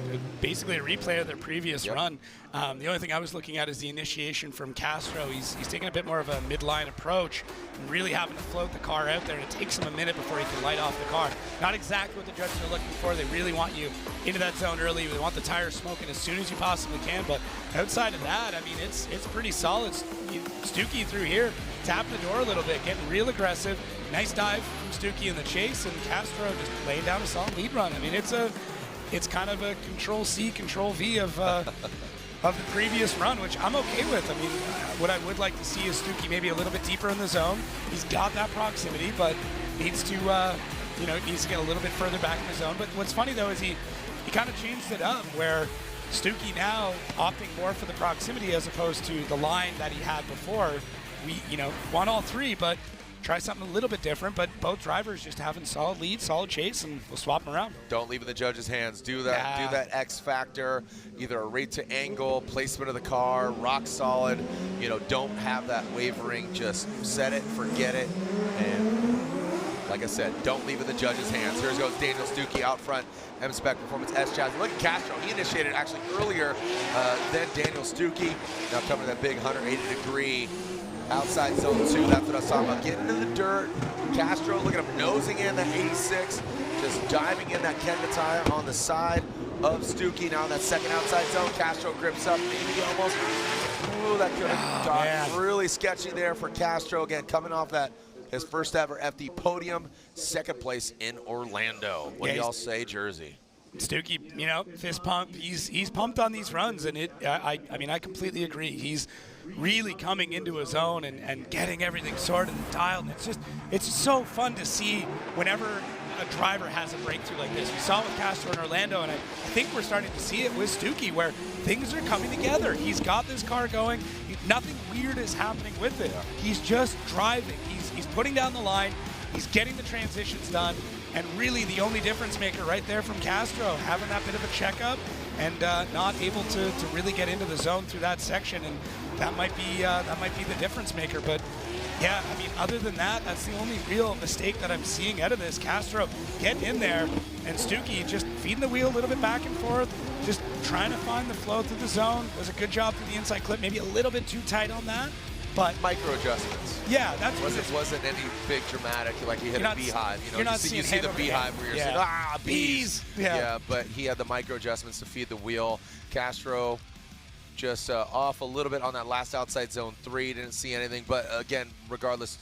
basically a replay of their previous run. The only thing I was looking at is the initiation from Castro. He's taking a bit more of a midline approach and really having to float the car out there. And it takes him a minute before he can light off the car. Not exactly what the judges are looking for. They really want you into that zone early. They want the tires smoking as soon as you possibly can. But outside of that, I mean, it's pretty solid. Stuckey through here, tapping the door a little bit, getting real aggressive. Nice dive from Stuckey in the chase, and Castro just laying down a solid lead run. I mean, it's kind of a Control-C, Control-V of the previous run, which I'm okay with. I mean, what I would like to see is Stuckey maybe a little bit deeper in the zone. He's got that proximity, but needs to, needs to get a little bit further back in the zone. But what's funny though is he kind of changed it up, where Stuckey now opting more for the proximity as opposed to the line that he had before. We, won all 3, but try something a little bit different, but both drivers just having solid lead, solid chase, and we'll swap them around. Don't leave it in the judges' hands. Do that X factor, either a rate to angle, placement of the car, rock solid. Don't have that wavering. Just set it, forget it, and like I said, don't leave it in the judges' hands. Here goes Daniel Stuckey out front. M-Spec Performance S Chassis. Look at Castro. He initiated actually earlier than Daniel Stuckey. Now coming to that big 180-degree outside zone 2, that's what I was talking about. Getting into the dirt. Castro, look at him nosing in that 86, just diving in that Kenda tire on the side of Stuckey. Now in that second outside zone, Castro grips up, maybe almost. Ooh, that could have got really sketchy there for Castro. Again, coming off his first ever FD podium, second place in Orlando. What do y'all say, Jersey? Stuckey, fist pump. He's pumped on these runs, and I mean, I completely agree. He's really coming into his own and getting everything sorted and dialed. And it's so fun to see whenever a driver has a breakthrough like this. We saw it with Castro in Orlando, and I think we're starting to see it with Stuckey, where things are coming together. He's got this car going. Nothing weird is happening with it. He's just driving. He's putting down the line. He's getting the transitions done. And really the only difference maker right there from Castro, having that bit of a checkup and not able to really get into the zone through that section. And that might be the difference maker. But yeah, I mean, other than that, that's the only real mistake that I'm seeing out of this. Castro getting in there, and Stuckey just feeding the wheel a little bit back and forth, just trying to find the flow through the zone. Does a good job through the inside clip, maybe a little bit too tight on that. But micro adjustments. Yeah, that's what wasn't any big dramatic, like he hit a beehive. You see the beehive where you're saying, bees. Yeah, but he had the micro adjustments to feed the wheel. Castro just off a little bit on that last outside zone 3. Didn't see anything, but again, regardless,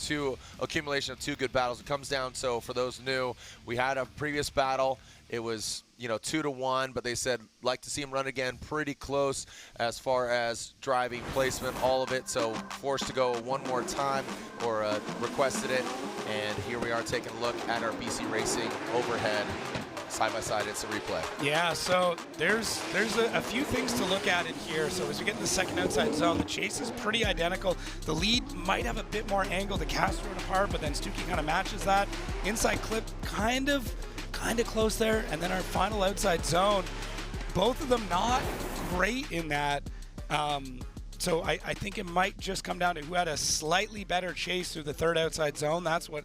accumulation of 2 good battles. It comes down, so for those new, we had a previous battle. It was 2-1, but they said like to see him run again. Pretty close as far as driving placement, all of it. So forced to go one more time, or requested it. And here we are taking a look at our BC Racing overhead. Side by side, it's a replay. Yeah, so there's a few things to look at in here. So as we get in the second outside zone, the chase is pretty identical. The lead might have a bit more angle to Castro and apart, but then Stuckey kind of matches that. Inside clip, kind of close there. And then our final outside zone, both of them not great in that. So I think it might just come down to who had a slightly better chase through the third outside zone. That's what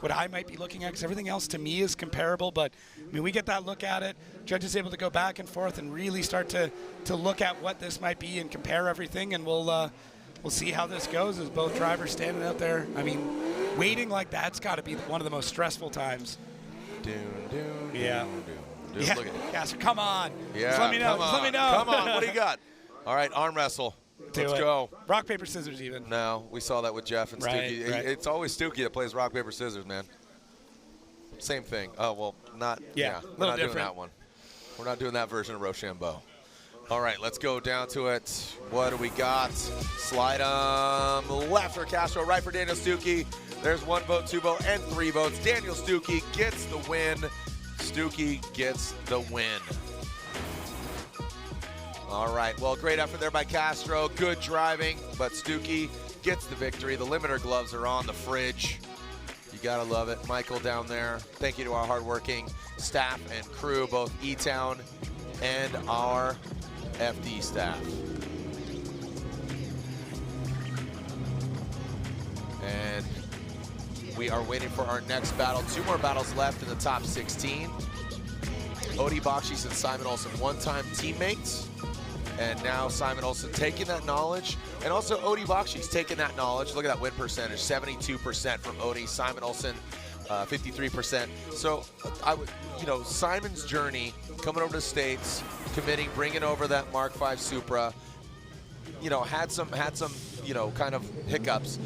I might be looking at, because everything else to me is comparable. But I mean, we get that look at it. Judge is able to go back and forth and really start to look at what this might be and compare everything. And we'll see how this goes as both drivers standing out there. I mean, waiting like that's got to be one of the most stressful times. Yeah. Look at it. Yes, come on. Yeah, just let me know. Just let me know. Come on, what do you got? All right, arm wrestle. Let's go. Rock, paper, scissors even. No, we saw that with Jeff and Stuckey. Right. It's always Stuckey that plays rock, paper, scissors, man. Same thing. Oh, well, not. Yeah, we're not doing that one. We're not doing that version of Rochambeau. All right, let's go down to it. What do we got? Slide left for Castro, right for Daniel Stuckey. There's 1 vote, 2 vote, and 3 votes. Daniel Stuckey gets the win. Stuckey gets the win. All right, well, great effort there by Castro. Good driving, but Stuckey gets the victory. The limiter gloves are on the fridge. You gotta love it. Michael down there. Thank you to our hardworking staff and crew, both E-Town and our FD staff. And we are waiting for our next battle. 2 more battles left in the top 16. Odie Bakshis and Simon Olsen, one-time teammates. And now Simon Olsen taking that knowledge, and also Odie Bakshis taking that knowledge. Look at that win percentage, 72% from Odie. Simon Olsen, 53%. So I would, Simon's journey coming over to the States, committing, bringing over that Mark V Supra, had some, kind of hiccups.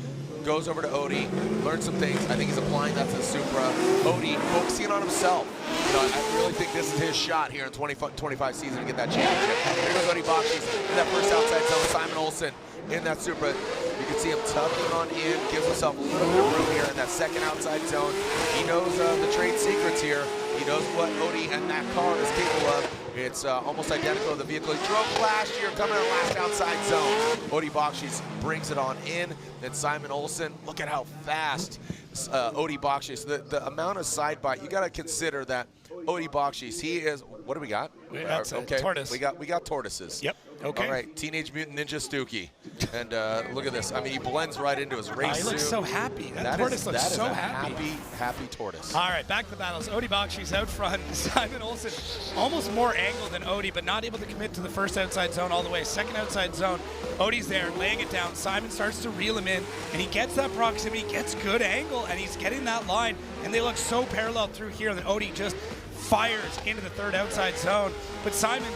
Goes over to Odie, learns some things. I think he's applying that to the Supra. Odie focusing on himself. I really think this is his shot here in 25 season to get that championship. Here goes Odie Bakshis in that first outside zone. Simon Olsen in that Supra. You can see him tucking on in, gives himself a little bit of room here in that second outside zone. He knows the trade secrets here. He knows what Odie and that car is capable of. It's almost identical to the vehicle he drove last year, coming in the last outside zone. Odie Bakshis brings it on in. Then Simon Olsen, look at how fast Odie Bakshis, the amount of side bite, you got to consider that Odie Bakshis, he is, what do we got? That's okay. Tortoise. We got tortoises. Yep. Okay. All right, Teenage Mutant Ninja Stuckey. And look at this. I mean, he blends right into his race He looks suit. so happy. That tortoise looks so happy. Happy tortoise. All right, back to the battles. Odie Bakshis out front. Simon Olsen almost more angled than Odie, but not able to commit to the first outside zone all the way. Second outside zone, Odie's there, laying it down. Simon starts to reel him in, and he gets that proximity, gets good angle, and he's getting that line, and they look so parallel through here, and then Odie just fires into the third outside zone. But Simon,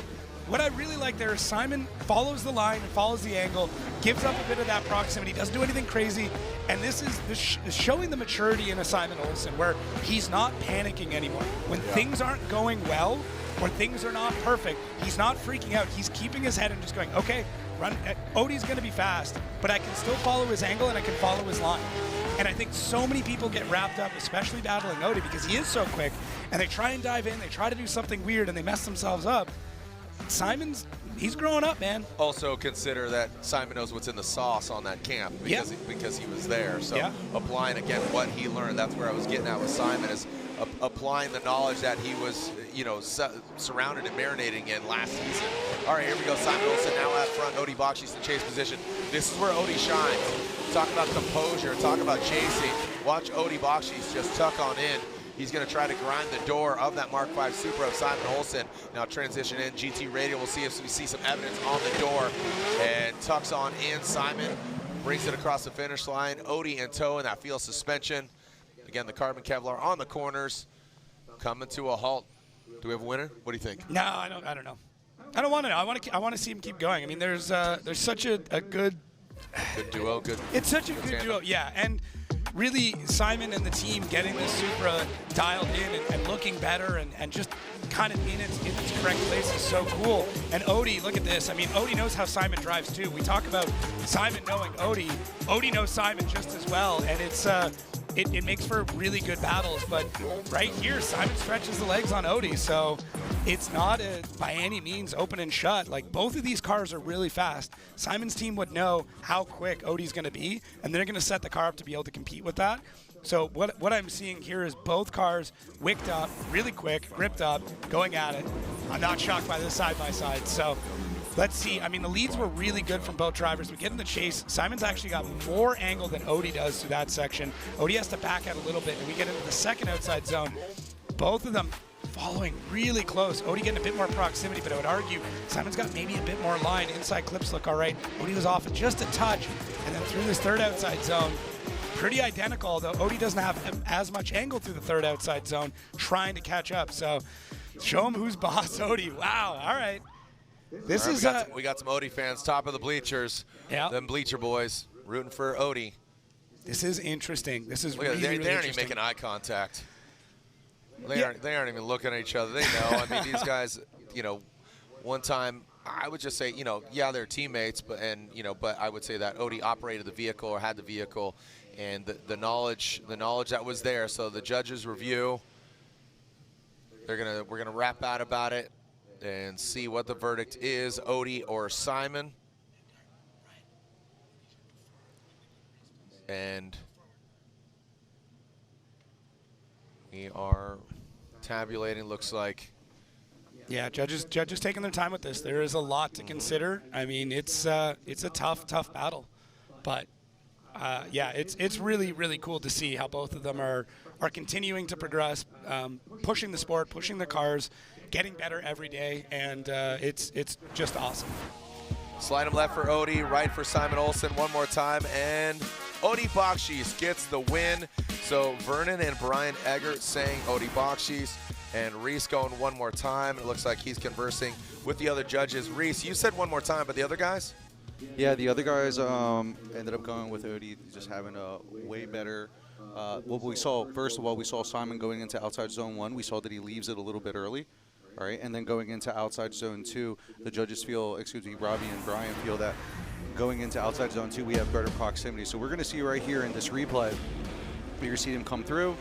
what I really like there is Simon follows the line and follows the angle, gives up a bit of that proximity, doesn't do anything crazy, and this is showing the maturity in a Simon Olsen where he's not panicking anymore. When things aren't going well, or things are not perfect, he's not freaking out. He's keeping his head and just going, okay, run. Odie's going to be fast, but I can still follow his angle and I can follow his line. And I think so many people get wrapped up, especially battling Odie, because he is so quick, and they try and dive in, they try to do something weird, and they mess themselves up. He's growing up, man. Also consider that Simon knows what's in the sauce on that camp because he was there. So applying, again, what he learned, that's where I was getting at with Simon, is applying the knowledge that he was, surrounded and marinating in last season. All right, here we go. Simon Olsen now out front. Odie Bakshis in chase position. This is where Odie shines. Talk about composure. Talk about chasing. Watch Odie Bakshis just tuck on in. He's going to try to grind the door of that Mark V Supra of Simon Olsen. Now transition in, GT Radio. We'll see if we see some evidence on the door. And tucks on in. Simon brings it across the finish line. Odie in tow in that field suspension. Again, the carbon Kevlar on the corners, coming to a halt. Do we have a winner? What do you think? No, I don't know. I don't want to know. I want to see him keep going. I mean, there's such a good duo. It's such a good duo. Yeah, and really Simon and the team getting this Supra dialed in and looking better and just kind of in its correct place is so cool. And Odie, look at this. I mean, Odie knows how Simon drives too. We talk about Simon knowing Odie. Odie knows Simon just as well, and it's it makes for really good battles. But right here, Simon stretches the legs on Odie, so it's not by any means open and shut. Like, both of these cars are really fast. Simon's team would know how quick Odie's going to be, and they're going to set the car up to be able to compete with that. So what I'm seeing here is both cars wicked up, really quick, gripped up, going at it. I'm not shocked by this side-by-side. So let's see. I mean, the leads were really good from both drivers. We get in the chase. Simon's actually got more angle than Odie does through that section. Odie has to back out a little bit, and we get into the second outside zone. Both of them following really close. Odie getting a bit more proximity, but I would argue Simon's got maybe a bit more line. Inside clips look all right. Odie was off just a touch, and then through this third outside zone, pretty identical, though Odie doesn't have as much angle through the third outside zone, trying to catch up. So show him who's boss, Odie. Wow, all right. This is we got some Odie fans, top of the bleachers. Yeah. Them bleacher boys rooting for Odie. This is interesting. This is really, really they aren't even making eye contact. They aren't even looking at each other. They know. I mean, these guys, one time I would just say, yeah, they're teammates, but I would say that Odie operated the vehicle or had the vehicle, and the knowledge that was there. So the judges review. We're gonna rap out about it and see what the verdict is, Odie or Simon. And we are tabulating, looks like. Yeah, judges taking their time with this. There is a lot to consider. I mean, it's a tough battle, but yeah, it's really, really cool to see how both of them are continuing to progress, pushing the sport, pushing the cars, getting better every day, and it's just awesome. Slide him left for Odie, right for Simon Olsen one more time, and Odie Bakshis gets the win. So Vernon and Brian Eggert saying Odie Bakshis, and Reese going one more time. It looks like he's conversing with the other judges. Reese, you said one more time, but the other guys? Yeah, the other guys ended up going with Odie, just having a way better. What we saw, first of all, we saw Simon going into outside zone 1. We saw that he leaves it a little bit early. All right, and then going into outside zone 2, the judges feel, Robbie and Brian feel that going into outside zone 2, we have better proximity. So we're going to see right here in this replay, you're going to see them come through.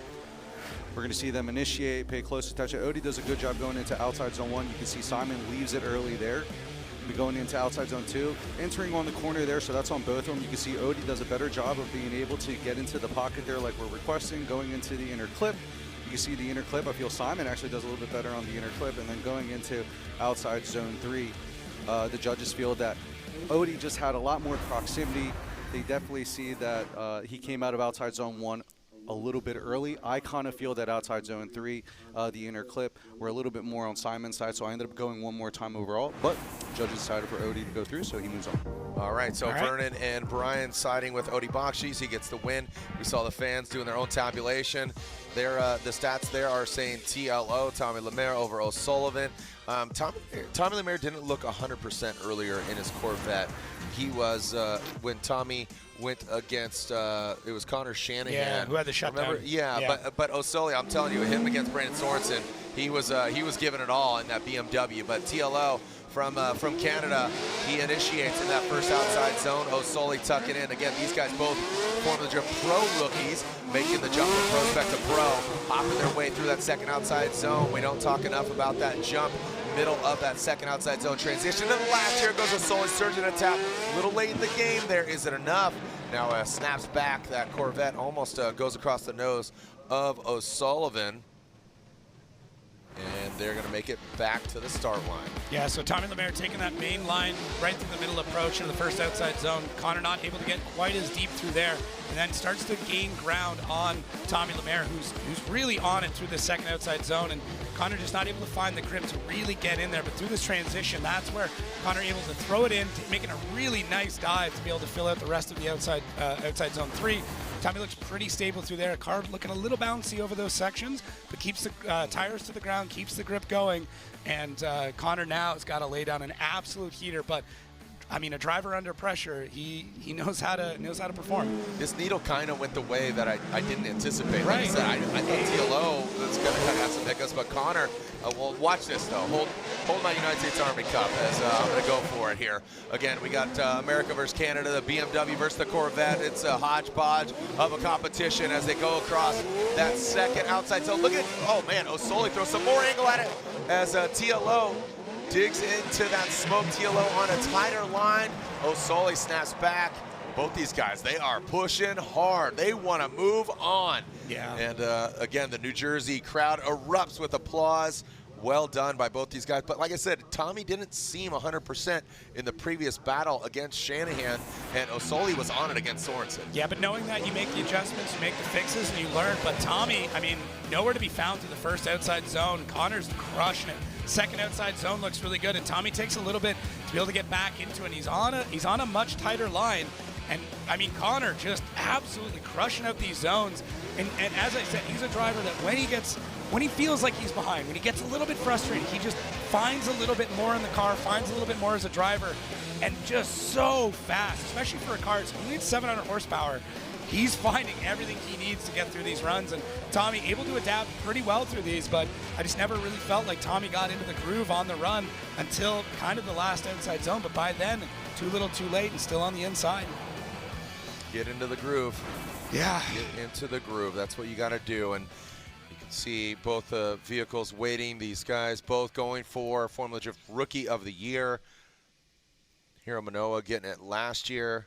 We're going to see them initiate, pay close attention. Odie does a good job going into outside zone 1. You can see Simon leaves it early there. We're going into outside zone 2, entering on the corner there, so that's on both of them. You can see Odie does a better job of being able to get into the pocket there like we're requesting, going into the inner clip. You can see the inner clip. I feel Simon actually does a little bit better on the inner clip. And then going into outside zone 3, the judges feel that Odie just had a lot more proximity. They definitely see that he came out of outside zone 1 a little bit early. I kind of feel that outside zone 3, the inner clip, we're a little bit more on Simon's side, so I ended up going one more time overall. But judges decided for Odie to go through, so he moves on. All right, so Vernon and Brian siding with Odie Bakshis. He gets the win. We saw the fans doing their own tabulation. The stats there are saying TLO, Tommy Lemaire over O'Sullivan. Tommy Lemaire didn't look 100% earlier in his Corvette. He was, when Tommy went against, it was Connor Shanahan. Yeah, who had the shutdown. Remember? Yeah. But O'Sullivan, I'm telling you, him against Brandon Sorensen, he was giving it all in that BMW. But TLO from Canada, he initiates in that first outside zone. O'Sullivan tucking in. Again, these guys both form the jump, pro rookies, making the jump from Prospec to pro, hopping their way through that second outside zone. We don't talk enough about that jump. Middle of that second outside zone transition. And last here goes O'Sullivan, surging a tap. A little late in the game there. Is it enough? Now snaps back. That Corvette almost goes across the nose of O'Sullivan. And they're going to make it back to the start line. Yeah, so Tommy Lemaire taking that main line right through the middle approach into the first outside zone. Connor not able to get quite as deep through there, and then starts to gain ground on Tommy Lemaire, who's really on it through the second outside zone, and Connor just not able to find the grip to really get in there. But through this transition, that's where Connor able to throw it in, making a really nice dive to be able to fill out the rest of the outside zone 3. Tommy looks pretty stable through there. Car looking a little bouncy over those sections, but keeps the tires to the ground, keeps the grip going. And Connor now has got to lay down an absolute heater. But I mean, a driver under pressure, he knows how to perform. This needle kind of went the way that I didn't anticipate. Right. Like I said, I thought TLO was going to kind of have some hiccups, but Connor, well, watch this though. Hold my United States Army Cup as I'm going to go for it here. Again, we got America versus Canada, the BMW versus the Corvette. It's a hodgepodge of a competition as they go across that second outside zone. Look at, oh man, Osoli throws some more angle at it as TLO digs into that smoke. TLO on a tighter line. Osoli snaps back. Both these guys, they are pushing hard. They want to move on. Yeah. And again, the New Jersey crowd erupts with applause. Well done by both these guys. But like I said, Tommy didn't seem 100% in the previous battle against Shanahan, and Osoli was on it against Sorensen. Yeah, but knowing that, you make the adjustments, you make the fixes, and you learn. But Tommy, I mean, nowhere to be found through the first outside zone. Connor's crushing it. Second outside zone looks really good, and Tommy takes a little bit to be able to get back into it. He's on a much tighter line, and I mean, Connor just absolutely crushing out these zones. And as I said, he's a driver that when he feels like he's behind, when he gets a little bit frustrated, he just finds a little bit more in the car, finds a little bit more as a driver, and just so fast, especially for a car that's only 700 horsepower. He's finding everything he needs to get through these runs, and Tommy able to adapt pretty well through these, but I just never really felt like Tommy got into the groove on the run until kind of the last outside zone, but by then, too little too late and still on the inside. Get into the groove. Yeah. Get into the groove. That's what you got to do. And you can see both vehicles waiting. These guys both going for Formula Drift Rookie of the Year. Hiro Manoa getting it last year.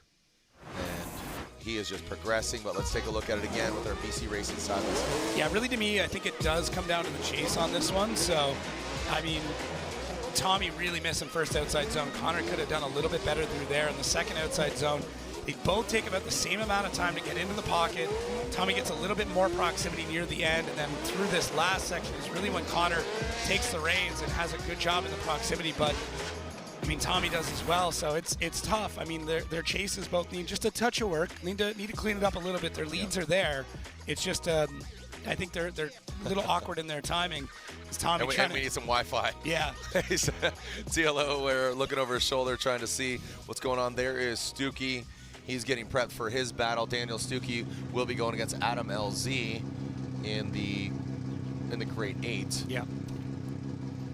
And he is just progressing. But let's take a look at it again with our BC Racing side. Yeah, really to me, I think it does come down to the chase on this one. So, I mean, Tommy really missing first outside zone. Connor could have done a little bit better through there in the second outside zone. They both take about the same amount of time to get into the pocket. Tommy gets a little bit more proximity near the end, and then through this last section is really when Connor takes the reins and has a good job in the proximity. But I mean, Tommy does as well, so it's tough. I mean, their chases both need just a touch of work. Need to clean it up a little bit. Their leads are there. It's just I think they're a little awkward in their timing. Tommy and we need some Wi-Fi. Yeah. TLO, we're looking over his shoulder trying to see what's going on. There is Stuckey. He's getting prepped for his battle. Daniel Stuckey will be going against Adam LZ in the grade 8. Yeah.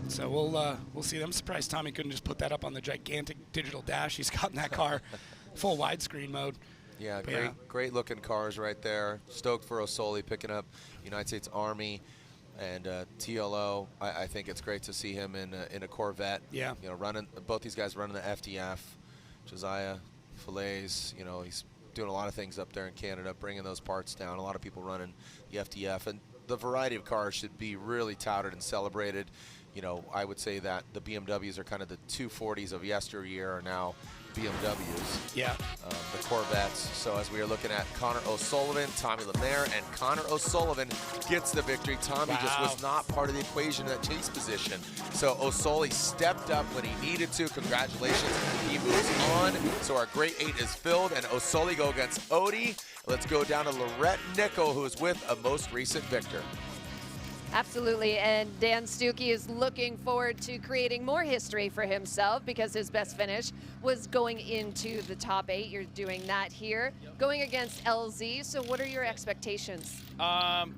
So we'll see. I'm surprised Tommy couldn't just put that up on the gigantic digital dash he's got in that car, full widescreen mode. Yeah, But great looking cars right there. Stoked for Osoli picking up United States Army. And TLO, I think it's great to see him in a Corvette. Yeah. You know, both these guys running the FDF. Josiah Fillets, you know, he's doing a lot of things up there in Canada, bringing those parts down. A lot of people running the FDF, and the variety of cars should be really touted and celebrated. You know, I would say that the BMWs are kind of the 240s of yesteryear are now BMWs. Yeah. The Corvettes. So as we are looking at Connor O'Sullivan, Tommy Lemaire, and Connor O'Sullivan gets the victory. Tommy just was not part of the equation in that chase position. So Osoli stepped up when he needed to. Congratulations. He moves on. So our grade 8 is filled, and Osoli go against Odie. Let's go down to Lorette Nickel, who is with a most recent victor. Absolutely, and Dan Stuckey is looking forward to creating more history for himself because his best finish was going into the top 8. You're doing that here, going against LZ. So what are your expectations? Kind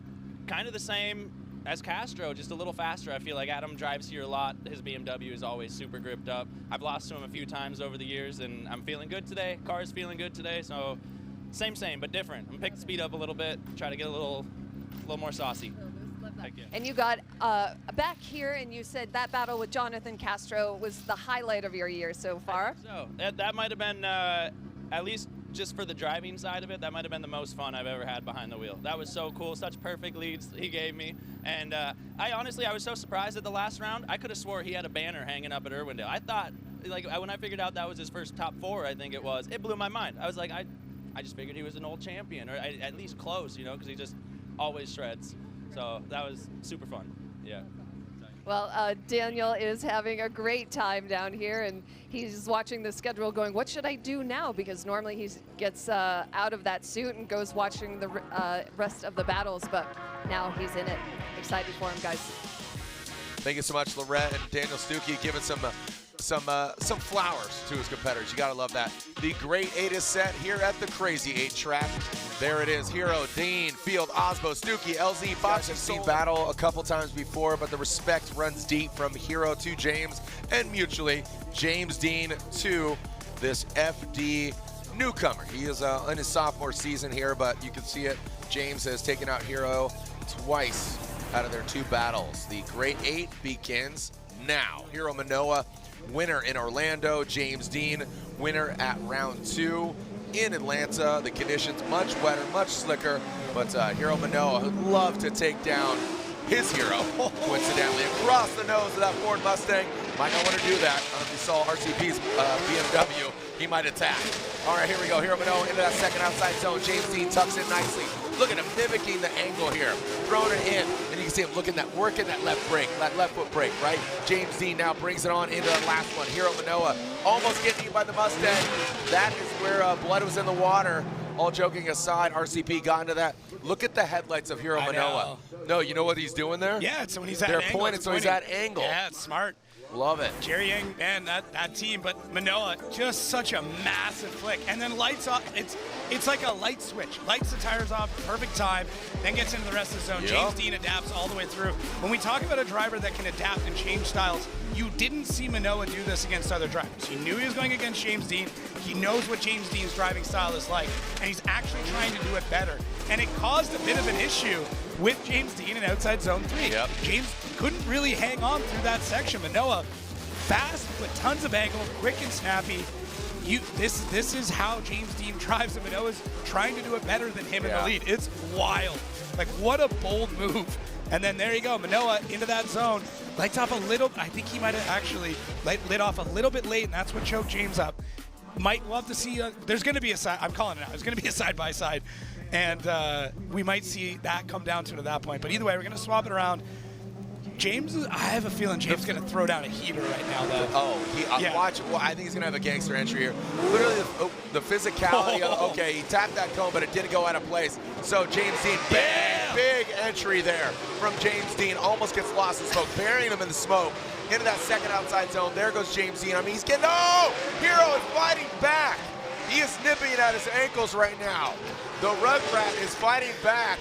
of the same as Castro, just a little faster. I feel like Adam drives here a lot. His BMW is always super gripped up. I've lost to him a few times over the years, and I'm feeling good today. Car's feeling good today, so same, but different. I'm picking the speed up a little bit, try to get a little more saucy. Yeah. And you got back here, and you said that battle with Jonathan Castro was the highlight of your year so far. So that might have been at least just for the driving side of it, that might have been the most fun I've ever had behind the wheel. That was so cool, such perfect leads he gave me. And I was so surprised at the last round. I could have swore he had a banner hanging up at Irwindale. I thought, like, when I figured out that was his first top 4, I think it was, it blew my mind. I was like, I just figured he was an old champion, or at least close, you know, because he just always shreds. So that was super fun, yeah. Well, Daniel is having a great time down here, and he's watching the schedule going, what should I do now? Because normally he gets out of that suit and goes watching the rest of the battles, but now he's in it. Excited for him, guys. Thank you so much, Lorette and Daniel Stuckey, giving some flowers to his competitors. You gotta love that. The Great 8 is set here at the Crazy 8 track. There it is, Hero, Dean, Field, Osbo, Stuckey, LZ, Fox. I've seen battle a couple times before, but the respect runs deep from Hero to James, and mutually, James Dean to this FD newcomer. He is in his sophomore season here, but you can see it. James has taken out Hero twice out of their 2 battles. The Great 8 begins now. Hero Manoa, winner in Orlando. James Dean, winner at round 2 in Atlanta. The conditions much wetter, much slicker, but Hero Manoa would love to take down his hero, coincidentally, across the nose of that Ford Mustang. Might not want to do that. If you saw RCP's BMW, he might attack. All right, here we go. Hero Manoa into that second outside zone. James Dean tucks in nicely. Look at him mimicking the angle here, throwing it in, and you can see him working that left brake, that left foot brake, right? James Dean now brings it on into the last one. Hero Manoa almost getting eaten by the Mustang. That is where blood was in the water. All joking aside, RCP got into that. Look at the headlights of Hero Manoa. No, you know what he's doing there? Yeah, it's when he's at They're angle. pointed, so he's at angle. Yeah, it's smart. Love it. Jerry Yang, man, that team, but Manoa, just such a massive flick. And then lights off, it's like a light switch. Lights the tires off, perfect time, then gets into the rest of the zone. Yep. James Dean adapts all the way through. When we talk about a driver that can adapt and change styles, you didn't see Manoa do this against other drivers. He knew he was going against James Dean. He knows what James Dean's driving style is like, and he's actually trying to do it better. And it caused a bit of an issue with James Dean in outside zone 3. Yep. James couldn't really hang on through that section. Manoa, fast with tons of angle, quick and snappy. This is how James Dean drives, and Manoa's trying to do it better than him in the lead. It's wild. Like, what a bold move. And then there you go, Manoa into that zone. Lights off a little. I think he might have actually lit off a little bit late, and that's what choked James up. Might love to see, there's going to be a side, I'm calling it out, there's going to be a side-by-side. And we might see that come down to it at that point. But either way, we're going to swap it around. James, I have a feeling James is going to throw down a heater right now, though. Watch. Well, I think he's going to have a gangster entry here. Literally, the physicality of, okay, he tapped that cone, but it didn't go out of place. So James Dean, big entry there from James Dean. Almost gets lost in smoke, burying him in the smoke. Into that second outside zone. There goes James Dean. I mean, he's getting, Hero is fighting back. He is nipping at his ankles right now. The Rugrat is fighting back.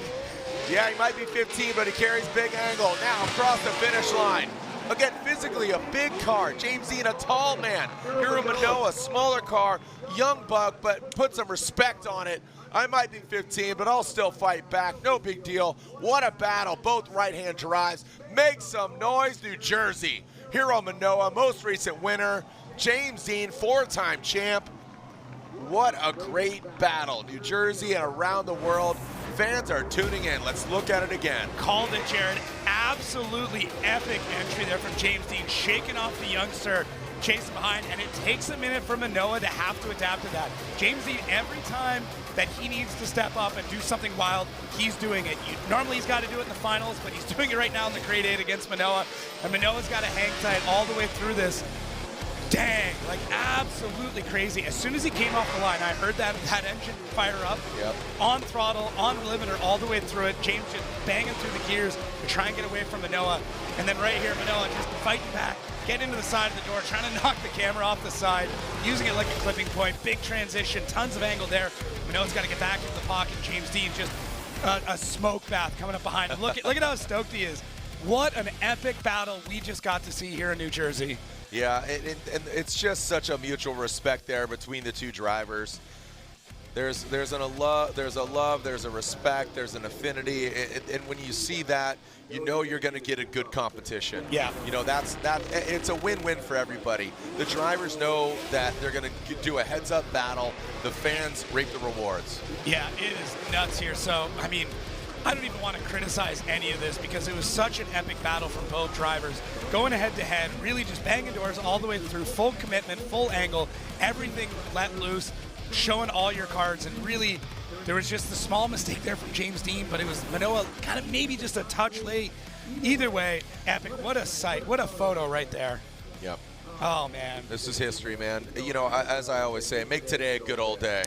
Yeah, he might be 15, but he carries big angle. Now across the finish line. Again, physically a big car. James Dean, a tall man. Hero Manoa, smaller car, young buck, but put some respect on it. I might be 15, but I'll still fight back. No big deal. What a battle. Both right-hand drives. Make some noise, New Jersey. Hero Manoa, most recent winner. James Dean, 4-time champ. What a great battle. New Jersey and around the world. Fans are tuning in. Let's look at it again. Called it, Jared. Absolutely epic entry there from James Dean, shaking off the youngster, chasing behind, and it takes a minute for Manoa to have to adapt to that. James Dean, every time that he needs to step up and do something wild, he's doing it. Normally he's got to do it in the finals, but he's doing it right now in the Grade 8 against Manoa, and Manoa's got to hang tight all the way through this. Dang, like absolutely crazy. As soon as he came off the line, I heard that engine fire up. Yep. On throttle, on limiter, all the way through it. James just banging through the gears to try and get away from Manoa. And then right here, Manoa just fighting back, getting into the side of the door, trying to knock the camera off the side, using it like a clipping point. Big transition, tons of angle there. Manoa's got to get back into the pocket. James Dean just a smoke bath coming up behind him. Look at how stoked he is. What an epic battle we just got to see here in New Jersey. Yeah, and it's just such a mutual respect there between the two drivers. There's a love, there's a respect, there's an affinity, and when you see that, you know you're going to get a good competition. Yeah. You know, it's a win-win for everybody. The drivers know that they're going to do a heads-up battle. The fans reap the rewards. Yeah, it is nuts here. So, I mean, I don't even want to criticize any of this because it was such an epic battle from both drivers. Going head-to-head, really just banging doors all the way through, full commitment, full angle, everything let loose, showing all your cards, and really there was just a small mistake there from James Dean, but it was Manoa kind of maybe just a touch late. Either way, epic. What a sight. What a photo right there. Yep. Oh, man. This is history, man. You know, as I always say, make today a good old day.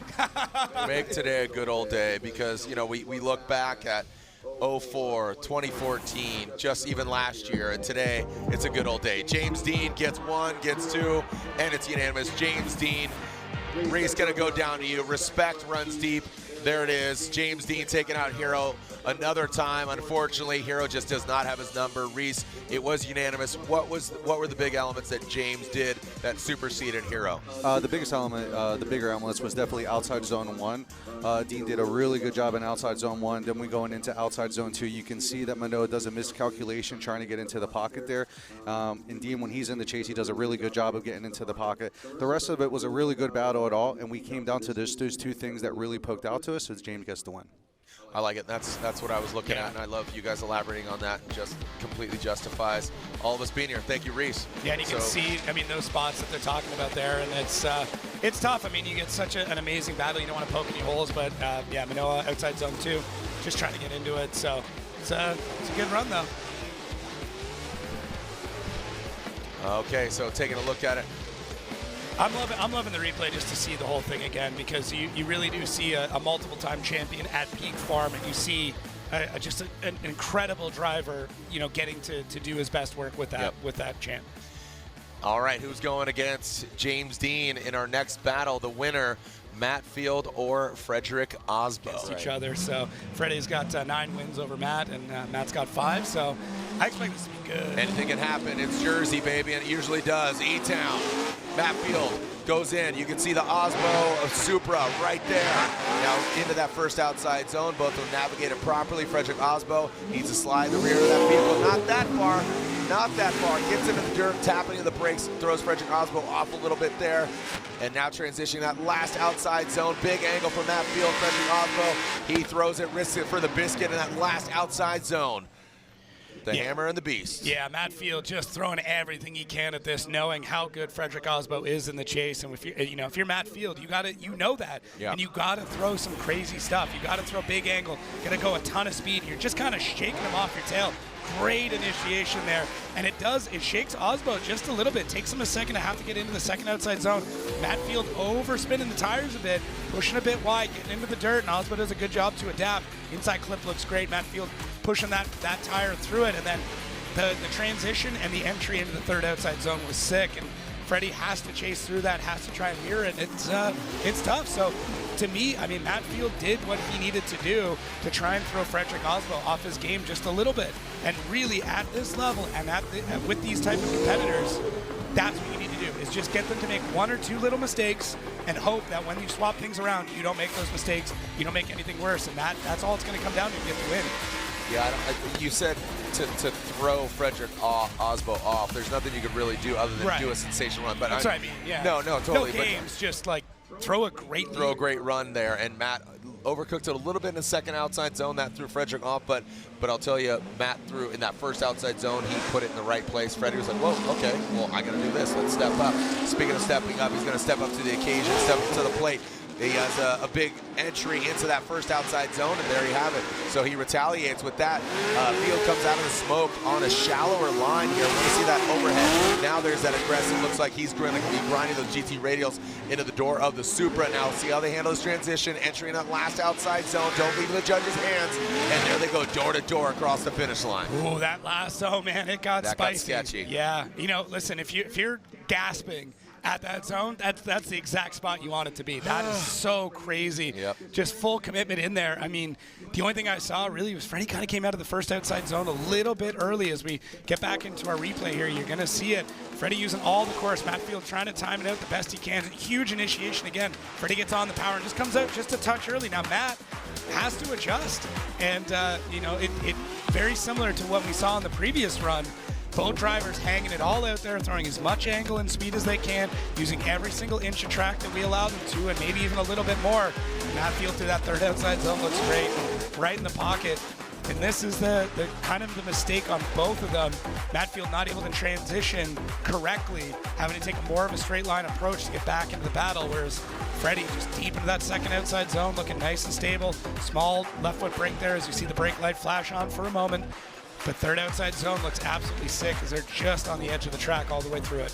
Make today a good old day because, you know, we look back at 04, 2014, just even last year, and today it's a good old day. James Dean gets 1, gets 2, and it's unanimous. James Dean, race gonna go down to you. Respect runs deep. There it is. James Dean taking out Hero another time. Unfortunately, Hero just does not have his number. Reese, it was unanimous. What were the big elements that James did that superseded Hero? The biggest element, the bigger elements was definitely outside zone 1. Dean did a really good job in outside zone 1. Then we going into outside zone 2. You can see that Manoa does a miscalculation trying to get into the pocket there. And Dean, when he's in the chase, he does a really good job of getting into the pocket. The rest of it was a really good battle at all, and we came down to those 2 things that really poked out to us, so James gets the win. I like it. That's what I was looking at, and I love you guys elaborating on that. Just completely justifies all of us being here. Thank you, Reese. Yeah, and you can see, I mean, those spots that they're talking about there, and it's tough. I mean, you get such an amazing battle. You don't want to poke any holes, but yeah, Manoa outside zone 2, just trying to get into it. So it's a good run, though. Okay, so taking a look at it. I'm loving the replay just to see the whole thing again because you really do see a multiple-time champion at peak form, and you see just an incredible driver, you know, getting to do his best work with that champ. All right, who's going against James Dean in our next battle? The winner, Matt Field or Frederick Osbo. Against each other. So Freddie's got 9 wins over Matt, and Matt's got 5. So I expect this to be good. Anything can happen. It's Jersey, baby, and it usually does. E-Town. Matt Field goes in. You can see the Osbo of Supra right there. Now into that first outside zone. Both of them navigated properly. Frederick Osbo needs to slide the rear of that vehicle. Not that far. Not that far. Gets into the dirt, tapping into the brakes, throws Frederick Osbo off a little bit there. And now transitioning that last outside zone. Big angle from Matt Field. Frederick Osbo, he throws it, risks it for the biscuit in that last outside zone. The hammer and the beast. Yeah, Matt Field just throwing everything he can at this, knowing how good Frederick Osbo is in the chase. And if you're Matt Field, you know that, and you gotta throw some crazy stuff. You gotta throw big angle. Gotta go a ton of speed. You're just kind of shaking him off your tail. Great initiation there, and it shakes Osbo just a little bit. Takes him a second to have to get into the second outside zone. Matt Field overspinning the tires a bit, pushing a bit wide, getting into the dirt, and Osbo does a good job to adapt. Inside clip looks great. Matt Field pushing that tire through it, and then the transition and the entry into the third outside zone was sick, and Freddie has to chase through that, has to try and mirror it. It's tough. So to me, I mean, Matt Field did what he needed to do to try and throw Frederick Osbo off his game just a little bit. And really at this level and with these type of competitors, that's what you need to do, is just get them to make 1 or 2 little mistakes and hope that when you swap things around, you don't make those mistakes, you don't make anything worse. And that's all it's going to come down to get the win. Yeah, you said to throw Frederick Osbo off. There's nothing you could really do other than do a sensational run. But that's what I mean. Yeah. No, totally. No games, just like throw a great run there. And Matt overcooked it a little bit in the second outside zone. That threw Frederick off. But I'll tell you, Matt threw in that first outside zone. He put it in the right place. Freddie was like, whoa, okay, well, I got to do this. Let's step up. Speaking of stepping up, he's going to step up to the occasion, step up to the plate. He has a big entry into that first outside zone, and there you have it. So he retaliates with that. Field comes out of the smoke on a shallower line here. We see that overhead. Now there's that aggressive. Looks like he's going to be grinding those GT radials into the door of the Supra. Now see how they handle this transition. Entering that last outside zone. Don't leave in the judge's hands. And there they go, door to door across the finish line. Ooh, that last, man, it got spicy. Got sketchy. Yeah, listen, if you're gasping at that zone, that's the exact spot you want it to be. That is so crazy. Yep. Just full commitment in there. I mean, the only thing I saw really was Freddie kind of came out of the first outside zone a little bit early. As we get back into our replay here, you're going to see it. Freddie using all the course. Matt Field trying to time it out the best he can. Huge initiation again. Freddie gets on the power and just comes out just a touch early. Now Matt has to adjust. And, you know, it very similar to what we saw in the previous run. Both drivers hanging it all out there, throwing as much angle and speed as they can, using every single inch of track that we allow them to, and maybe even a little bit more. Matt Field through that third outside zone looks great, right in the pocket. And this is the kind of the mistake on both of them. Matt Field not able to transition correctly, having to take more of a straight line approach to get back into the battle, whereas Freddie just deep into that second outside zone, looking nice and stable. Small left foot brake there as you see the brake light flash on for a moment. But third outside zone looks absolutely sick as they're just on the edge of the track all the way through it.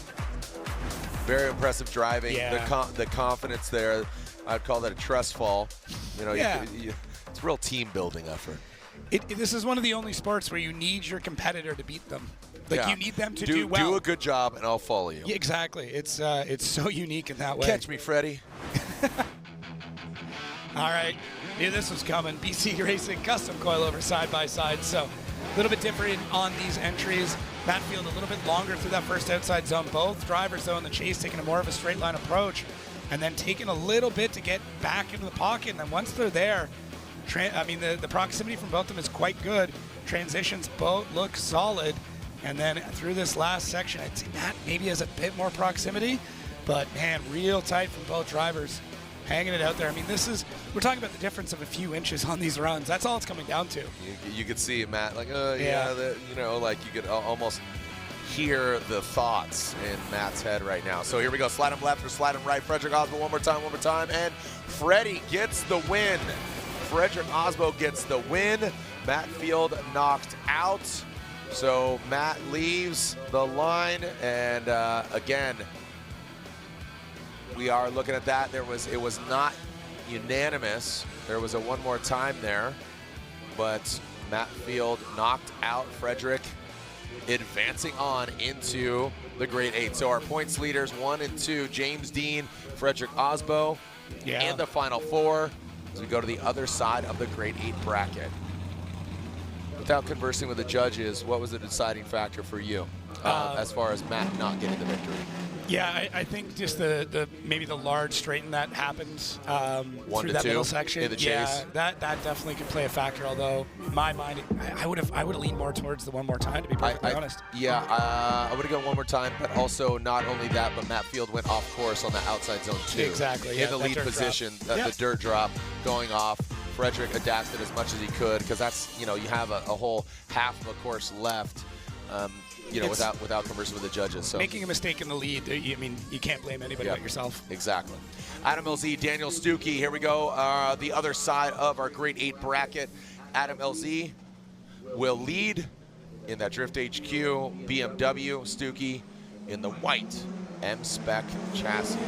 Very impressive driving. Yeah. The confidence there, I'd call that a trust fall. You know, Yeah. it's a real team building effort. This is one of the only sports where you need your competitor to beat them. Like Yeah. you need them to do well. Do a good job, and I'll follow you. Yeah, exactly. It's so unique in that way. Catch me, Freddie. All right, knew this was coming. BC Racing custom coilover side by side. So a little bit different on these entries. Matt Field a little bit longer through that first outside zone. Both drivers though in the chase taking a more of a straight line approach, and then taking a little bit to get back into the pocket. And then once they're there, the proximity from both of them is quite good. Transitions both look solid. And then through this last section, I'd say Matt maybe has a bit more proximity, but man, real tight from both drivers, hanging it out there. I mean, we're talking about the difference of a few inches on these runs. That's all it's coming down to. You could see Matt, like, like you could almost hear the thoughts in Matt's head right now. So here we go, slide him left or slide him right. Frederick Osbo one more time, and Freddie gets the win. Frederick Osbo gets the win. Matt Field knocked out. So Matt leaves the line, and again, we are looking at that. It was not unanimous. There was a one more time there, but Matt Field knocked out Frederick, advancing on into the Grade 8. So our points leaders 1 and 2, James Dean, Frederick Osbo, in the final 4 as we go to the other side of the Grade 8 bracket. Without conversing with the judges, what was the deciding factor for you as far as Matt not getting the victory? Yeah, I think just maybe the large straighten that happens through that 2 middle section. in the chase. Yeah, that definitely could play a factor. Although in my mind, I would have leaned more towards the one more time, to be perfectly honest. Yeah, I would have gone one more time, but also not only that, but Matt Field went off course on the outside zone too. Exactly. In the lead position, the dirt drop going off. Frederick adapted as much as he could because that's, you have a whole half of a course left. Without conversing with the judges. So making a mistake in the lead, you can't blame anybody but yourself. Exactly. Adam LZ, Daniel Stuckey. Here we go. The other side of our Grade 8 bracket. Adam LZ will lead in that Drift HQ BMW. Stuckey in the white M-Spec chassis.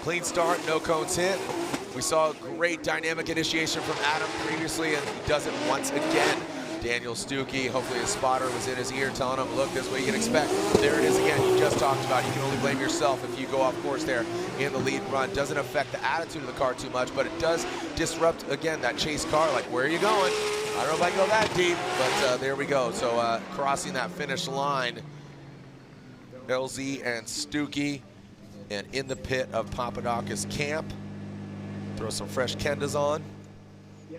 Clean start, no cones hit. We saw a great dynamic initiation from Adam previously, and he does it once again. Daniel Stuckey, hopefully his spotter was in his ear telling him, look, this is what you can expect. There it is again, you just talked about it. You can only blame yourself if you go off course there in the lead run. Doesn't affect the attitude of the car too much, but it does disrupt, again, that chase car. Like, where are you going? I don't know if I can go that deep, but there we go. So crossing that finish line, LZ and Stuckey, and in the pit of Papadakis camp. Throw some fresh Kendas on.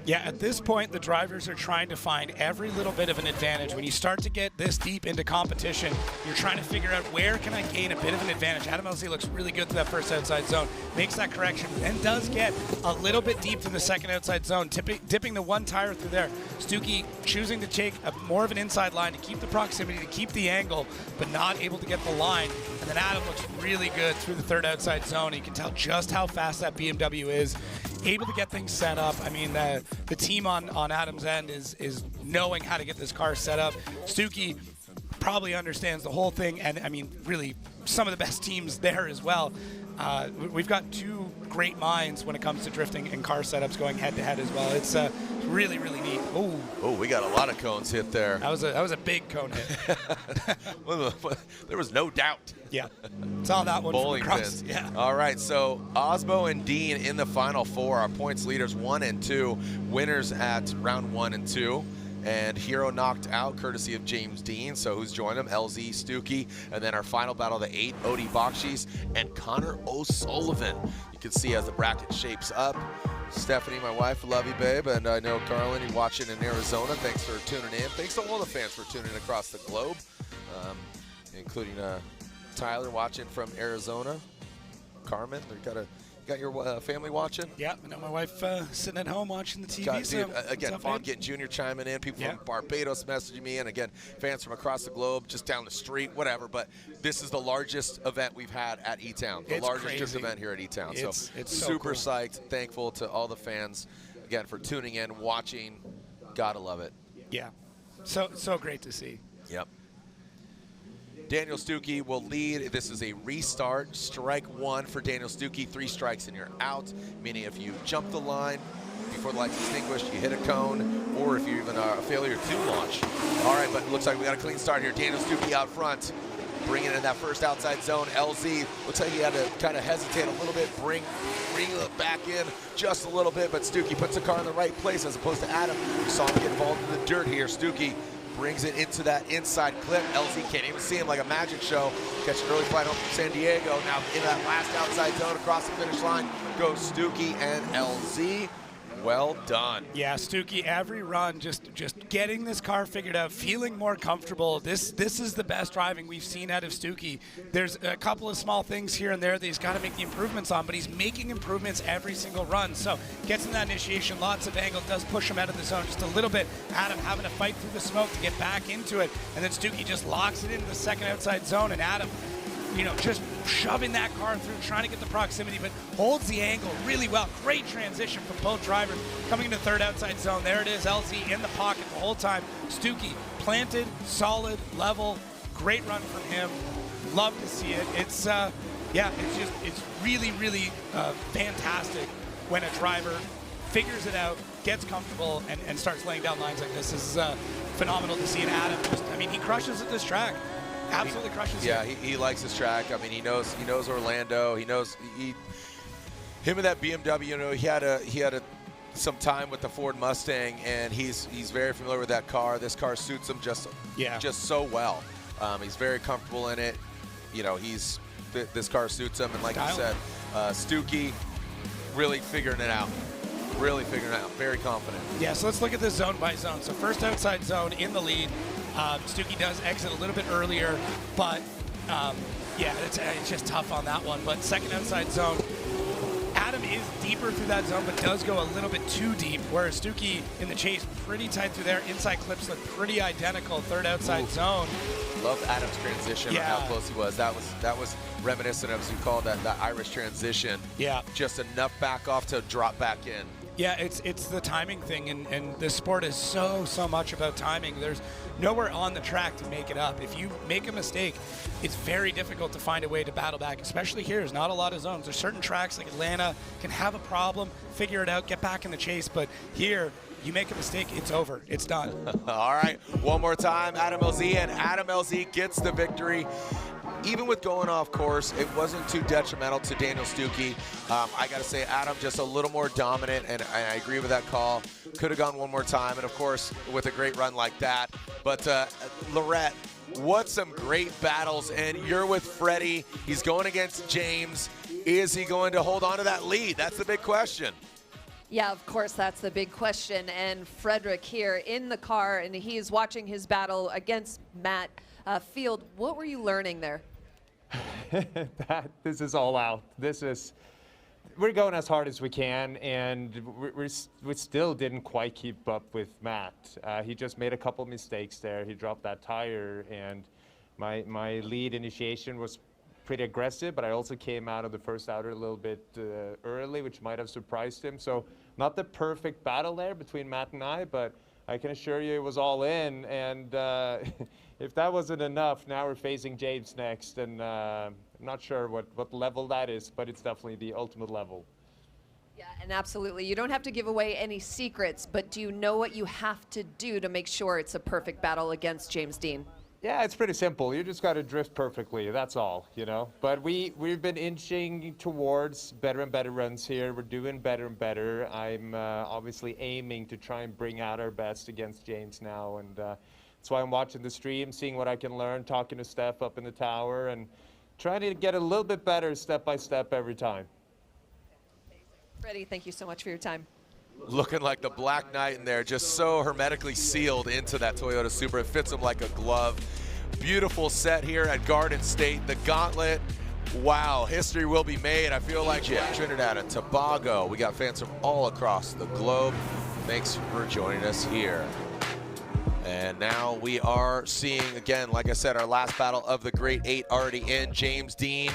Yeah, at this point, the drivers are trying to find every little bit of an advantage. When you start to get this deep into competition, you're trying to figure out where can I gain a bit of an advantage. Adam LZ looks really good to that first outside zone, makes that correction, and does get a little bit deep to the second outside zone, dipping the one tire through there. Stuckey choosing to take more of an inside line to keep the proximity, to keep the angle, but not able to get the line. And then Adam looks really good through the third outside zone. You can tell just how fast that BMW is, able to get things set up. I mean, the team on Adam's end is knowing how to get this car set up. Stuckey probably understands the whole thing, and I mean, really, some of the best teams there as well. we've got two great minds when it comes to drifting and car setups going head-to-head as well. It's really, really neat. Oh, we got a lot of cones hit there. That was a big cone hit. There was no doubt. Yeah, saw that one Bowling from across. pins. Yeah. All right, so Osbo and Dean in the final four. Our points leaders 1 and 2, winners at round 1 and 2. And Hero knocked out courtesy of James Dean, so who's joined him? LZ, Stuckey, and then our final battle, the 8, Odie Bakshis and Connor O'Sullivan. You can see as the bracket shapes up. Stephanie, my wife, love you, babe, and I know Carlin, you're watching in Arizona. Thanks for tuning in. Thanks to all the fans for tuning in across the globe, including Tyler watching from Arizona. Carmen, got your family watching? Yeah, I know my wife sitting at home watching the TV. Dude, again, Vaughn getting Junior chiming in, people from Barbados messaging me, and again, fans from across the globe, just down the street, whatever. But this is the largest event we've had at E-Town, the largest drift event here at E-Town. So it's super so cool. psyched, thankful to all the fans, again, for tuning in, watching. Gotta love it. Yeah, so great to see. Yep. Daniel Stuckey will lead. This is a restart. Strike 1 for Daniel Stuckey. 3 strikes and you're out, meaning if you jump the line before the light's extinguished, you hit a cone, or if you're even a failure to launch. All right, but it looks like we got a clean start here. Daniel Stuckey out front, bringing in that first outside zone. LZ looks like he had to kind of hesitate a little bit, bring it back in just a little bit, but Stuckey puts the car in the right place as opposed to Adam. We saw him get involved in the dirt here. Stuckey brings it into that inside clip. LZ can't even see him, like a magic show. Catch an early flight home from San Diego. Now in that last outside zone across the finish line goes Stuckey and LZ. Well done. Yeah, Stuckey, every run, just getting this car figured out, feeling more comfortable. This is the best driving we've seen out of Stuckey. There's a couple of small things here and there that he's got to make the improvements on, but he's making improvements every single run. So gets in that initiation, lots of angle, does push him out of the zone just a little bit. Adam having to fight through the smoke to get back into it, and then Stuckey just locks it into the second outside zone, and Adam, just shoving that car through, trying to get the proximity, but holds the angle really well. Great transition from both drivers coming into third outside zone. There it is, LZ in the pocket the whole time. Stuckey planted, solid, level, great run from him. Love to see it. It's really, really fantastic when a driver figures it out, gets comfortable, and starts laying down lines like this. This is phenomenal to see. And Adam, he crushes at this track. Absolutely crushes. Yeah, he likes this track. I mean, he knows Orlando. He knows him and that BMW. He had some time with the Ford Mustang, and he's very familiar with that car. This car suits him just so well. He's very comfortable in it. This car suits him, and like you said, Stuckey really figuring it out. Very confident. Yeah, so let's look at this zone by zone. So first outside zone in the lead. Stuckey does exit a little bit earlier, but it's just tough on that one. But second outside zone, Adam is deeper through that zone, but does go a little bit too deep, whereas Stuckey in the chase pretty tight through there. Inside clips look pretty identical. Third outside zone. Loved Adam's transition on how close he was. That was reminiscent of, as you called that Irish transition. Yeah. Just enough back off to drop back in. Yeah, it's the timing thing, and this sport is so much about timing. There's nowhere on the track to make it up. If you make a mistake, it's very difficult to find a way to battle back, especially here. There's not a lot of zones. There's certain tracks like Atlanta can have a problem, figure it out, get back in the chase, but here, you make a mistake, it's over. It's done. All right, one more time, Adam LZ, and Adam LZ gets the victory. Even with going off course, it wasn't too detrimental to Daniel Stuckey. I got to say, Adam just a little more dominant, and I agree with that call. Could have gone one more time, and of course, with a great run like that. But Lorette, what some great battles, and you're with Freddie. He's going against James. Is he going to hold on to that lead? That's the big question. Yeah, of course, that's the big question. And Frederick here in the car, and he is watching his battle against Matt Field. What were you learning there? This is all out. We're going as hard as we can, and we still didn't quite keep up with Matt. He just made a couple mistakes there. He dropped that tire, and my lead initiation was pretty aggressive, but I also came out of the first outer a little bit early, which might have surprised him. So not the perfect battle there between Matt and I, but I can assure you it was all in, and if that wasn't enough, now we're facing James next, and I'm not sure what level that is, but it's definitely the ultimate level. Yeah, and absolutely. You don't have to give away any secrets, but do you know what you have to do to make sure it's a perfect battle against James Dean? Yeah, it's pretty simple. You just got to drift perfectly. That's all, you know. But we've been inching towards better and better runs here. We're doing better and better. I'm obviously aiming to try and bring out our best against James now, and that's why I'm watching the stream, seeing what I can learn, talking to Steph up in the tower, and trying to get a little bit better step by step every time. Freddie, thank you so much for your time. Looking like the Black Knight in there, just so hermetically sealed into that Toyota Supra. It fits him like a glove. Beautiful set here at Garden State. The gauntlet, wow, history will be made. I feel like Trinidad and Tobago. We got fans from all across the globe. Thanks for joining us here. And now we are seeing, again, like I said, our last battle of the Great Eight already in. James Dean,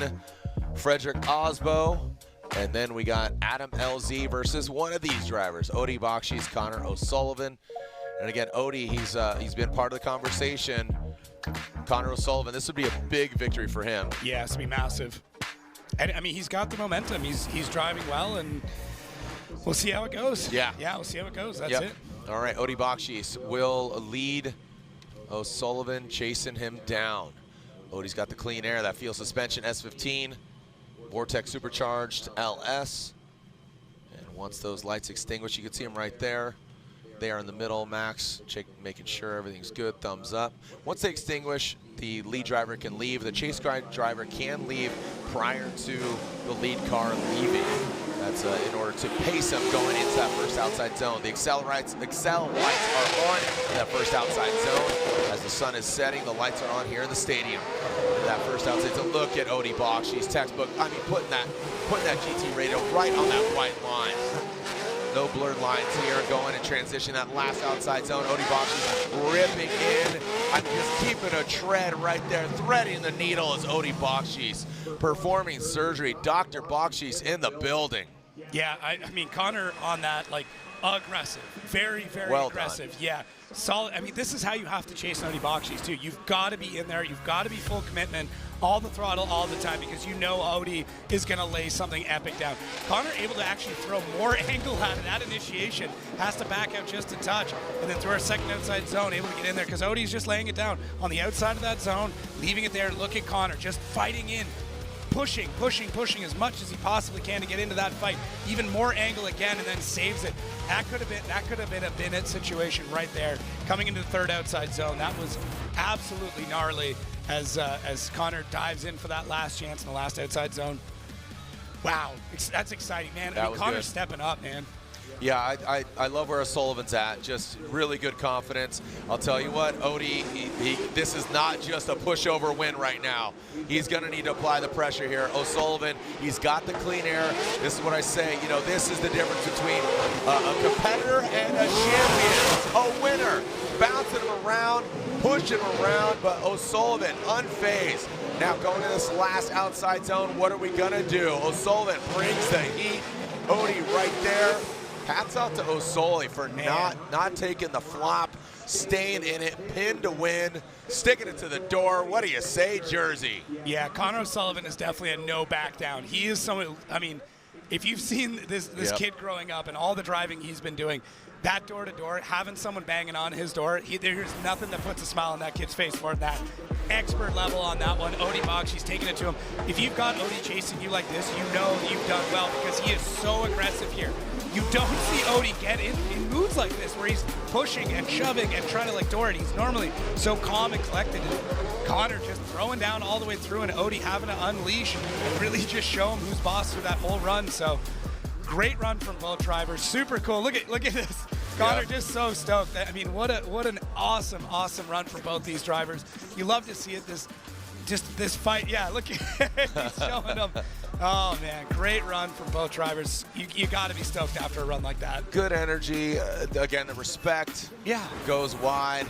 Frederick Osbo. And then we got Adam LZ versus one of these drivers, Odie Bakshi's Connor O'Sullivan. And again, Odie, he's been part of the conversation. Connor O'Sullivan, this would be a big victory for him. Yeah, it's gonna be massive. And I mean, he's got the momentum. He's driving well, and we'll see how it goes. Yeah. Yeah, we'll see how it goes. That's Yep. it. All right, Odie Bakshi will lead O'Sullivan, chasing him down. Odie's got the clean air, that fuel suspension S15. Vortex supercharged LS. And once those lights extinguish, you can see them right there. They are in the middle, Max, making sure everything's good, thumbs up. Once they extinguish, the lead driver can leave. The chase driver can leave prior to the lead car leaving. That's in order to pace them going into that first outside zone. The Excel lights are on in that first outside zone. As the sun is setting, the lights are on here in the stadium. That first outside zone. Look at Odie Bakshi's textbook. I mean, putting that GT radio right on that white line. No blurred lines here, going and transition that last outside zone. Odie Bakshi ripping in. I'm just keeping a tread right there. Threading the needle as Odie Bakshi's performing surgery. Dr. Bakshi's in the building. Yeah, I mean, Connor on that, like, aggressive. Very, very well aggressive. Done. Yeah, solid. I mean, this is how you have to chase Odie Bakshi's, too. You've got to be in there. You've got to be full commitment, all the throttle, all the time, because you know Odie is going to lay something epic down. Connor able to actually throw more angle at it at initiation, has to back out just a touch, and then throw a second outside zone, able to get in there, because Odie's just laying it down on the outside of that zone, leaving it there. Look at Connor, just fighting in. Pushing as much as he possibly can to get into that fight. Even more angle again, and then saves it. That could have been a bin-it situation right there. Coming into the third outside zone, that was absolutely gnarly as Connor dives in for that last chance in the last outside zone. Wow, that's exciting, man. I mean, Connor's stepping up, man. Yeah, I love where O'Sullivan's at. Just really good confidence. I'll tell you what, Odie, this is not just a pushover win right now. He's going to need to apply the pressure here. O'Sullivan, he's got the clean air. This is what I say. You know, this is the difference between a competitor and a champion, a winner. Bouncing him around, pushing him around, but O'Sullivan unfazed. Now going to this last outside zone, what are we going to do? O'Sullivan brings the heat. Odie right there. Hats out to O'Sullivan for not taking the flop, staying in it, pin to win, sticking it to the door. What do you say, Jersey? Yeah, Connor O'Sullivan is definitely a no back down. He is someone, I mean, if you've seen this kid growing up and all the driving he's been doing, that door to door, having someone banging on his door, there's nothing that puts a smile on that kid's face more than that. Expert level on that one. Odie Bakshi's taking it to him. If you've got Odie chasing you like this, you know you've done well because he is so aggressive here. You don't see Odie get in moods like this where he's pushing and shoving and trying to like door it. He's normally so calm and collected. And Connor just throwing down all the way through and Odie having to unleash and really just show him who's boss through that whole run. So great run from both drivers. Super cool. Look at this. Connor just so stoked. I mean, what an awesome run from both these drivers. You love to see it. This fight. Yeah, look at he's showing them. Oh man, great run from both drivers. You got to be stoked after a run like that. Good energy. Again, the respect goes wide.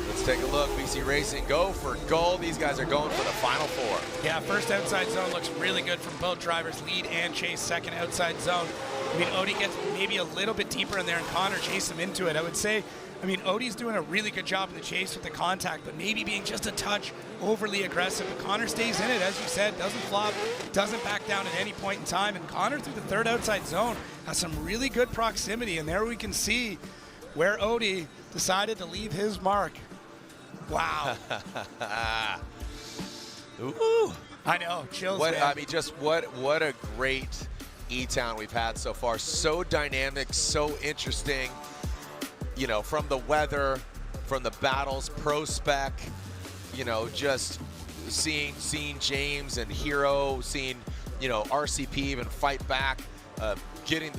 Let's take a look. BC Racing go for gold. These guys are going for the Final Four. Yeah, first outside zone looks really good from both drivers. Lead and chase second outside zone. I mean, Odie gets maybe a little bit deeper in there and Connor chased him into it. I would say I mean, Odie's doing a really good job in the chase with the contact, but maybe being just a touch overly aggressive. But Connor stays in it, as you said, doesn't flop, doesn't back down at any point in time. And Connor, through the third outside zone, has some really good proximity. And there we can see where Odie decided to leave his mark. Wow. Ooh. I know, chills, What, man. I mean, just what a great E-Town we've had so far. So dynamic, so interesting. You know, from the weather, from the battles, Prospec, you know, just seeing James and Hero, seeing, you know, RCP even fight back, getting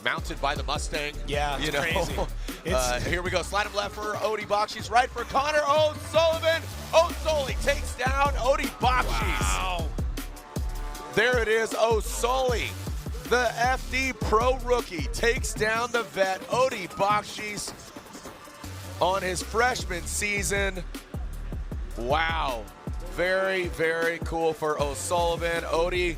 mounted by the Mustang. Yeah, it's you know? crazy. Here we go. Slide him left for Odie Bakshis, right for Connor O'Sullivan. O'Sully takes down Odie Bakshis. Wow. There it is, O'Sully. The FD Pro rookie takes down the vet, Odie Bakshis, on his freshman season. Wow. Very, very cool for O'Sullivan. Odie,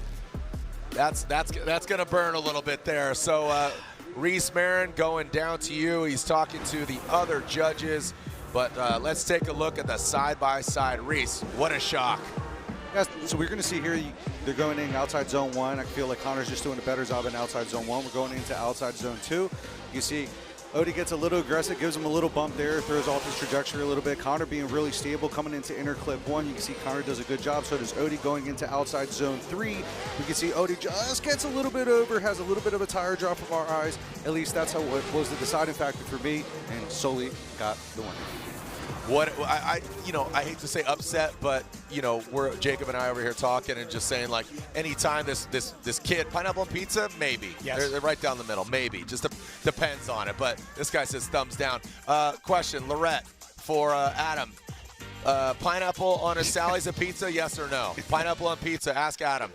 that's going to burn a little bit there. So Reese Marin going down to you. He's talking to the other judges. But let's take a look at the side-by-side. Reese, what a shock. Yes, so we're going to see here, they're going in outside zone 1. I feel like Connor's just doing a better job in outside zone 1. We're going into outside zone 2. You see Odie gets a little aggressive, gives him a little bump there, throws off his trajectory a little bit. Connor being really stable, coming into inner clip 1. You can see Connor does a good job. So does Odie going into outside zone 3. You can see Odie just gets a little bit over, has a little bit of a tire drop from our eyes. At least that's how it was the deciding factor for me, and Sully got the win. What I hate to say upset, but you know, we're Jacob and I over here talking and just saying, like, anytime this kid, pineapple on pizza, maybe. Yes. They're right down the middle, maybe. Just depends on it. But this guy says thumbs down. Question, Lorette, for Adam. Pineapple on a Sally's a pizza, yes or no? Pineapple on pizza, ask Adam.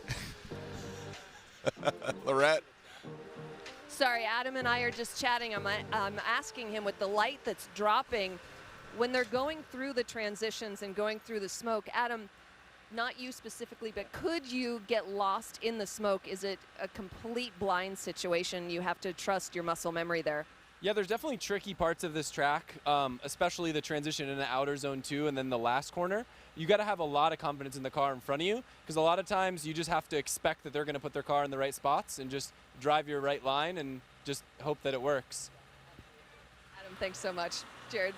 Lorette? Sorry, Adam and I are just chatting. I'm asking him with the light that's dropping, when they're going through the transitions and going through the smoke, Adam, not you specifically, but could you get lost in the smoke? Is it a complete blind situation? You have to trust your muscle memory there. Yeah, there's definitely tricky parts of this track, especially the transition into outer zone 2 and then the last corner. You got to have a lot of confidence in the car in front of you, because a lot of times you just have to expect that they're going to put their car in the right spots and just drive your right line and just hope that it works. Adam, thanks so much. Jared?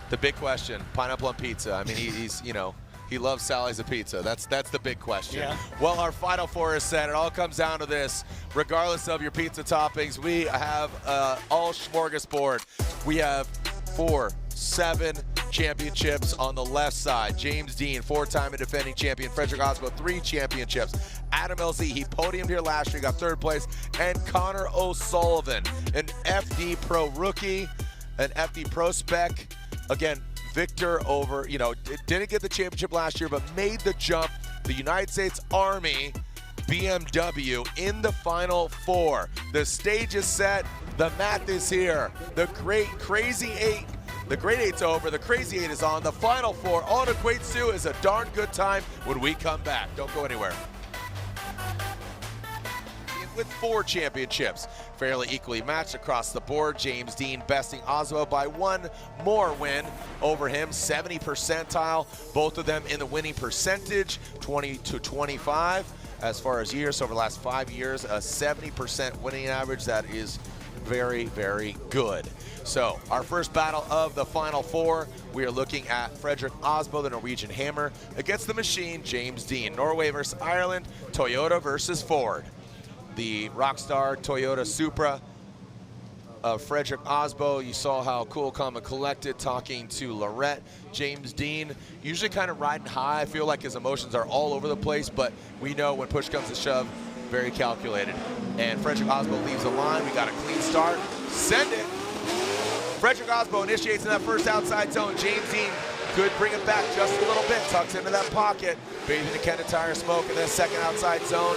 The big question, pineapple on pizza. I mean, he's you know, he loves Sally's a pizza. That's the big question. Yeah. Well, our Final Four is set. It all comes down to this. Regardless of your pizza toppings, we have all smorgasbord. We have 7 championships on the left side. James Dean, 4-time and defending champion. Frederick Osbo, 3 championships. Adam LZ, he podiumed here last year, got 3rd place. And Connor O'Sullivan, an FD Pro rookie, an FD Prospec. Again, victor over, you know, didn't get the championship last year, but made the jump. The United States Army BMW in the Final Four. The stage is set. The math is here. The great Crazy 8. The Great 8's over. The Crazy 8 is on. The Final Four. All it equates to is a darn good time when we come back. Don't go anywhere. With 4 championships, fairly equally matched across the board. James Dean besting Oswald by 1 more win over him, 70 percentile. Both of them in the winning percentage, 20 to 25. As far as years, over the last 5 years, a 70% winning average. That is very, very good. So our first battle of the Final Four, we are looking at Frederick Osbo, the Norwegian Hammer, against the machine, James Dean. Norway versus Ireland, Toyota versus Ford. The Rockstar Toyota Supra of Frederick Osbo. You saw how cool, calm, and collected talking to Lorette. James Dean, usually kind of riding high. I feel like his emotions are all over the place, but we know when push comes to shove, very calculated. And Frederick Osbo leaves the line. We got a clean start. Send it. Frederick Osbo initiates in that first outside zone. James Dean could bring it back just a little bit. Tucks into that pocket. Bathing the Canada tire smoke in that second outside zone.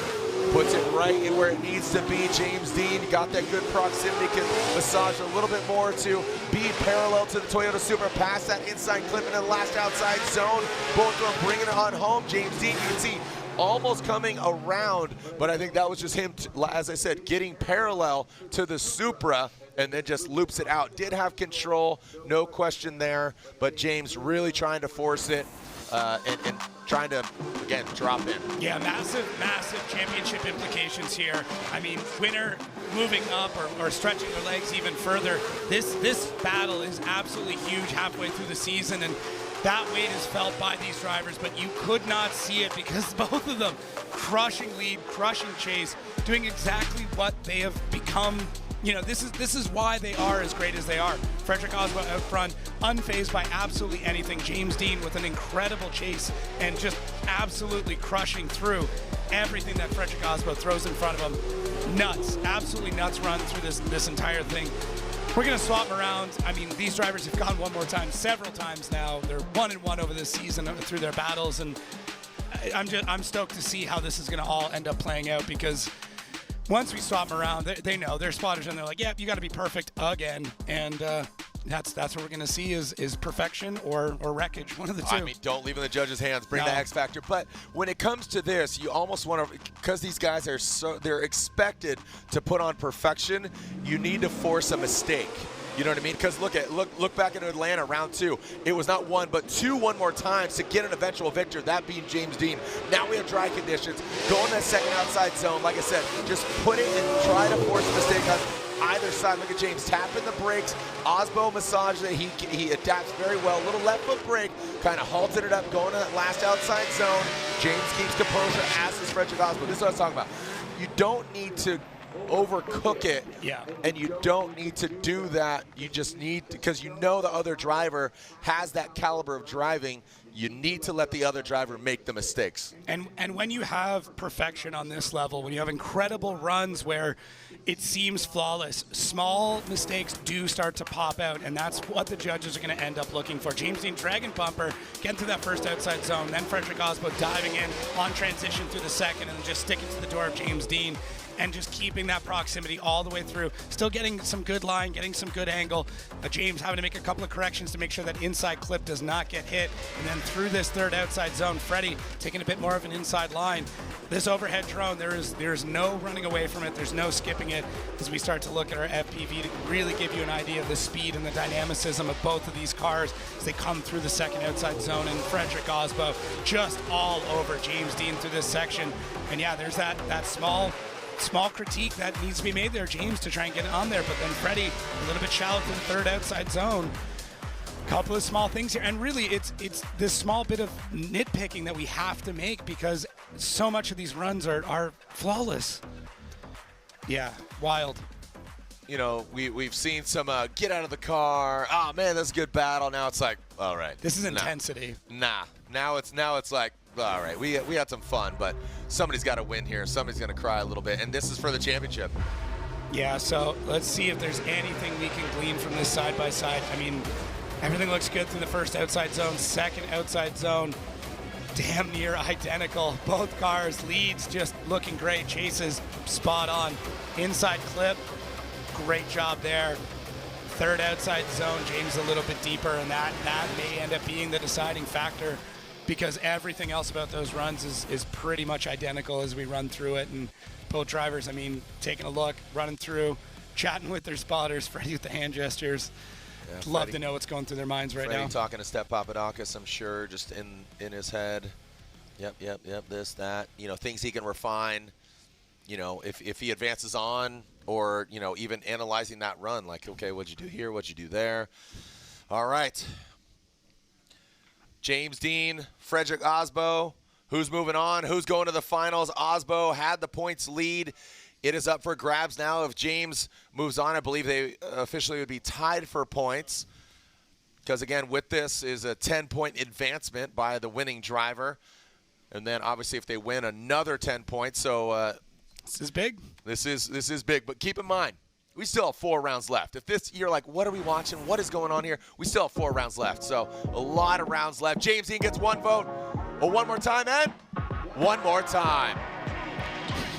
Puts it right in where it needs to be. James Dean got that good proximity, can massage a little bit more to be parallel to the Toyota Supra, past that inside clip in the last outside zone. Both of them bringing it on home. James Dean, you can see, almost coming around, but I think that was just him, as I said, getting parallel to the Supra and then just loops it out. Did have control, no question there, but James really trying to force it and trying to, again, drop in. Yeah, massive championship implications here. I mean, winner moving up or stretching their legs even further. This battle is absolutely huge halfway through the season, and that weight is felt by these drivers, but you could not see it because both of them crushing lead, crushing chase, doing exactly what they have become. You know, this is why they are as great as they are. Frederick Osbo out front, unfazed by absolutely anything. James Dean with an incredible chase and just absolutely crushing through everything that Frederick Osbo throws in front of him. Nuts, absolutely nuts run through this entire thing. We're going to swap them around. I mean, these drivers have gone one more time, several times now. They're 1-1 over this season through their battles, and I'm stoked to see how this is going to all end up playing out, because once we swap them around, they know they're spotters, and they're like, "Yeah, you got to be perfect again." And that's what we're going to see is perfection or wreckage, one of the two. I mean, don't leave it in the judge's hands. Bring the X factor. But when it comes to this, you almost want to, because these guys are they're expected to put on perfection. You need to force a mistake. You know what I mean? Because look back at Atlanta, round 2. It was not one, but two one more times to get an eventual victor, that being James Dean. Now we have dry conditions. Go in that second outside zone. Like I said, just put it and try to force a mistake on either side. Look at James tapping the brakes. Osbo massaged it. He adapts very well. Little left foot brake, kind of halted it up, going to that last outside zone. James keeps composure, as is Frederick Osbo. This is what I was talking about. You don't need to overcook it, and you don't need to do that. You just need to, because you know the other driver has that caliber of driving. You need to let the other driver make the mistakes. And when you have perfection on this level, when you have incredible runs where it seems flawless, small mistakes do start to pop out, and that's what the judges are going to end up looking for. James Dean dragon bumper, getting through that first outside zone, then Frederick Osbo diving in on transition through the second, and then just sticking to the door of James Dean and just keeping that proximity all the way through. Still getting some good line, getting some good angle. James having to make a couple of corrections to make sure that inside clip does not get hit. And then through this third outside zone, Freddie taking a bit more of an inside line. This overhead drone, there's no running away from it. There's no skipping it as we start to look at our FPV to really give you an idea of the speed and the dynamicism of both of these cars as they come through the second outside zone. And Frederick Osbo just all over James Dean through this section. And yeah, there's that small critique that needs to be made there, James, to try and get it on there. But then Freddie, a little bit shallow to the third outside zone. Couple of small things here, and really it's this small bit of nitpicking that we have to make because so much of these runs are flawless. Yeah, wild. You know, we've seen some get out of the car. Oh man, that's a good battle. Now it's like, all right, this is intensity. Nah. Now it's like, all right, we had some fun, but somebody's got to win here. Somebody's going to cry a little bit, and this is for the championship. Yeah, so let's see if there's anything we can glean from this side by side. I mean, everything looks good through the first outside zone, second outside zone, damn near identical. Both cars, leads just looking great, chases spot on. Inside clip, great job there. Third outside zone, James a little bit deeper, and that may end up being the deciding factor because everything else about those runs is pretty much identical as we run through it. And both drivers, I mean, taking a look, running through, chatting with their spotters, Freddie with the hand gestures. Yeah, love to know what's going through their minds right now. Talking to Step Papadakis, I'm sure, just in his head. Yep, this, that. You know, things he can refine. You know, if he advances on or, you know, even analyzing that run, like, okay, what'd you do here? What'd you do there? All right. James Dean, Frederick Osbo. Who's moving on? Who's going to the finals? Osbo had the points lead. It is up for grabs now. If James moves on, I believe they officially would be tied for points. Because, again, with this is a 10-point advancement by the winning driver. And then, obviously, if they win, another 10 points. So this is big. This is big. But keep in mind, we still have 4 rounds left. If this, you're like, what are we watching? What is going on here? We still have 4 rounds left. So a lot of rounds left. James Dean gets 1 vote. Well, one more time, Ed. One more time.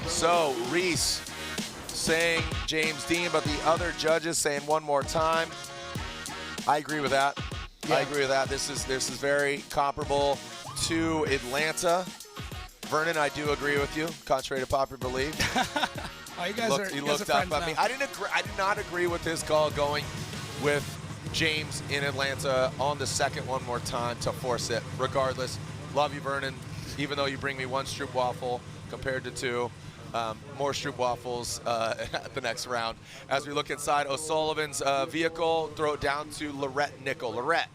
So Reese saying James Dean, but the other judges saying one more time. I agree with that. Yeah. I agree with that. This is very comparable to Atlanta. Vernon, I do agree with you, contrary to popular belief. Oh, you guys He are looked up friends at me. now. I did not agree with his call going with James in Atlanta on the second one more time to force it. Regardless, love you, Vernon. Even though you bring me one Stroop waffle compared to two, more Stroop waffles at the next round. As we look inside O'Sullivan's vehicle, throw it down to Lorette Nickel. Lorette.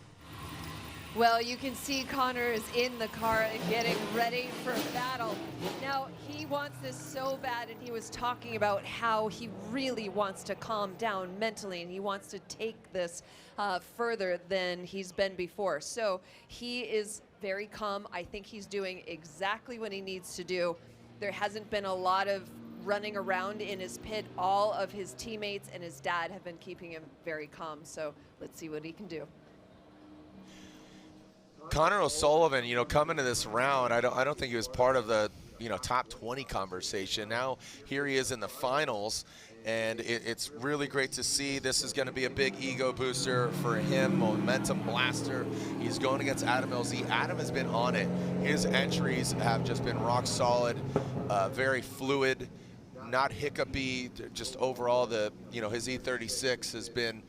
Well, you can see Connor is in the car and getting ready for battle. Now, he wants this so bad, and he was talking about how he really wants to calm down mentally, and he wants to take this further than he's been before. So he is very calm. I think he's doing exactly what he needs to do. There hasn't been a lot of running around in his pit. All of his teammates and his dad have been keeping him very calm. So let's see what he can do. Connor O'Sullivan, you know, coming to this round, I don't think he was part of the, you know, top 20 conversation. Now here he is in the finals, and it's really great to see. This is going to be a big ego booster for him, momentum blaster. He's going against Adam LZ. Adam has been on it. His entries have just been rock solid, very fluid, not hiccupy. Just overall, his E36 has been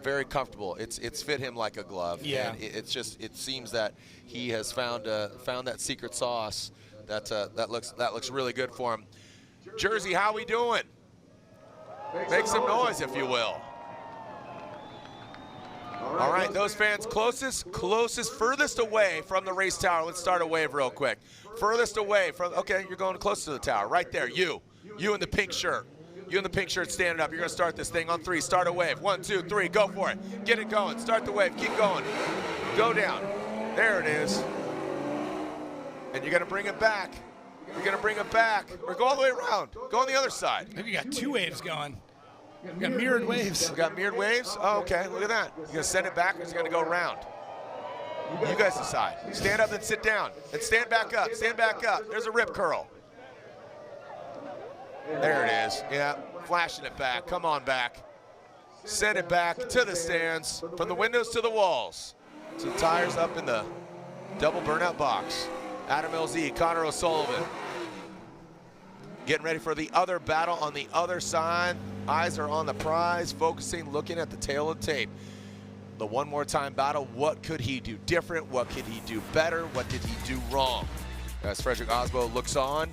very comfortable. It's fit him like a glove. Yeah. And it seems that he has found that secret sauce that looks really good for him. Jersey, how we doing? Make some noise, if you will. All right, those fans closest, furthest away from the race tower. Let's start a wave real quick. Furthest away from, okay, you're going close to the tower. Right there, you in the pink shirt. You in the pink shirt standing up. You're going to start this thing on 3. Start a wave. 1, 2, 3. Go for it. Get it going. Start the wave. Keep going. Go down. There it is. And you're going to bring it back. You're going to bring it back. Or go all the way around. Go on the other side. Maybe you got 2 waves going. We got mirrored waves. We got mirrored waves? Oh, okay. Look at that. You're going to send it back or is it going to go around? You guys decide. Stand up and sit down. And stand back up. Stand back up. There's a rip curl. There it is. Yeah, flashing it back. Come on back. Send it back to the stands, from the windows to the walls. Some tires up in the double burnout box. Adam LZ, Connor O'Sullivan. Getting ready for the other battle on the other side. Eyes are on the prize, focusing, looking at the tail of tape. The one more time battle, what could he do different? What could he do better? What did he do wrong? As Frederick Osbo looks on,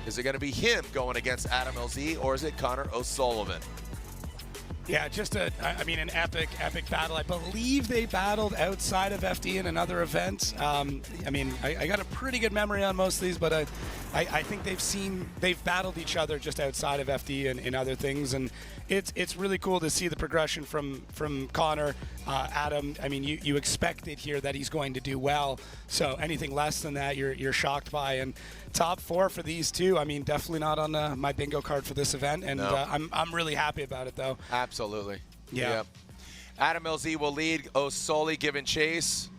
is it going to be him going against Adam LZ, or is it Connor O'Sullivan? Yeah, just an epic battle. I believe they battled outside of FD in another event. I got a pretty good memory on most of these, but I think they've battled each other just outside of FD and in other things, and it's really cool to see the progression from Connor. Adam, you expected here that he's going to do well, so anything less than that, you're shocked by. And top 4 for these two. Definitely not on my bingo card for this event, and no. I'm really happy about it though. Absolutely. Yeah. Yep. Adam LZ will lead. O'Sully giving chase.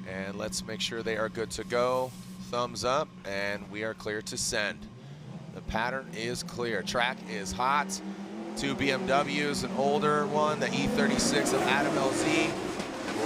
And let's make sure they are good to go. Thumbs up, and we are clear to send. The pattern is clear. Track is hot. 2 BMWs, an older one, the E36 of Adam LZ.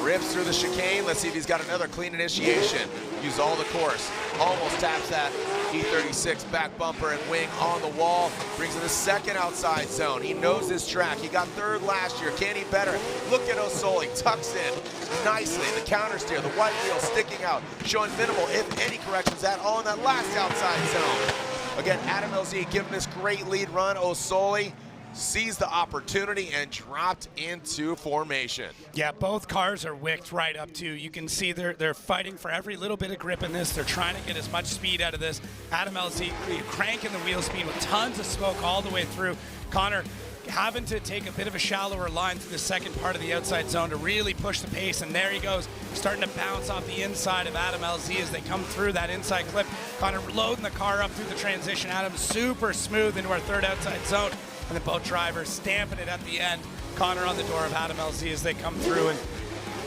Rips through the chicane. Let's see if he's got another clean initiation. Use all the course. Almost taps that E36 back bumper and wing on the wall. Brings in the second outside zone. He knows this track. He got 3rd last year. Can he better? Look at O'Sully. Tucks in nicely. The counter steer, the white wheel sticking out, showing minimal, if any, corrections at all in that last outside zone. Again, Adam LZ giving this great lead run. O'Sully sees the opportunity and dropped into formation. Yeah, both cars are wicked right up to. You can see they're fighting for every little bit of grip in this. They're trying to get as much speed out of this. Adam LZ cranking the wheel speed with tons of smoke all the way through. Connor having to take a bit of a shallower line through the second part of the outside zone to really push the pace, and there he goes, starting to bounce off the inside of Adam LZ as they come through that inside clip. Connor loading the car up through the transition. Adam super smooth into our 3rd outside zone, and then both drivers stamping it at the end. Connor on the door of Adam LZ as they come through, and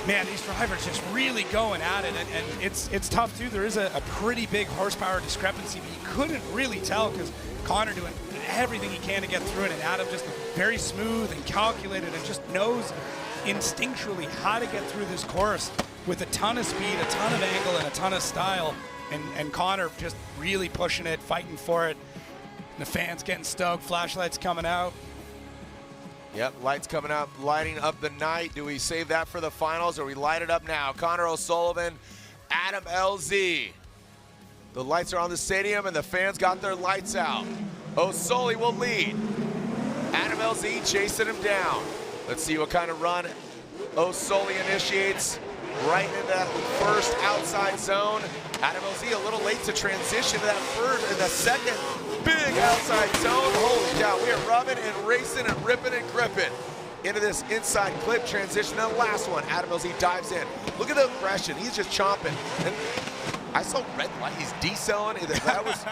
man, these drivers just really going at it, and it's tough too. There is a pretty big horsepower discrepancy, but you couldn't really tell because Connor doing everything he can to get through it, and Adam just very smooth and calculated and just knows instinctually how to get through this course with a ton of speed, a ton of angle, and a ton of style. And Connor just really pushing it, fighting for it. The fans getting stoked, flashlights coming out. Yep, lights coming up, lighting up the night. Do we save that for the finals or we light it up now? Connor O'Sullivan, Adam LZ. The lights are on the stadium and the fans got their lights out. O'Sully will lead. Adam LZ chasing him down. Let's see what kind of run O'Sully initiates right in that first outside zone. Adam LZ a little late to transition to that first and the second big outside zone. Holy cow, we are rubbing and racing and ripping and gripping into this inside clip transition. And the last one, Adam LZ dives in. Look at the aggression, he's just chomping. And I saw red light, he's decelling. That was,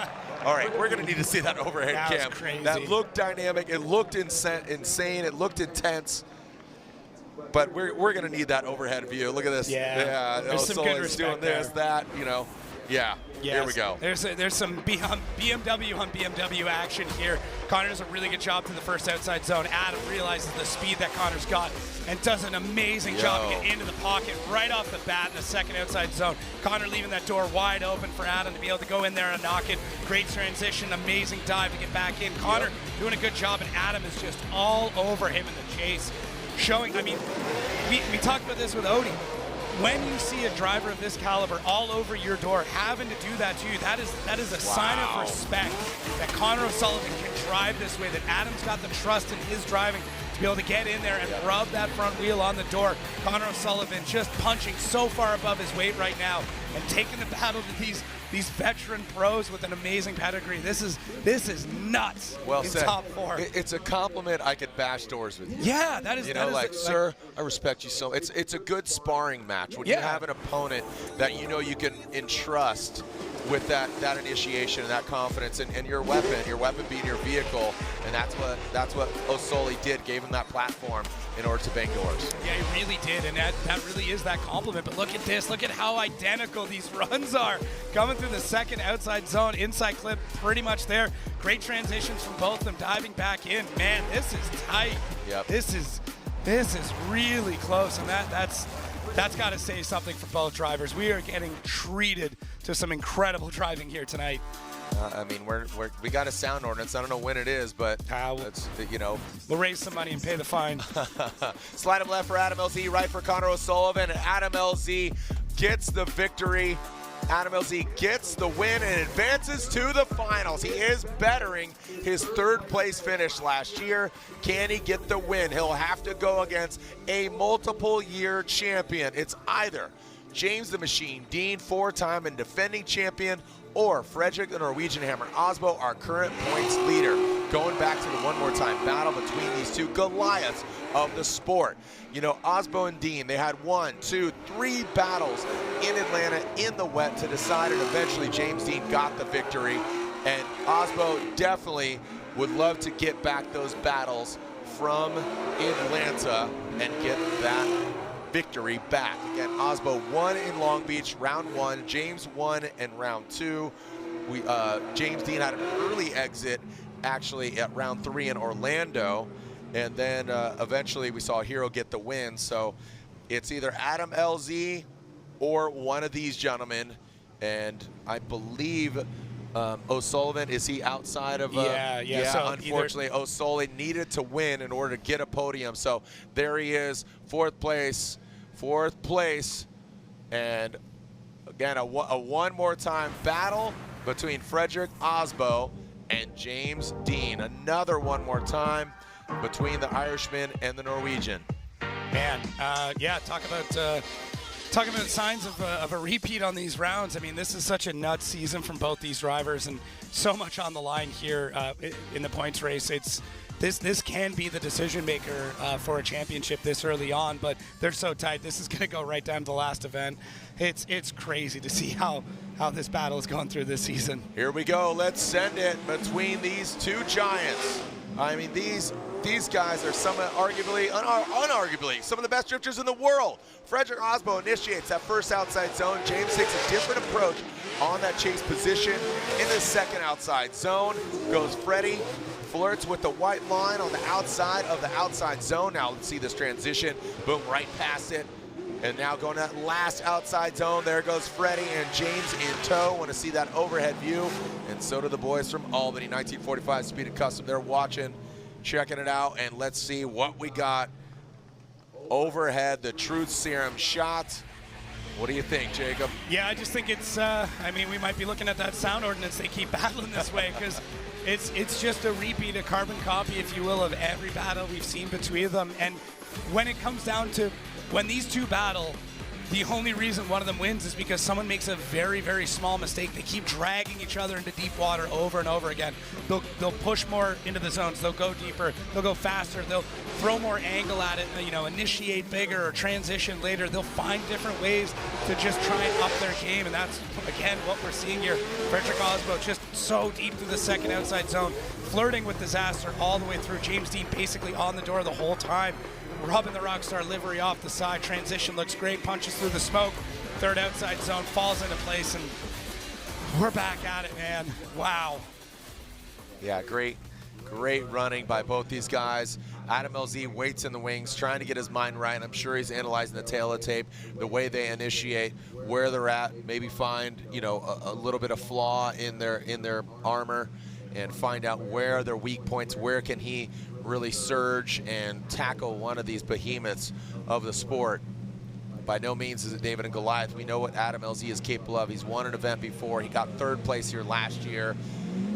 all right, we're gonna need to see that overhead that cam. Was crazy. That looked dynamic, it looked insane, it looked intense. But we're gonna need that overhead view. Look at this. Yeah, there's some good respect doing this, there. that, you know. Yeah, yes. Here we go. There's some BMW on BMW action here. Connor does a really good job through the first outside zone. Adam realizes the speed that Connor's got and does an amazing job to get into the pocket right off the bat in the second outside zone. Connor leaving that door wide open for Adam to be able to go in there and knock it. Great transition, amazing dive to get back in. Connor doing a good job, and Adam is just all over him in the chase. Showing, I mean, we talked about this with Odie. When you see a driver of this caliber all over your door having to do that to you, that is a sign of respect that Connor O'Sullivan can drive this way, that Adam's got the trust in his driving to be able to get in there and rub that front wheel on the door. Connor O'Sullivan just punching so far above his weight right now and taking the battle to these veteran pros with an amazing pedigree. This is nuts. Well in said. top four. It's a compliment I could bash doors with you. Yeah, that is. You know, like, sir, I respect you so. It's a good sparring match when you have an opponent that you know you can entrust with that initiation and that confidence and your weapon being your vehicle, and that's what O'Sully did, gave him that platform in order to bang doors. Yeah, he really did, and that really is that compliment. But look at this, look at how identical these runs are. Coming through the second outside zone, inside clip, pretty much there. Great transitions from both of them, diving back in. Man, this is tight. Yep. This is really close, and that's got to say something for both drivers. We are getting treated to some incredible driving here tonight. I mean, we got a sound ordinance. I don't know when it is, but it's, you know. We'll raise some money and pay the fine. Slide him left for Adam LZ, right for Connor O'Sullivan, and Adam LZ gets the victory. Adam LZ gets the win and advances to the finals. He is bettering his third place finish last year. Can he get the win? He'll have to go against a multiple year champion. It's either James the Machine Dean, 4-time and defending champion, or Frederick the Norwegian Hammer Osbo, our current points leader. Going back to the one more time battle between these two Goliaths of the sport. You know, Osbo and Dean, they had 1, 2, 3 battles in Atlanta in the wet to decide, and eventually James Dean got the victory. And Osbo definitely would love to get back those battles from Atlanta and get that victory back. Again, Osbo won in Long Beach, round 1. James won in round 2. James Dean had an early exit, actually, at round 3 in Orlando. And then eventually we saw Hero get the win. So it's either Adam LZ or one of these gentlemen. And I believe O'Sullivan, is he outside of? Yeah. So unfortunately, O'Sullivan needed to win in order to get a podium. So there he is, fourth place. And again, a one more time battle between Frederick Osbo and James Dean. Another one more time between the Irishman and the Norwegian. Man, talk about signs of a repeat on these rounds. I mean, this is such a nuts season from both these drivers, and so much on the line here in the points race. This can be the decision maker for a championship this early on, but they're so tight. This is going to go right down to the last event. It's crazy to see how this battle is going through this season. Here we go. Let's send it between these two giants. I mean, these guys are unarguably some of the best drifters in the world. Frederick Osbo initiates that first outside zone. James takes a different approach on that chase position. In the second outside zone goes Freddie, flirts with the white line on the outside of the outside zone. Now let's see this transition. Boom, right past it. And now going to that last outside zone. There goes Freddie and James in tow. Want to see that overhead view. And so do the boys from Albany, 1945 Speed and Custom. They're watching, checking it out, and let's see what we got. Overhead, the Truth Serum shot. What do you think, Jacob? Yeah, I just think it's, I mean, we might be looking at that sound ordinance. They keep battling this way because it's just a repeat, a carbon copy, if you will, of every battle we've seen between them. And when it comes down to when these two battle, the only reason one of them wins is because someone makes a very, very small mistake. They keep dragging each other into deep water over and over again. They'll push more into the zones. They'll go deeper. They'll go faster. They'll throw more angle at it, you know, initiate bigger or transition later. They'll find different ways to just try and up their game, and that's, again, what we're seeing here. Frederick Osbo just so deep through the second outside zone, flirting with disaster all the way through. James Dean basically on the door the whole time, rubbing the Rockstar livery off the side. Transition looks great, punches through the smoke. Third outside zone falls into place, and we're back at it, man. Wow. Yeah, great running by both these guys. Adam LZ waits in the wings, trying to get his mind right. I'm sure he's analyzing the tail of the tape, the way they initiate, where they're at, maybe find, you know, a little bit of flaw in their armor, and find out where are their weak points, where can he really surge and tackle one of these behemoths of the sport. By no means is it David and Goliath. We know what Adam LZ is capable of. He's won an event before. He got third place here last year,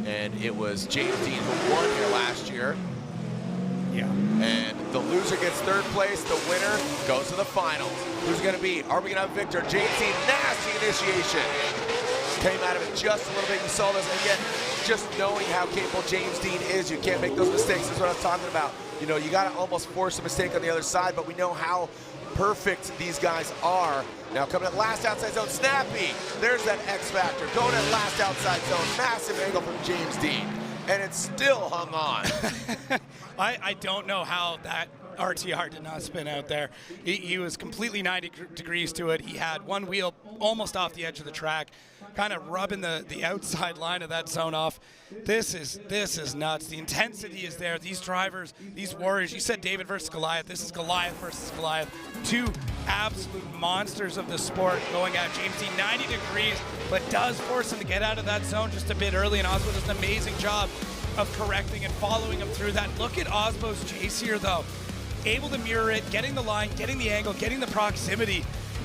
and it was James Dean who won here last year. Yeah. And the loser gets third place. The winner goes to the finals. Who's going to be? Are we going to have Victor? James Dean, nasty initiation. Came out of it just a little bit. You saw this again. Just knowing how capable James Dean is, you can't make those mistakes. That's what I'm talking about. You know, you got to almost force a mistake on the other side, but we know how perfect these guys are. Now coming at last outside zone, snappy. There's that X factor. Going at last outside zone, massive angle from James Dean, and it's still hung on. I don't know how that RTR did not spin out there. He was completely 90 degrees to it. He had one wheel almost off the edge of the track, kind of rubbing the outside line of that zone off. This is nuts. The intensity is there. These drivers, these warriors, you said David versus Goliath. This is Goliath versus Goliath. Two absolute monsters of the sport going at James Dean 90 degrees, but does force him to get out of that zone just a bit early, and Osbo does an amazing job of correcting and following him through that. Look at Osbo's chase here, though. Able to mirror it, getting the line, getting the angle, getting the proximity.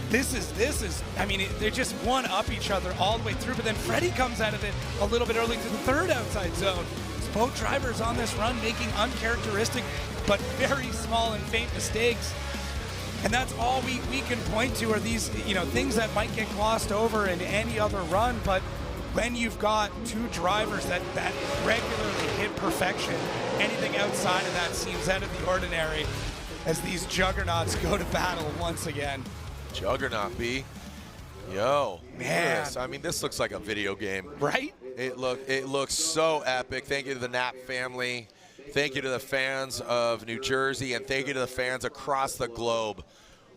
This is, I mean, they just one-up each other all the way through, but then Freddie comes out of it a little bit early to the third outside zone. It's both drivers on this run making uncharacteristic but very small and faint mistakes. And that's all we can point to are these, you know, things that might get glossed over in any other run, but when you've got two drivers that regularly hit perfection, anything outside of that seems out of the ordinary as these juggernauts go to battle once again. Juggernaut, B. Yo, man. I mean, this looks like a video game. Right? It looks so epic. Thank you to the Knapp family. Thank you to the fans of New Jersey, and thank you to the fans across the globe.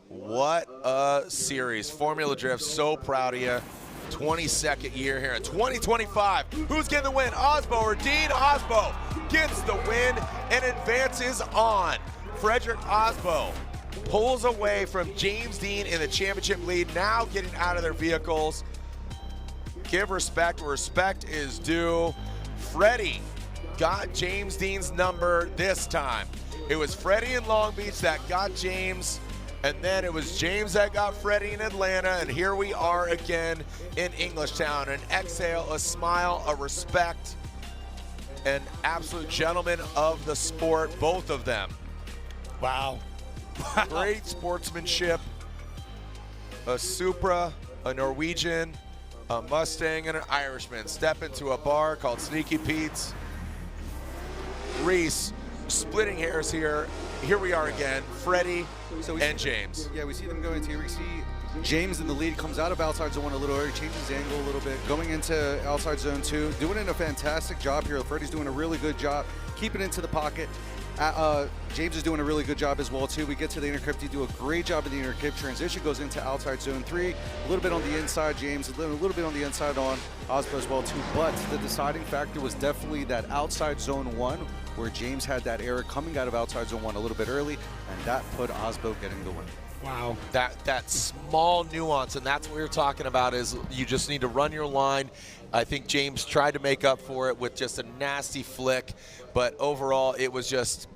What a series. Formula Drift, so proud of you. 22nd year here in 2025. Who's getting the win, Osbo or Dean? Osbo gets the win and advances on. Frederick Osbo pulls away from James Dean in the championship lead, now getting out of their vehicles. Give respect where respect is due. Freddie got James Dean's number this time. It was Freddie in Long Beach that got James, and then it was James that got Freddie in Atlanta, and here we are again in Englishtown. An exhale, a smile, a respect, an absolute gentleman of the sport, both of them. Wow. Great sportsmanship. A Supra, a Norwegian, a Mustang, and an Irishman step into a bar called Sneaky Pete's. Reese, splitting hairs here. Here we are again, Freddie and James. Yeah, we see them going to, we see James in the lead, comes out of outside zone 1 a little early, changes angle a little bit, going into outside zone 2, doing a fantastic job here. Freddie's doing a really good job, keeping it into the pocket. James is doing a really good job as well too. We get to the intercrypt, you do a great job in the intercrypt. Transition goes into outside zone 3, a little bit on the inside, James, a little bit on the inside on Osbo as well too. But the deciding factor was definitely that outside zone 1, where James had that error coming out of outside zone 1 a little bit early, and that put Osbo getting the win. Wow. That small nuance, and that's what you're talking about, is you just need to run your line. I think James tried to make up for it with just a nasty flick, but overall it was just,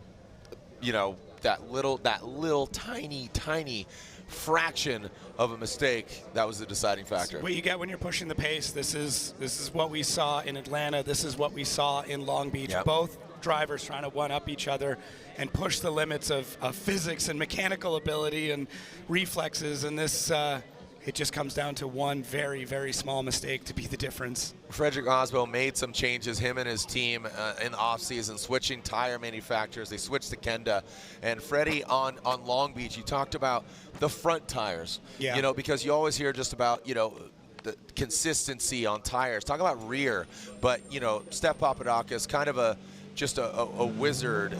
you know, that little tiny fraction of a mistake that was the deciding factor. What you get when you're pushing the pace. This is what we saw in Atlanta. This is what we saw in Long Beach. Yep. Both drivers trying to one-up each other and push the limits of physics and mechanical ability and reflexes. And this, it just comes down to one very, very small mistake to be the difference. Frederick Osbo made some changes, him and his team, in the offseason, switching tire manufacturers. They switched to Kenda. And Freddie, on Long Beach, you talked about the front tires. Yeah. You know, because you always hear just about, you know, the consistency on tires. Talk about rear. But, you know, Steph Papadakis, kind of just a wizard,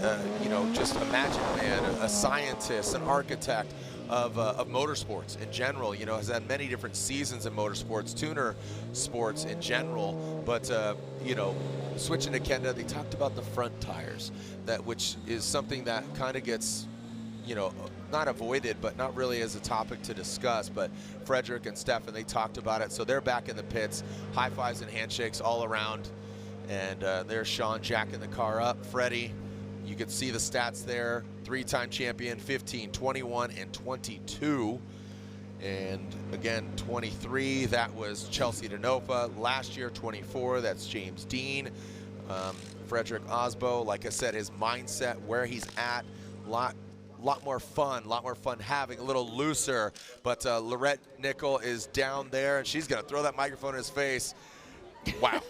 you know, just a magic man, a scientist, an architect of motorsports in general. You know, has had many different seasons in motorsports, tuner sports in general. But, you know, switching to Kenda, they talked about the front tires, which is something that kind of gets, you know, not avoided, but not really as a topic to discuss. But Frederick and Stefan, they talked about it. So they're back in the pits, high fives and handshakes all around. And there's Sean jacking the car up. Freddie, you can see the stats there. 3-time champion, 15, 21, and 22. And again, 23, that was Chelsea Denofa. Last year, 24, that's James Dean. Frederick Osbo, like I said, his mindset, where he's at, lot more fun having, a little looser. But Lorette Nickel is down there, and she's going to throw that microphone in his face. Wow.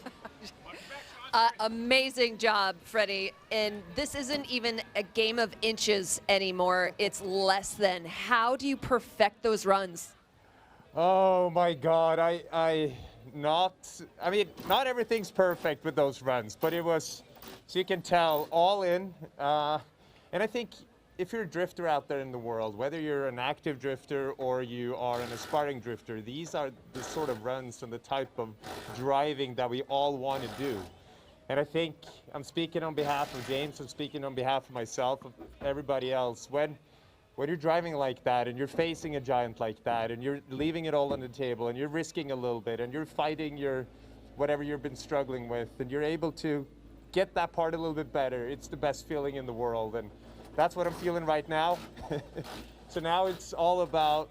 Amazing job, Freddie. And this isn't even a game of inches anymore. It's less than. How do you perfect those runs? Oh my God, not everything's perfect with those runs, but it was, so you can tell, all in. And I think if you're a drifter out there in the world, whether you're an active drifter or you are an aspiring drifter, these are the sort of runs and the type of driving that we all want to do. And I think I'm speaking on behalf of James, I'm speaking on behalf of myself, of everybody else. When you're driving like that and you're facing a giant like that and you're leaving it all on the table and you're risking a little bit and you're fighting whatever you've been struggling with and you're able to get that part a little bit better, it's the best feeling in the world. And that's what I'm feeling right now. So now it's all about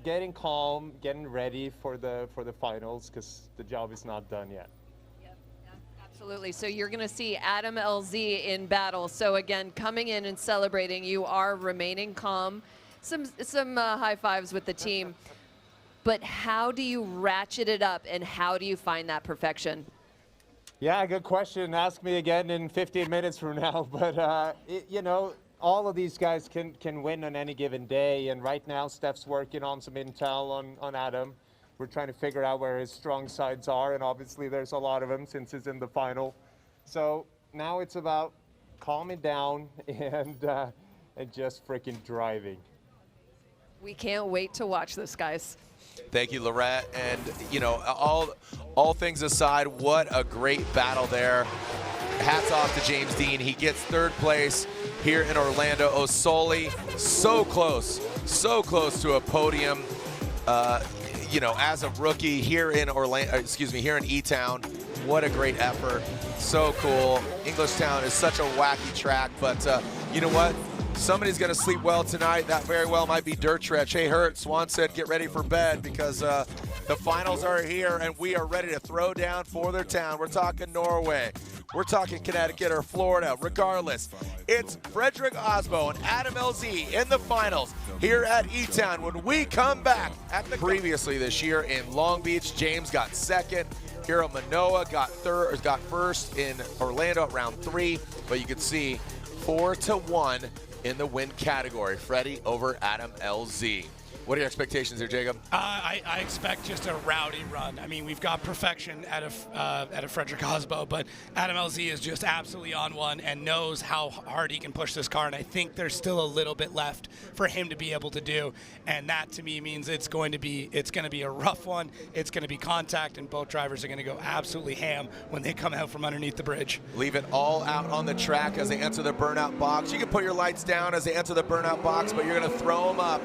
getting calm, getting ready for the finals, because the job is not done yet. Absolutely. So you're going to see Adam LZ in battle. So again, coming in and celebrating, you are remaining calm. Some high fives with the team. But how do you ratchet it up, and how do you find that perfection? Yeah, good question. Ask me again in 15 minutes from now. But, you know, all of these guys can win on any given day. And right now, Steph's working on some intel on Adam. We're trying to figure out where his strong sides are, and obviously there's a lot of them since he's in the final. So now it's about calming down and just freaking driving. We can't wait to watch this, guys. Thank you, Lorette. And, you know, all things aside, what a great battle there. Hats off to James Dean. He gets third place here in Orlando. Osoli, so close to a podium. You know, as a rookie here in here in E-Town, what a great effort. So cool. Englishtown is such a wacky track, but you know what? Somebody's going to sleep well tonight. That very well might be Dirt Stretch. Hey, Hurt, Swan said get ready for bed, because the finals are here and we are ready to throw down for their town. We're talking Norway. We're talking Connecticut or Florida. Regardless, it's Frederick Osbo and Adam LZ in the finals here at E-Town when we come back. Previously this year in Long Beach, James got second. Hiro Manoa got first in Orlando at round 3. But you can see 4-1 in the win category. Freddie over Adam LZ. What are your expectations here, Jacob? I expect just a rowdy run. I mean, we've got perfection out of Frederick Osbo, but Adam LZ is just absolutely on one and knows how hard he can push this car, and I think there's still a little bit left for him to be able to do, and that to me means it's going to be a rough one. It's going to be contact, and both drivers are going to go absolutely ham when they come out from underneath the bridge. Leave it all out on the track as they enter the burnout box. You can put your lights down as they enter the burnout box, but you're going to throw them up.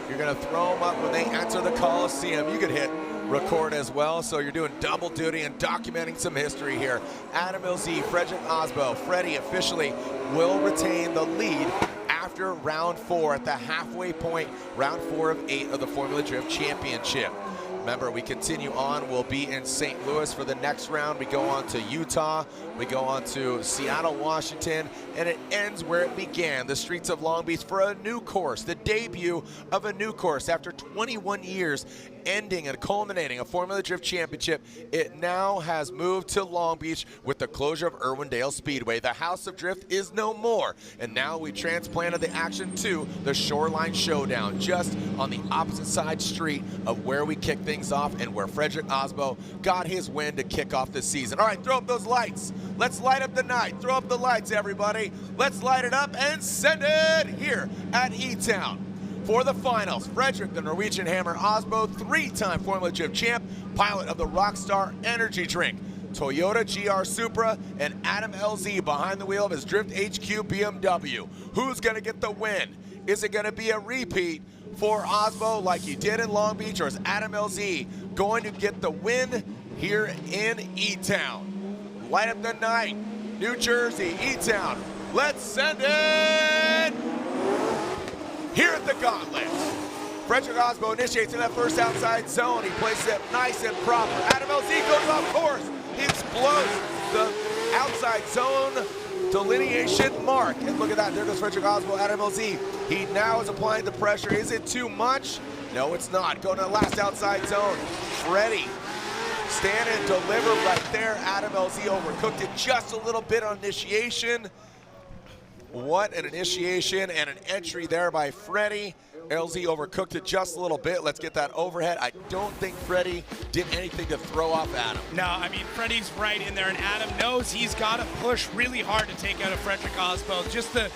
You're going to throw them up when they enter the Coliseum. You could hit record as well, so you're doing double duty and documenting some history here. Adam LZ, Frederick Osbo, Freddie officially will retain the lead after round 4 at the halfway point, round 4 of 8 of the Formula Drift Championship. Remember, we continue on. We'll be in St. Louis for the next round. We go on to Utah. We go on to Seattle, Washington, and it ends where it began, the streets of Long Beach, for a new course, the debut of a new course. After 21 years, ending and culminating a Formula Drift Championship, it now has moved to Long Beach with the closure of Irwindale Speedway. The House of Drift is no more, and now we transplanted the action to the Shoreline Showdown, just on the opposite side street of where we kick things off and where Frederick Osbo got his win to kick off the season. All right, throw up those lights. Let's light up the night. Throw up the lights, everybody. Let's light it up and send it here at E-Town. For the finals, Frederick the Norwegian Hammer Osbo, 3-time Formula Drift champ, pilot of the Rockstar Energy Drink, Toyota GR Supra, and Adam LZ behind the wheel of his Drift HQ BMW. Who's going to get the win? Is it going to be a repeat for Osbo like he did in Long Beach, or is Adam LZ going to get the win here in E-Town? Light up the night, New Jersey, E-Town. Let's send it here at the Gauntlet. Frederick Osbo initiates in that first outside zone. He places it nice and proper. Adam LZ goes off course. He explodes the outside zone delineation mark. And look at that, there goes Frederick Osbo, Adam LZ. He now is applying the pressure. Is it too much? No, it's not. Going to the last outside zone. Freddie, stand and deliver right there. Adam LZ overcooked it just a little bit on initiation. What an initiation and an entry there by Freddie. LZ overcooked it just a little bit. Let's get that overhead. I don't think Freddie did anything to throw off Adam. No, I mean, Freddie's right in there, and Adam knows he's got to push really hard to take out a Frederick Osbo. Just the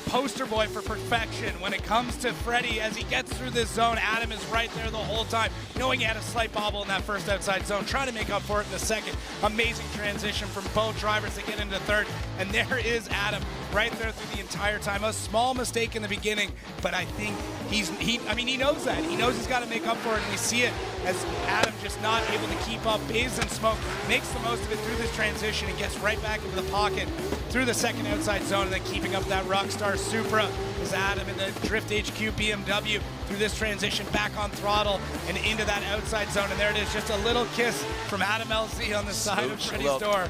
poster boy for perfection when it comes to Freddie. As he gets through this zone, Adam is right there the whole time, knowing he had a slight bobble in that first outside zone, trying to make up for it in the second. Amazing transition from both drivers to get into third, and there is Adam right there through the entire time. A small mistake in the beginning, but I think he knows that. He knows he's got to make up for it, and we see it as Adam just not able to keep up. Bathes in smoke, makes the most of it through this transition, and gets right back into the pocket through the second outside zone, and then keeping up that Rockstar Supra is Adam in the Drift HQ BMW through this transition, back on throttle and into that outside zone. And there it is, just a little kiss from Adam LZ on the side of Freddie's door.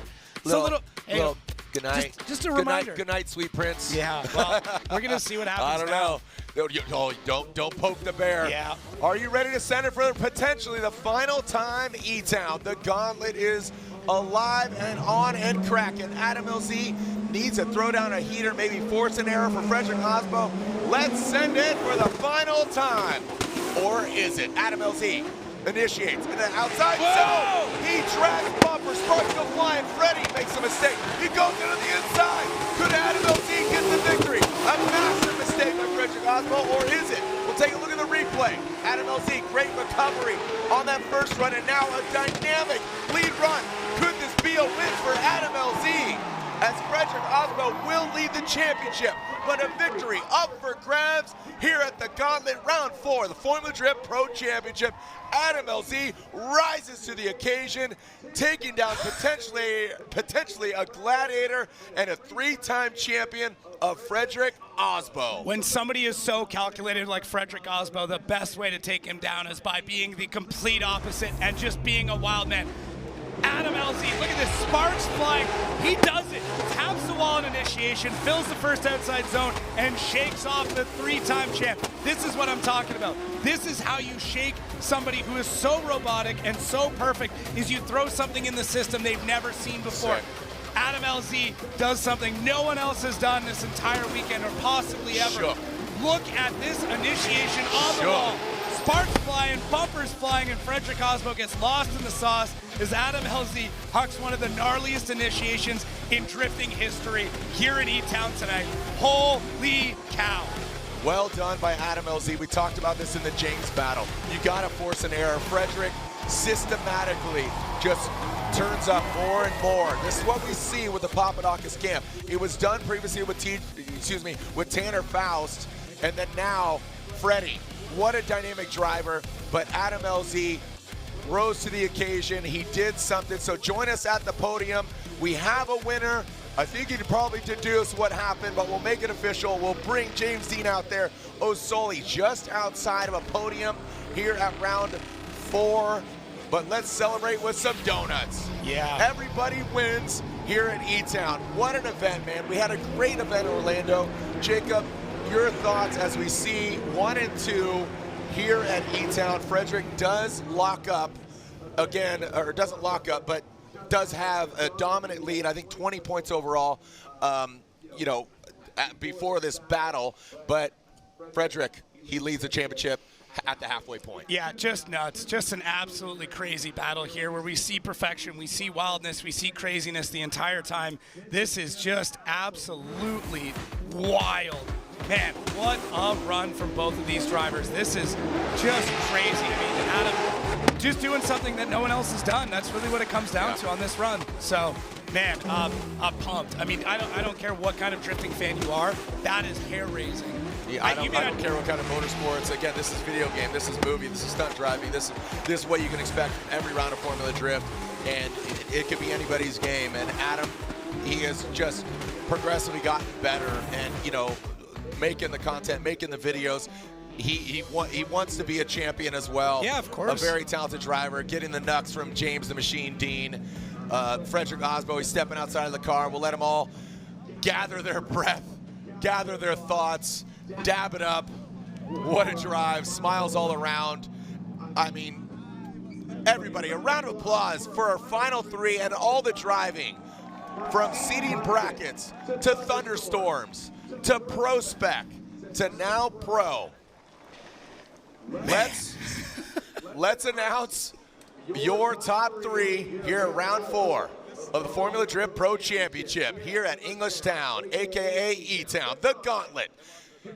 Good night. Just a reminder. Good night, sweet prince. Yeah, well, we're going to see what happens. I don't know. Don't poke the bear. Yeah. Are you ready to send it for potentially the final time, E-Town? The Gauntlet is alive and on and cracking. Adam LZ needs to throw down a heater, maybe force an error for Frederick Osbo. Let's send it for the final time. Or is it? Adam LZ initiates in the outside zone. He drags bumper, sparks go flying. Freddie makes a mistake. He goes into the inside. Could Adam LZ get the victory? A massive mistake by Frederick Osbo, or is it? We'll take a look at the replay. Adam LZ, great recovery on that first run, and now a dynamic lead run. Could this be a win for Adam LZ? As Frederick Osbo will lead the championship, but a victory up for grabs here at the Gauntlet Round 4, the Formula Drift Pro Championship. Adam LZ rises to the occasion, taking down potentially a gladiator and a 3-time champion of Frederick Osbo. When somebody is so calculated like Frederick Osbo, the best way to take him down is by being the complete opposite and just being a wild man. Adam LZ, look at this, sparks flying. He does it. Taps the wall in initiation, fills the first outside zone, and shakes off the 3-time champ. This is what I'm talking about. This is how you shake somebody who is so robotic and so perfect, is you throw something in the system they've never seen before. Adam LZ does something no one else has done this entire weekend or possibly ever. Look at this initiation on the wall. Sparks flying, bumpers flying, and Frederick Osmo gets lost in the sauce as Adam LZ hucks one of the gnarliest initiations in drifting history here in E-Town tonight. Holy cow. Well done by Adam LZ. We talked about this in the James battle. You gotta force an error. Frederick systematically just turns up more and more. This is what we see with the Papadakis camp. It was done previously with with Tanner Faust, and then now Freddie. What a dynamic driver, but Adam LZ rose to the occasion. He did something, so join us at the podium. We have a winner. I think you could probably deduce what happened, but we'll make it official. We'll bring James Dean out there. Osoli just outside of a podium here at round 4. But let's celebrate with some donuts. Yeah. Everybody wins here at E-Town. What an event, man. We had a great event in Orlando. Jacob, your thoughts as we see 1 and 2 here at E-Town. Frederick does lock up again, or doesn't lock up, but does have a dominant lead. I think 20 points overall, you know, before this battle. But Frederick, he leads the championship at the halfway point. Yeah, just nuts. Just an absolutely crazy battle here where we see perfection, we see wildness, we see craziness the entire time. This is just absolutely wild. Man, what a run from both of these drivers. This is just crazy. I mean, Adam just doing something that no one else has done. That's really what it comes down to on this run. So, man, I'm pumped. I mean, I don't care what kind of drifting fan you are. That is hair-raising. Yeah, I don't care what kind of motorsports. Again, this is video game, this is movie, this is stunt driving, this is what you can expect from every round of Formula Drift, and it could be anybody's game. And Adam, he has just progressively gotten better, and you know, making the content, making the videos. He wants to be a champion as well. Yeah, of course. A very talented driver, getting the knucks from James the Machine Dean. Frederick Osmo, he's stepping outside of the car. We'll let them all gather their breath, gather their thoughts, dab it up. What a drive, smiles all around. I mean, everybody, a round of applause for our final 3 and all the driving, from seating brackets to thunderstorms to Prospec to now Pro. Let's announce your top 3 here at round 4 of the Formula Drift Pro Championship here at Englishtown, aka E-Town, the Gauntlet.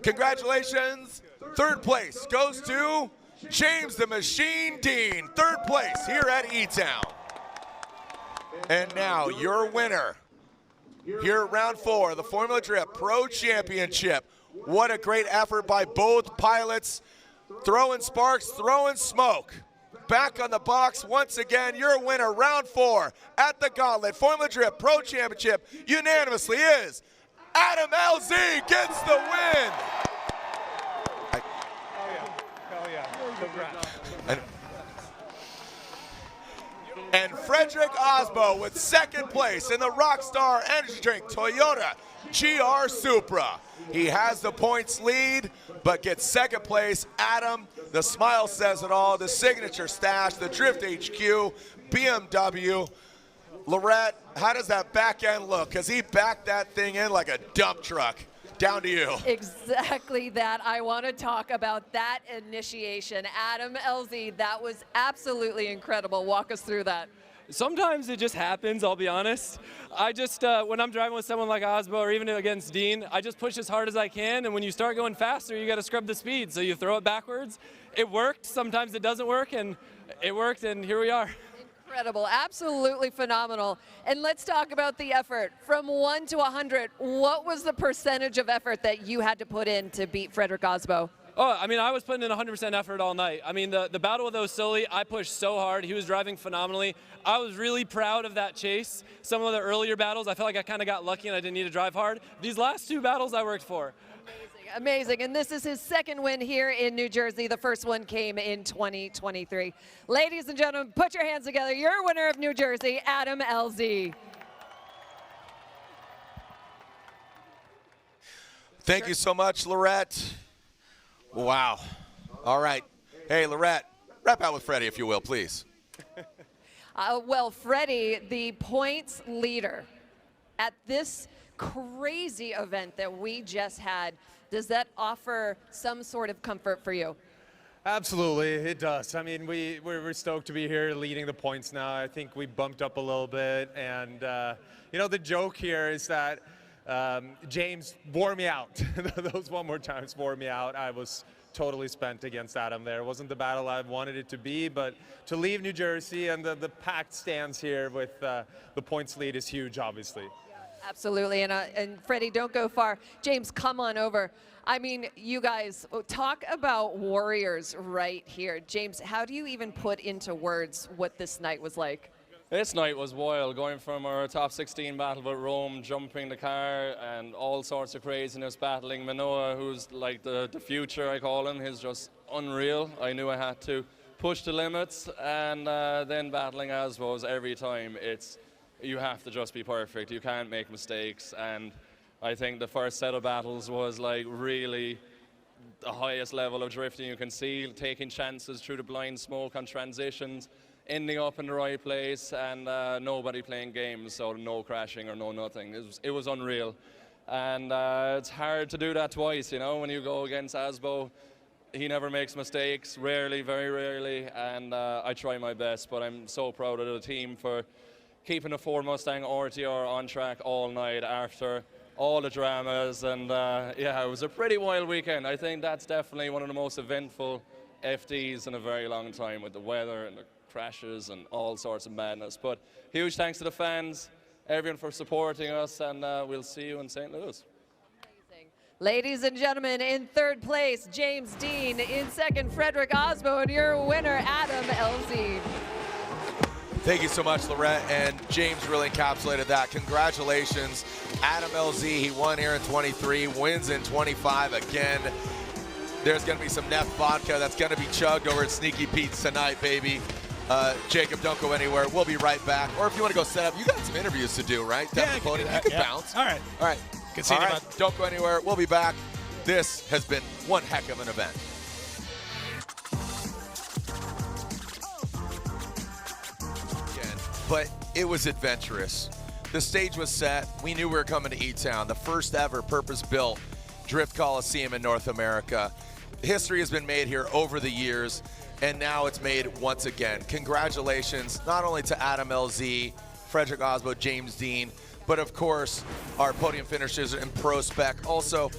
Congratulations, 3rd place goes to James the Machine Dean, 3rd place here at E-Town. And now your winner here at round 4 of the Formula Drift Pro Championship. What a great effort by both pilots, throwing sparks, throwing smoke. Back on the box once again, your winner, round 4 at the Gauntlet Formula Drift Pro Championship unanimously is Adam LZ, gets the win. Hell yeah. Congrats. And Frederick Osmo with 2nd place in the Rockstar Energy Drink Toyota GR Supra. He has the points lead, but gets 2nd place. Adam, the smile says it all, the signature stash, the Drift HQ, BMW. Lorette, how does that back end look? Because he backed that thing in like a dump truck. Down to you. Exactly that. I want to talk about that initiation. Adam LZ, that was absolutely incredible. Walk us through that. Sometimes it just happens, I'll be honest. I just, when I'm driving with someone like Osmo or even against Dean, I just push as hard as I can, and when you start going faster, you got to scrub the speed, so you throw it backwards. It worked, sometimes it doesn't work, and it worked, and here we are. Incredible, absolutely phenomenal. And let's talk about the effort. From 1 to 100, what was the percentage of effort that you had to put in to beat Frederick Osmo? Oh, I mean, I was putting in 100% effort all night. I mean, the battle with Osoli, I pushed so hard. He was driving phenomenally. I was really proud of that chase. Some of the earlier battles, I felt like I kind of got lucky and I didn't need to drive hard. These last 2 battles I worked for. Amazing, and this is his 2nd win here in New Jersey. The first one came in 2023. Ladies and gentlemen, put your hands together. Your winner of New Jersey, Adam LZ. Thank you so much, Lorette. Wow. All right. Hey, Lorette, wrap out with Freddie, if you will, please. Well, Freddie, the points leader at this crazy event that we just had, does that offer some sort of comfort for you? Absolutely, it does. I mean, we're stoked to be here leading the points now. I think we bumped up a little bit, and you know, the joke here is that James wore me out. Those one more times wore me out. I was totally spent against Adam there. It wasn't the battle I wanted it to be, but to leave New Jersey and the packed stands here with the points lead is huge, obviously. Absolutely, and Freddie, don't go far. James, come on over. I mean, you guys, talk about warriors right here. James, how do you even put into words what this night was like? This night was wild, going from our top 16 battle with Rome, jumping the car, and all sorts of craziness, battling Manoa, who's like the future, I call him. He's just unreal. I knew I had to push the limits, and then battling Asbos every time. You have to just be perfect. You can't make mistakes, and I think the first set of battles was like really the highest level of drifting you can see, taking chances through the blind smoke on transitions, ending up in the right place, and nobody playing games, so no crashing or no nothing. It was unreal. And it's hard to do that twice, you know, when you go against Asbo. He never makes mistakes, rarely, very rarely, and I try my best, but I'm so proud of the team for keeping the Ford Mustang RTR on track all night after all the dramas, and yeah, it was a pretty wild weekend. I think that's definitely one of the most eventful FDs in a very long time, with the weather and the crashes and all sorts of madness. But huge thanks to the fans, everyone for supporting us, and we'll see you in St. Louis. Amazing. Ladies and gentlemen, in third place, James Dean. In second, Frederick Osbo, and your winner, Adam LZ. Thank you so much, Lorette, and James really encapsulated that. Congratulations, Adam LZ. He won here in 23, wins in 25 again. There's going to be some Neff vodka that's going to be chugged over at Sneaky Pete's tonight, baby. Jacob, don't go anywhere. We'll be right back. Or if you want to go set up, you got some interviews to do, right? Yeah, I can do that. You can Yeah. bounce. All right. All right. Continue, All right. bud. Don't go anywhere. We'll be back. This has been one heck of an event. But it was adventurous. The stage was set. We knew we were coming to E-Town, the first ever purpose-built drift coliseum in North America. History has been made here over the years, and now it's made once again. Congratulations, not only to Adam LZ, Frederick Osbo, James Dean, but of course, our podium finishers in Prospec. Also,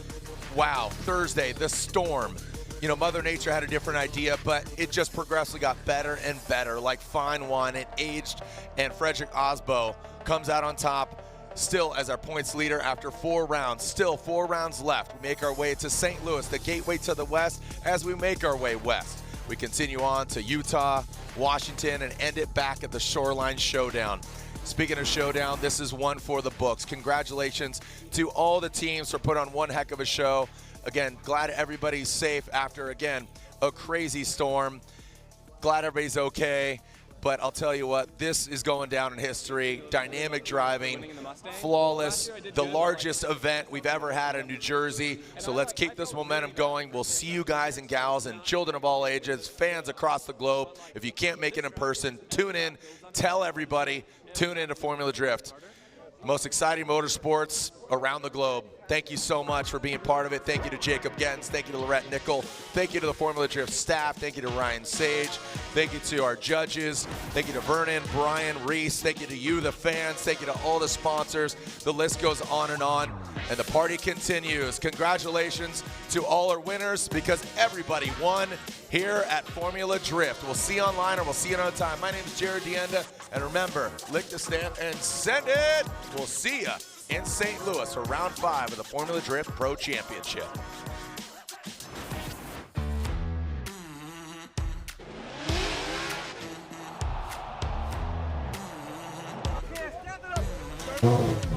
wow, Thursday, the storm. You know, Mother Nature had a different idea, but it just progressively got better and better, like fine wine. It aged, and Frederick Osbo comes out on top, still as our points leader after 4 rounds. Still 4 rounds left. We make our way to St. Louis, the gateway to the west, as we make our way west. We continue on to Utah, Washington, and end it back at the Shoreline Showdown. Speaking of Showdown, this is one for the books. Congratulations to all the teams for putting on one heck of a show. Again, glad everybody's safe after, again, a crazy storm. Glad everybody's okay. But I'll tell you what, this is going down in history. Dynamic driving, flawless, the largest event we've ever had in New Jersey. So let's keep this momentum going. We'll see you guys and gals and children of all ages, fans across the globe. If you can't make it in person, tune in, tell everybody, tune in to Formula Drift. Most exciting motorsports around the globe. Thank you so much for being part of it. Thank you to Jacob Gens. Thank you to Lorette Nickel. Thank you to the Formula Drift staff. Thank you to Ryan Sage. Thank you to our judges. Thank you to Vernon, Brian, Reese. Thank you to you, the fans. Thank you to all the sponsors. The list goes on, and the party continues. Congratulations to all our winners, because everybody won here at Formula Drift. We'll see you online, or we'll see you another time. My name is Jared Dienda, and remember, lick the stamp and send it. We'll see you in St. Louis for round 5 of the Formula Drift Pro Championship. Yeah,